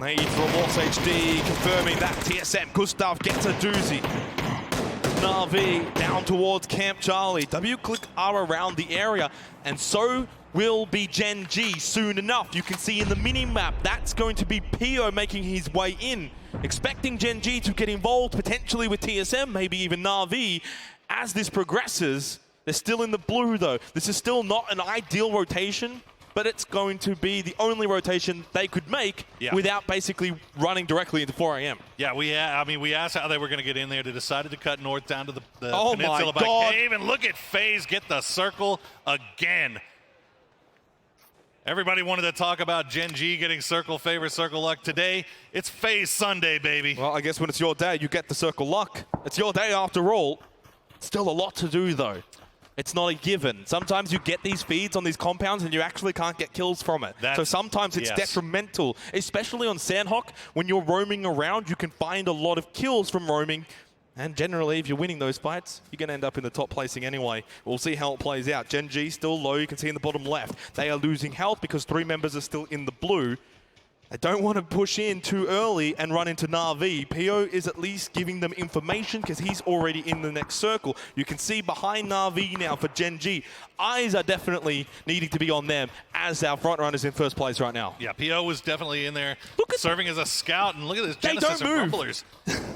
Nade from Lost HD confirming that TSM. Gustav gets a doozy. Na'Vi down towards Camp Charlie. W-Click are around the area, and so will be Gen G soon enough. You can see in the mini-map, that's going to be Pio making his way in. Expecting Gen G to get involved, potentially with TSM, maybe even Na'Vi. As this progresses, they're still in the blue though. This is still not an ideal rotation, but it's going to be the only rotation they could make without basically running directly into 4AM. Yeah, we asked how they were going to get in there. They decided to cut north down to the oh peninsula my God. by Cave, and look at FaZe get the circle again. Everybody wanted to talk about Gen G getting circle favor, circle luck. Today, it's FaZe Sunday, baby. Well, I guess when it's your day, you get the circle luck. It's your day after all. Still a lot to do though. It's not a given. Sometimes you get these feeds on these compounds and you actually can't get kills from it. So sometimes it's detrimental, especially on Sandhawk. When you're roaming around, you can find a lot of kills from roaming. And generally, if you're winning those fights, you're going to end up in the top placing anyway. We'll see how it plays out. Gen G still low. You can see in the bottom left. They are losing health because 3 members are still in the blue. They don't want to push in too early and run into Na'Vi. Pio is at least giving them information because he's already in the next circle. You can see behind Na'Vi now for Gen G. Eyes are definitely needing to be on them as our front runners in first place right now. Yeah, Pio was definitely in there serving as a scout. And look at this, Genesis and Rumblers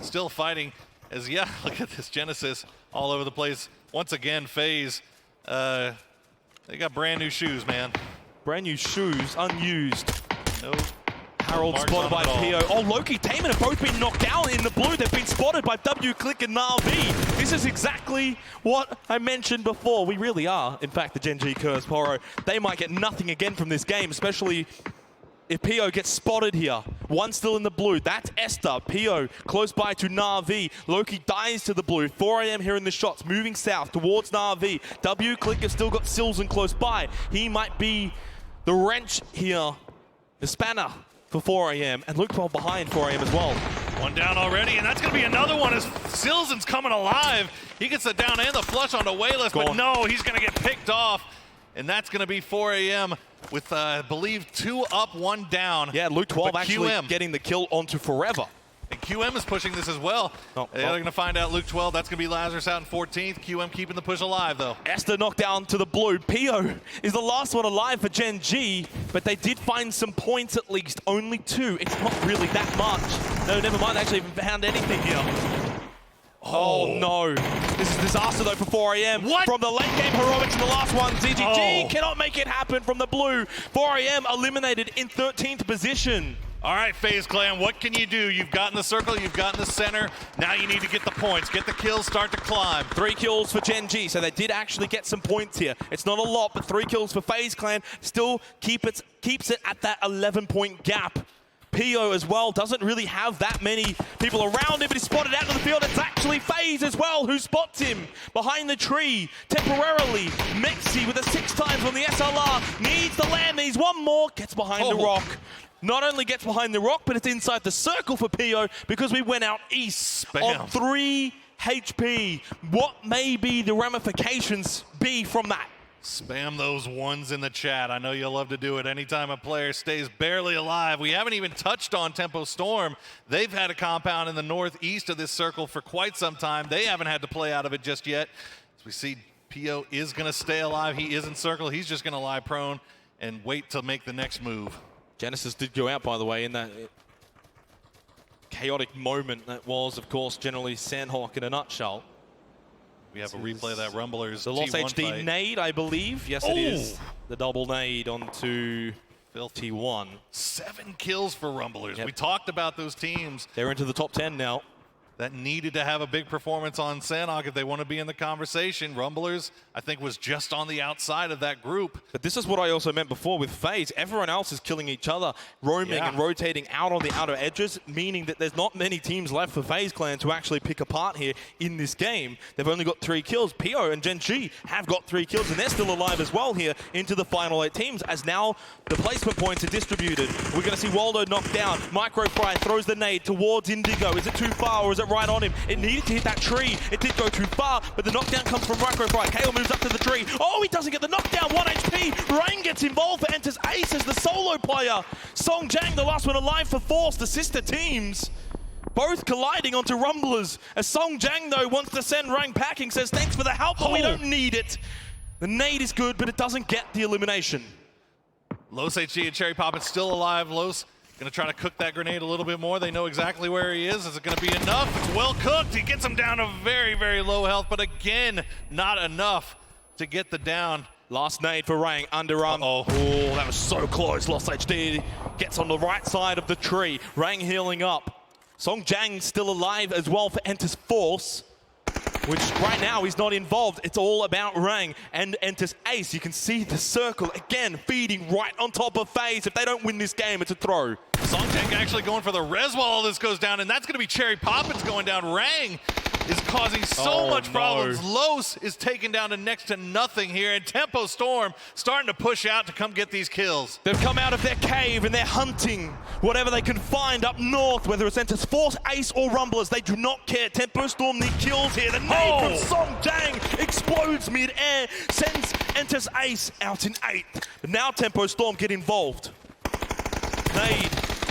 still fighting. Look at this, Genesis all over the place. Once again, FaZe, they got brand new shoes, man. Brand new shoes, unused. No. Harold spotted by Pio. Oh, Loki, Taman have both been knocked down in the blue. They've been spotted by W-Click and Na'Vi. This is exactly what I mentioned before. We really are, in fact, the Gen G curse, Poro. They might get nothing again from this game, especially if Pio gets spotted here. One still in the blue. That's Esther. Pio close by to Na'Vi. Loki dies to the blue. 4AM here in the shots, moving south towards Na'Vi. W-Click have still got Silzen close by. He might be the wrench here, the spanner for 4AM, and Luke 12 behind 4AM as well. One down already, and that's going to be another one as Silzen's coming alive. He gets the down and the flush onto Wayless, but no, he's going to get picked off, and that's going to be 4AM with, I believe, 2 up, 1 down. Yeah, Luke 12 actually getting the kill onto Forever. And QM is pushing this as well. They're going to find out Luke 12. That's going to be Lazarus out in 14th. QM keeping the push alive, though. Esther knocked down to the blue. Pio is the last one alive for Gen G, but they did find some points at least. Only 2. It's not really that much. No, never mind. They actually haven't found anything here. Oh, no. This is disaster, though, for 4AM. What? From the late game heroics in the last one, ZGG cannot make it happen from the blue. 4AM eliminated in 13th position. All right, FaZe Clan, what can you do? You've gotten the circle, you've gotten the center. Now you need to get the points, get the kills, start to climb. 3 kills for Gen G, so they did actually get some points here. It's not a lot, but 3 kills for FaZe Clan still keeps it at that 11-point gap. PO as well doesn't really have that many people around him, but he's spotted out of the field. It's actually FaZe as well who spots him behind the tree temporarily. Mexi with a 6 times on the SLR needs to land these. One more, gets behind the rock. Not only gets behind the rock, but it's inside the circle for PO because we went out east on 3 HP. What may be the ramifications be from that? Spam those ones in the chat. I know you'll love to do it anytime a player stays barely alive. We haven't even touched on Tempo Storm. They've had a compound in the northeast of this circle for quite some time. They haven't had to play out of it just yet. As we see, PO is going to stay alive. He is in circle. He's just going to lie prone and wait to make the next move. Genesis did go out, by the way, in that chaotic moment that was, of course, generally Sandhawk in a nutshell. We have a replay of that Rumblers the Lost T1 HD fight. nade, I believe. Yes, it is. The double nade onto T1. 7 kills for Rumblers. We talked about those teams. They're into the top 10 now. That needed to have a big performance on Sanhok if they want to be in the conversation. Rumblers, I think, was just on the outside of that group. But this is what I also meant before with FaZe. Everyone else is killing each other, roaming and rotating out on the outer edges, meaning that there's not many teams left for FaZe Clan to actually pick apart here in this game. They've only got 3 kills. PO and Gen G have got 3 kills, and they're still alive as well here into the final 8 teams, as now the placement points are distributed. We're going to see Waldo knocked down. Microfry throws the nade towards Indigo. Is it too far, or is it right on him? It needed to hit that tree. It did go too far, but the knockdown comes from Microfry. Kale moves up to the tree. Oh, he doesn't get the knockdown. 1 HP. Rain gets involved, but enters Ace as the solo player. Song Jang, the last one alive for Force, the sister teams. Both colliding onto Rumblers. As Song Jang, though, wants to send Rang packing, says thanks for the help, but we don't need it. The nade is good, but it doesn't get the elimination. Los HG and Cherry Poppin' still alive. Los gonna try to cook that grenade a little bit more. They know exactly where he is. Is it gonna be enough? It's well cooked. He gets him down to very, very low health, but again, not enough to get the down. Last nade for Rang, underarm. Oh, that was so close. Lost HD gets on the right side of the tree. Rang healing up. Song Jang still alive as well for Enters Force, which right now he's not involved. It's all about Rang and Enters Ace. You can see the circle again feeding right on top of FaZe. If they don't win this game, it's a throw. Song Jang actually going for the res while all this goes down, and that's going to be Cherry Poppins going down. Rang is causing so much problems. Los is taken down to next to nothing here, and Tempo Storm starting to push out to come get these kills. They've come out of their cave and they're hunting whatever they can find up north, whether it's Enters Force, Ace, or Rumblers. They do not care. Tempo Storm need kills here. The nade from Song Jang explodes mid-air, sends Enters Ace out in 8th. But now Tempo Storm get involved. Nade.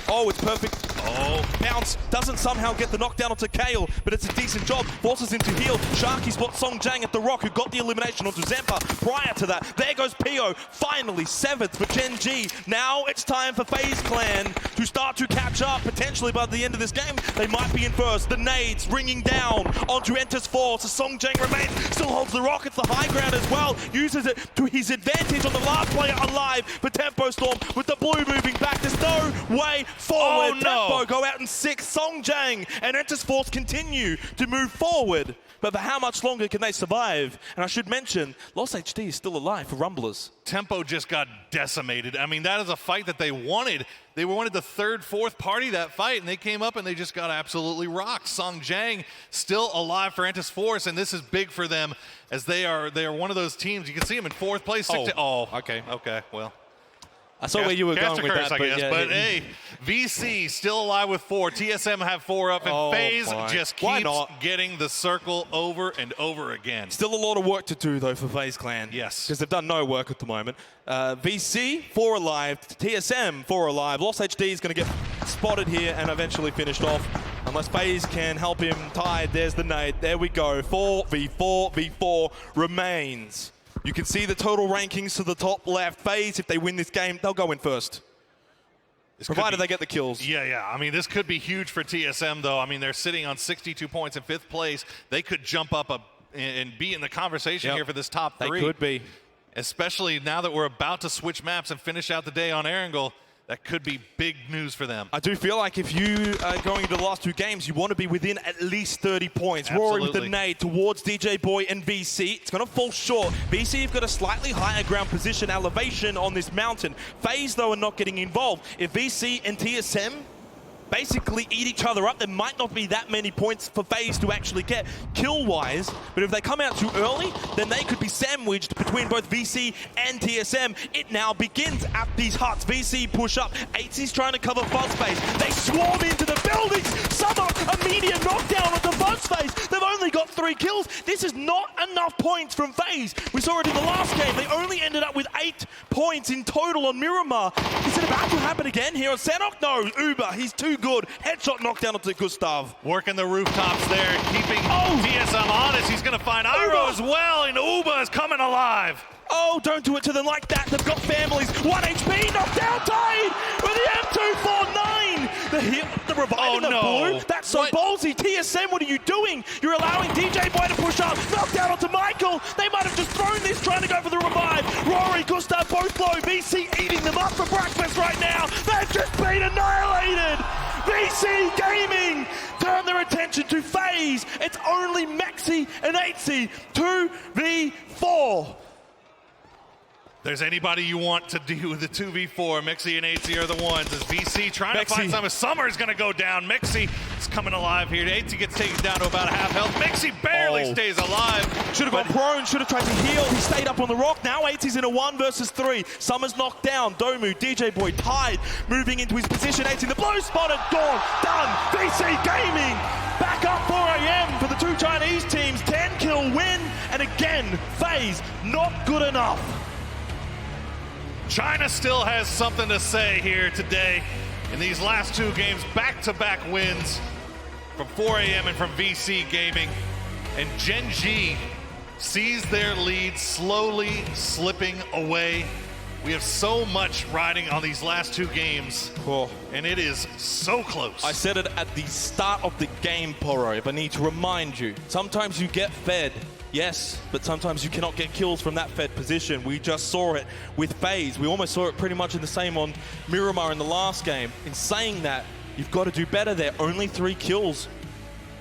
Oh, it's perfect. Oh, bounce. Doesn't somehow get the knockdown onto Kale, but it's a decent job. Forces him to heal. Sharky spots Song Jang at the rock, who got the elimination onto Zempa prior to that. There goes PO, finally 7th for Gen G. Now it's time for FaZe Clan to start to catch up. Potentially by the end of this game, they might be in first. The nades ringing down onto Enters Force. Song Jang remains, still holds the rock. It's the high ground as well. Uses it to his advantage on the last player alive for Tempo Storm with the blue moving back. There's no way forward. Oh, no. Tempo go out in 6th. Song Jang and Enters Force continue to move forward. But for how much longer can they survive? And I should mention, Lost HD is still alive for Rumblers. Tempo just got decimated. I mean, that is a fight that they wanted. They wanted the 3rd, 4th party that fight, and they came up and they just got absolutely rocked. Song Jang still alive for Enters Force, and this is big for them as they are one of those teams. You can see them in 4th place. Okay, well. I saw where you were going with curse, that, I guess. But hey, VC still alive with 4. TSM have 4 up, and FaZe just keeps getting the circle over and over again. Still a lot of work to do, though, for FaZe Clan. Yes. Because they've done no work at the moment. VC, 4 alive. TSM, 4 alive. Lost HD is going to get spotted here and eventually finished off. Unless FaZe can help him tied. There's the nade. There we go. 4v4, V4 remains. You can see the total rankings to the top left. FaZe, if they win this game, they'll go in first. Provided they get the kills. Yeah. I mean, this could be huge for TSM, though. I mean, they're sitting on 62 points in 5th place. They could jump up and be in the conversation here for this top 3. They could be. Especially now that we're about to switch maps and finish out the day on Erangel. That could be big news for them. I do feel like if you are going into the last 2 games, you want to be within at least 30 points. Absolutely. Rory with the nade towards DJ Boy and VC. It's going to fall short. VC have got a slightly higher ground position elevation on this mountain. FaZe, though, are not getting involved. If VC and TSM basically eat each other up, there might not be that many points for FaZe to actually get kill-wise, but if they come out too early, then they could be sandwiched between both VC and TSM. It now begins at these huts. VC push up. ATC's trying to cover Fuzzface. They swarm into the buildings. Summer, immediate knockdown onto Fuzzface. They've only got 3 kills. This is not enough points from FaZe. We saw it in the last game. They only ended up with 8 points in total on Miramar. Is it about to happen again here on Sanok? No, Uber, he's too good. Headshot knockdown onto Gustav. Working the rooftops there, keeping TSM honest. He's going to find Iro as well, and Uba is coming alive. Oh, don't do it to them like that. They've got families. 1 HP, knocked down, tied with the M249. The hit, the revive in the blue. That's so ballsy. TSM, what are you doing? You're allowing DJ Boy to push up. Knocked down onto Michael. They might have just thrown this, trying to go for the revive. Rory, Gustav, both low. VC eating them up for breakfast right now. They've just been annihilated. VC Gaming turn their attention to FaZe. It's only Mexi and 8C. 2v4. There's anybody you want to deal with the 2v4. Mixie and 8C are the ones. As VC trying to find some. Summer's going to go down. Mixie is coming alive here. 8C gets taken down to about a half health. Mixie barely stays alive. Should have gone prone, should have tried to heal. He stayed up on the rock. Now 8C's in a 1 versus 3. Summer's knocked down. Domu, DJ Boy tied. Moving into his position. 8C, the blue spotted. Dawn, done. VC Gaming. Back up 4 AM for the 2 Chinese teams. 10 kill win. And again, FaZe not good enough. China still has something to say here today in these last 2 games. Back-to-back wins from 4 AM and from VC Gaming. And Gen G sees their lead slowly slipping away. We have so much riding on these last 2 games, and it is so close. I said it at the start of the game, Poro, if I need to remind you. Sometimes you get fed. Yes, but sometimes you cannot get kills from that fed position. We just saw it with FaZe. We almost saw it pretty much in the same on Miramar in the last game. In saying that, you've got to do better there. Only 3 kills.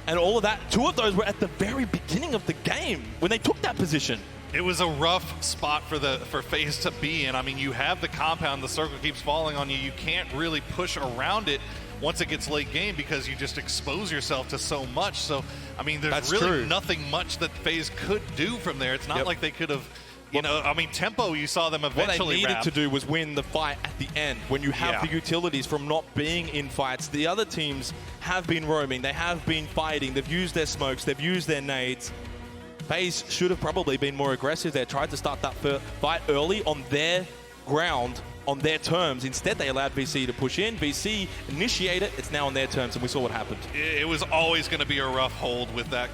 And all of that, 2 of those were at the very beginning of the game when they took that position. It was a rough spot for FaZe to be in. I mean, you have the compound, the circle keeps falling on you. You can't really push around it once it gets late game because you just expose yourself to so much. So, I mean, there's really nothing much that FaZe could do from there. It's not like they could have, you know, I mean, tempo, you saw them eventually What they needed to do was win the fight at the end. When you have the utilities from not being in fights, the other teams have been roaming, they have been fighting, they've used their smokes, they've used their nades. FaZe should have probably been more aggressive there, tried to start that fight early on their ground, on their terms. Instead, they allowed VC to push in. VC initiated. It's now on their terms, and we saw what happened. It was always going to be a rough hold with that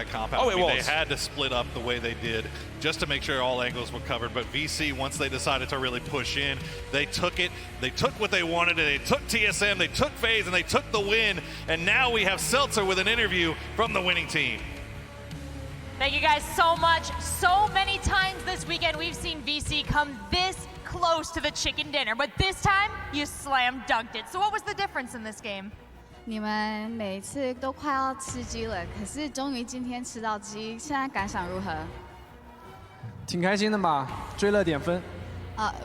compound. Oh, it was. They had to split up the way they did just to make sure all angles were covered. But VC, once they decided to really push in, they took it. They took what they wanted, and they took TSM, they took FaZe, and they took the win. And now we have Seltzer with an interview from the winning team. Thank you guys so much. So many times this weekend we've seen VC come this close to the chicken dinner, but this time you slam dunked it. So what was the difference in this game? 你们每次都快要吃鸡了，可是终于今天吃到鸡，现在感想如何？挺开心的吧，追了点分。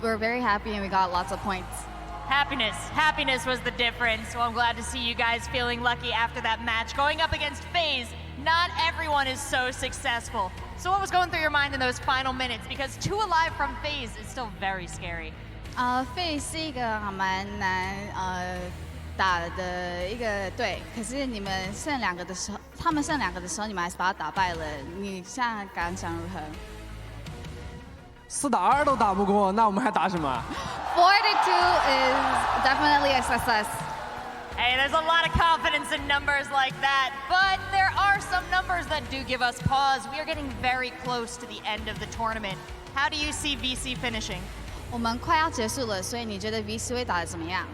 We're very happy and we got lots of points. Happiness was the difference. Well, I'm glad to see you guys feeling lucky after that match. Going up against FaZe, not everyone is so successful. So what was going through your mind in those final minutes? Because 2 alive from FaZe is still very scary. FaZe 是一个还蛮难打的一个队，可是你们剩2个的时候，他们剩2个的时候，你们还是把他打败了。你现在感想如何？4打2都打不过，那我们还打什么？4-2 is definitely a success. Hey, there's a lot of confidence in numbers like that, but there are some numbers that do give us pause. We are getting very close to the end of the tournament. How do you see VC finishing? 我们快要结束了，所以你觉得 VC 会打得怎么样？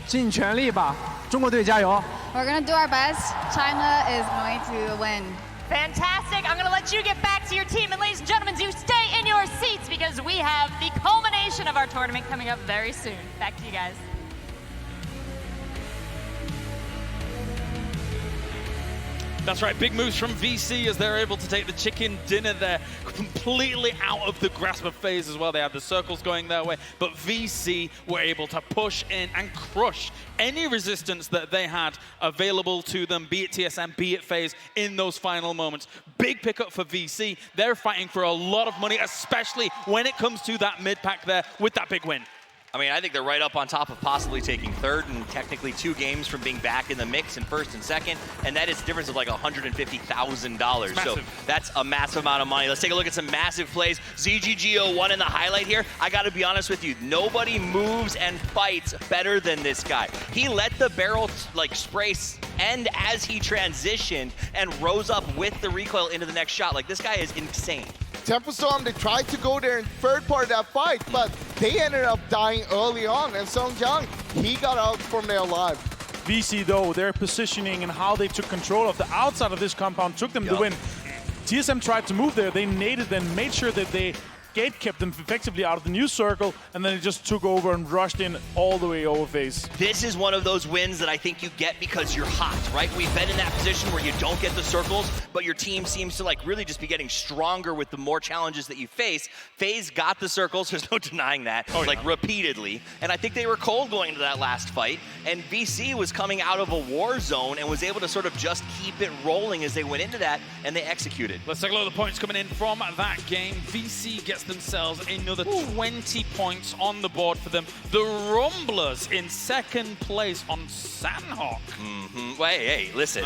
尽全力吧，中国队加油 We're gonna do our best. China is going to win. Fantastic. I'm going to let you get back to your team. And ladies and gentlemen, do stay in your seats because we have the culmination culmination of our tournament coming up very soon. Back to you guys. That's right, big moves from VC as they're able to take the chicken dinner there completely out of the grasp of FaZe as well. They had the circles going their way, but VC were able to push in and crush any resistance that they had available to them, be it TSM, be it FaZe, in those final moments. Big pickup for VC. They're fighting for a lot of money, especially when it comes to that mid-pack there with that big win. I mean, I think they're right up on top of possibly taking third and technically 2 games from being back in the mix in first and second, and that is a difference of like $150,000. So that's a massive amount of money. Let's take a look at some massive plays. ZGG01 in the highlight here. I got to be honest with you, nobody moves and fights better than this guy. He let the barrel like spray end as he transitioned and rose up with the recoil into the next shot. Like, this guy is insane. Tempo Storm, they tried to go there in third part of that fight, but they ended up dying early on, and Song Jiang, he got out from there alive. VC, though, their positioning and how they took control of the outside of this compound took them to win. TSM tried to move there, they naded and made sure that they gate kept them effectively out of the new circle, and then it just took over and rushed in all the way over FaZe. This is one of those wins that I think you get because you're hot, right? We've been in that position where you don't get the circles, but your team seems to like really just be getting stronger with the more challenges that you face. FaZe got the circles, there's no denying that, repeatedly. And I think they were cold going into that last fight, and VC was coming out of a war zone and was able to sort of just keep it rolling as they went into that, and they executed. Let's take a look at the points coming in from that game. VC gets themselves another 20 points on the board for them. The Rumblers in second place on Sanhok. Well, hey, listen,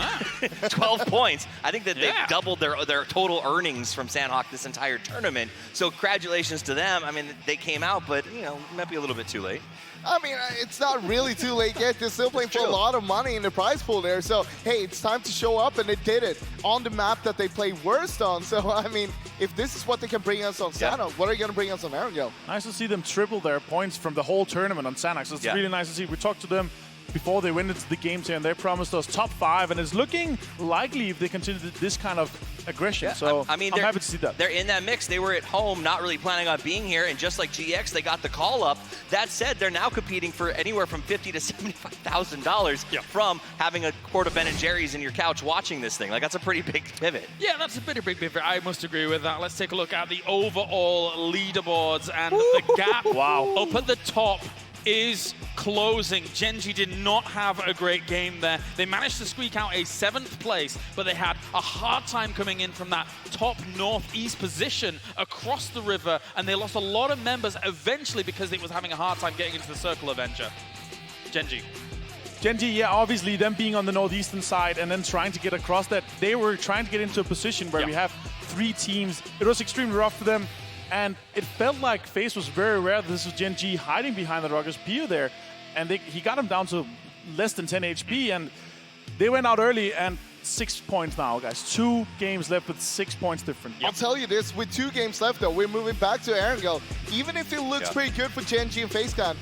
12 points. I think that they've doubled their total earnings from Sanhok this entire tournament. So congratulations to them. I mean, they came out, but, you know, might be a little bit too late. I mean, it's not really too late yet. They're still playing for a lot of money in the prize pool there. So, hey, it's time to show up, and they did it on the map that they play worst on. So, I mean, if this is what they can bring us on Sanhok, what are you going to bring us on Erangel? Nice to see them triple their points from the whole tournament on Sanhok. So it's really nice to see. We talked to them before they went into the games here, and they promised us top 5, and it's looking likely if they continue this kind of aggression. So I mean, I'm happy to see that. They're in that mix. They were at home, not really planning on being here, and just like GX, they got the call up. That said, they're now competing for anywhere from $50,000 to $75,000 from having a quart of Ben & Jerry's in your couch watching this thing. Like, that's a pretty big pivot. Yeah, that's a pretty big pivot. I must agree with that. Let's take a look at the overall leaderboards, and the gap up at the top is closing. Gen G did not have a great game there. They managed to squeak out a 7th place, but they had a hard time coming in from that top northeast position across the river, and they lost a lot of members eventually because it was having a hard time getting into the circle of Avenger. Gen G. Gen G, yeah, obviously them being on the northeastern side and then trying to get across that, they were trying to get into a position where we have 3 teams. It was extremely rough for them. And it felt like FaZe was very rare. This was Gen G hiding behind the Ruggers Pio there. And he got him down to less than 10 HP. And they went out early, and 6 points now, guys. 2 games left with 6 points different. I'll tell you this, with 2 games left, though, we're moving back to Erangel. Even if it looks pretty good for Gen G and FaZe Clan,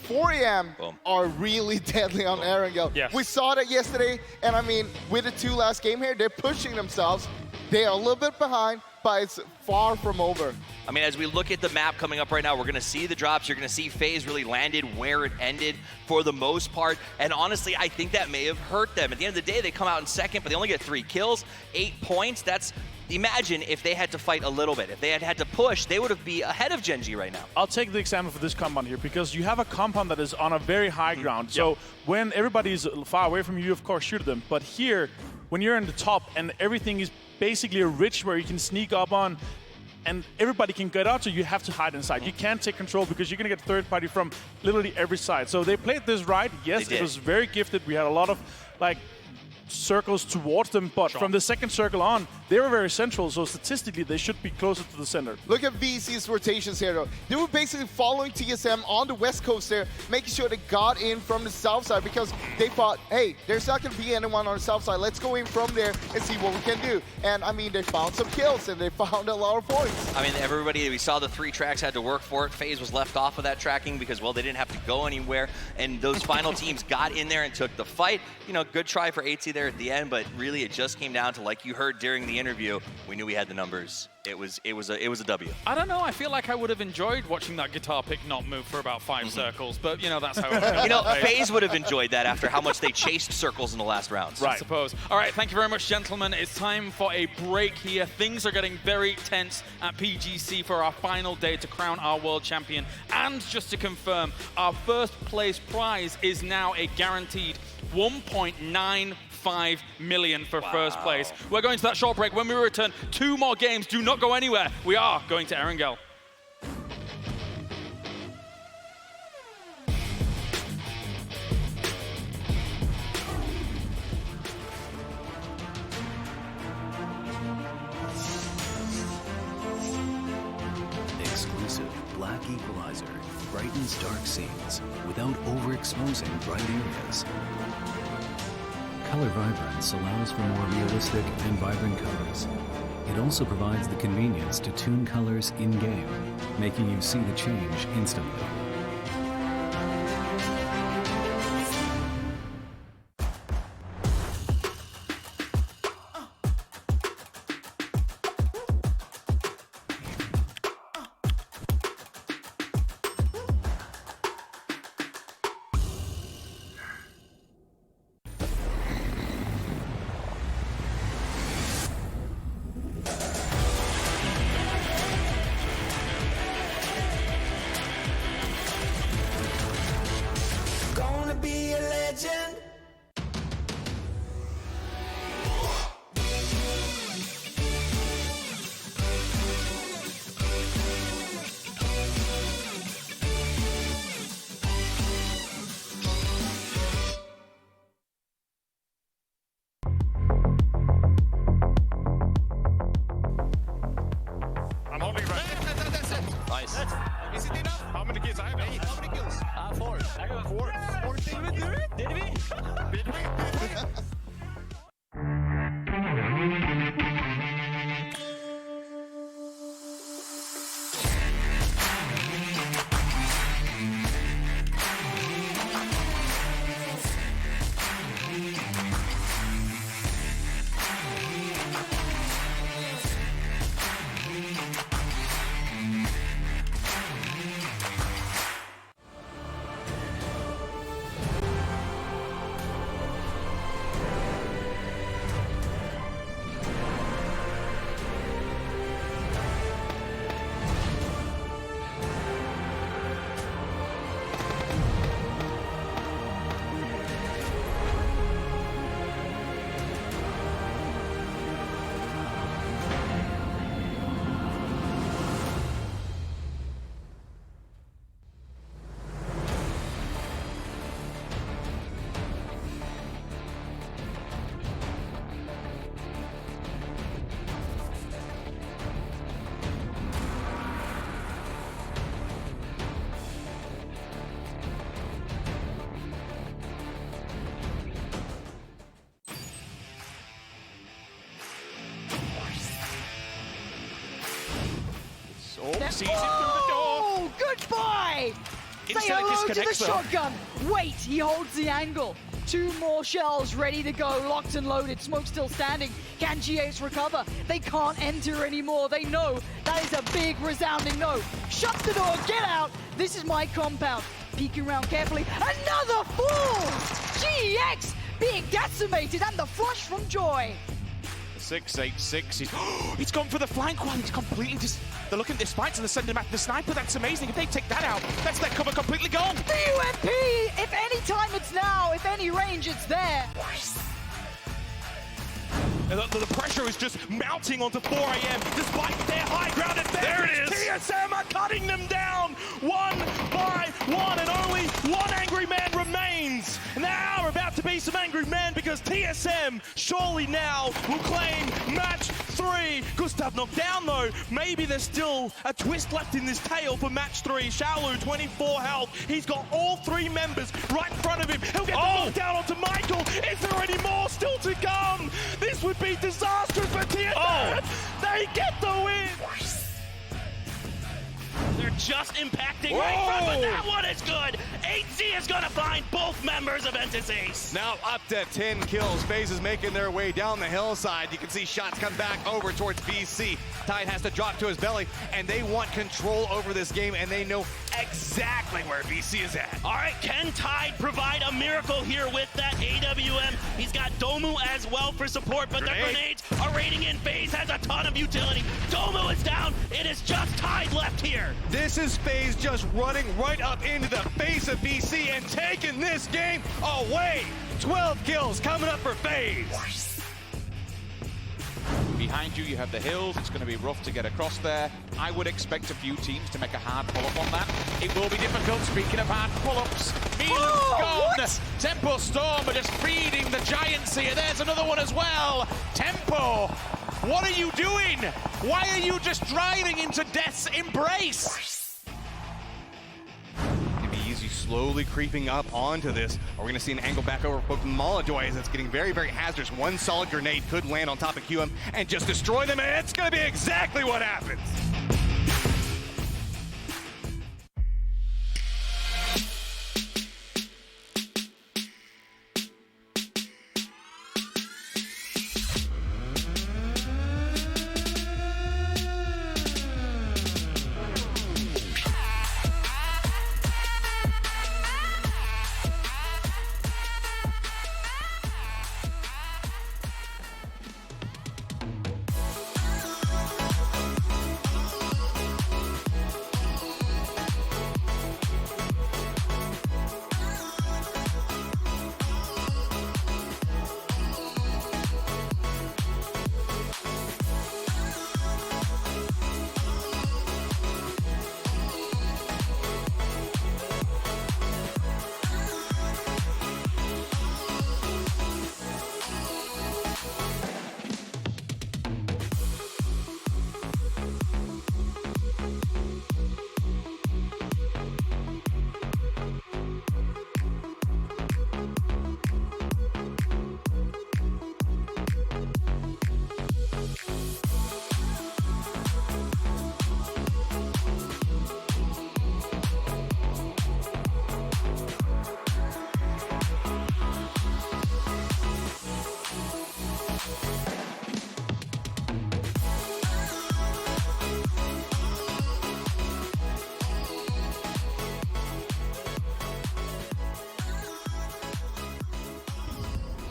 4AM are really deadly on Erangel. We saw that yesterday, and I mean, with the 2 last game here, they're pushing themselves. They are a little bit behind, but it's far from over. I mean, as we look at the map coming up right now, we're going to see the drops. You're going to see FaZe really landed where it ended for the most part. And honestly, I think that may have hurt them. At the end of the day, they come out in second, but they only get 3 kills, 8 points. That's, imagine if they had to fight a little bit. If they had to push, they would be ahead of Gen G right now. I'll take the example for this compound here, because you have a compound that is on a very high ground. So when everybody's far away from you, of course, shoot them. But here, when you're in the top and everything is basically a ridge where you can sneak up on, and everybody can get out, so you have to hide inside. You can't take control because you're going to get third party from literally every side. So they played this right. Yes, it was very gifted. We had a lot of like circles towards them, but from the second circle on, they were very central, so statistically they should be closer to the center. Look at VC's rotations here, though. They were basically following TSM on the west coast there, making sure they got in from the south side, because they thought, hey, there's not going to be anyone on the south side. Let's go in from there and see what we can do. And I mean, they found some kills and they found a lot of points. I mean, everybody, we saw the 3 tracks had to work for it. FaZe was left off of that tracking because, well, they didn't have to go anywhere. And those final teams got in there and took the fight. You know, good try for 8C there there at the end, but really it just came down to, like you heard during the interview, we knew we had the numbers. It was a W. I don't know. I feel like I would have enjoyed watching that guitar pick not move for about 5 circles, but you know that's how it goes. You know, FaZe would have enjoyed that after how much they chased circles in the last rounds. I suppose. All right, thank you very much, gentlemen. It's time for a break here. Things are getting very tense at PGC for our final day to crown our world champion. And just to confirm, our first place prize is now a guaranteed 1.95 million for first place. We're going to that short break. When we return, 2 more games. Do not go anywhere. We are going to Erangel. Exclusive Black Equalizer brightens dark scenes without overexposing bright areas. Color Vibrance allows for more realistic and vibrant colors. It also provides the convenience to tune colors in-game, making you see the change instantly. Be a legend. I'm holding right. That's it. Nice. Is it enough? How many kills? I have 8. How many kills? 4. I got 4. 4. Did we do it? Did we? Did we? Sees him through the door. Oh, goodbye! Say Instantly hello to the disconnects them. shotgun. Wait, he holds the angle. 2 more shells ready to go, locked and loaded. Smoke still standing. Can GH recover? They can't enter anymore. They know that is a big resounding no. Shut the door, get out. This is my compound. Peeking around carefully. Another fall! GX being decimated and the flush from Joy. 686. He's gone for the flank one. He's completely just. They're looking at their spikes and they're sending back the sniper. That's amazing. If they take that out, that's their cover completely gone. The UMP! If any time it's now, if any range it's there. The pressure is just mounting onto 4 AM despite their high ground advantage. There it is. TSM are cutting them down 1 by 1, and only 1 angry man remains. Now are about to be some angry men because TSM surely now will claim match 3. Gustav knocked down though. Maybe there's still a twist left in this tale for match 3. Xiaolu, 24 health. He's got all 3 members right in front of him. He'll get the knockdown onto Michael. Is there any more still to come? This would be disastrous for TSM. They get the win. They're just impacting right front, but that one is good. HC is gonna find both members of Entis Ace. Now up to 10 kills. FaZe is making their way down the hillside. You can see shots come back over towards BC. Tide has to drop to his belly, and they want control over this game, and they know exactly where BC is at. All right, can Tide provide a miracle here with that AWM? He's got Domu as well for support, but the grenades are raiding in. FaZe has a ton of utility. Domu is down. It is just Tide left here. This is FaZe just running right up into the face of BC and taking this game away. 12 kills coming up for FaZe. Behind you, you have the hills. It's going to be rough to get across there. I would expect a few teams to make a hard pull-up on that. It will be difficult. Speaking of hard pull-ups, Milan's gone. Tempo Storm are just feeding the Giants here. There's another one as well. Tempo, what are you doing? Why are you just driving into Death's embrace? Easy, slowly creeping up onto this. Are we going to see an angle back over for Molodoy as it's getting very, very hazardous? One solid grenade could land on top of QM and just destroy them, and it's going to be exactly what happens.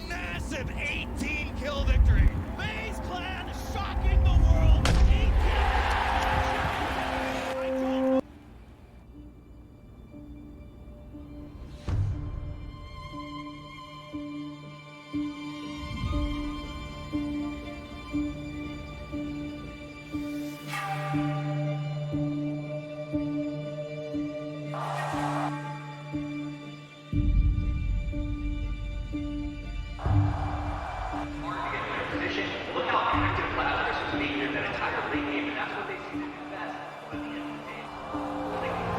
Massive 18-kill victory. FaZe Clan shocking the world. 18 Look how active Lazarus was being here that entire late game, and that's what they seem to do best. But at the end of the day,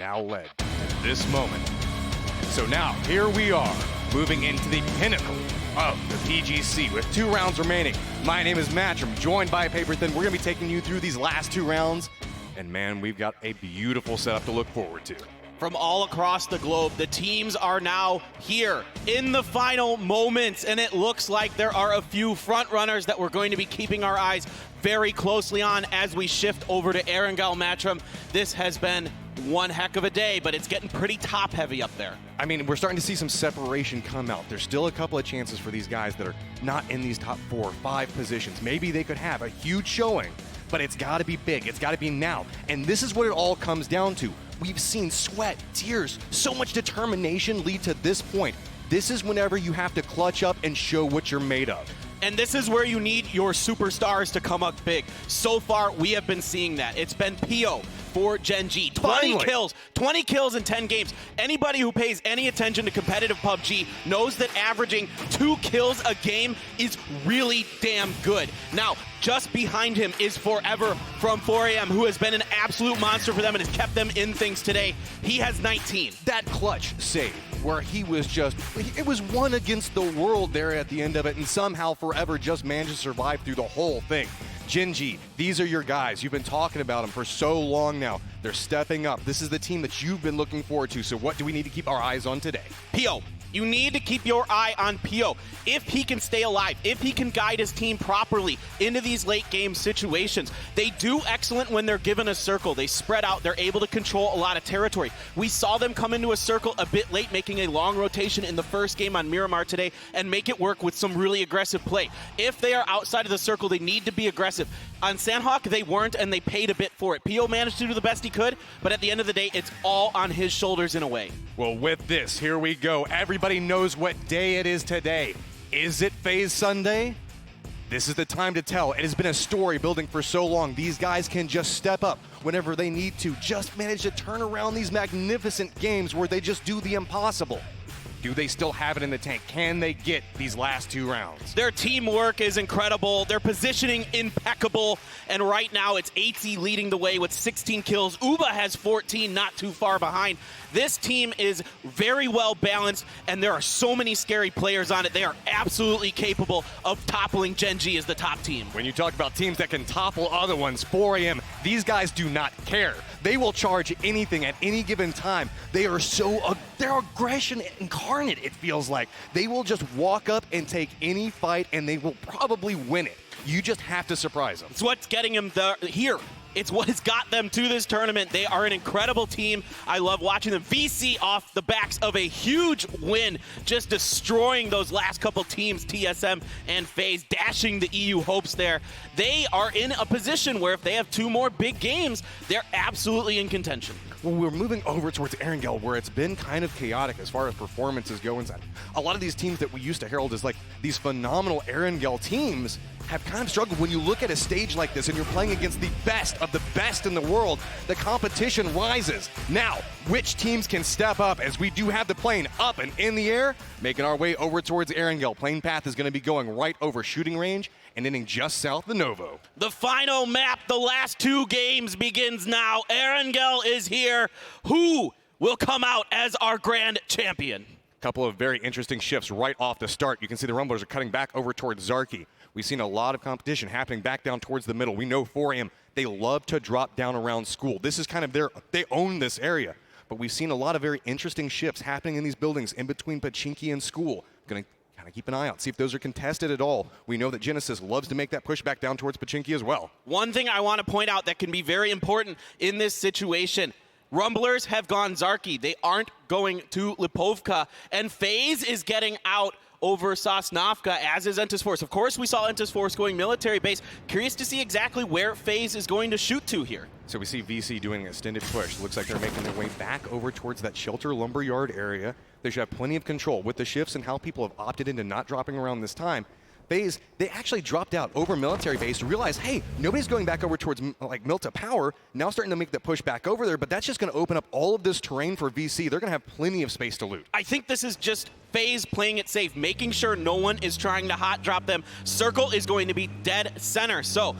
now led to this moment. So now, here we are, moving into the pinnacle of the PGC with 2 rounds remaining. My name is Match. I'm joined by Paper Thin. We're going to be taking you through these last 2 rounds. And man, we've got a beautiful setup to look forward to. from all across the globe. The teams are now here in the final moments, and it looks like there are a few front runners that we're going to be keeping our eyes very closely on as we shift over to Erangel Matchroom. This has been one heck of a day, but it's getting pretty top-heavy up there. I mean, we're starting to see some separation come out. There's still a couple of chances for these guys that are not in these top 4 or 5 positions. Maybe they could have a huge showing, but it's got to be big. It's got to be now. And this is what it all comes down to. We've seen sweat, tears, so much determination lead to this point. This is whenever you have to clutch up and show what you're made of. And this is where you need your superstars to come up big. So far, we have been seeing that. It's been Pio for Gen G. 20 kills in 10 games. Anybody who pays any attention to competitive PUBG knows that averaging 2 kills a game is really damn good. Now, just behind him is Forever from 4AM, who has been an absolute monster for them and has kept them in things today. He has 19. That clutch save, where he was just, it was one against the world there at the end of it, and somehow Forever just managed to survive through the whole thing. Gen G, these are your guys. You've been talking about them for so long now. They're stepping up. This is the team that you've been looking forward to. So what do we need to keep our eyes on today? Pio. You need to keep your eye on Pio. If he can stay alive, if he can guide his team properly into these late game situations. They do excellent when they're given a circle. They spread out. They're able to control a lot of territory. We saw them come into a circle a bit late, making a long rotation in the first game on Miramar today and make it work with some really aggressive play. If they are outside of the circle, they need to be aggressive. On Sandhawk, they weren't, and they paid a bit for it. Pio managed to do the best he could, but at the end of the day, it's all on his shoulders in a way. Well, with this, here we go. Everybody knows what day it is today. Is it FaZe Sunday? This is the time to tell. It has been a story building for so long. These guys can just step up whenever they need to. Just manage to turn around these magnificent games where they just do the impossible. Do they still have it in the tank? Can they get these last 2 rounds? Their teamwork is incredible. Their positioning impeccable. And right now it's AT leading the way with 16 kills. Uba has 14, not too far behind. This team is very well balanced, and there are so many scary players on it. They are absolutely capable of toppling Gen G as the top team. When you talk about teams that can topple other ones, 4AM, these guys do not care. They will charge anything at any given time. They are they're aggression incarnate, it feels like. They will just walk up and take any fight, and they will probably win it. You just have to surprise them. It's what's getting them here. It's what has got them to this tournament. They are an incredible team. I love watching them. VC off the backs of a huge win, just destroying those last couple teams, TSM and FaZe, dashing the EU hopes there. They are in a position where if they have 2 more big games, they're absolutely in contention. Well, we're moving over towards Erangel, where it's been kind of chaotic as far as performances go inside. A lot of these teams that we used to herald as like these phenomenal Erangel teams have kind of struggled. When you look at a stage like this and you're playing against the best of the best in the world, the competition rises. Now, which teams can step up as we do have the plane up and in the air? Making our way over towards Erangel. Plane path is going to be going right over shooting range and ending just south of Novo. The final map, the last 2 games begins now. Erangel is here. Who will come out as our grand champion? Couple of very interesting shifts right off the start. You can see the Rumblers are cutting back over towards Zarky. We've seen a lot of competition happening back down towards the middle. We know 4AM, they love to drop down around school. This is kind of they own this area. But we've seen a lot of very interesting shifts happening in these buildings in between Pachinki and school. Going to kind of keep an eye out, see if those are contested at all. We know that Genesis loves to make that push back down towards Pachinki as well. One thing I want to point out that can be very important in this situation, Rumblers have gone Zarky. They aren't going to Lipovka. And FaZe is getting out over Sosnovka, as is Entus Force. Of course, we saw Entus Force going military base. Curious to see exactly where FaZe is going to shoot to here. So we see VC doing an extended push. Looks like they're making their way back over towards that shelter lumberyard area. They should have plenty of control with the shifts and how people have opted into not dropping around this time. FaZe, they actually dropped out over military base to realize, hey, nobody's going back over towards like Milta Power. Now starting to make the push back over there, but that's just going to open up all of this terrain for VC. They're going to have plenty of space to loot. I think this is just FaZe playing it safe, making sure no one is trying to hot drop them. Circle is going to be dead center. So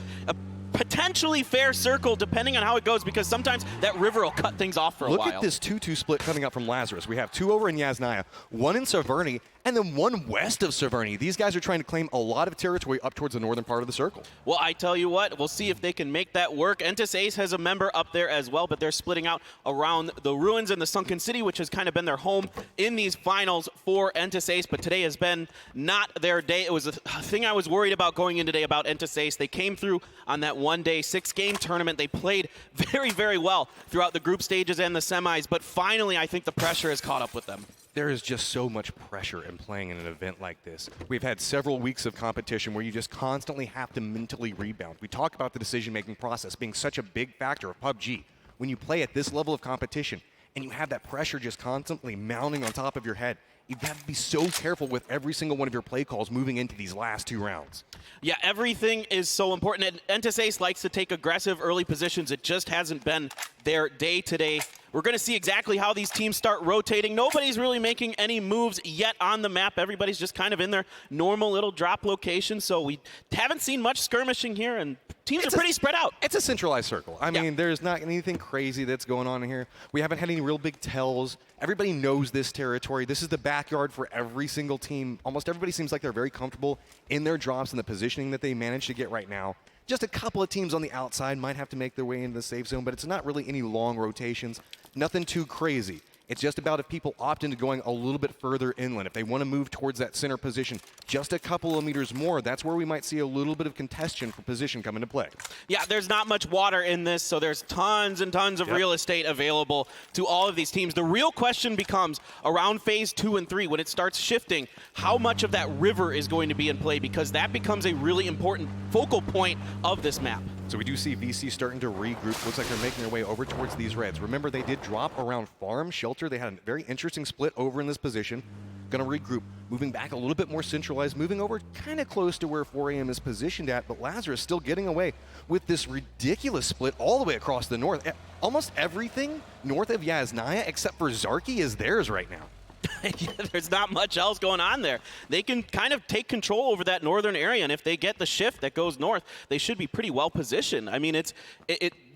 potentially fair circle depending on how it goes, because sometimes that river will cut things off for a while. Look at this 2-2 split coming up from Lazarus. We have 2 over in Yasnaya, 1 in Severny, and then 1 west of Severny. These guys are trying to claim a lot of territory up towards the northern part of the circle. Well, I tell you what, we'll see if they can make that work. Entis Ace has a member up there as well, but they're splitting out around the ruins and the Sunken City, which has kind of been their home in these finals for Entis Ace, but today has been not their day. It was a thing I was worried about going in today about Entis Ace. They came through on that one-day 6-game tournament. They played very, very well throughout the group stages and the semis, but finally I think the pressure has caught up with them. There is just so much pressure in playing in an event like this. We've had several weeks of competition where you just constantly have to mentally rebound. We talk about the decision-making process being such a big factor of PUBG. When you play at this level of competition and you have that pressure just constantly mounting on top of your head, you've got to be so careful with every single one of your play calls moving into these last 2 rounds. Yeah, everything is so important. And Entis Ace likes to take aggressive early positions. It just hasn't been their day today. We're going to see exactly how these teams start rotating. Nobody's really making any moves yet on the map. Everybody's just kind of in their normal little drop location. So we haven't seen much skirmishing here, and teams are pretty spread out. It's a centralized circle. I mean, there's not anything crazy that's going on in here. We haven't had any real big tells. Everybody knows this territory. This is the backyard for every single team. Almost everybody seems like they're very comfortable in their drops and the positioning that they manage to get right now. Just a couple of teams on the outside might have to make their way into the safe zone, but it's not really any long rotations. Nothing too crazy. It's just about if people opt into going a little bit further inland. If they want to move towards that center position just a couple of meters more, that's where we might see a little bit of contention for position come into play. Yeah, there's not much water in this, so there's tons and tons of real estate available to all of these teams. The real question becomes around phase 2 and 3, when it starts shifting, how much of that river is going to be in play, because that becomes a really important focal point of this map. So we do see VC starting to regroup. Looks like they're making their way over towards these reds. Remember, they did drop around farm, shelter. They had a very interesting split over in this position. Going to regroup, moving back a little bit more centralized, moving over kind of close to where 4AM is positioned at, but Lazarus still getting away with this ridiculous split all the way across the north. Almost everything north of Yasnaya except for Zarki is theirs right now. Yeah, there's not much else going on there. They can kind of take control over that northern area, and if they get the shift that goes north, they should be pretty well positioned. I mean,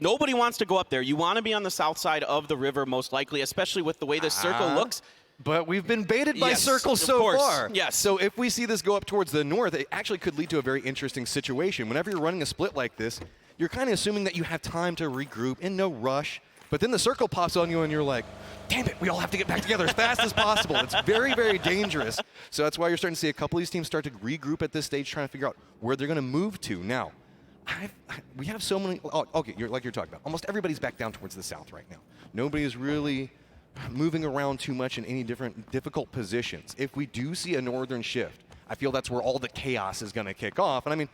nobody wants to go up there. You want to be on the south side of the river, most likely, especially with the way this circle looks. But we've been baited by circles so far. Yes. So if we see this go up towards the north, it actually could lead to a very interesting situation. Whenever you're running a split like this, you're kind of assuming that you have time to regroup in no rush. But then the circle pops on you and you're like, damn it, we all have to get back together as fast as possible. It's very, very dangerous. So that's why you're starting to see a couple of these teams start to regroup at this stage, trying to figure out where they're going to move to. Now, we have so many, okay, like you're talking about, almost everybody's back down towards the south right now. Nobody is really moving around too much in any different difficult positions. If we do see a northern shift, I feel that's where all the chaos is going to kick off. And I mean,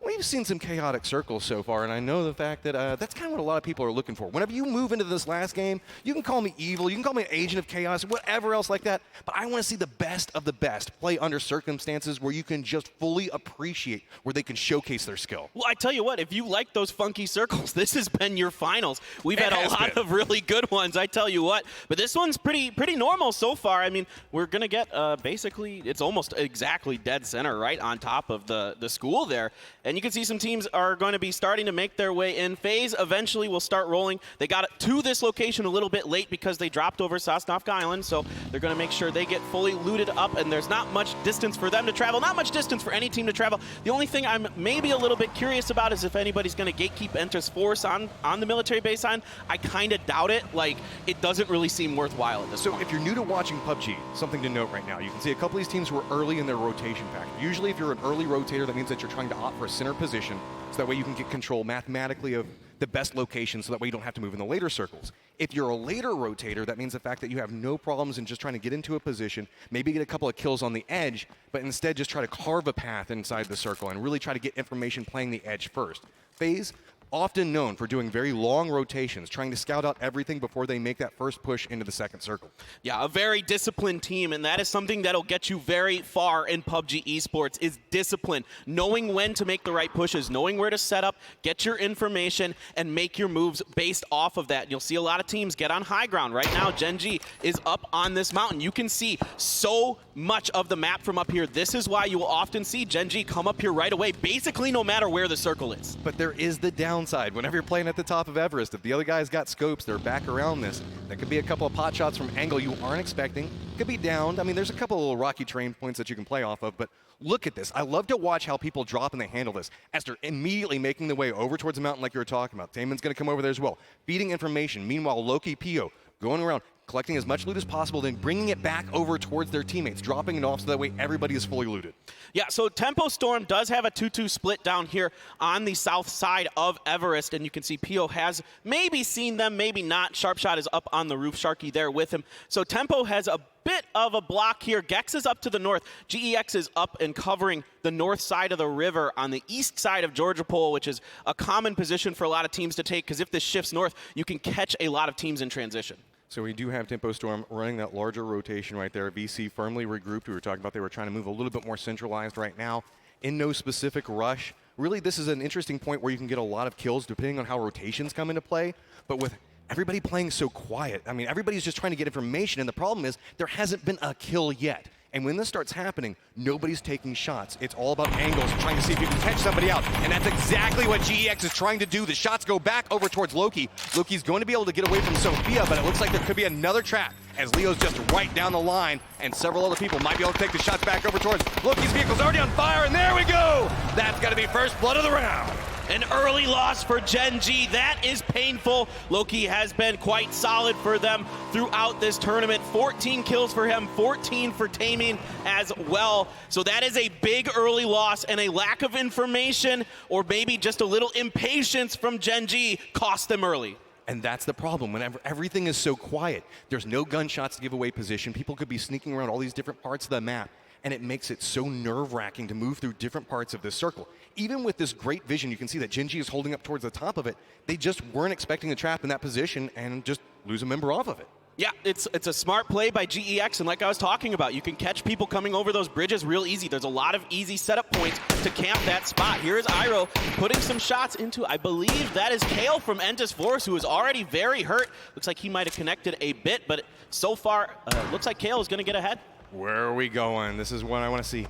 we've seen some chaotic circles so far, and I know the fact that that's kind of what a lot of people are looking for. Whenever you move into this last game, you can call me evil, you can call me an agent of chaos, whatever else like that, but I want to see the best of the best play under circumstances where you can just fully appreciate where they can showcase their skill. Well, I tell you what, if you like those funky circles, this has been your finals. We've had a lot of really good ones, I tell you what. But this one's pretty normal so far. I mean, we're going to get basically, it's almost exactly dead center right on top of the school there. And you can see some teams are going to be starting to make their way in. FaZe eventually will start rolling. They got to this location a little bit late because they dropped over Sosnovka Island, so they're going to make sure they get fully looted up, and there's not much distance for them to travel, not much distance for any team to travel. The only thing I'm maybe a little bit curious about is if anybody's going to gatekeep Enter's force on the military base sign. I kind of doubt it. Like, it doesn't really seem worthwhile at this point. So if you're new to watching PUBG, something to note right now, you can see a couple of these teams were early in their rotation factor. Usually if you're an early rotator, that means that you're trying to opt for a center position, so that way you can get control mathematically of the best location, so that way you don't have to move in the later circles. If you're a later rotator, that means the fact that you have no problems in just trying to get into a position, maybe get a couple of kills on the edge, but instead just try to carve a path inside the circle and really try to get information playing the edge first. FaZe, often known for doing very long rotations, trying to scout out everything before they make that first push into the second circle. Yeah, a very disciplined team, and that is something that'll get you very far in PUBG esports, is discipline. Knowing when to make the right pushes, knowing where to set up, get your information, and make your moves based off of that. You'll see a lot of teams get on high ground. Right now, Gen G is up on this mountain. You can see so much of the map from up here. This is why you will often see Gen G come up here right away, basically no matter where the circle is. But there is the down downside. Whenever you're playing at the top of Everest, if the other guy's got scopes, they're back around this. There could be a couple of pot shots from angle you aren't expecting. Could be downed. I mean, there's a couple of little rocky terrain points that you can play off of, but look at this. I love to watch how people drop and they handle this. As they're immediately making their way over towards the mountain like you were talking about. Taman's going to come over there as well. Feeding information. Meanwhile, Loki, Pio, going around, collecting as much loot as possible, then bringing it back over towards their teammates, dropping it off so that way everybody is fully looted. Yeah, so Tempo Storm does have a 2-2 split down here on the south side of Everest, and you can see Pio has maybe seen them, maybe not. Sharpshot is up on the roof, Sharky there with him. So Tempo has a bit of a block here. Gex is up to the north. GEX is up and covering the north side of the river on the east side of Georgia Pole, which is a common position for a lot of teams to take, because if this shifts north, you can catch a lot of teams in transition. So we do have Tempo Storm running that larger rotation right there. VC firmly regrouped. We were talking about they were trying to move a little bit more centralized right now in no specific rush. Really, this is an interesting point where you can get a lot of kills depending on how rotations come into play. But with everybody playing so quiet, I mean, everybody's just trying to get information. And the problem is there hasn't been a kill yet. And when this starts happening, nobody's taking shots. It's all about angles, trying to see if you can catch somebody out. And that's exactly what GEX is trying to do. The shots go back over towards Loki. Loki's going to be able to get away from Sophia, but it looks like there could be another trap as Leo's just right down the line, and several other people might be able to take the shots back over towards Loki's vehicle's already on fire, and there we go! That's going to be first blood of the round. An early loss for Gen G. That is painful. Loki has been quite solid for them throughout this tournament. 14 kills for him, 14 for Tamin as well. So that is a big early loss, and a lack of information or maybe just a little impatience from Gen G cost them early. And that's the problem. Whenever everything is so quiet, there's no gunshots to give away position. People could be sneaking around all these different parts of the map, and it makes it so nerve-wracking to move through different parts of this circle. Even with this great vision, you can see that Gen G is holding up towards the top of it. They just weren't expecting to trap in that position and just lose a member off of it. Yeah, it's a smart play by GEX, and like I was talking about, you can catch people coming over those bridges real easy. There's a lot of easy setup points to camp that spot. Here is Iroh putting some shots into, I believe that is Kale from Entus Force, who is already very hurt. Looks like he might have connected a bit, but so far, looks like Kale is going to get ahead. Where are we going? This is what I want to see.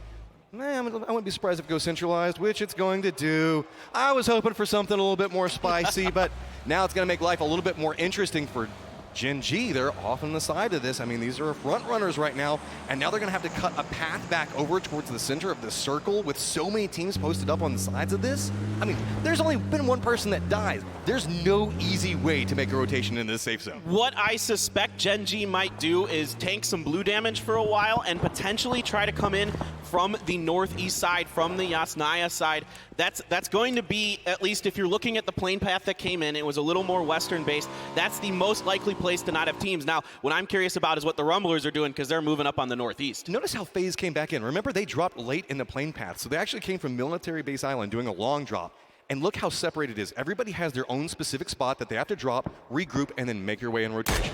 I wouldn't be surprised if it goes centralized, which it's going to do. I was hoping for something a little bit more spicy, but now it's going to make life a little bit more interesting for Gen G. They're off on the side of this. I mean, these are front runners right now, and now they're going to have to cut a path back over towards the center of the circle with so many teams posted up on the sides of this. I mean, there's only been one person that dies. There's no easy way to make a rotation in this safe zone. What I suspect Gen G might do is tank some blue damage for a while and potentially try to come in from the northeast side, from the Yasnaya side. That's going to be, at least if you're looking at the plane path that came in, it was a little more western based. That's the most likely place to not have teams. Now, what I'm curious about is what the Rumblers are doing, because they're moving up on the northeast. Notice how FaZe came back in. Remember, they dropped late in the plane path, so they actually came from Military Base Island doing a long drop. And look how separated it is. Everybody has their own specific spot that they have to drop, regroup, and then make your way in rotation.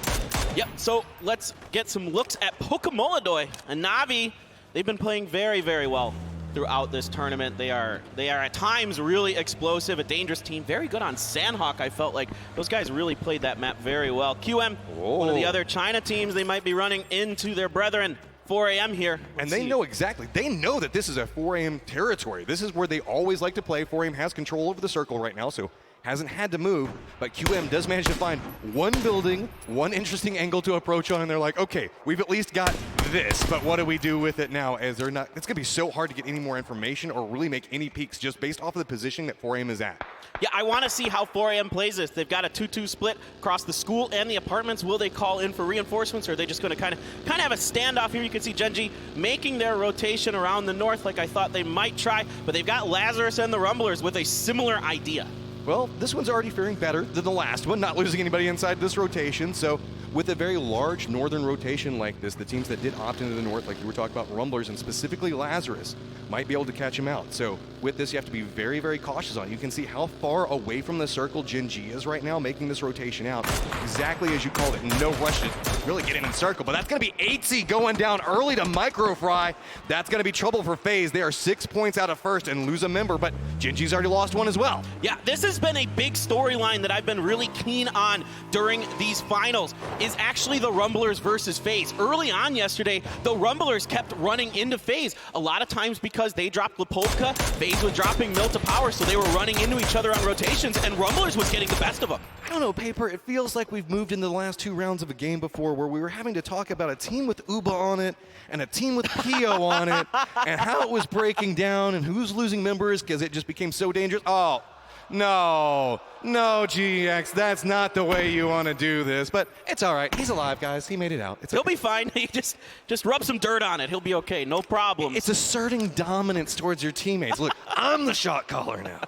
Yep, so let's get some looks at Pokemoladoy and Navi. They've been playing very, very well throughout this tournament. They are at times really explosive, a dangerous team. Very good on Sandhawk, I felt like. Those guys really played that map very well. QM, one of the other China teams, they might be running into their brethren. 4 a.m. here. And they know exactly. They know that this is a 4 a.m. territory. This is where they always like to play. 4 a.m. has control over the circle right now, so hasn't had to move. But QM does manage to find one building, one interesting angle to approach on, and they're like, okay, we've at least got this, but what do we do with it now? As they're not, it's going to be so hard to get any more information or really make any peeks just based off of the position that 4 a.m. is at. Yeah, I want to see how 4 a.m. plays this. They've got a 2-2 split across the school and the apartments. Will they call in for reinforcements, or are they just going to kind of have a standoff here? You can see Gen G making their rotation around the north like I thought they might try, but they've got Lazarus and the Rumblers with a similar idea. Well, this one's already faring better than the last one, not losing anybody inside this rotation. So with a very large northern rotation like this, the teams that did opt into the north, like you were talking about, Rumblers and specifically Lazarus, might be able to catch him out. So with this, you have to be very, very cautious on. You can see how far away from the circle Gen G is right now, making this rotation out. Exactly as you called it, no rush to really get in circle. But that's going to be 8C going down early to Microfry. That's going to be trouble for FaZe. They are 6 points out of first and lose a member, but Gen G's already lost one as well. Yeah, this has been a big storyline that I've been really keen on during these finals. is actually the Rumblers versus FaZe. Early on yesterday, the Rumblers kept running into FaZe. A lot of times because they dropped Lipovka, FaZe was dropping Mill to power, so they were running into each other on rotations, and Rumblers was getting the best of them. I don't know, Paper, it feels like we've moved into the last 2 rounds of a game before where we were having to talk about a team with Uba on it and a team with Pio on it and how it was breaking down and who's losing members because it just became so dangerous. Oh, no, GX, that's not the way you want to do this. But it's all right. He's alive, guys. He made it out. He'll be fine. He just rub some dirt on it. He'll be okay. No problem. It's asserting dominance towards your teammates. Look, I'm the shot caller now.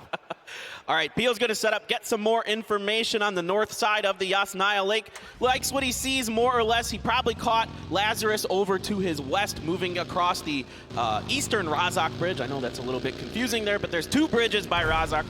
All right, Pio's going to set up, get some more information on the north side of the Yasnaya Lake. Likes what he sees more or less. He probably caught Lazarus over to his west, moving across the eastern Razak Bridge. I know that's a little bit confusing there, but there's 2 bridges by Razak.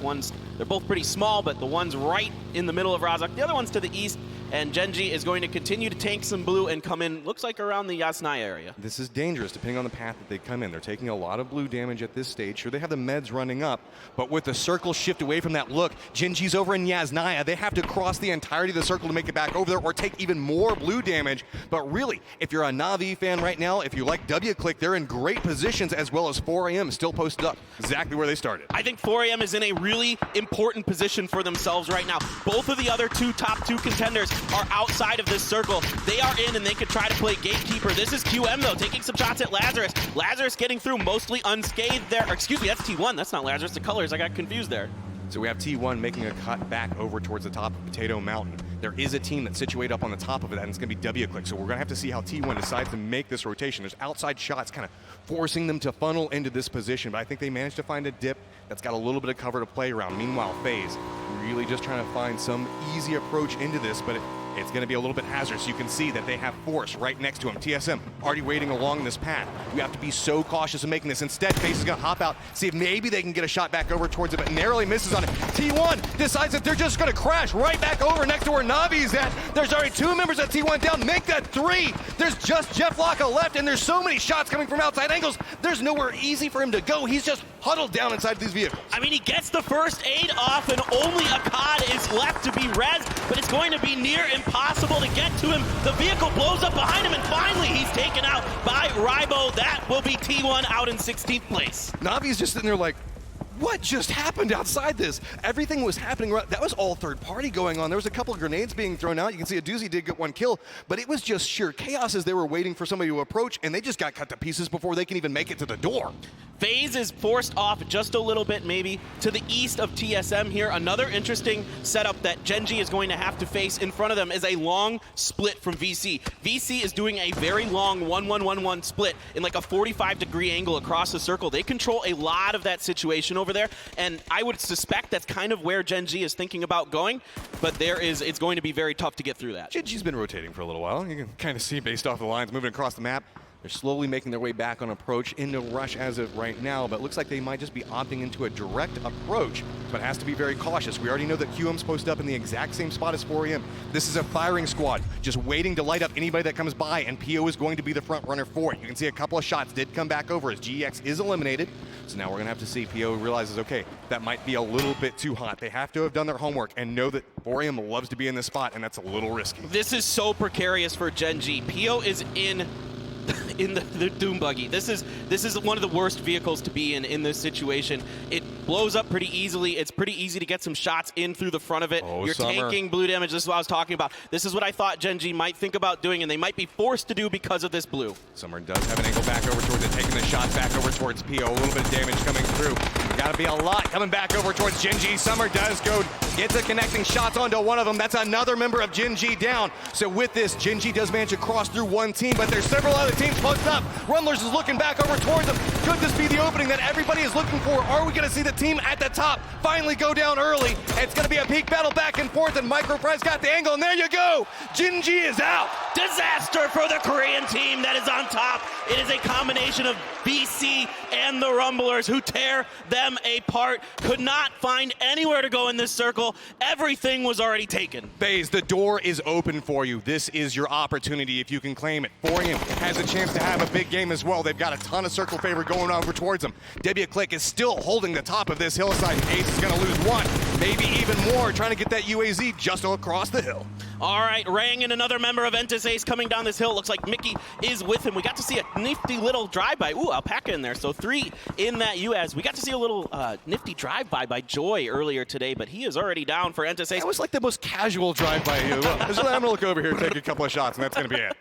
They're both pretty small, but the one's right in the middle of Razak. The other one's to the east, and Genji is going to continue to tank some blue and come in, looks like around the Yasnaya area. This is dangerous depending on the path that they come in. They're taking a lot of blue damage at this stage. Sure, they have the meds running up, but with the circle shift away from that look, Genji's over in Yasnaya. They have to cross the entirety of the circle to make it back over there or take even more blue damage. But really, if you're a Na'Vi fan right now, if you like W-Click, they're in great positions as well as 4AM still posted up exactly where they started. I think 4AM is in a really important position for themselves right now. Both of the other top two contenders are outside of this circle. They are in and they could try to play gatekeeper. This is QM though, taking some shots at Lazarus. Lazarus getting through mostly unscathed there. Or, excuse me, that's T1. That's not Lazarus. The colors, I got confused there. So we have T1 making a cut back over towards the top of Potato Mountain. There is a team that's situated up on the top of it, and it's going to be W-Click. So we're going to have to see how T1 decides to make this rotation. There's outside shots kind of forcing them to funnel into this position, but I think they managed to find a dip that's got a little bit of cover to play around. Meanwhile, FaZe really just trying to find some easy approach into this, but it's going to be a little bit hazardous. You can see that they have Force right next to him. TSM already waiting along this path. You have to be so cautious in making this. Instead, FaZe is going to hop out, see if maybe they can get a shot back over towards it, but narrowly misses on it. T1 decides that they're just going to crash right back over next to where Na'Vi's at. There's already 2 members of T1 down. Make that 3. There's just Jeff Locka left, and there's so many shots coming from outside angles. There's nowhere easy for him to go. He's just huddled down inside these vehicles. I mean, he gets the first aid off, and only Akkad is left to be res, but it's going to be near impossible to get to him. The vehicle blows up behind him, and finally he's taken out by Rybo. That will be T1 out in 16th place. Navi's just sitting there like, what just happened outside this? Everything was happening. That was all third party going on. There was a couple of grenades being thrown out. You can see a doozy did get 1 kill, but it was just sheer chaos as they were waiting for somebody to approach, and they just got cut to pieces before they can even make it to the door. FaZe is forced off just a little bit maybe to the east of TSM here. Another interesting setup that Genji is going to have to face in front of them is a long split from VC. VC is doing a very long 1-1-1-1 split in like a 45-degree angle across the circle. They control a lot of that situation over there, and I would suspect that's kind of where Genji is thinking about going, but it's going to be very tough to get through that. Genji's been rotating for a little while. You can kind of see based off the lines moving across the map. They're slowly making their way back on approach into rush as of right now, but it looks like they might just be opting into a direct approach, but has to be very cautious. We already know that QM's posted up in the exact same spot as 4AM. This is a firing squad, just waiting to light up anybody that comes by, and PO is going to be the front runner for it. You can see a couple of shots did come back over as GX is eliminated, so now we're going to have to see PO realizes, okay, that might be a little bit too hot. They have to have done their homework and know that 4AM loves to be in this spot, and that's a little risky. This is so precarious for Genji. PO is in the Doom Buggy. This is one of the worst vehicles to be in this situation. It blows up pretty easily. It's pretty easy to get some shots in through the front of it. Oh, You're tanking blue damage. This is what I was talking about. This is what I thought Genji might think about doing, and they might be forced to do because of this blue. Summer does have an angle back over towards it, taking the shot back over towards PO. A little bit of damage coming through. Gotta be a lot coming back over towards Genji. Summer does go, gets the connecting shots onto one of them. That's another member of Genji down. So with this, Genji does manage to cross through one team, but there's several other teams posted up. Rumblers is looking back over towards them. Could this be the opening that everybody is looking for? Are we gonna see the team at the top finally go down early? It's gonna be a peak battle back and forth, and Microprice got the angle, and there you go! Genji is out! Disaster for the Korean team that is on top. It is a combination of BC and the Rumblers who tear them apart. Could not find anywhere to go in this circle. Everything was already taken. FaZe, the door is open for you. This is your opportunity if you can claim it. 4AM has a chance to have a big game as well. They've got a ton of circle favor going over towards them. W-Click is still holding the top of this hillside. Ace is going to lose 1, maybe even more, trying to get that UAZ just across the hill. All right, Rang and another member of Entis Ace coming down this hill. Looks like Mickey is with him. We got to see a nifty little drive-by. Ooh, Alpaca in there. So 3 in that UAS. We got to see a little nifty drive-by by Joy earlier today, but he is already down for Entis Ace. That was like the most casual drive-by. I'm going to look over here, take a couple of shots, and that's going to be it.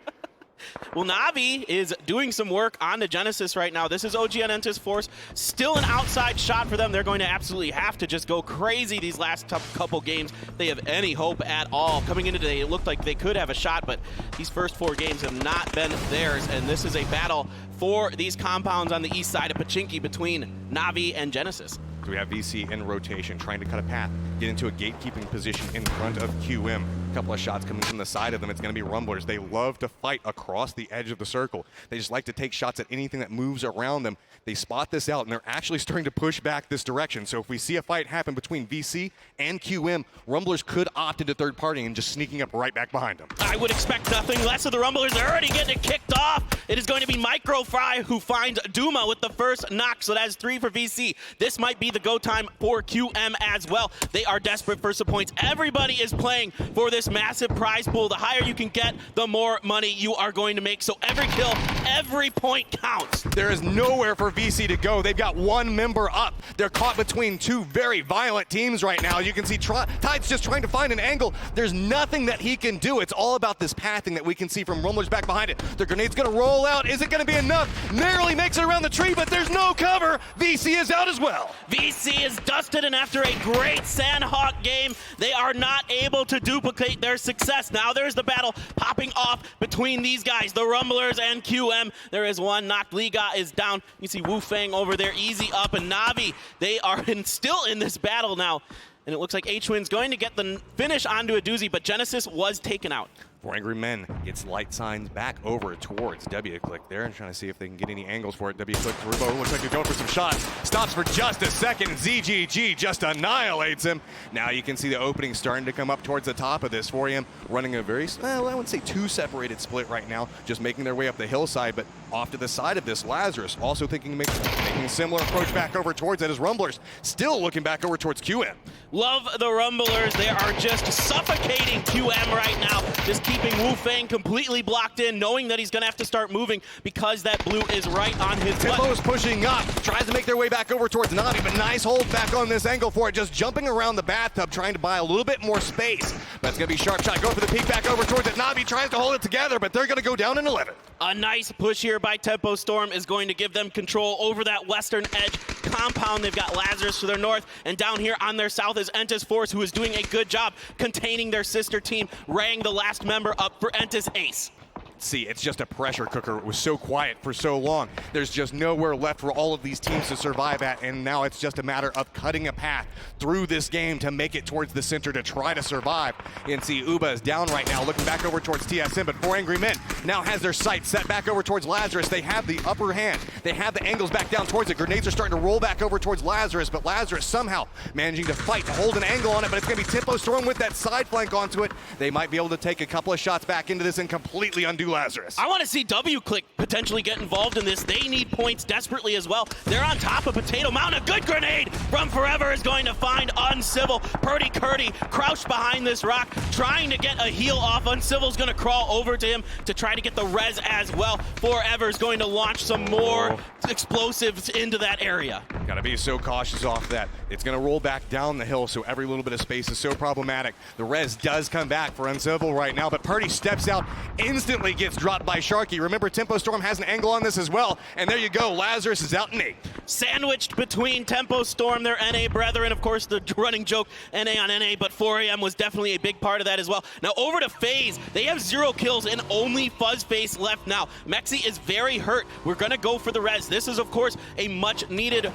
Well, Navi is doing some work on the Genesis right now. This is OG and Entis Force. Still an outside shot for them. They're going to absolutely have to just go crazy these last couple games. They have any hope at all. Coming into today, it looked like they could have a shot, but these first 4 games have not been theirs, and this is a battle for these compounds on the east side of Pachinki between Navi and Genesis. So we have VC in rotation, trying to cut a path, get into a gatekeeping position in front of QM. A couple of shots coming from the side of them. It's going to be Rumblers. They love to fight across the edge of the circle. They just like to take shots at anything that moves around them. They spot this out, and they're actually starting to push back this direction. So if we see a fight happen between VC and QM, Rumblers could opt into third party and just sneaking up right back behind them. I would expect nothing less of the Rumblers. They're already getting it kicked off. It is going to be Microfry who finds Duma with the first knock. So that's 3 for VC. This might be the go time for QM as well. They are desperate for some points. Everybody is playing for this massive prize pool. The higher you can get, the more money you are going to make. So every kill, every point counts. There is nowhere for VC to go. They've got 1 member up. They're caught between 2 very violent teams right now. You can see Tide's just trying to find an angle. There's nothing that he can do. It's all about this pathing that we can see from Rumblers back behind it. The grenade's going to roll out. Is it going to be enough? Narrowly makes it around the tree, but there's no cover. VC is out as well. VC is dusted, and after a great Sandhawk game, they are not able to duplicate their success. Now there's the battle popping off between these guys, the Rumblers and QM. There is one knocked. Liga is down. You see Wu Fang over there, easy up, and Navi, they are still in this battle now. And it looks like H-Win's going to get the finish onto a doozy, but Genesis was taken out. 4 Angry Men gets light signs back over towards W-Click there and trying to see if they can get any angles for it. W-Click, Rubo looks like they're going for some shots. Stops for just a second. ZGG just annihilates him. Now you can see the opening starting to come up towards the top of this. 4AM running a very, well, I wouldn't say 2 separated split right now, just making their way up the hillside, but off to the side of this, Lazarus also thinking making a similar approach back over towards it as Rumblers still looking back over towards QM. Love the Rumblers. They are just suffocating QM right now. Just keeping Wu Fang completely blocked in, knowing that he's going to have to start moving because that blue is right on his butt. Timbo's pushing up, tries to make their way back over towards Navi, but nice hold back on this angle for it, just jumping around the bathtub, trying to buy a little bit more space. But it's going to be Sharp Shot, go for the peek back over towards it. Navi tries to hold it together, but they're going to go down in 11. A nice push here by Tempo Storm is going to give them control over that western edge compound. They've got Lazarus to their north, and down here on their south is Entis Force, who is doing a good job containing their sister team. Rang, the last member up for Entis Ace. See, it's just a pressure cooker. It was so quiet for so long. There's just nowhere left for all of these teams to survive at, and now it's just a matter of cutting a path through this game to make it towards the center to try to survive. You can see Uba is down right now, looking back over towards TSM, but 4 Angry Men now has their sights set back over towards Lazarus. They have the upper hand. They have the angles back down towards it. Grenades are starting to roll back over towards Lazarus, but Lazarus somehow managing to fight, to hold an angle on it, but it's going to be Tempo Storm with that side flank onto it. They might be able to take a couple of shots back into this and completely undo Lazarus. I want to see W-Click potentially get involved in this. They need points desperately as well. They're on top of Potato Mountain. A good grenade from Forever is going to find Uncivil. Purdy Curdy crouched behind this rock, trying to get a heal off. Uncivil's going to crawl over to him to try to get the res as well. Forever is going to launch some more explosives into that area. Gotta be so cautious off that. It's gonna roll back down the hill, so every little bit of space is so problematic. The res does come back for Uncivil right now, but Purdy steps out, instantly gets dropped by Sharky. Remember, Tempo Storm has an angle on this as well, and there you go, Lazarus is out in 8. Sandwiched between Tempo Storm, their NA brethren, of course, the running joke, NA on NA, but 4AM was definitely a big part of that as well. Now over to FaZe. They have 0 kills and only Fuzzface left now. Mexi is very hurt. We're gonna go for the res. This is, of course, a much needed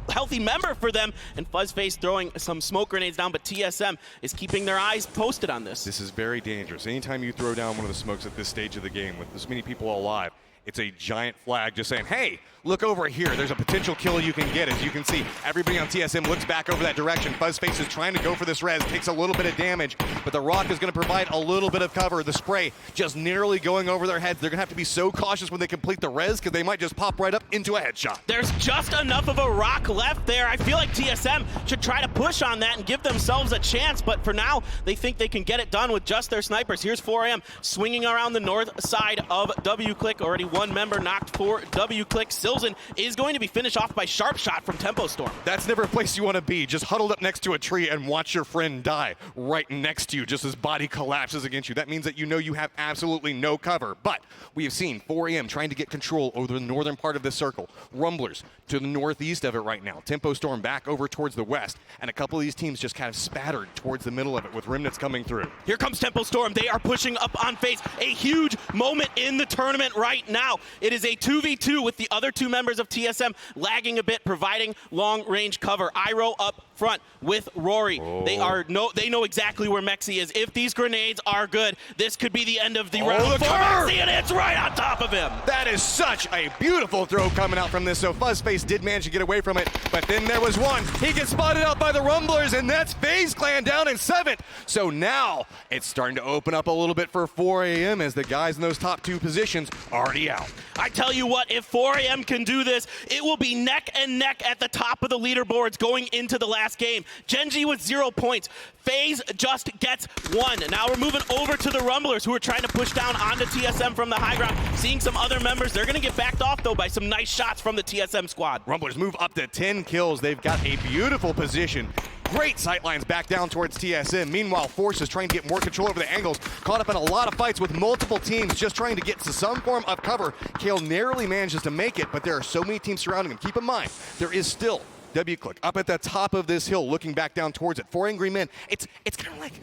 healthy member for them, and Fuzzface throwing some smoke grenades down, but TSM is keeping their eyes posted on this. This is very dangerous. Anytime you throw down one of the smokes at this stage of the game with this many people alive, It's a giant flag just saying, hey, look over here. There's a potential kill you can get. As you can see, everybody on TSM looks back over that direction. Fuzzface is trying to go for this res, takes a little bit of damage, but the rock is going to provide a little bit of cover. The spray just nearly going over their heads. They're going to have to be so cautious when they complete the res because they might just pop right up into a headshot. There's just enough of a rock left there. I feel like TSM should try to push on that and give themselves a chance, but for now, they think they can get it done with just their snipers. Here's 4AM swinging around the north side of W-Click. Already one member knocked for W-Click. Silzen is going to be finished off by Sharp Shot from Tempo Storm. That's never a place you want to be. Just huddled up next to a tree and watch your friend die right next to you just as body collapses against you. That means that you know you have absolutely no cover. But we have seen 4AM trying to get control over the northern part of this circle. Rumblers to the northeast of it right now. Tempo Storm back over towards the west. And a couple of these teams just kind of spattered towards the middle of it with Remnants coming through. Here comes Tempo Storm. They are pushing up on FaZe. A huge moment in the tournament right now. It is a 2v2 with the other two members of TSM lagging a bit, providing long-range cover. Iroh up front with Rory. They know exactly where Mexi is. If these grenades are good, this could be the end of the round for Mexi, and it's right on top of him. That is such a beautiful throw coming out from this. So Fuzzface did manage to get away from it, but then there was one. He gets spotted out by the Rumblers, and that's FaZe Clan down in 7th. So now it's starting to open up a little bit for 4AM as the guys in those top two positions already out. I tell you what, if 4AM can do this, it will be neck and neck at the top of the leaderboards going into the last game. Gen G with 0 points. FaZe just gets 1. Now we're moving over to the Rumblers, who are trying to push down onto TSM from the high ground. Seeing some other members. They're going to get backed off, though, by some nice shots from the TSM squad. Rumblers move up to 10 kills. They've got a beautiful position. Great sightlines back down towards TSM. Meanwhile, Force is trying to get more control over the angles. Caught up in a lot of fights with multiple teams just trying to get to some form of cover. Kale narrowly manages to make it, but there are so many teams surrounding him. Keep in mind, there is still W-Click up at the top of this hill looking back down towards it. 4 Angry Men. It's kind of like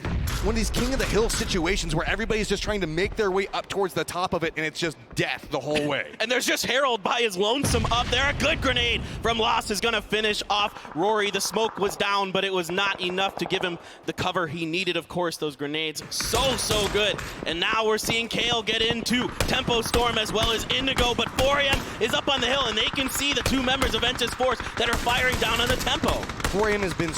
one of these King of the Hill situations where everybody's just trying to make their way up towards the top of it, and it's just death the whole way. And there's just Harold by his lonesome up there. A good grenade from Lost is going to finish off Rory. The smoke was down, but it was not enough to give him the cover he needed. Of course, those grenades so good. And now we're seeing Kale get into Tempo Storm as well as Indigo, but 4AM is up on the hill, and they can see the two members of Ventus Force that are firing down on the Tempo. 4AM has been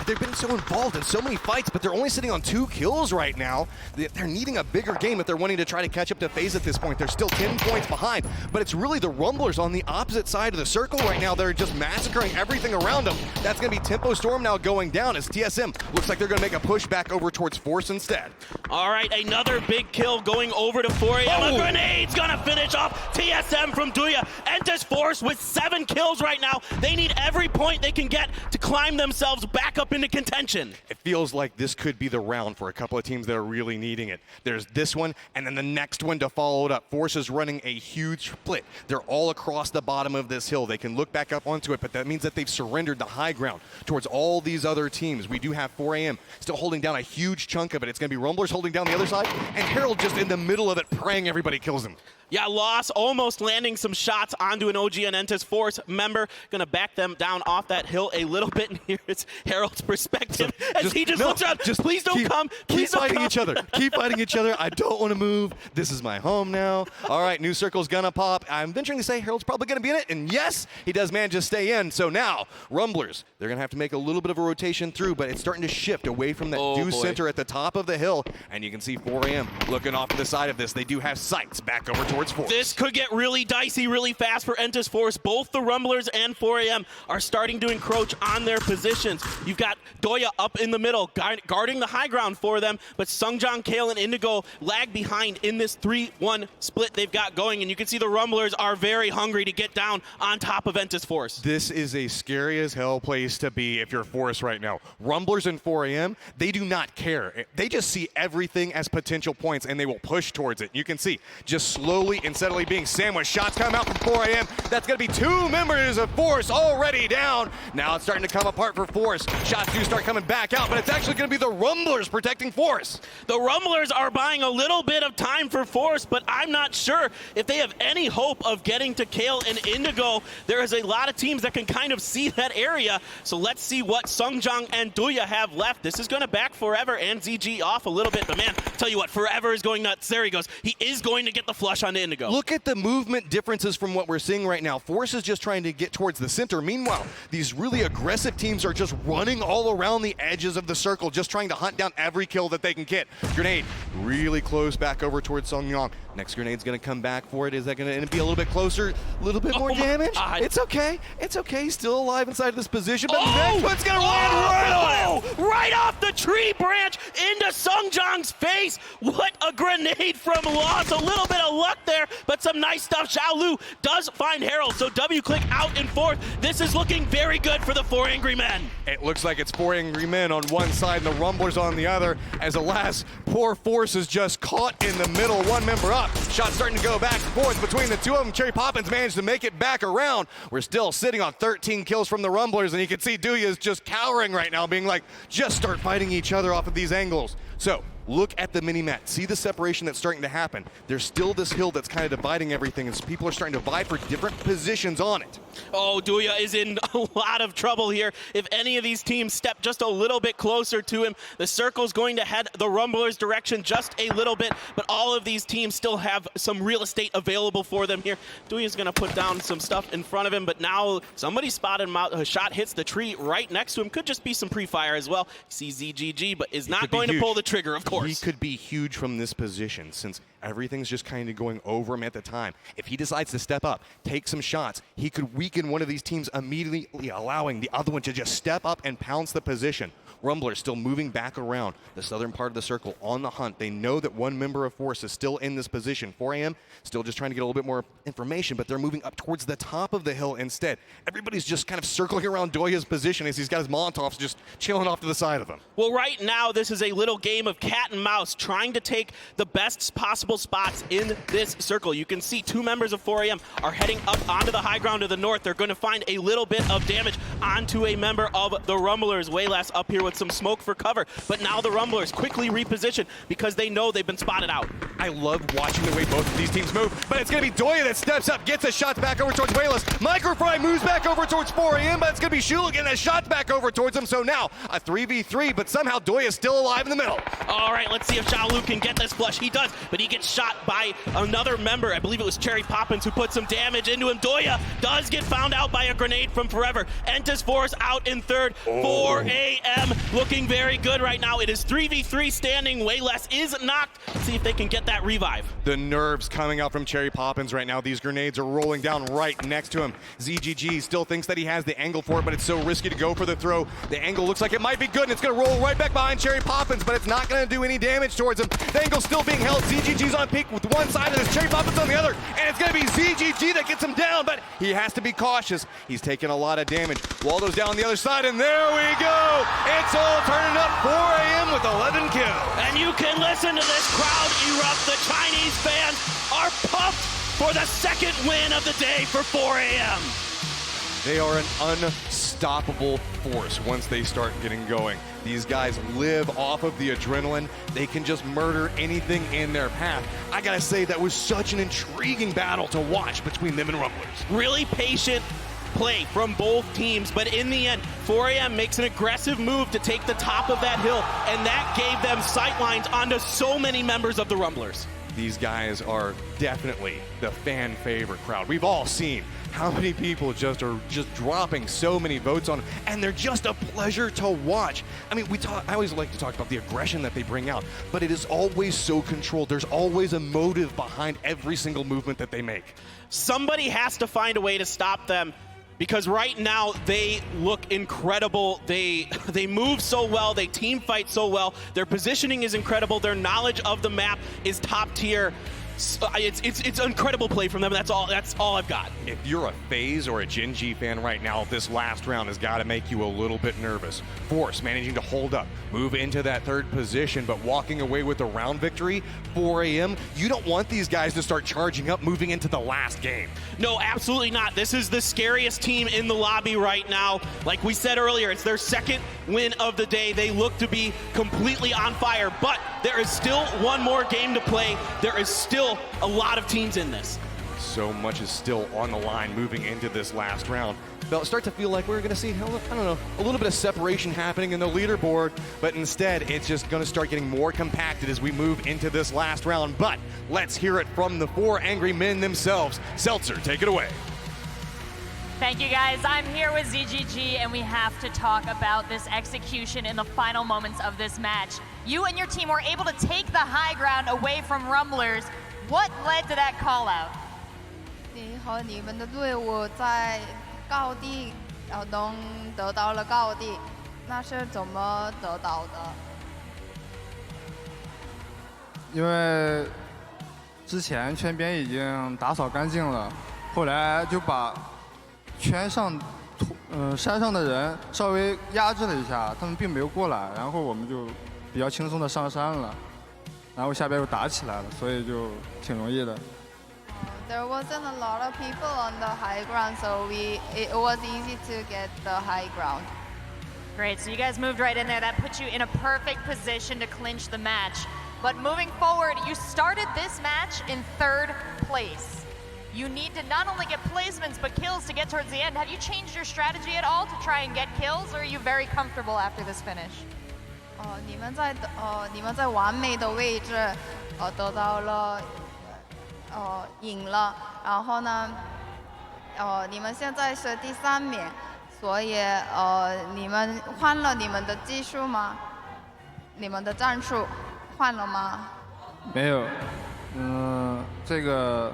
they've been so involved in so many fights, but they're only sitting on 2 kills right now. They're needing a bigger game if they're wanting to try to catch up to FaZe at this point. They're still 10 points behind, but it's really the Rumblers on the opposite side of the circle right now. They're just massacring everything around them. That's going to be Tempo Storm now going down as TSM looks like they're going to make a push back over towards Force instead. All right, another big kill going over to 4AM. A grenade's going to finish off TSM from Duya. Enters Force with 7 kills right now. They need every point they can get to climb themselves back up into contention. It feels like this could be the round for a couple of teams that are really needing it. There's this one, and then the next one to follow it up. Force is running a huge split. They're all across the bottom of this hill. They can look back up onto it, but that means that they've surrendered the high ground towards all these other teams. We do have 4AM still holding down a huge chunk of it. It's going to be Rumblers holding down the other side, and Harold just in the middle of it, praying everybody kills him. Yeah, Loss almost landing some shots onto an OG and Entis Force member. Gonna back them down off that hill a little bit. And here it's Harold's perspective as he just looks out. Please don't come. Please keep fighting don't each other. Keep fighting each other. I don't want to move. This is my home now. All right, new circle's gonna pop. I'm venturing to say Harold's probably gonna be in it. And yes, he does manage to stay in. So now, Rumblers, they're gonna have to make a little bit of a rotation through, but it's starting to shift away from that deuce center at the top of the hill. And you can see 4AM looking off to the side of this. They do have sights back over towards Force. This could get really dicey really fast for Entis Force. Both the Rumblers and 4AM are starting to encroach on their positions. You've got Doya up in the middle, guarding the high ground for them, but Sungjong, Kale, and Indigo lag behind in this 3-1 split they've got going, and you can see the Rumblers are very hungry to get down on top of Entis Force. This is a scary as hell place to be if you're Force right now. Rumblers and 4AM, they do not care. They just see everything as potential points, and they will push towards it. You can see just slowly and steadily being sandwiched. Shots come out from 4AM. That's going to be 2 members of Force already down. Now it's starting to come apart for Force. Shots do start coming back out, but it's actually going to be the Rumblers protecting Force. The Rumblers are buying a little bit of time for Force, but I'm not sure if they have any hope of getting to Kale and Indigo. There is a lot of teams that can kind of see that area, so let's see what Sungjong and Duya have left. This is going to back Forever and ZG off a little bit, but man, tell you what, Forever is going nuts. There he goes. He is going to get the flush on on to Indigo. Look at the movement differences from what we're seeing right now. Force is just trying to get towards the center. Meanwhile, these really aggressive teams are just running all around the edges of the circle, just trying to hunt down every kill that they can get. Grenade really close back over towards Songyang. Next grenade's going to come back for it. Is that going to be a little bit closer? A little bit more damage? It's okay. It's okay. He's still alive inside of this position, but next one's going to land right on him. Right off the tree branch into Songjang's face. What a grenade from Lost. A little bit of luck there, but some nice stuff. Xiaolu does find Herald, so W-click out and forth. This is looking very good for the 4 Angry Men. It looks like it's 4 Angry Men on one side and the Rumblers on the other, as alas, poor Force is just caught in the middle. One member up. Shots starting to go back and forth between the two of them. Cherry Poppins managed to make it back around. We're still sitting on 13 kills from the Rumblers, and you can see Duya is just cowering right now, being like, just start fighting each other off of these angles. So, look at the mini-map. See the separation that's starting to happen. There's still this hill that's kind of dividing everything as people are starting to vie for different positions on it. Oh, Duya is in a lot of trouble here. If any of these teams step just a little bit closer to him, the circle's going to head the Rumblers' direction just a little bit, but all of these teams still have some real estate available for them here. Duya's going to put down some stuff in front of him, but now somebody spotted him out. A shot hits the tree right next to him. Could just be some pre-fire as well. Sees ZGG, but is not going to pull the trigger, of course. He could be huge from this position since everything's just kind of going over him at the time. If he decides to step up, take some shots, he could weaken one of these teams, immediately allowing the other one to just step up and pounce the position. Rumblers still moving back around the southern part of the circle on the hunt. They know that one member of Force is still in this position. 4 AM still just trying to get a little bit more information, but they're moving up towards the top of the hill instead. Everybody's just kind of circling around Doya's position as he's got his Molotovs just chilling off to the side of him. Well, right now, this is a little game of cat and mouse, trying to take the best possible spots in this circle. You can see 2 members of 4 AM are heading up onto the high ground to the north. They're going to find a little bit of damage onto a member of the Rumblers. Wayless up here with some smoke for cover, but now the Rumblers quickly reposition because they know they've been spotted out. I love watching the way both of these teams move, but it's going to be Doya that steps up, gets his shots back over towards Wayless. Microfry moves back over towards 4 AM, but it's going to be Shula getting his shots back over towards him. So now a 3v3, but somehow Doya is still alive in the middle. All right, let's see if Xiaolu can get this flush. He does, but he gets shot by another member. I believe it was Cherry Poppins who put some damage into him. Doya does get found out by a grenade from Forever. Entis Force out in third. 4 AM looking very good right now. It is 3v3 standing. Wayless is knocked. Let's see if they can get that revive. The nerves coming out from Cherry Poppins right now. These grenades are rolling down right next to him. ZGG still thinks that he has the angle for it, but it's so risky to go for the throw. The angle looks like it might be good, and it's going to roll right back behind Cherry Poppins, but it's not going to do any damage towards him. The angle's still being held. ZGG's on peak with one side, and there's Cherry Poppins on the other, and it's going to be ZGG that gets him down, but he has to be cautious. He's taking a lot of damage. Waldo's down on the other side, and there we go. It's all turning up. 4 AM with 11 kills. And you can listen to this crowd erupt. The Chinese fans are pumped for the second win of the day for 4 AM. They are an unstoppable force once they start getting going. These guys live off of the adrenaline. They can just murder anything in their path. I gotta say, that was such an intriguing battle to watch between them and Rumblers. Really patient play from both teams, but in the end, 4 AM makes an aggressive move to take the top of that hill, and that gave them sightlines onto so many members of the Rumblers. These guys are definitely the fan favorite crowd. We've all seen how many people are just dropping so many votes on them, and they're just a pleasure to watch. I mean, I always like to talk about the aggression that they bring out, but it is always so controlled. There's always a motive behind every single movement that they make. Somebody has to find a way to stop them, because right now they look incredible. They move so well, they team fight so well, their positioning is incredible, their knowledge of the map is top tier. It's incredible play from them. That's all I've got. If you're a FaZe or a Gen G fan right now, this last round has got to make you a little bit nervous. Force managing to hold up, move into that third position, but walking away with a round victory. 4 AM, you don't want these guys to start charging up moving into the last game. No, absolutely not. This is the scariest team in the lobby right now. Like we said earlier, it's their second win of the day. They look to be completely on fire, but there is still one more game to play. There is still a lot of teams in this. so much is still on the line moving into this last round. They'll start to feel like we're going to see, I don't know, a little bit of separation happening in the leaderboard, but instead it's just going to start getting more compacted as we move into this last round. But let's hear it from the 4 angry men themselves. Seltzer, take it away. Thank you, guys. I'm here with ZGG, and we have to talk about this execution in the final moments of this match. You and your team were able to take the high ground away from Rumblers. What led to that call out? 你和你们的队伍在高地，能得到了高地，那是怎么得到的？因为之前圈边已经打扫干净了，后来就把圈上山上的人稍微压制了一下，他们并没有过来，然后我们就比较轻松的上山了，然后下边又打起来了，所以就挺容易的。There wasn't a lot of people on the high ground, so it was easy to get the high ground. Great, so you guys moved right in there. That puts you in a perfect position to clinch the match. But moving forward, you started this match in 3rd place. You need to not only get placements, but kills to get towards the end. Have you changed your strategy at all to try and get kills, or are you very comfortable after this finish? 你们在完美的位置，得到了，赢了，然后呢，你们现在是第3名，所以你们换了你们的技术吗？你们的战术换了吗？没有，这个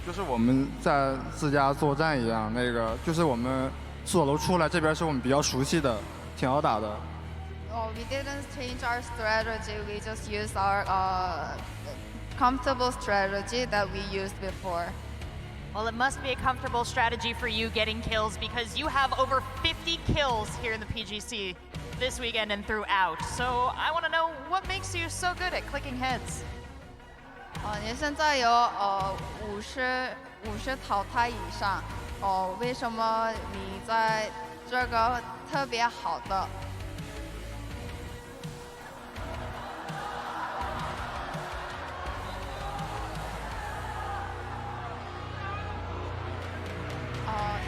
就是我们在自家作战一样，那个就是我们左楼出来这边是我们比较熟悉的，挺好打的。We didn't change our strategy. We just used our comfortable strategy that we used before. Well, it must be a comfortable strategy for you getting kills because you have over 50 kills here in the PGC this weekend and throughout. So I want to know what makes you so good at clicking heads. 你现在有50淘汰以上，为什么你在这个特别好的？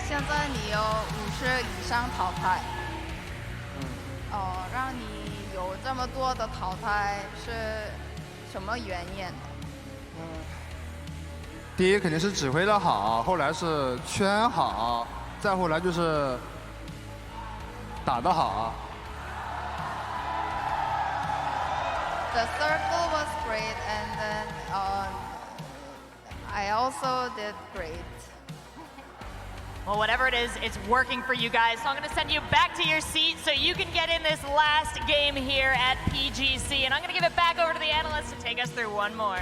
现在你有50以上淘汰，让你有这么多的淘汰是什么原因？第一肯定是指挥的好，后来是圈好，再后来就是打得好。The circle was great, and then I also did great. Well, whatever it is, it's working for you guys. So I'm going to send you back to your seat so you can get in this last game here at PGC. And I'm going to give it back over to the analysts to take us through one more.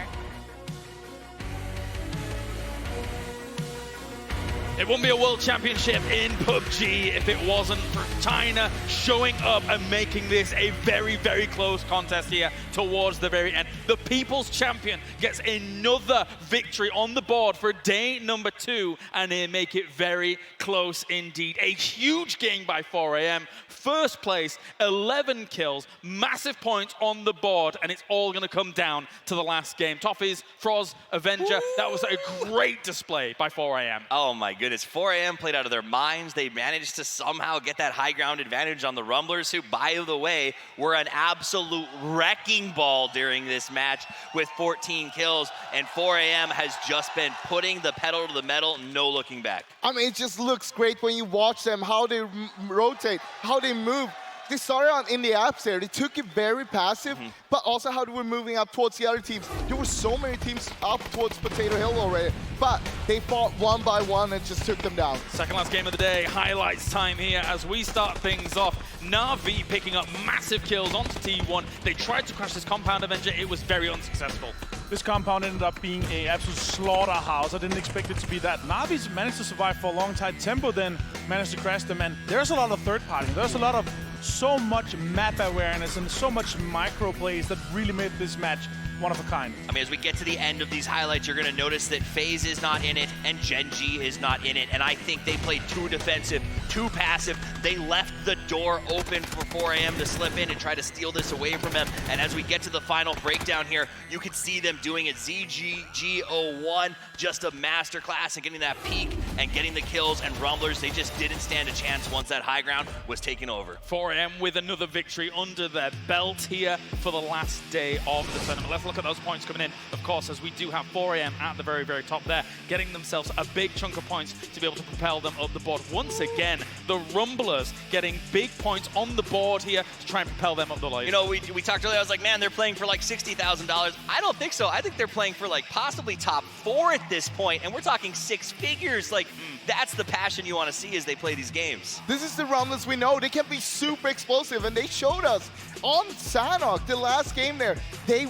It wouldn't be a world championship in PUBG if it wasn't for China showing up and making this a very, very close contest here towards the very end. The People's Champion gets another victory on the board for day number 2, and they make it very close indeed. A huge game by 4AM. First place, 11 kills, massive points on the board, and it's all going to come down to the last game. Toffees, Froz, Avenger, that was a great display by 4AM. Oh my goodness, 4AM played out of their minds. They managed to somehow get that high ground advantage on the Rumblers, who, by the way, were an absolute wrecking ball during this match with 14 kills, and 4AM has just been putting the pedal to the metal, no looking back. I mean, it just looks great when you watch them, how they rotate, how they move. They started on in the apps there. They took it very passive, but also how they were moving up towards the other teams. There were so many teams up towards Potato Hill already, but they fought one by one and just took them down. Second last game of the day, highlights time here as we start things off. Na'Vi picking up massive kills onto T1. They tried to crash this compound Avenger. It was very unsuccessful. This compound ended up being an absolute slaughterhouse. I didn't expect it to be that. Na'Vi's managed to survive for a long time. Tempo then managed to crash them, and there's a lot of third party. There's a lot of so much map awareness and so much micro plays that really made this match one of a kind. I mean, as we get to the end of these highlights, you're going to notice that FaZe is not in it and Gen G is not in it. And I think they played too defensive too passive. They left the door open for 4AM to slip in and try to steal this away from them. And as we get to the final breakdown here, you can see them doing it. ZGG01, just a masterclass in getting that peak and getting the kills. And Rumblers, they just didn't stand a chance once that high ground was taken over. 4AM with another victory under their belt here for the last day of the tournament. Let's look at those points coming in, of course, as we do have 4AM at the very, very top there, getting themselves a big chunk of points to be able to propel them up the board. Once again, the Rumblers getting big points on the board here to try and propel them up the ladder. You know, we talked earlier, I was like, man, they're playing for like $60,000. I don't think so. I think they're playing for like possibly top 4 at this point, and we're talking 6 figures. Like, that's the passion you want to see as they play these games. This is the Rumblers we know. They can be super explosive, and they showed us on Sanhok, the last game there. They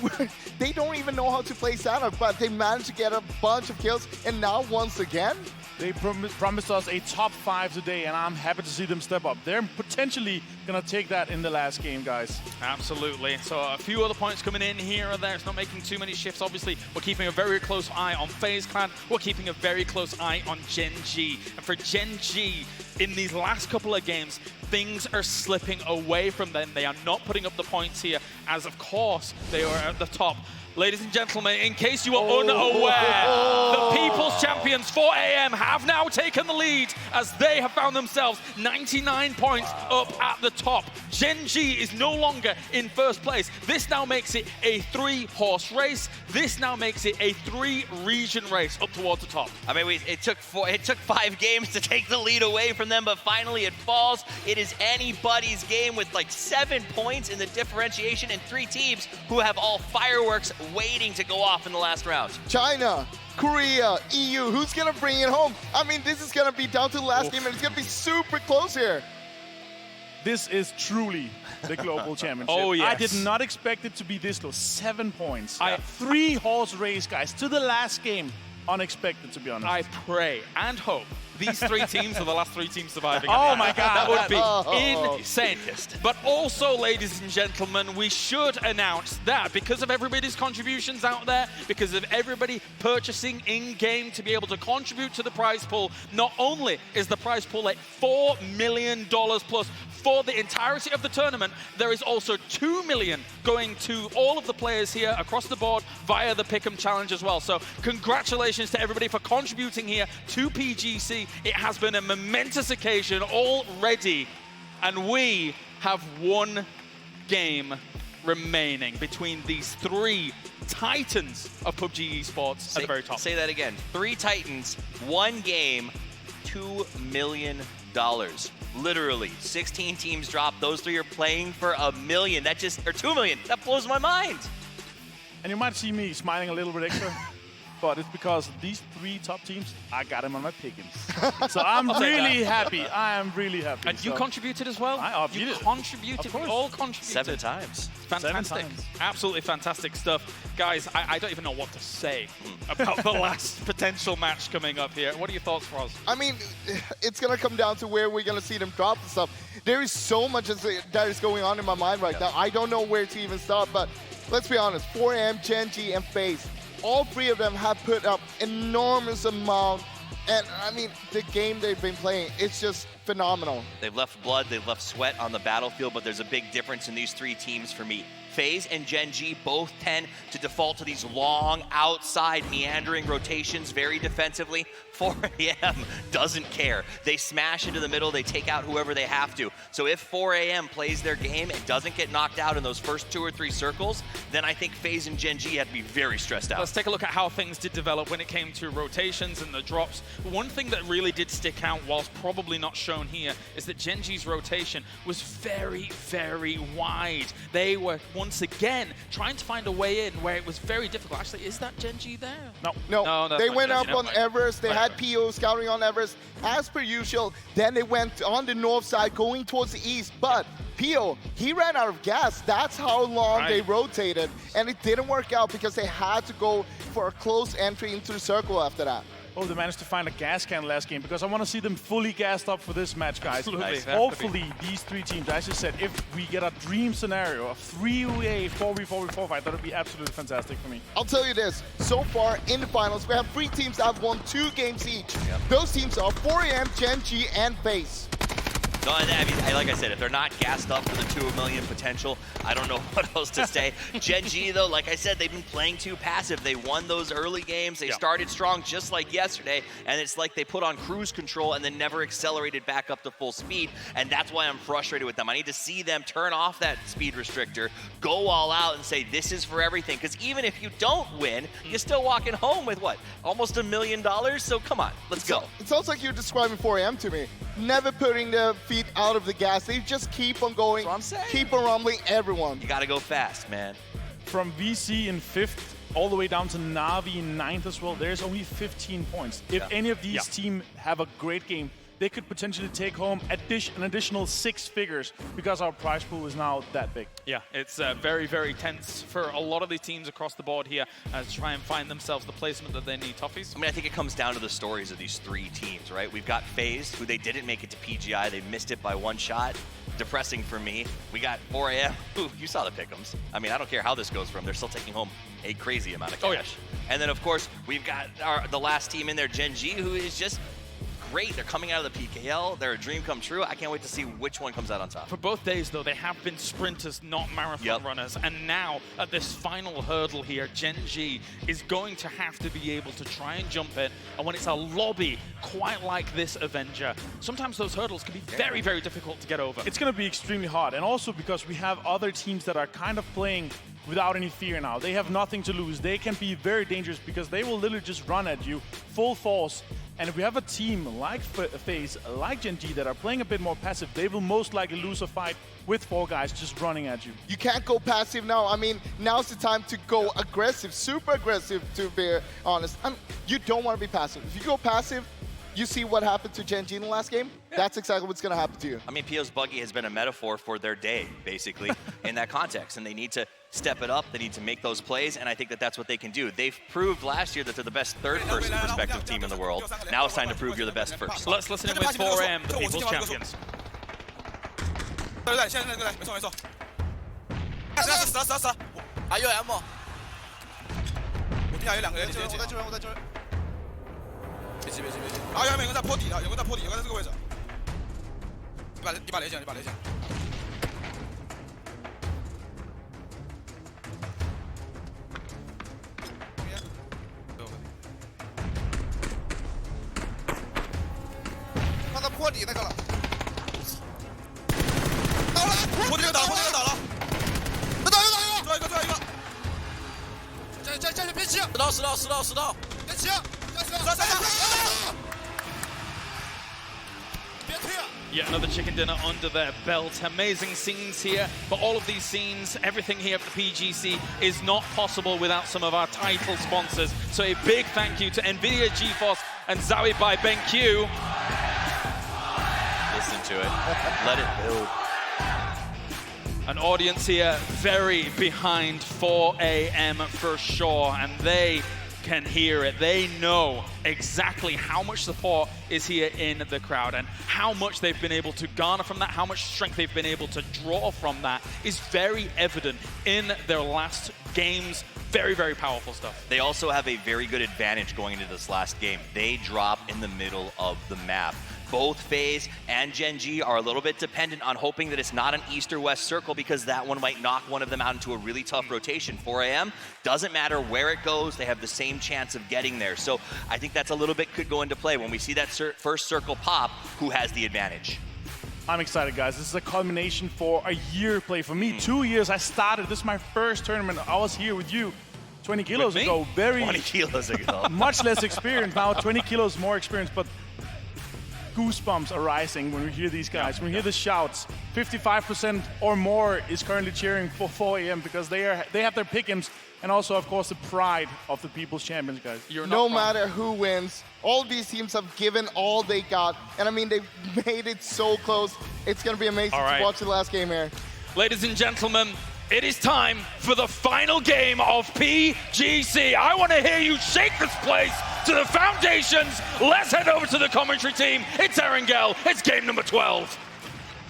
don't even know how to play Sanhok, but they managed to get a bunch of kills, and now once again, they promised us a top 5 today, and I'm happy to see them step up. They're potentially going to take that in the last game, guys. Absolutely. So a few other points coming in here or there. It's not making too many shifts. Obviously, we're keeping a very close eye on FaZe Clan. We're keeping a very close eye on Gen G. And for Gen G, in these last couple of games, things are slipping away from them. They are not putting up the points here, as of course they are at the top. Ladies and gentlemen, in case you are unaware, the People's Champions 4AM have now taken the lead as they have found themselves 99 points up at the top. Gen G is no longer in first place. This now makes it a 3-horse race. This now makes it a 3-region race up towards the top. I mean, it took 5 games to take the lead away from them, but finally it falls. It is anybody's game with like 7 points in the differentiation and 3 teams who have all fireworks waiting to go off in the last round. China, Korea, EU, who's gonna bring it home? I mean, this is gonna be down to the last game, and it's gonna be super close here. This is truly the global championship. Oh, yes. I did not expect it to be this close. 7 points. 3-horse race, guys, to the last game. Unexpected, to be honest. I pray and hope these 3 teams are the last 3 teams surviving. Oh my God. That would be insane. But also, ladies and gentlemen, we should announce that because of everybody's contributions out there, because of everybody purchasing in-game to be able to contribute to the prize pool, not only is the prize pool at $4 million plus for the entirety of the tournament, there is also $2 million going to all of the players here across the board via the Pick'em Challenge as well. So congratulations to everybody for contributing here to PGC. It has been a momentous occasion already, and we have 1 game remaining between these 3 titans of PUBG esports at the very top. Say that again. 3 titans, 1 game, $2 million. Literally, 16 teams dropped. Those 3 are playing for $1 million. That just, or $2 million. That blows my mind. And you might see me smiling a little bit extra, but it's because these 3 top teams, I got them on my pickings. So I'm really happy. I am really happy. And you contributed as well? You contributed. We all contributed. 7 times. Fantastic. 7 times. Absolutely fantastic stuff. Guys, I don't even know what to say about the last potential match coming up here. What are your thoughts, Roz? I mean, it's going to come down to where we're going to see them drop and stuff. There is so much that is going on in my mind right now. I don't know where to even start, but let's be honest. 4AM, Gen G, and FaZe, all 3 of them have put up enormous amount. And I mean, the game they've been playing, it's just phenomenal. They've left blood, they've left sweat on the battlefield, but there's a big difference in these 3 teams for me. FaZe and Gen G both tend to default to these long, outside, meandering rotations very defensively. 4AM doesn't care. They smash into the middle, they take out whoever they have to. So if 4AM plays their game and doesn't get knocked out in those first 2 or 3 circles, then I think FaZe and Gen G have to be very stressed out. Let's take a look at how things did develop when it came to rotations and the drops. One thing that really did stick out, whilst probably not shown here, is that Gen G's rotation was very, very wide. They were, once again, trying to find a way in where it was very difficult. Actually, is that Gen G there? No, they went up on Everest. They had PO scouting on Everest as per usual. Then they went on the north side going towards the east, but PO, he ran out of gas. That's how long they rotated, and it didn't work out because they had to go for a close entry into the circle after that. Oh, they managed to find a gas can last game because I want to see them fully gassed up for this match, guys. Absolutely. Hopefully, these 3 teams, as you said, if we get a dream scenario, a 3-way, 4v4 fight, that would be absolutely fantastic for me. I'll tell you this, so far in the finals, we have 3 teams that have won 2 games each. Those teams are 4AM, Gen G, and FaZe. No, I mean, like I said, if they're not gassed up for the 2 million potential, I don't know what else to say. Gen G, though, like I said, they've been playing too passive. They won those early games. They started strong just like yesterday, and it's like they put on cruise control and then never accelerated back up to full speed, and that's why I'm frustrated with them. I need to see them turn off that speed restrictor, go all out and say this is for everything, because even if you don't win, you're still walking home with, what, almost $1 million? So come on, let's go. It sounds like you're describing 4AM to me. Never putting the feet out of the gas. They just keep on going, keep on rumbling everyone. You got to go fast, man. From VC in 5th all the way down to Na'Vi in 9th as well, there's only 15 points. If any of these teams have a great game, they could potentially take home an additional 6 figures because our prize pool is now that big. Yeah, it's very, very tense for a lot of these teams across the board here to try and find themselves the placement that they need. Toffees? I mean, I think it comes down to the stories of these 3 teams, right? We've got FaZe, who they didn't make it to PGI. They missed it by 1 shot. Depressing for me. We got 4AM, who, you saw the pick'ems. I mean, I don't care how this goes from. They're still taking home a crazy amount of cash. And then, of course, we've got the last team in there, Gen G, who is just great. They're coming out of the PKL. They're a dream come true. I can't wait to see which one comes out on top. For both days, though, they have been sprinters, not marathon runners. And now, at this final hurdle here, Gen G is going to have to be able to try and jump it. And when it's a lobby quite like this Avenger, sometimes those hurdles can be very, very difficult to get over. It's going to be extremely hard. And also because we have other teams that are kind of playing without any fear now. They have nothing to lose. They can be very dangerous because they will literally just run at you full force. And if we have a team like FaZe, like Gen G, that are playing a bit more passive, they will most likely lose a fight with 4 guys just running at you. You can't go passive now. I mean, now's the time to go aggressive, super aggressive, to be honest. You don't want to be passive. If you go passive, you see what happened to Gen G in the last game? That's exactly what's going to happen to you. I mean, PO's buggy has been a metaphor for their day, basically, in that context. And they need to step it up. They need to make those plays, and I think that that's what they can do. They've proved last year that they're the best third-person perspective team in the world. Now it's time to prove you're the best first. Let's listen in with 4AM, the People's Champions. Yet another chicken dinner under their belt. Amazing scenes here, but all of these scenes, everything here at the PGC is not possible without some of our title sponsors. So a big thank you to NVIDIA, GeForce, and Zowie by BenQ. Listen to it. Let it build. An audience here very behind 4AM for sure, and they can hear it. They know exactly how much support is here in the crowd and how much they've been able to garner from that, how much strength they've been able to draw from that is very evident in their last games. Very, very powerful stuff. They also have a very good advantage going into this last game. They drop in the middle of the map. Both FaZe and Gen G are a little bit dependent on hoping that it's not an east or west circle because that one might knock one of them out into a really tough rotation. 4AM, doesn't matter where it goes, they have the same chance of getting there. So I think that's a little bit could go into play. When we see that first circle pop, who has the advantage? I'm excited, guys. This is a culmination for a year play. For me, 2 years I started. This is my first tournament. I was here with you 20 kilos ago. 20 kilos ago. Much less experience. Now 20 kilos more experience, but goosebumps are rising when we hear these guys. When we hear the shouts, 55% or more is currently cheering for 4AM because they have their pick'ems and also, of course, the pride of the People's Champions, guys. No matter who wins, all of these teams have given all they got. And I mean, they made it so close. It's going to be amazing to watch the last game here. Ladies and gentlemen, it is time for the final game of PGC. I want to hear you shake this place to the foundations. Let's head over to the commentary team. It's Erangel. It's game number 12.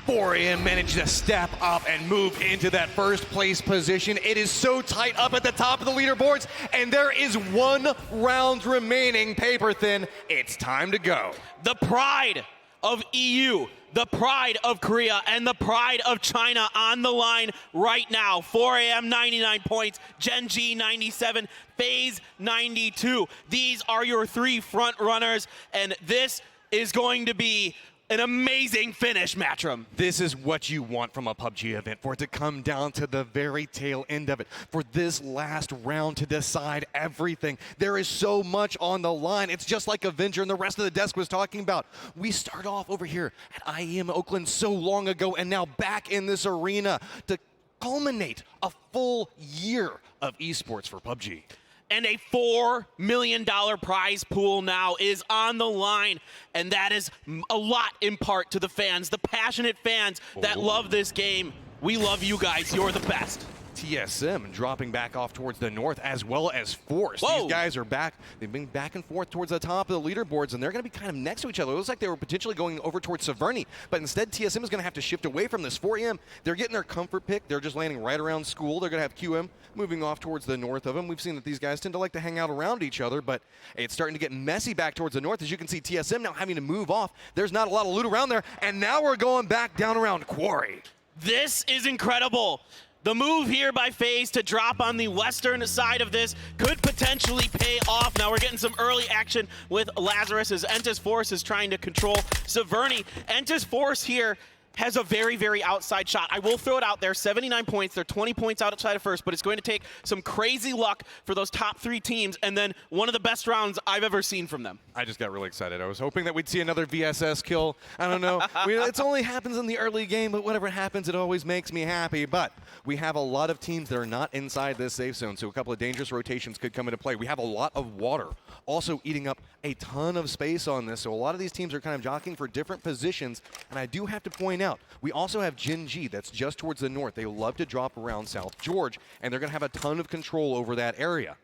4AM managed to step up and move into that first place position. It is so tight up at the top of the leaderboards, and there is 1 round remaining, paper thin. It's time to go. The pride of EU, the pride of Korea and the pride of China on the line right now. 4AM 99 points, Gen G 97, FaZe 92. These are your three front runners, and this is going to be an amazing finish, Matrim. This is what you want from a PUBG event, for it to come down to the very tail end of it, for this last round to decide everything. There is so much on the line. It's just like Avenger and the rest of the desk was talking about. We start off over here at IEM Oakland so long ago, and now back in this arena to culminate a full year of esports for PUBG. And a $4 million prize pool now is on the line. And that is a lot in part to the fans, the passionate fans that love this game. We love you guys. You're the best. TSM dropping back off towards the north, as well as Force. Whoa. These guys are back. They've been back and forth towards the top of the leaderboards, and they're going to be kind of next to each other. It looks like they were potentially going over towards Severny, but instead TSM is going to have to shift away from this. 4AM, they're getting their comfort pick. They're just landing right around school. They're going to have QM moving off towards the north of them. We've seen that these guys tend to like to hang out around each other, but it's starting to get messy back towards the north. As you can see, TSM now having to move off. There's not a lot of loot around there, and now we're going back down around Quarry. This is incredible. The move here by FaZe to drop on the western side of this could potentially pay off. Now we're getting some early action with Lazarus as Entis Force is trying to control Severny. Entis Force here has a very, very outside shot. I will throw it out there, 79 points. They're 20 points outside of first, but it's going to take some crazy luck for those top three teams, and then one of the best rounds I've ever seen from them. I just got really excited. I was hoping that we'd see another VSS kill. I don't know. It only happens in the early game, but whatever happens, it always makes me happy. But we have a lot of teams that are not inside this safe zone, so a couple of dangerous rotations could come into play. We have a lot of water also eating up a ton of space on this, so a lot of these teams are kind of jockeying for different positions, and I do have to point out, we also have Gen G that's just towards the north. They love to drop around South George, and they're going to have a ton of control over that area.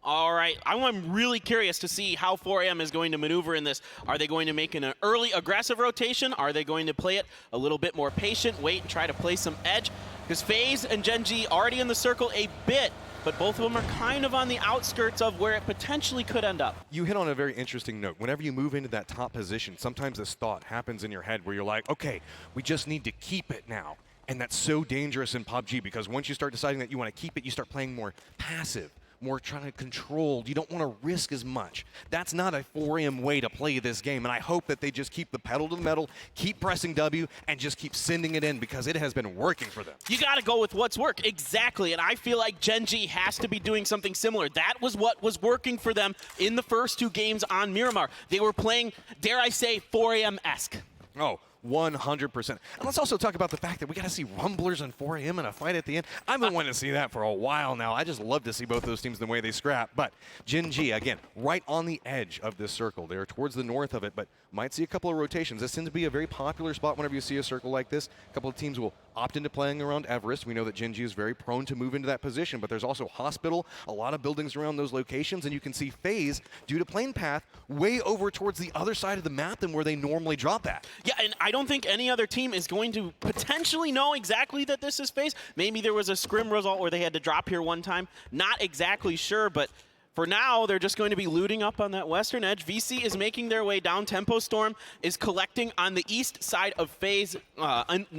All right, I'm really curious to see how 4AM is going to maneuver in this. Are they going to make an early aggressive rotation? Are they going to play it a little bit more patient, wait and try to play some edge? Because FaZe and Gen G already in the circle a bit, but both of them are kind of on the outskirts of where it potentially could end up. You hit on a very interesting note. Whenever you move into that top position, sometimes this thought happens in your head where you're like, okay, we just need to keep it now. And that's so dangerous in PUBG because once you start deciding that you want to keep it, you start playing more passive, more trying to control. You don't want to risk as much. That's not a 4AM way to play this game, and I hope that they just keep the pedal to the metal, keep pressing W, and just keep sending it in because it has been working for them. You got to go with what's worked. Exactly, and I feel like Gen G has to be doing something similar. That was what was working for them in the first two games on Miramar. They were playing, dare I say, 4AM-esque. Oh, 100%. And let's also talk about the fact that we got to see Rumblers and 4AM in a fight at the end. I've been wanting to see that for a while now. I just love to see both those teams in the way they scrap. But Gen G, again, right on the edge of this circle. They're towards the north of it, but might see a couple of rotations. This tends to be a very popular spot whenever you see a circle like this. A couple of teams will opt into playing around Everest. We know that Gen G is very prone to move into that position, but there's also Hospital, a lot of buildings around those locations, and you can see FaZe, due to plane path, way over towards the other side of the map than where they normally drop at. Yeah, and I don't think any other team is going to potentially know exactly that this is FaZe. Maybe there was a scrim result where they had to drop here one time. Not exactly sure, but for now, they're just going to be looting up on that western edge. VC is making their way down. Tempo Storm is collecting on the east side of FaZe,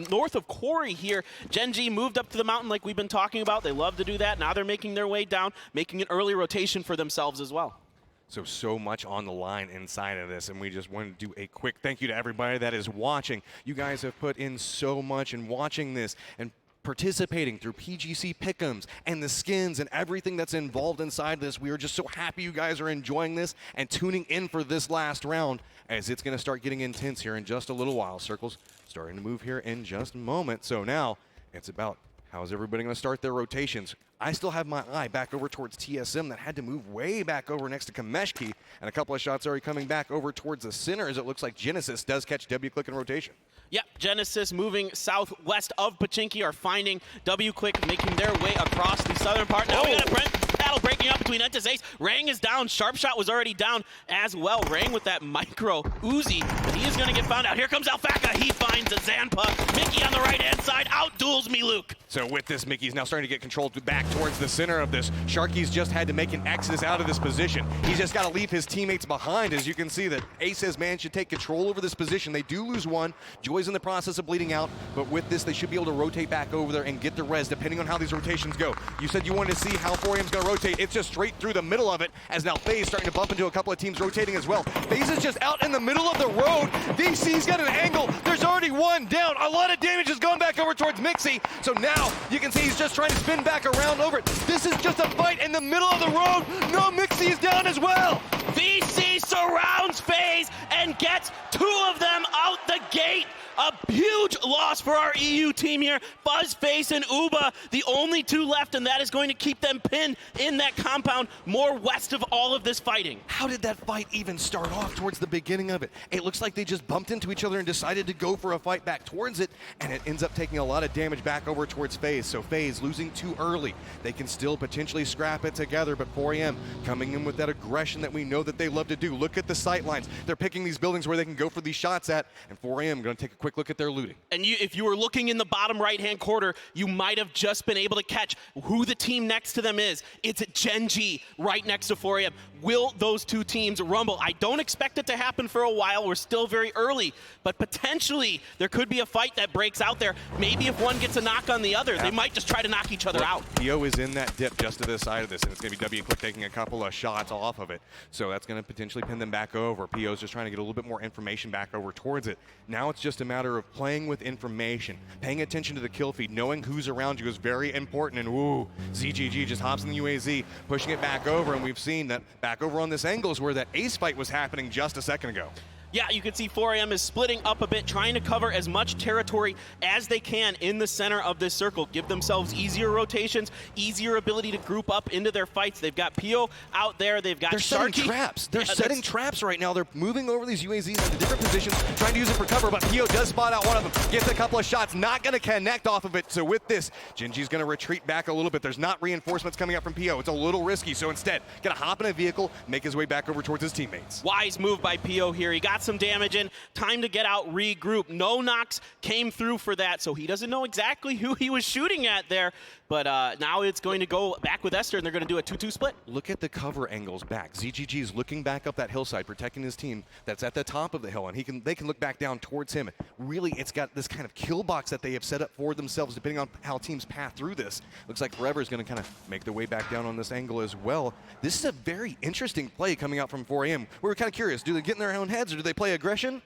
north of Quarry here. Gen G moved up to the mountain like we've been talking about. They love to do that. Now they're making their way down, making an early rotation for themselves as well. So much on the line inside of this, and we just want to do a quick thank you to everybody that is watching. You guys have put in so much in watching this and participating through PGC Pick'ems and the skins and everything that's involved inside this. We are just so happy you guys are enjoying this and tuning in for this last round as it's going to start getting intense here in just a little while. Circles starting to move here in just a moment. So now it's about how's everybody going to start their rotations. I still have my eye back over towards TSM that had to move way back over next to Kameshki, and a couple of shots already coming back over towards the center as it looks like Genesis does catch W-Click in rotation. Yep, Genesis moving southwest of Pachinki are finding W-Click, making their way across the southern part. Now we got a Brent battle breaking up between Entis Ace. Rang is down. Sharpshot was already down as well. Rang with that micro Uzi, but he is going to get found out. Here comes Alfaka. He finds a Zanpa. Mickey on the right-hand side out-duels me, Luke. So with this, Mickey's now starting to get controlled back towards the center of this. Sharky's just had to make an exodus out of this position. He's just got to leave his teammates behind. As you can see that Ace has managed to take control over this position. They do lose one. Joy's in the process of bleeding out, but with this, they should be able to rotate back over there and get the res, depending on how these rotations go. You said you wanted to see how 4AM's going to rotate. It's just straight through the middle of it, as now FaZe starting to bump into a couple of teams rotating as well. FaZe is just out in the middle of the road. VC's got an angle. There's already one down. A lot of damage has gone back over towards Mixie. So now you can see he's just trying to spin back around over it. This is just a fight in the middle of the road. No, Mixie is down as well. VC surrounds FaZe and gets two of them out the gate. A huge loss for our EU team here. Fuzzface and Uba, the only two left, and that is going to keep them pinned in that compound more west of all of this fighting. How did that fight even start off towards the beginning of it? It looks like they just bumped into each other and decided to go for a fight back towards it, and it ends up taking a lot of damage back over towards FaZe. So FaZe losing too early. They can still potentially scrap it together, but 4AM coming in with that aggression that we know that they love to do. Look at the sight lines. They're picking these buildings where they can go for these shots at, and 4AM going to take a quick look at their looting. And if you were looking in the bottom right-hand corner, you might have just been able to catch who the team next to them is. It's Gen G right next to 4AM. Will those two teams rumble? I don't expect it to happen for a while. We're still very early, but potentially there could be a fight that breaks out there. Maybe if one gets a knock on the other, they might just try to knock each other out. PO is in that dip just to the side of this, and it's going to be WQuick taking a couple of shots off of it. So that's going to potentially pin them back over. PO's just trying to get a little bit more information back over towards it. Now it's just a matter of playing with information, paying attention to the kill feed, knowing who's around you is very important. And woo, ZGG just hops in the UAZ, pushing it back over, and we've seen that back over on this angle is where that ace fight was happening just a second ago. Yeah, you can see 4AM is splitting up a bit, trying to cover as much territory as they can in the center of this circle. Give themselves easier rotations, easier ability to group up into their fights. They've got Pio out there. They've got They're setting Sharky. traps. They're setting traps right now. They're moving over these UAZs into different positions, trying to use it for cover, but Pio does spot out one of them. Gets a couple of shots, not going to connect off of it. So with this, Gen G's going to retreat back a little bit. There's not reinforcements coming up from Pio. It's a little risky, so instead, going to hop in a vehicle, make his way back over towards his teammates. Wise move by Pio here. He got some damage in. Time to get out, regroup. No knocks came through for that, so he doesn't know exactly who he was shooting at there. But now it's going to go back with Esther, and they're going to do a 2-2 split. Look at the cover angles back. ZGG is looking back up that hillside, protecting his team that's at the top of the hill, and they can look back down towards him. Really, it's got this kind of kill box that they have set up for themselves, depending on how teams path through this. Looks like Forever is going to kind of make their way back down on this angle as well. This is a very interesting play coming out from 4AM. We were kind of curious. Do they get in their own heads, or do they play aggression?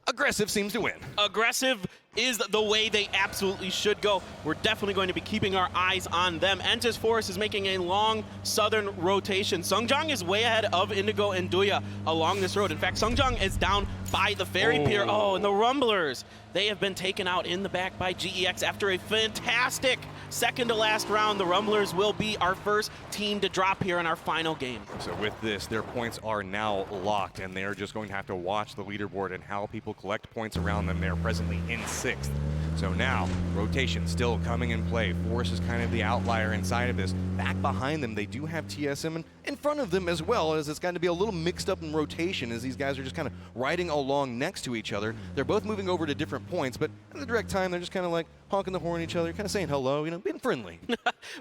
Aggressive seems to win. Aggressive is the way they absolutely should go. We're definitely going to be keeping our eyes on them. Entis Forest is making a long southern rotation. Sungjong is way ahead of Indigo and Duya along this road. In fact, Sungjong is down by the ferry pier. Oh, and the Rumblers, they have been taken out in the back by GEX after a fantastic second to last round. The Rumblers will be our first team to drop here in our final game. So with this, their points are now locked, and they're just going to have to watch the leaderboard and how people collect points around them. They're presently in 6th. So now, rotation still coming in play. Forest is kind of the outlier inside of this. Back behind them, they do have TSM, and in front of them as well, as it's going to be a little mixed up in rotation as these guys are just kind of riding along next to each other. They're both moving over to different points, but at the direct time, they're just kind of like honking the horn at each other, kind of saying hello, being friendly.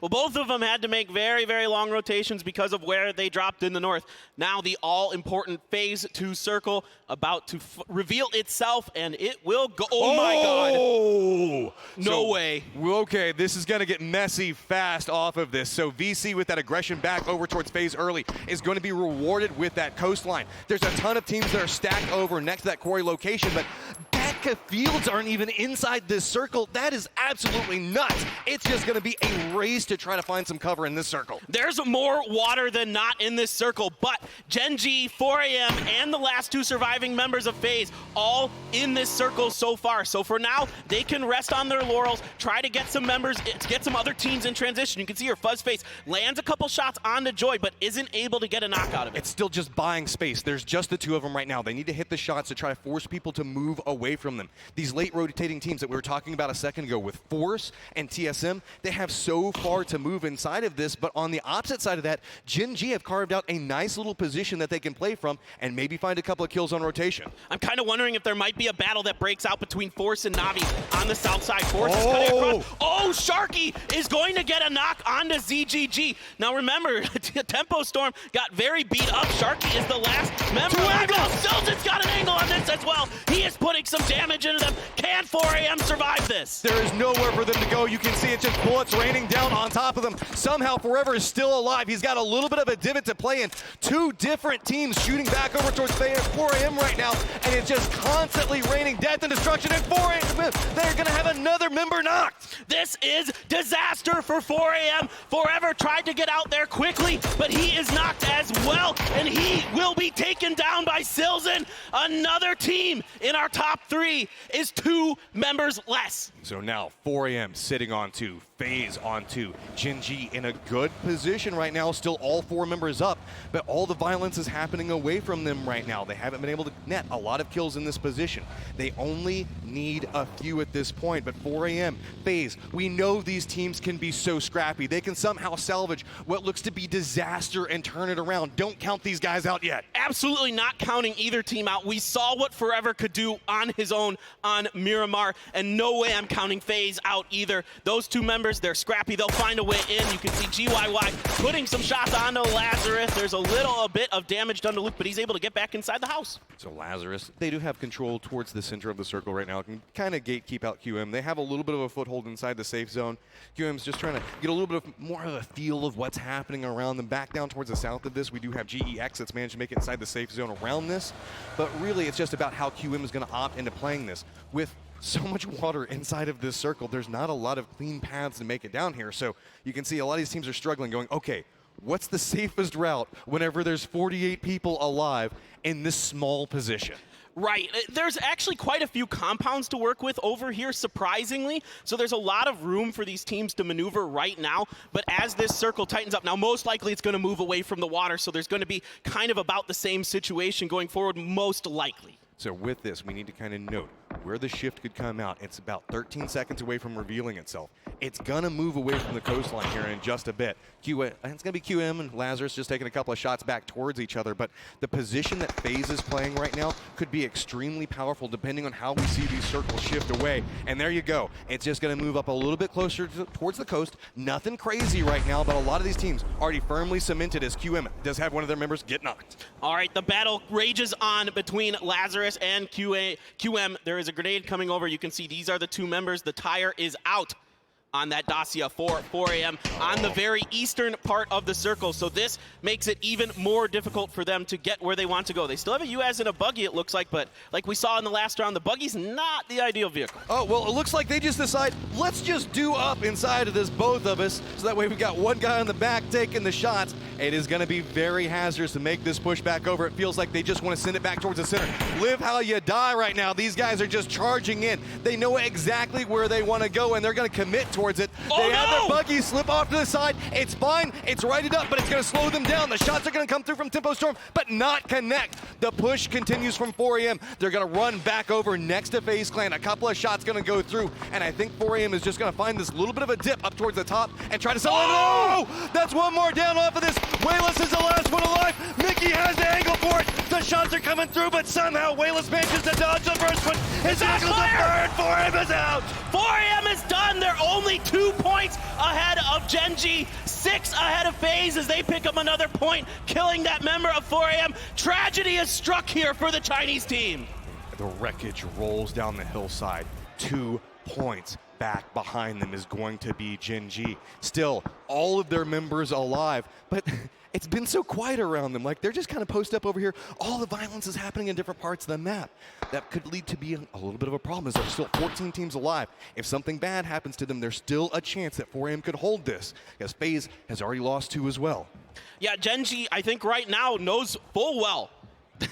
Well, both of them had to make very, very long rotations because of where they dropped in the north. Now the all-important Phase 2 circle about to reveal itself, and it will go. Oh my God. No way. Okay, this is going to get messy fast off of this. So VC with that aggression back over towards Phase early is going to be rewarded with that coastline. There's a ton of teams that are stacked over next to that quarry location, but Batka fields aren't even inside this circle. That is absolutely nuts. It's just going to be a race to try to find some cover in this circle. There's more water than not in this circle, but Gen G, 4AM, and the last two surviving members of FaZe all in this circle so far. So for now, they can rest on their laurels, try to get some members, get some other teams in transition. You can see here, Fuzzface lands a couple shots onto Joy, but isn't able to get a knock out of it. It's still just buying space. There's just the two of them right now. They need to hit the shots to try to force people to move away from from them. These late rotating teams that we were talking about a second ago with Force and TSM, they have so far to move inside of this, but on the opposite side of that, Gen G have carved out a nice little position that they can play from and maybe find a couple of kills on rotation. I'm kind of wondering if there might be a battle that breaks out between Force and Navi on the south side. Force is cutting across. Oh, Sharky is going to get a knock onto ZGG. Now remember, Tempo Storm got very beat up. Sharky is the last member. Silton's got an angle on this as well. He is putting some damage into them. Can 4AM survive this? There is nowhere for them to go. You can see it's just bullets raining down on top of them. Somehow Forever is still alive. He's got a little bit of a divot to play in. Two different teams shooting back over towards 4AM right now, and it's just constantly raining death and destruction. And 4AM, they're going to have another member knocked. This is disaster for 4AM. Forever tried to get out there quickly, but he is knocked as well, and he will be taken down by Silzen. Another team in our top 3 is 2 members less. So now 4AM sitting on 2, FaZe on 2, Gen G in a good position right now, still all 4 members up, but all the violence is happening away from them right now. They haven't been able to net a lot of kills in this position. They only need a few at this point, but 4AM, FaZe, we know these teams can be so scrappy. They can somehow salvage what looks to be disaster and turn it around. Don't count these guys out yet. Absolutely not counting either team out. We saw what Forever could do on his own on Miramar, and no way I'm counting FaZe out either. Those 2 members, they're scrappy. They'll find a way in. You can see GYY putting some shots onto Lazarus. There's a bit of damage done to Luke, but he's able to get back inside the house. So Lazarus, they do have control towards the center of the circle right now. Can kind of gatekeep out QM. They have a little bit of a foothold inside the safe zone. QM's just trying to get a little bit of more of a feel of what's happening around them. Back down towards the south of this, we do have GEX that's managed to make it inside the safe zone around this. But really, it's just about how QM is going to opt into playing this. With so much water inside of this circle, there's not a lot of clean paths to make it down here. So you can see a lot of these teams are struggling, going, okay, what's the safest route whenever there's 48 people alive in this small position? Right. There's actually quite a few compounds to work with over here, surprisingly. So there's a lot of room for these teams to maneuver right now. But as this circle tightens up, now most likely it's going to move away from the water. So there's going to be kind of about the same situation going forward, most likely. So with this, we need to kind of note where the shift could come out. It's about 13 seconds away from revealing itself. It's going to move away from the coastline here in just a bit. It's going to be QM and Lazarus just taking a couple of shots back towards each other, but the position that FaZe is playing right now could be extremely powerful depending on how we see these circles shift away. And there you go. It's just going to move up a little bit closer towards the coast. Nothing crazy right now, but a lot of these teams already firmly cemented as QM does have one of their members get knocked. All right, the battle rages on between Lazarus and QM. There is a grenade coming over. You can see these are the 2 members. The tire is out on that Dacia for 4AM on the very eastern part of the circle. So this makes it even more difficult for them to get where they want to go. They still have a UAZ and a buggy, it looks like, but like we saw in the last round, the buggy's not the ideal vehicle. Oh, well, it looks like they just decide, let's just do up inside of this, both of us, so that way we've got one guy on the back taking the shots. It is going to be very hazardous to make this push back over. It feels like they just want to send it back towards the center. Live how you die right now. These guys are just charging in. They know exactly where they want to go, and they're going to commit towards it. They have their buggy slip off to the side. It's fine. It's righted up, but it's going to slow them down. The shots are going to come through from Tempo Storm, but not connect. The push continues from 4AM. They're going to run back over next to FaZe Clan. A couple of shots going to go through, and I think 4AM is just going to find this little bit of a dip up towards the top and try to sell it. Oh! That's one more down off of this. Wayless is the last one alive. Mickey has the angle for it. The shots are coming through, but somehow Wayless manages to dodge the first one. His angle's a bird. 4AM is out. 4AM is done. They're only 2 points ahead of Gen G, 6 ahead of FaZe as they pick up another point, killing that member of 4AM. Tragedy is struck here for the Chinese team. The wreckage rolls down the hillside. 2 points back behind them is going to be Gen G. Still, all of their members alive, but it's been so quiet around them. Like, they're just kind of posted up over here. All the violence is happening in different parts of the map. That could lead to be a little bit of a problem, as there's still 14 teams alive. If something bad happens to them, there's still a chance that 4AM could hold this, because FaZe has already lost 2 as well. Yeah, Gen G, I think right now knows full well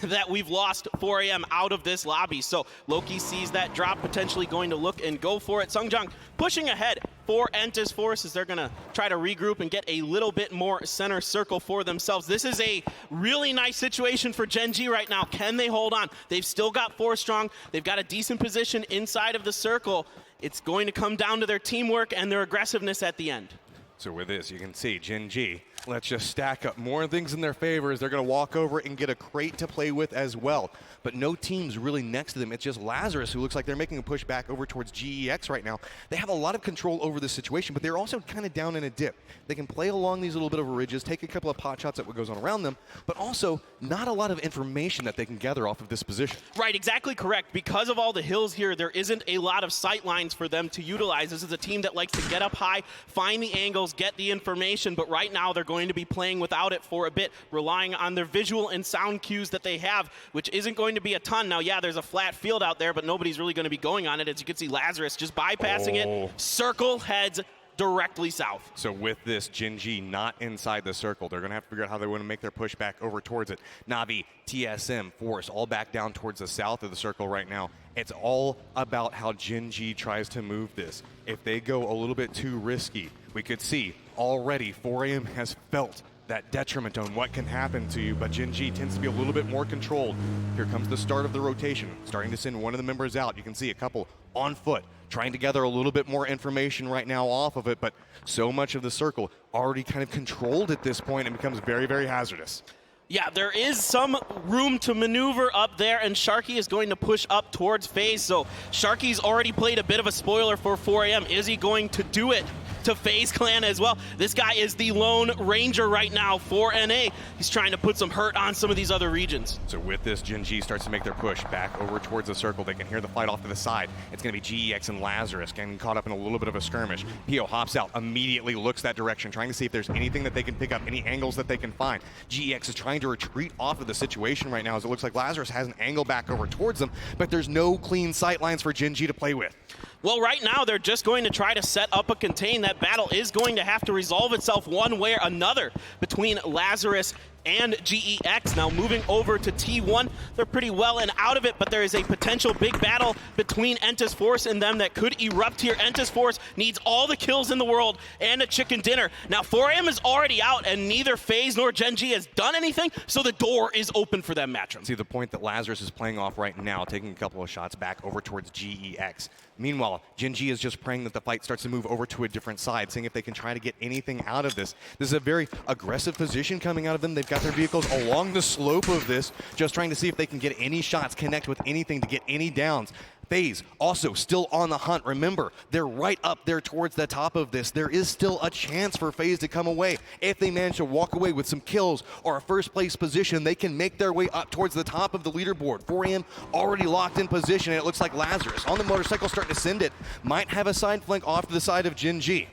that we've lost 4AM out of this lobby. So Loki sees that drop, potentially going to look and go for it. Sungjung pushing ahead for Entis Force as they're going to try to regroup and get a little bit more center circle for themselves. This is a really nice situation for Gen G right now. Can they hold on? They've still got 4 strong. They've got a decent position inside of the circle. It's going to come down to their teamwork and their aggressiveness at the end. So with this, you can see Gen G, let's just stack up more things in their favor as they're going to walk over and get a crate to play with as well. But no teams really next to them. It's just Lazarus who looks like they're making a push back over towards GEX right now. They have a lot of control over this situation, but they're also kind of down in a dip. They can play along these little bit of ridges, take a couple of pot shots at what goes on around them, but also not a lot of information that they can gather off of this position. Right, exactly correct. Because of all the hills here, there isn't a lot of sight lines for them to utilize. This is a team that likes to get up high, find the angles, get the information, but right now they're going to be playing without it for a bit, relying on their visual and sound cues that they have, which isn't going to be a ton. Now, yeah, there's a flat field out there, but nobody's really going to be going on it. As you can see, Lazarus just bypassing it. Circle heads directly south. So with this, Gen G not inside the circle. They're going to have to figure out how they want to make their push back over towards it. Navi, TSM, Force, all back down towards the south of the circle right now. It's all about how Gen G tries to move this. If they go a little bit too risky, we could see already 4AM has felt that detriment on what can happen to you, but Gen G tends to be a little bit more controlled. Here comes the start of the rotation, starting to send one of the members out. You can see a couple on foot, trying to gather a little bit more information right now off of it, but so much of the circle already kind of controlled at this point and becomes very, very hazardous. Yeah, there is some room to maneuver up there, and Sharky is going to push up towards FaZe. So Sharky's already played a bit of a spoiler for 4AM. Is he going to do it to FaZe Clan as well? This guy is the lone ranger right now for NA. He's trying to put some hurt on some of these other regions. So with this, Gen G starts to make their push back over towards the circle. They can hear the fight off to the side. It's going to be GEX and Lazarus getting caught up in a little bit of a skirmish. Pio hops out, immediately looks that direction, trying to see if there's anything that they can pick up, any angles that they can find. GEX is trying to retreat off of the situation right now as it looks like Lazarus has an angle back over towards them, but there's no clean sight lines for Gen G to play with. Well, right now they're just going to try to set up a contain. That battle is going to have to resolve itself one way or another between Lazarus and GEX. Now moving over to T1, they're pretty well and out of it, but there is a potential big battle between Entis Force and them that could erupt here. Entis Force needs all the kills in the world and a chicken dinner. Now 4AM is already out, and neither FaZe nor Gen G has done anything, so the door is open for them, Matcham. See the point that Lazarus is playing off right now, taking a couple of shots back over towards GEX. Meanwhile, Gen G is just praying that the fight starts to move over to a different side, seeing if they can try to get anything out of this. This is a very aggressive position coming out of them. They've got their vehicles along the slope of this, just trying to see if they can get any shots, connect with anything to get any downs. FaZe also still on the hunt. Remember, they're right up there towards the top of this. There is still a chance for FaZe to come away. If they manage to walk away with some kills or a first place position, they can make their way up towards the top of the leaderboard. 4AM already locked in position, and it looks like Lazarus on the motorcycle starting to send it. Might have a side flank off to the side of Gen G.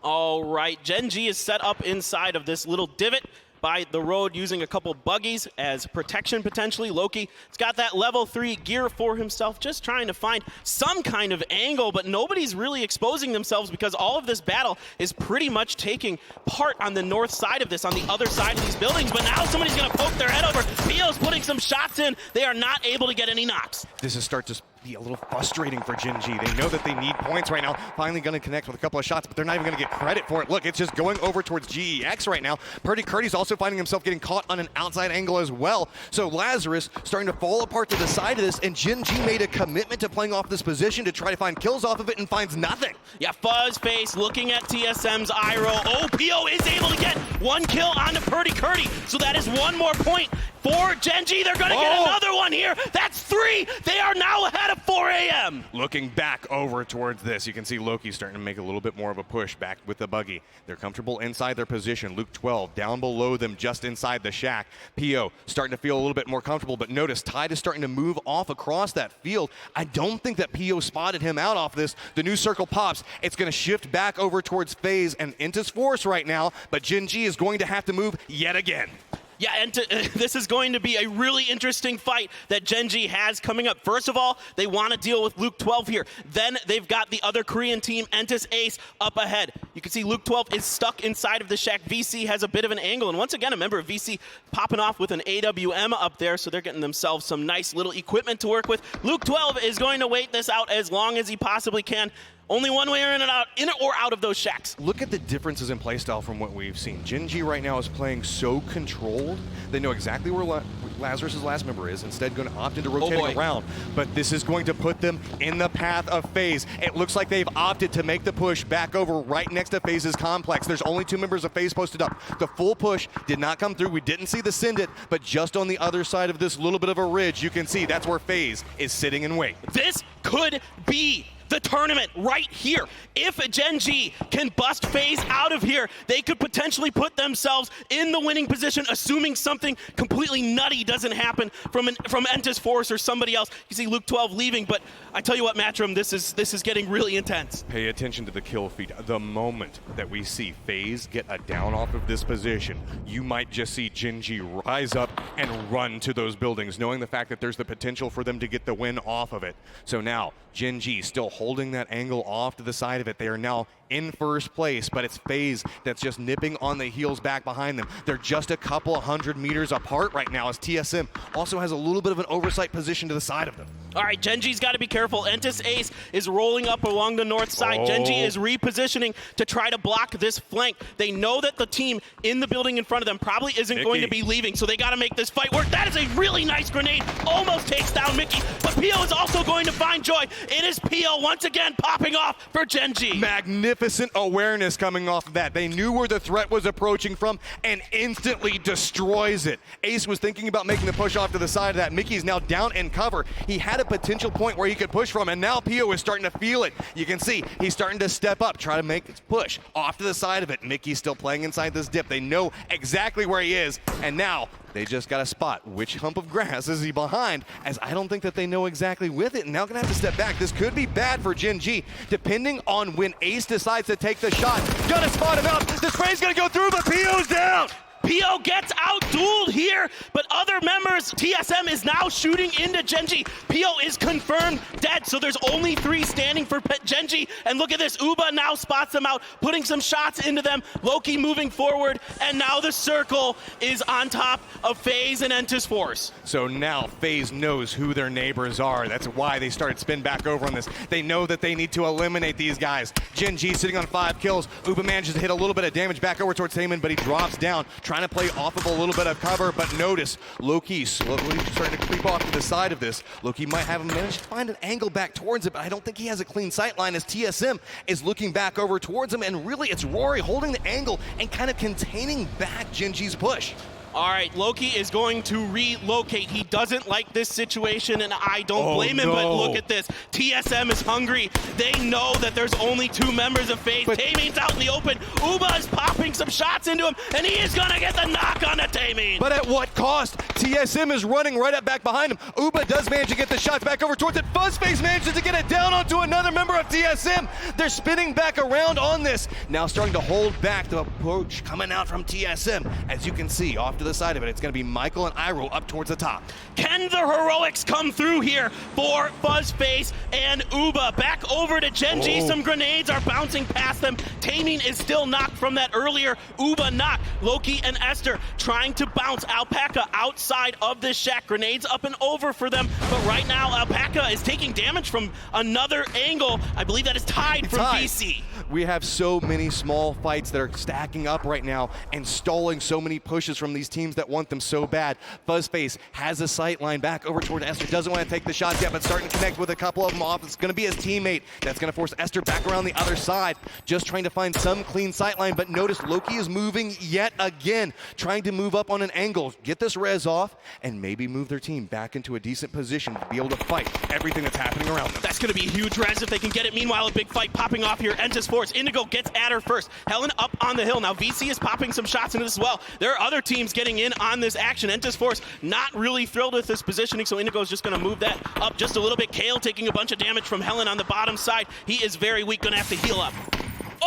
All right, Gen G is set up inside of this little divot by the road using a couple buggies as protection potentially. Loki has got that level 3 gear for himself, just trying to find some kind of angle, but nobody's really exposing themselves because all of this battle is pretty much taking part on the north side of this, on the other side of these buildings. But now somebody's going to poke their head over. Pio's putting some shots in. They are not able to get any knocks. This is start to be a little frustrating for Gen G. They know that they need points right now. Finally going to connect with a couple of shots, but they're not even going to get credit for it. Look, it's just going over towards GEX right now. Purdy Curdy's also finding himself getting caught on an outside angle as well. So Lazarus starting to fall apart to the side of this, and Gen G made a commitment to playing off this position to try to find kills off of it and finds nothing. Yeah, Fuzzface looking at TSM's eye roll. Oh, Pio is able to get one kill onto Purdy Curdy, so that is one more point for Gen G. They're going to get another one here. That's 3. They are now ahead of 4AM. Looking back over towards this, you can see Loki starting to make a little bit more of a push back with the buggy. They're comfortable inside their position. Luke 12 down below them just inside the shack. Pio starting to feel a little bit more comfortable, but notice Tide is starting to move off across that field. I don't think that Pio spotted him out off this. The new circle pops. It's going to shift back over towards FaZe and Entis Force right now, but Gen G is going to have to move yet again. Yeah, and this is going to be a really interesting fight that Gen G has coming up. First of all, they want to deal with Luke 12 here. Then they've got the other Korean team, Entis Ace, up ahead. You can see Luke 12 is stuck inside of the shack. VC has a bit of an angle. And once again, a member of VC popping off with an AWM up there, so they're getting themselves some nice little equipment to work with. Luke 12 is going to wait this out as long as he possibly can. Only one way in or out of those shacks. Look at the differences in playstyle from what we've seen. Gen G right now is playing so controlled. They know exactly where Lazarus' last member is, instead going to opt into rotating around. But this is going to put them in the path of FaZe. It looks like they've opted to make the push back over right next to FaZe's complex. There's only 2 members of FaZe posted up. The full push did not come through. We didn't see the send it, but just on the other side of this little bit of a ridge, you can see that's where FaZe is sitting in wait. This could be the tournament right here. If Gen G can bust FaZe out of here, they could potentially put themselves in the winning position, assuming something completely nutty doesn't happen from Entis Force or somebody else. You see Luke 12 leaving, but I tell you what, Matchroom, this is getting really intense. Pay attention to the kill feed. The moment that we see FaZe get a down off of this position, you might just see Gen G rise up and run to those buildings, knowing the fact that there's the potential for them to get the win off of it. So now, Gen G still holding that angle off to the side of it. They are now in first place, but it's FaZe that's just nipping on the heels back behind them. They're just a couple 100 meters apart right now, as TSM also has a little bit of an oversight position to the side of them. All right, Gen G's got to be careful. Entis Ace is rolling up along the north side. Gen G is repositioning to try to block this flank. They know that the team in the building in front of them probably isn't going to be leaving, so they got to make this fight work. That is a really nice grenade. Almost takes down Mickey, but Pio is also going to find joy. It is Pio once again popping off for Gen G. Magnificent awareness coming off of that. They knew where the threat was approaching from and instantly destroys it. Ace was thinking about making the push off to the side of that. Mickey's now down in cover. He had a potential point where he could push from, and now Pio is starting to feel it. You can see he's starting to step up, try to make his push off to the side of it. Mickey's still playing inside this dip. They know exactly where he is, and now they just got to spot which hump of grass is he behind, as I don't think that they know exactly with it, and now gonna have to step back. This could be bad for Gen G, depending on when Ace decides to take the shot. Gonna spot him out. The spray's gonna go through, but Pio's down. Pio gets out-dueled here, but other members, TSM is now shooting into Gen G. Pio is confirmed dead, so there's only 3 standing for Gen G. And look at this, Uba now spots them out, putting some shots into them. Loki moving forward, and now the circle is on top of FaZe and Entis Force. So now FaZe knows who their neighbors are. That's why they started spin back over on this. They know that they need to eliminate these guys. Gen G sitting on 5 kills. Uba manages to hit a little bit of damage back over towards Taman, but he drops down, trying to play off of a little bit of cover, but notice Loki slowly starting to creep off to the side of this. Loki might have managed to find an angle back towards it, but I don't think he has a clean sight line, as TSM is looking back over towards him, and really it's Rory holding the angle and kind of containing back Gen G's push. All right, Loki is going to relocate. He doesn't like this situation, and I don't blame him, but look at this. TSM is hungry. They know that there's only 2 members of FaZe. Taemin's out in the open. Uba is popping some shots into him, and he is going to get the knock on to Taemin. But at what cost? TSM is running right up back behind him. Uba does manage to get the shots back over towards it. Fuzzface manages to get it down onto another member of TSM. They're spinning back around on this. Now starting to hold back the approach coming out from TSM. As you can see, off to the side of it, it's going to be Michael and Iroh up towards the top. Can the heroics come through here for Fuzzface and Uba? Back over to Gen G. Some grenades are bouncing past them. Taemin is still knocked from that earlier Uba knock. Loki and Esther trying to bounce Alpaca outside of this shack. Grenades up and over for them, but right now Alpaca is taking damage from another angle. I believe that is tied from VC. We have so many small fights that are stacking up right now and stalling so many pushes from these teams that want them so bad. Fuzzface has a sight line back over toward Esther. Doesn't want to take the shots yet, but starting to connect with a couple of them off. It's going to be his teammate that's going to force Esther back around the other side, just trying to find some clean sight line. But notice Loki is moving yet again, trying to move up on an angle, get this res off, and maybe move their team back into a decent position to be able to fight everything that's happening around them. That's going to be a huge res if they can get it. Meanwhile, a big fight popping off here. Entis Force, Indigo gets at her first. Helen up on the hill. Now VC is popping some shots into this as well. There are other teams getting in on this action. Entis Force not really thrilled with this positioning, so Indigo is just going to move that up just a little bit. Kale taking a bunch of damage from Helen on the bottom side. He is very weak, going to have to heal up.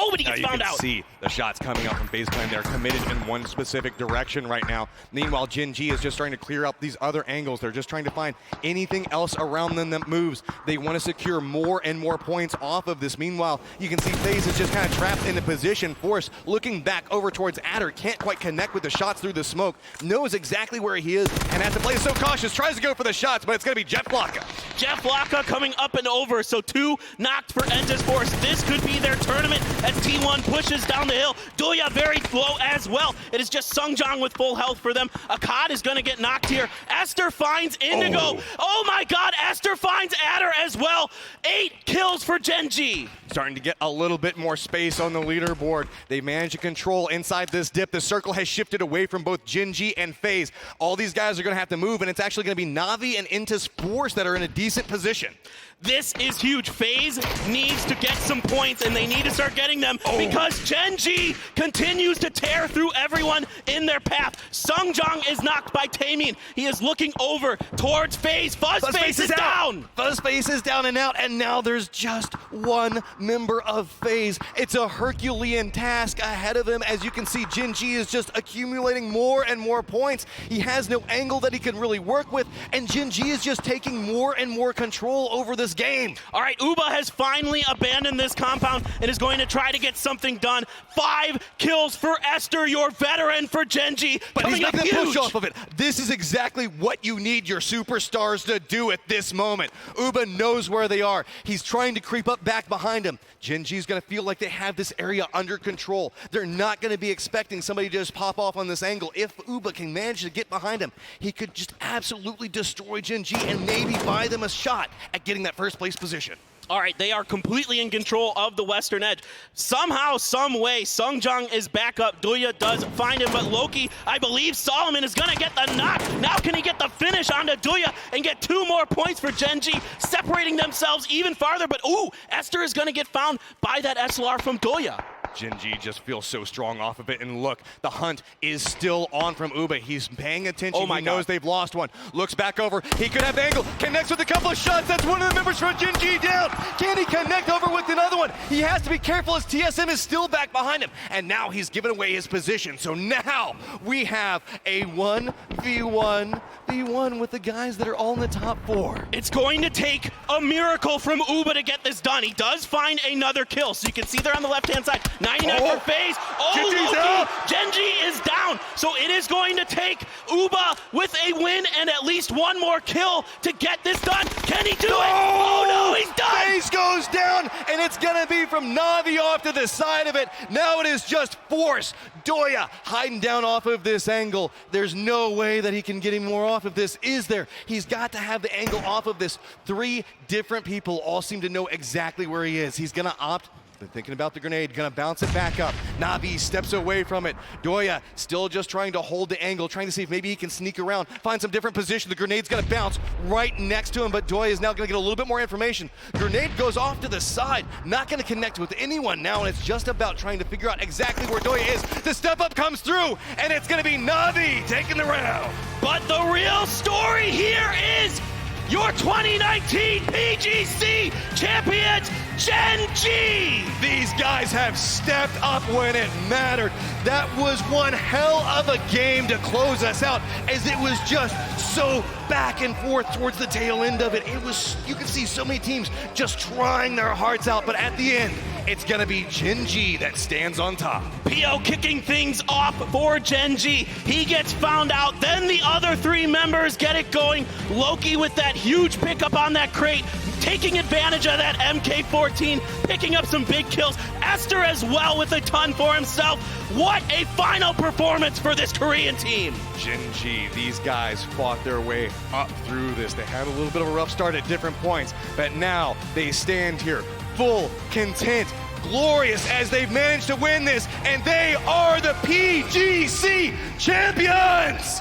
Oh, but he Now gets you found can out. see the shots coming out from FaZe Clan. They're committed in one specific direction right now. Meanwhile, Gen G is just trying to clear up these other angles. They're just trying to find anything else around them that moves. They want to secure more and more points off of this. Meanwhile, you can see FaZe is just kind of trapped in a position. Force looking back over towards Adder, can't quite connect with the shots through the smoke, knows exactly where he is, and has to play so cautious, tries to go for the shots, but it's going to be Jeff Blocka. Jeff Blocka coming up and over, so 2 knocked for Ente's Force. This could be their tournament as T1 pushes down the hill. Doya very low as well. It is just Sungjong with full health for them. Akkad is going to get knocked here. Esther finds Indigo. Oh my god, Esther finds Adder as well. 8 kills for Gen G. Starting to get a little bit more space on the leaderboard. They managed to control inside this dip. The circle has shifted away from both Gen G and FaZe. All these guys are going to have to move, and it's actually going to be Na'Vi and Inta's Force that are in a decent position. This is huge. FaZe needs to get some points, and they need to start getting them because Gen G continues to tear through everyone in their path. Sungjong is knocked by Taemin. He is looking over towards FaZe. Fuzzface is down. Fuzzface is down and out, and now there's just one member of FaZe. It's a Herculean task ahead of him. As you can see, Gen G is just accumulating more and more points. He has no angle that he can really work with, and Gen G is just taking more and more control over this game. All right, Uba has finally abandoned this compound and is going to try to get something done. 5 kills for Esther, your veteran for Gen G. But he's Coming not up going to push huge. off of it. This is exactly what you need your superstars to do at this moment. Uba knows where they are. He's trying to creep up back behind him. Gen G's going to feel like they have this area under control. They're not going to be expecting somebody to just pop off on this angle. If Uba can manage to get behind him, he could just absolutely destroy Gen G and maybe buy them a shot at getting that first place position. All right, they are completely in control of the western edge. Somehow, some way, Sungjong is back up. Doya does find him, but Loki, I believe Solomon is going to get the knock. Now can he get the finish onto Doya and get 2 more points for Gen G, separating themselves even farther. But ooh, Esther is going to get found by that SLR from Doya. Gen G just feels so strong off of it, and look, the hunt is still on from Uba. He's paying attention. Oh my he knows God. they've lost one. Looks back over. He could have the angle. Connects with a couple of shots. That's one of the members from Gen G down. Can he connect over with another one? He has to be careful as TSM is still back behind him, and now he's given away his position. So now we have a 1v1 with the guys that are all in the top 4. It's going to take a miracle from Uba to get this done. He does find another kill, so you can see there on the left-hand side. 99 for FaZe. Gen G's Loki. out. Gen G is down, so it is going to take Uba with a win and at least 1 more kill to get this done. Can he do it? Oh no, he's done! FaZe goes down, and it's gonna be from Na'Vi off to the side of it. Now it is just Force. Doya hiding down off of this angle. There's no way that he can get any more off of this, is there? He's got to have the angle off of this. 3 different people all seem to know exactly where he is. He's gonna opt. They're thinking about the grenade, gonna bounce it back up. Na'Vi steps away from it. Doya still just trying to hold the angle, trying to see if maybe he can sneak around, find some different position. The grenade's gonna bounce right next to him, but Doya is now gonna get a little bit more information. Grenade goes off to the side, not gonna connect with anyone now, and it's just about trying to figure out exactly where Doya is. The step up comes through, and it's gonna be Na'Vi taking the round. But the real story here is your 2019 PGC champions, Gen G! These guys have stepped up when it mattered. That was one hell of a game to close us out, as it was just so back and forth towards the tail end of it. It was, you could see so many teams just trying their hearts out, but at the end, it's gonna be Gen G that stands on top. PO kicking things off for Gen G. He gets found out, then the other 3 members get it going. Loki with that huge pickup on that crate, taking advantage of that MK14, picking up some big kills. Esther as well with a ton for himself. What a final performance for this Korean team. Gen G, these guys fought their way up through this. They had a little bit of a rough start at different points, but now they stand here full, content, glorious as they've managed to win this, and they are the PGC champions!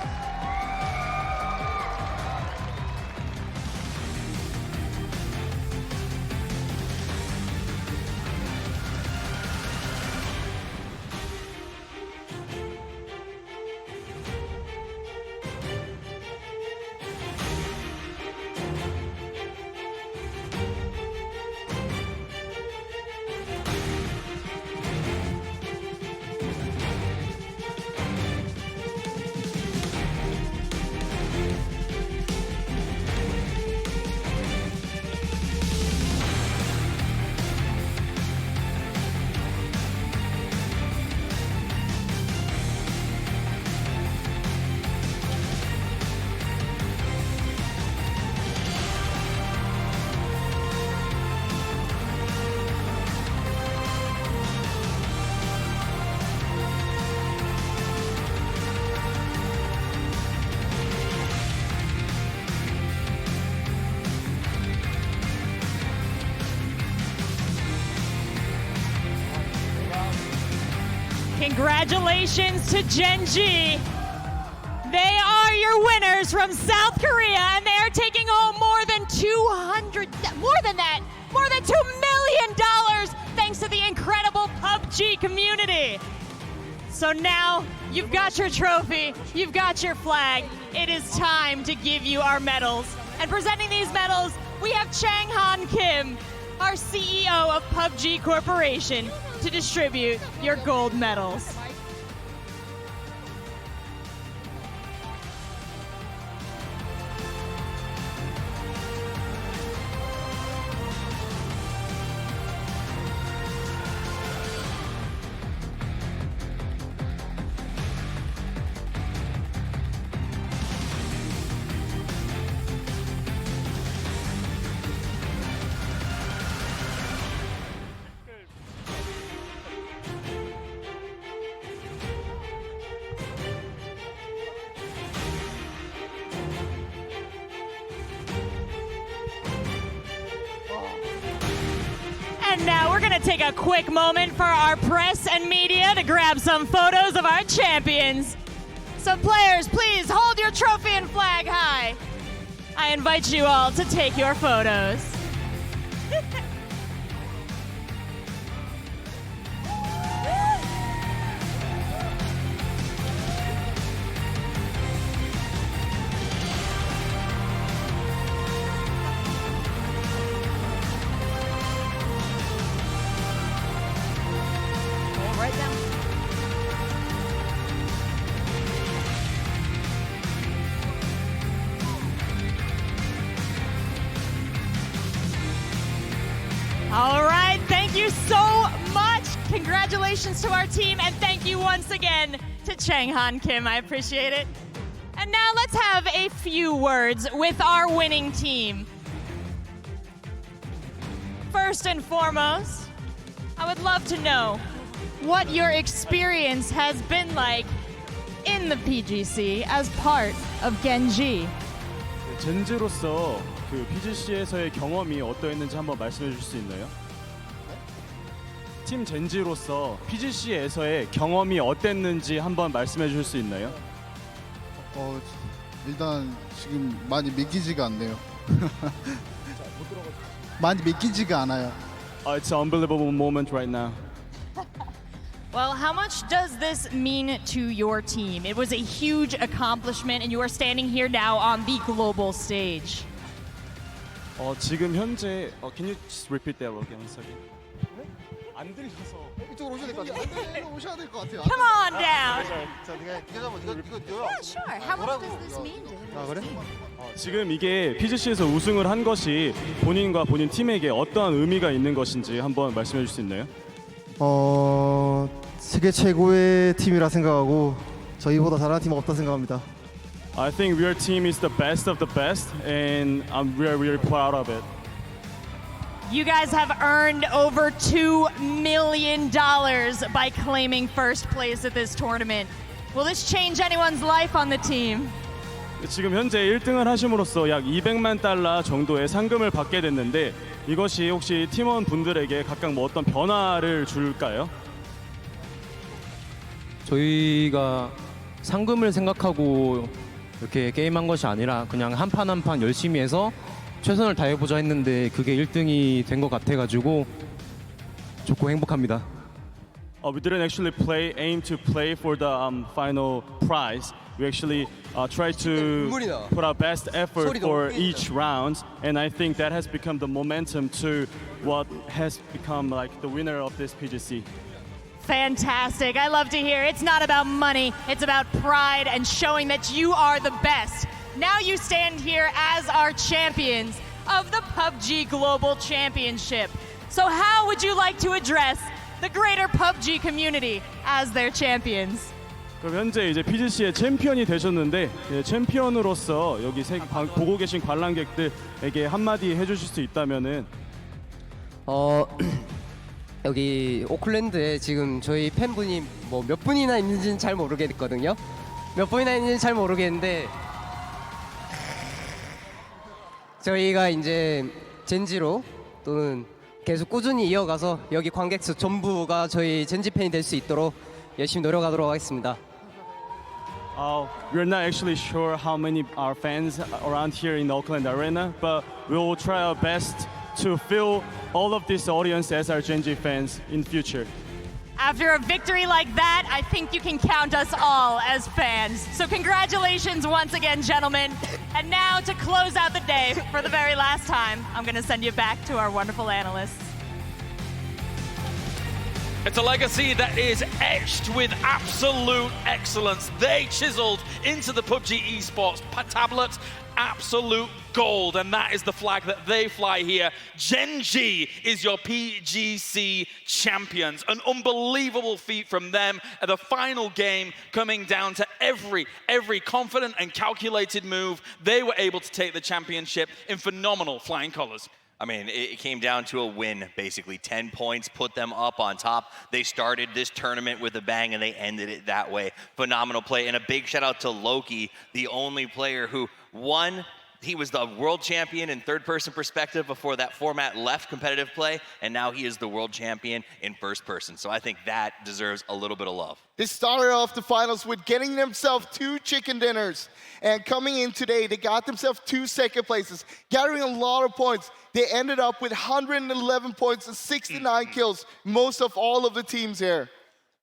Congratulations to Gen G. They are your winners from South Korea, and they are taking home more than $2 million thanks to the incredible PUBG community. So now you've got your trophy, you've got your flag. It is time to give you our medals. And presenting these medals, we have Chang-Han Kim, our CEO of PUBG Corporation, to distribute your gold medals. And now we're gonna take a quick moment for our press and media to grab some photos of our champions. So players, please hold your trophy and flag high. I invite you all to take your photos. Right down. All right, thank you so much. Congratulations to our team, and thank you once again to Chang-Han Kim. I appreciate it. And now let's have a few words with our winning team. First and foremost, I would love to know what your experience has been like in the PGC as part of Genji. 젠지로서 그 PGC에서의 경험이 어떠했는지 한번 말씀해 주실 수 있나요? 팀 젠지로서 PGC에서의 경험이 어땠는지 한번 말씀해 주실 수 있나요? 일단 지금 많이 믿기지가 않네요. 많이 믿기지가 않아요. It's an unbelievable moment right now. Well, how much does this mean to your team? It was a huge accomplishment, and you are standing here now on the global stage. 지금 현재 can you just repeat that again once again? 안 들려서 이쪽으로 오셔야 될 것 같아요. 이쪽으로 오셔야 될 것 같아요. Come on down. 자, 네가 잡아. 이거 Yeah, sure. How much does this mean to him? 아 그래? 지금 이게 PGC에서 우승을 한 것이 본인과 본인 팀에게 어떠한 의미가 있는 것인지 한번 말씀해 주실 수 있나요? 세계 최고의 팀이라 생각하고 저희보다 잘하는 팀은 없다 생각합니다. I think your team is the best of the best, and I'm really proud of it. You guys have earned over $2 million by claiming first place at this tournament. Will this change anyone's life on the team? 지금 현재 1등을 하심으로써 약 200만 달러 정도의 상금을 받게 됐는데 이것이 혹시 팀원 분들에게 각각 뭐 어떤 변화를 줄까요? 저희가 상금을 생각하고 이렇게 게임한 것이 아니라 그냥 한 판 한 판 열심히 해서 최선을 다해보자 했는데 그게 1등이 된 것 같아가지고 좋고 행복합니다. We didn't actually aim to play for the final prize. We actually tried to put our best effort for each round, and I think that has become the momentum to what has become like the winner of this PGC. Fantastic. I love to hear it's not about money, it's about pride and showing that you are the best. Now you stand here as our champions of the PUBG Global Championship. So how would you like to address the greater PUBG community as their champions? 그럼 현재 이제 PGC의 챔피언이 되셨는데 챔피언으로서 여기 보고 계신 관람객들에게 한마디 해주실 수 있다면은 여기 오클랜드에 지금 저희 팬분이 뭐 몇 분이나 있는지는 잘 모르겠거든요. 몇 분이나 있는지는 잘 모르겠는데 저희가 이제 젠지로 또는 계속 꾸준히 이어가서 여기 관객 수 전부가 저희 젠지 팬이 될 수 있도록 열심히 노력하도록 하겠습니다. We're not actually sure how many are fans around here in the Oakland Arena, but we will try our best to fill all of this audience as our Gen G fans in future. After a victory like that, I think you can count us all as fans. So congratulations once again, gentlemen. And now to close out the day for the very last time, I'm going to send you back to our wonderful analysts. It's a legacy that is etched with absolute excellence. They chiseled into the PUBG esports tablet absolute gold, and that is the flag that they fly here. Gen G is your PGC champions. An unbelievable feat from them at the final game, coming down to every confident and calculated move. They were able to take the championship in phenomenal flying colors. I mean, it came down to a win, basically. 10 points put them up on top. They started this tournament with a bang, and they ended it that way. Phenomenal play, and a big shout out to Loki, the only player who won. He was the world champion in third-person perspective before that format left competitive play, and now he is the world champion in first person. So I think that deserves a little bit of love. They started off the finals with getting themselves 2 chicken dinners. And coming in today, they got themselves 2 second places, gathering a lot of points. They ended up with 111 points and 69 kills, most of all of the teams here.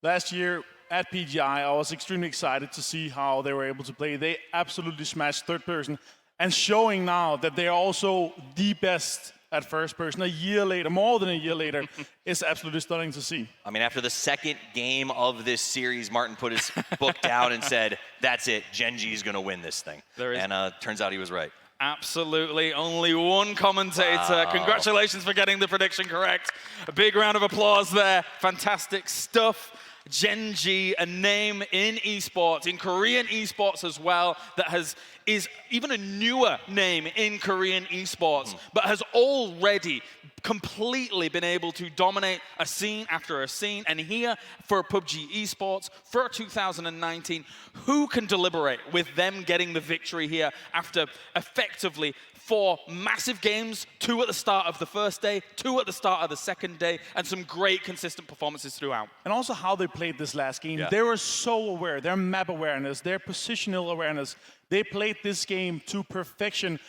Last year at PGI, I was extremely excited to see how they were able to play. They absolutely smashed third person, and showing now that they're also the best at first person a year later, more than a year later, is absolutely stunning to see. I mean, after the second game of this series, Martin put his book down and said, that's it, Gen G is going to win this thing. And turns out he was right. Absolutely, only one commentator. Wow. Congratulations for getting the prediction correct. A big round of applause there. Fantastic stuff. Gen G, a name in esports, in Korean esports as well, that is even a newer name in Korean esports, but has already completely been able to dominate a scene after a scene. And here for PUBG esports for 2019, who can deliberate with them getting the victory here after effectively 4 massive games, 2 at the start of the first day, 2 at the start of the second day, and some great consistent performances throughout. And also how they played this last game. Yeah. They were so aware, their map awareness, their positional awareness. They played this game to perfection,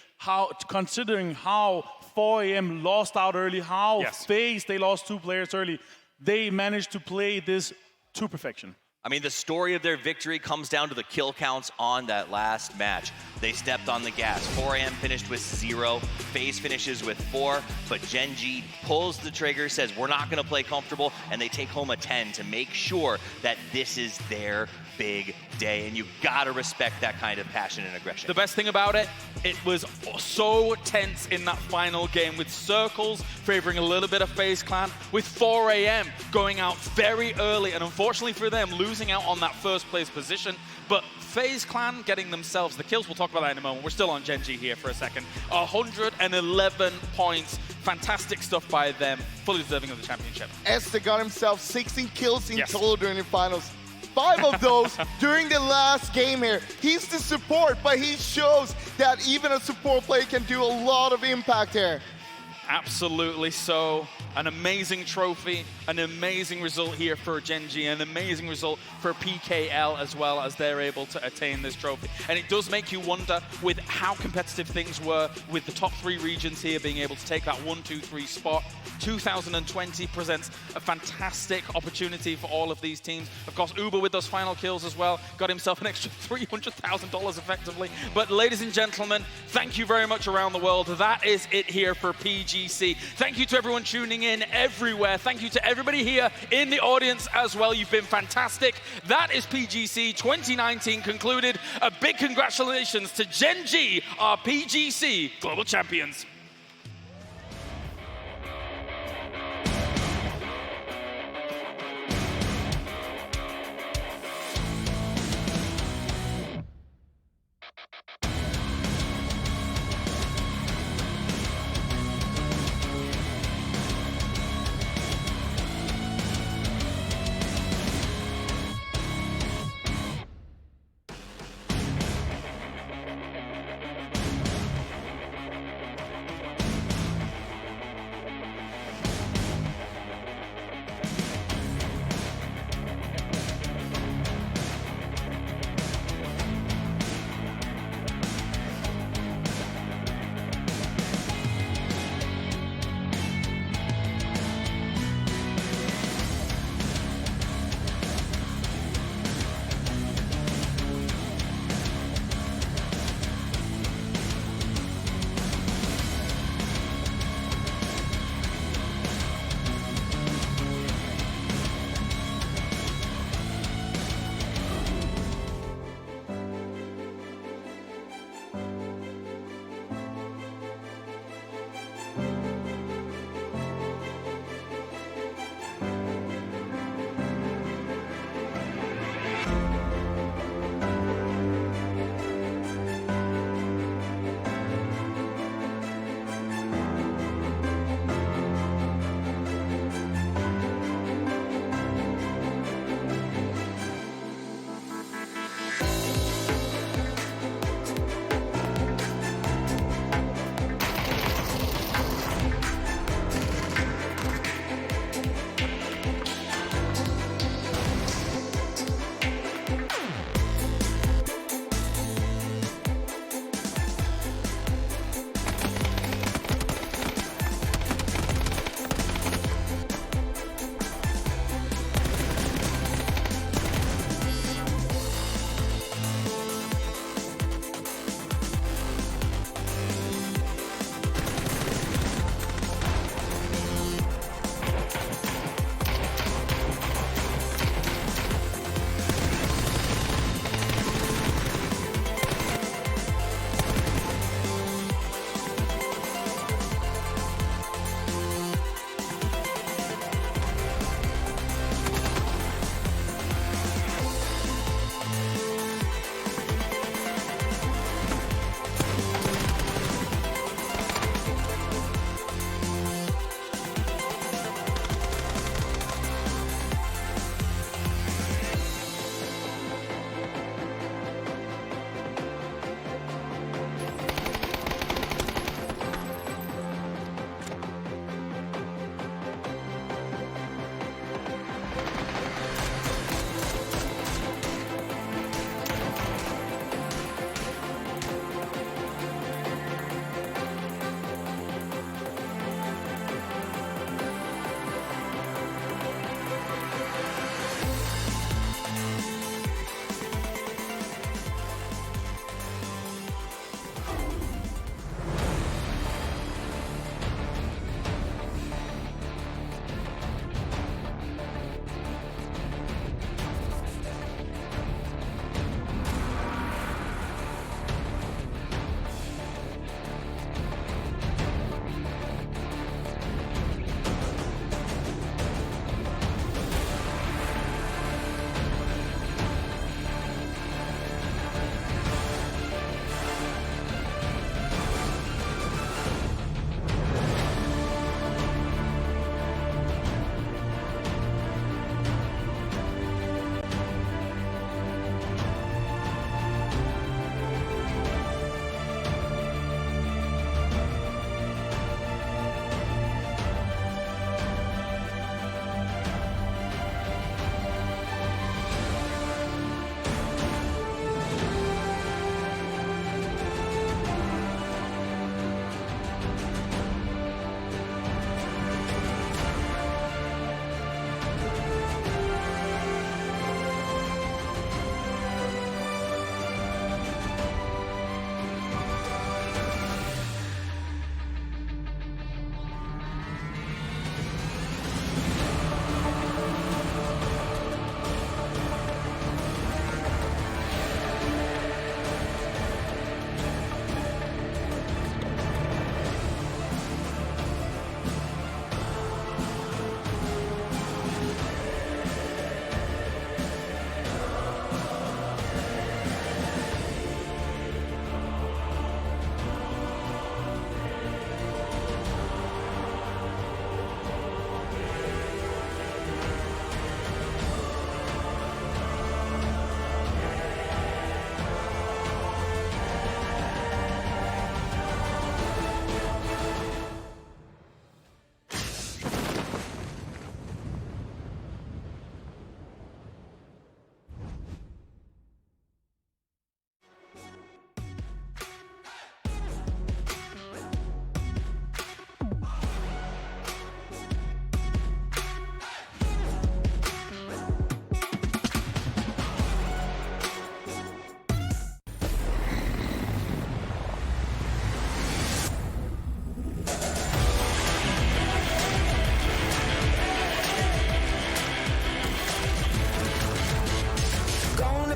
considering how 4AM lost out early, how FaZe, they lost 2 players early. They managed to play this to perfection. I mean, the story of their victory comes down to the kill counts on that last match. They stepped on the gas. 4AM finished with 0. FaZe finishes with 4. But Gen G pulls the trigger, says, we're not going to play comfortable, and they take home a 10 to make sure that this is their big day. And you got to respect that kind of passion and aggression. The best thing about it, it was so tense in that final game, with Circles favoring a little bit of FaZe Clan, with 4AM going out very early, and unfortunately for them, losing out on that first place position. But FaZe Clan getting themselves the kills. We'll talk about that in a moment. We're still on Gen G here for a second. 111 points. Fantastic stuff by them. Fully deserving of the championship. Esther got himself 16 kills in total during the finals. 5 of those during the last game here. He's the support, but he shows that even a support player can do a lot of impact here. Absolutely so. An amazing trophy, an amazing result here for Gen G, an amazing result for PKL as well, as they're able to attain this trophy. And it does make you wonder with how competitive things were with the top 3 regions here being able to take that 1, 2, 3 spot. 2020 presents a fantastic opportunity for all of these teams. Of course, Uber with those final kills as well, got himself an extra $300,000 effectively. But ladies and gentlemen, thank you very much around the world. That is it here for PGC. Thank you to everyone tuning in everywhere. Thank you to everybody here in the audience as well. You've been fantastic. That is PGC 2019 concluded. A big congratulations to Gen G, our PGC Global Champions.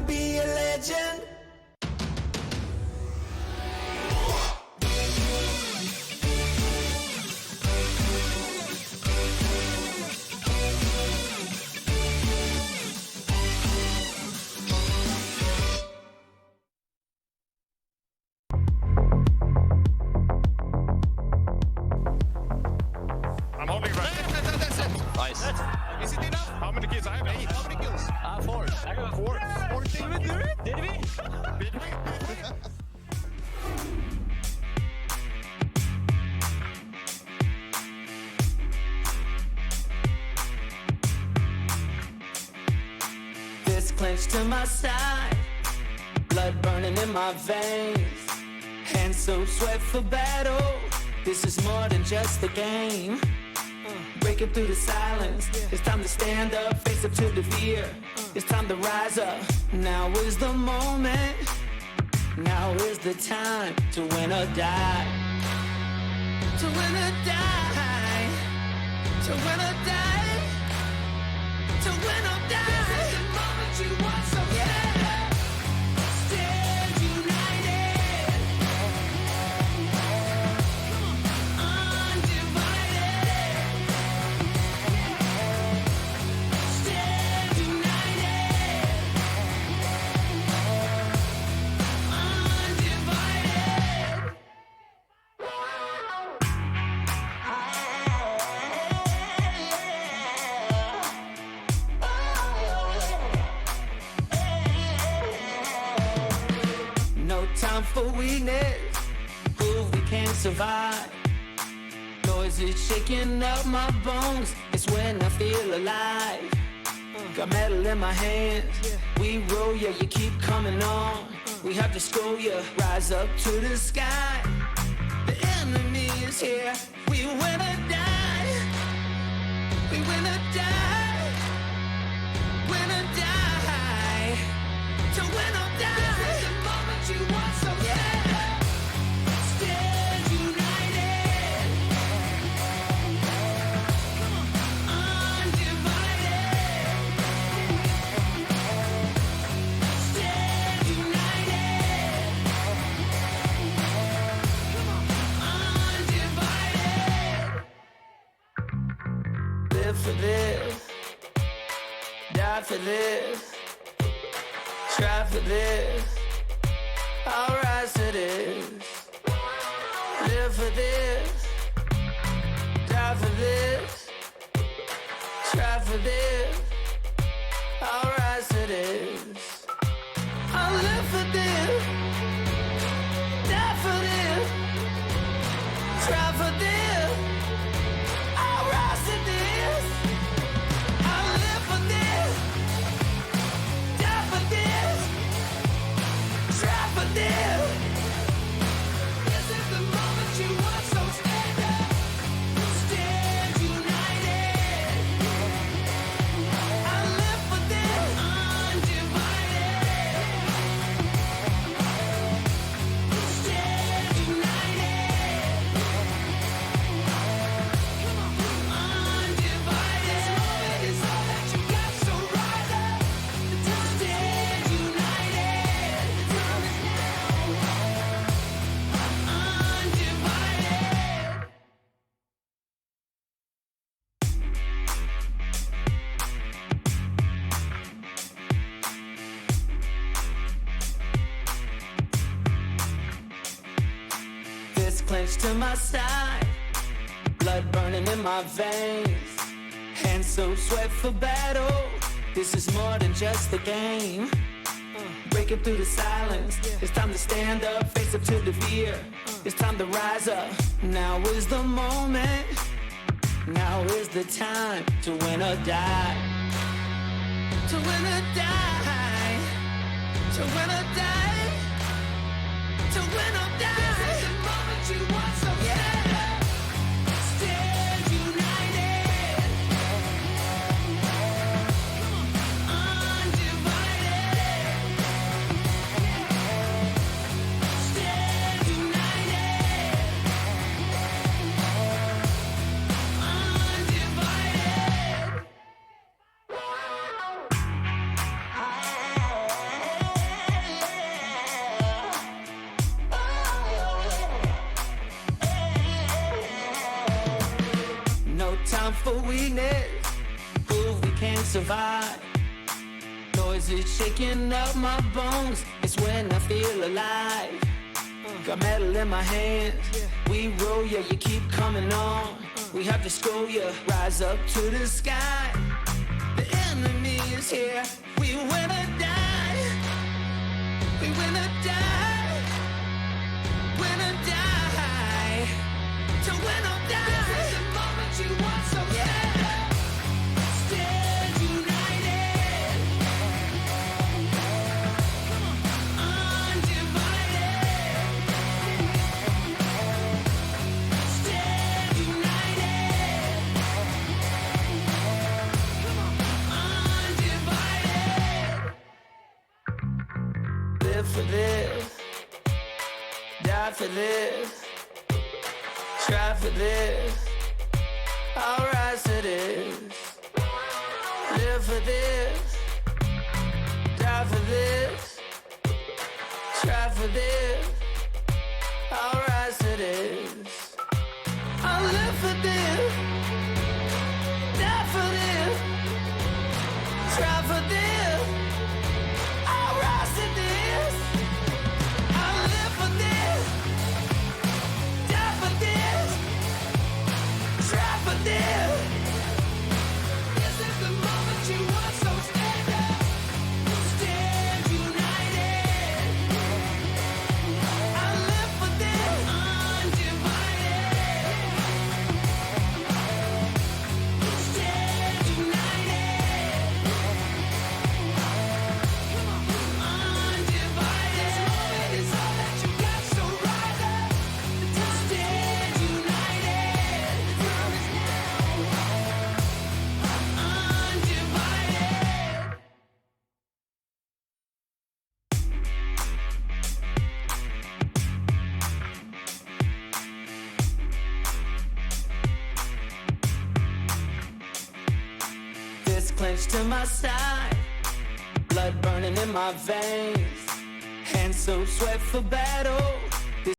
be a legend. I'm holding right. That's it. Nice. Is it enough? How many kills? I have 8. How many kills? 4. I got 4. 14. Did we do it? Did we? Did we? Fist clenched to my side, blood burning in my veins, hands soaked sweat for battle. This is more than just a game. Breaking through the silence, it's time to stand up, face up to the fear. It's time to rise up. Now is the moment. Now is the time to win or die. To win or die. To win or die. To win or die. This is the moment you want, so yeah. Stand united. Undivided. Stand united. Undivided. No time for weakness, prove we can survive. Noise is shaking up my bones, it's when I feel alive. Got metal in my hands, we roll ya, you keep coming on. We have to school ya, rise up to the sky. The enemy is here, we win or die. We win or die. Win or die. To win or die. This is the moment you want, so yeah. Stand united. Undivided. Stand united. Undivided. Live for this. Die for this. Try for this, I'll rise to this. Live for this, die for this. Try for this, I'll rise to this. I'll live for this, die for this. Try for this, I'll rise to this. I'll live for this, die for this. Try for this. This is the moment you want, so stand up. Stand united. I live for this. Undivided. Stand united. Undivided. This moment is all that you got, so rise up. Stand united. Time is now. Undivided. Fist clenched to my side, blood burning in my veins, hands soaked sweat for battle. This is more than just a game. Breaking through the silence, it's time to stand up, face up to the fear. It's time to rise up. Now is the moment. Now is the time to win or die. To win or die. To win or die. To win or die. This is the moment you want, so yeah. Stand united. Undivided. Stand united. Undivided. for weakness. Prove we can survive. Noise is shaking up my bones. It's when I feel alive. Got metal in my hands. We roll ya, you keep coming on. We have to school ya, rise up to the sky. The enemy is here. We win or die. We win or die. Win or die. To win or die. This is the moment you want, so stand up. Stand united. Undivided. Stand united. Undivided. Live for this. Die for this. Try for this. I'll rise to this. Live for this. Die for this. Try for this. I'll rise to this. I'll live for this. Die for this. Try for this. I'll rise to this. I'll live for this. Die for this. Try for this. This is the moment you want, so stand up. Stand united. I'll live for this. Undivided. Stand united. Undivided. It's all that you got, so rise up. Stand united. Time is now. Undivided. Fist clenched to my side, blood burning in my veins, hands so sweat for battle.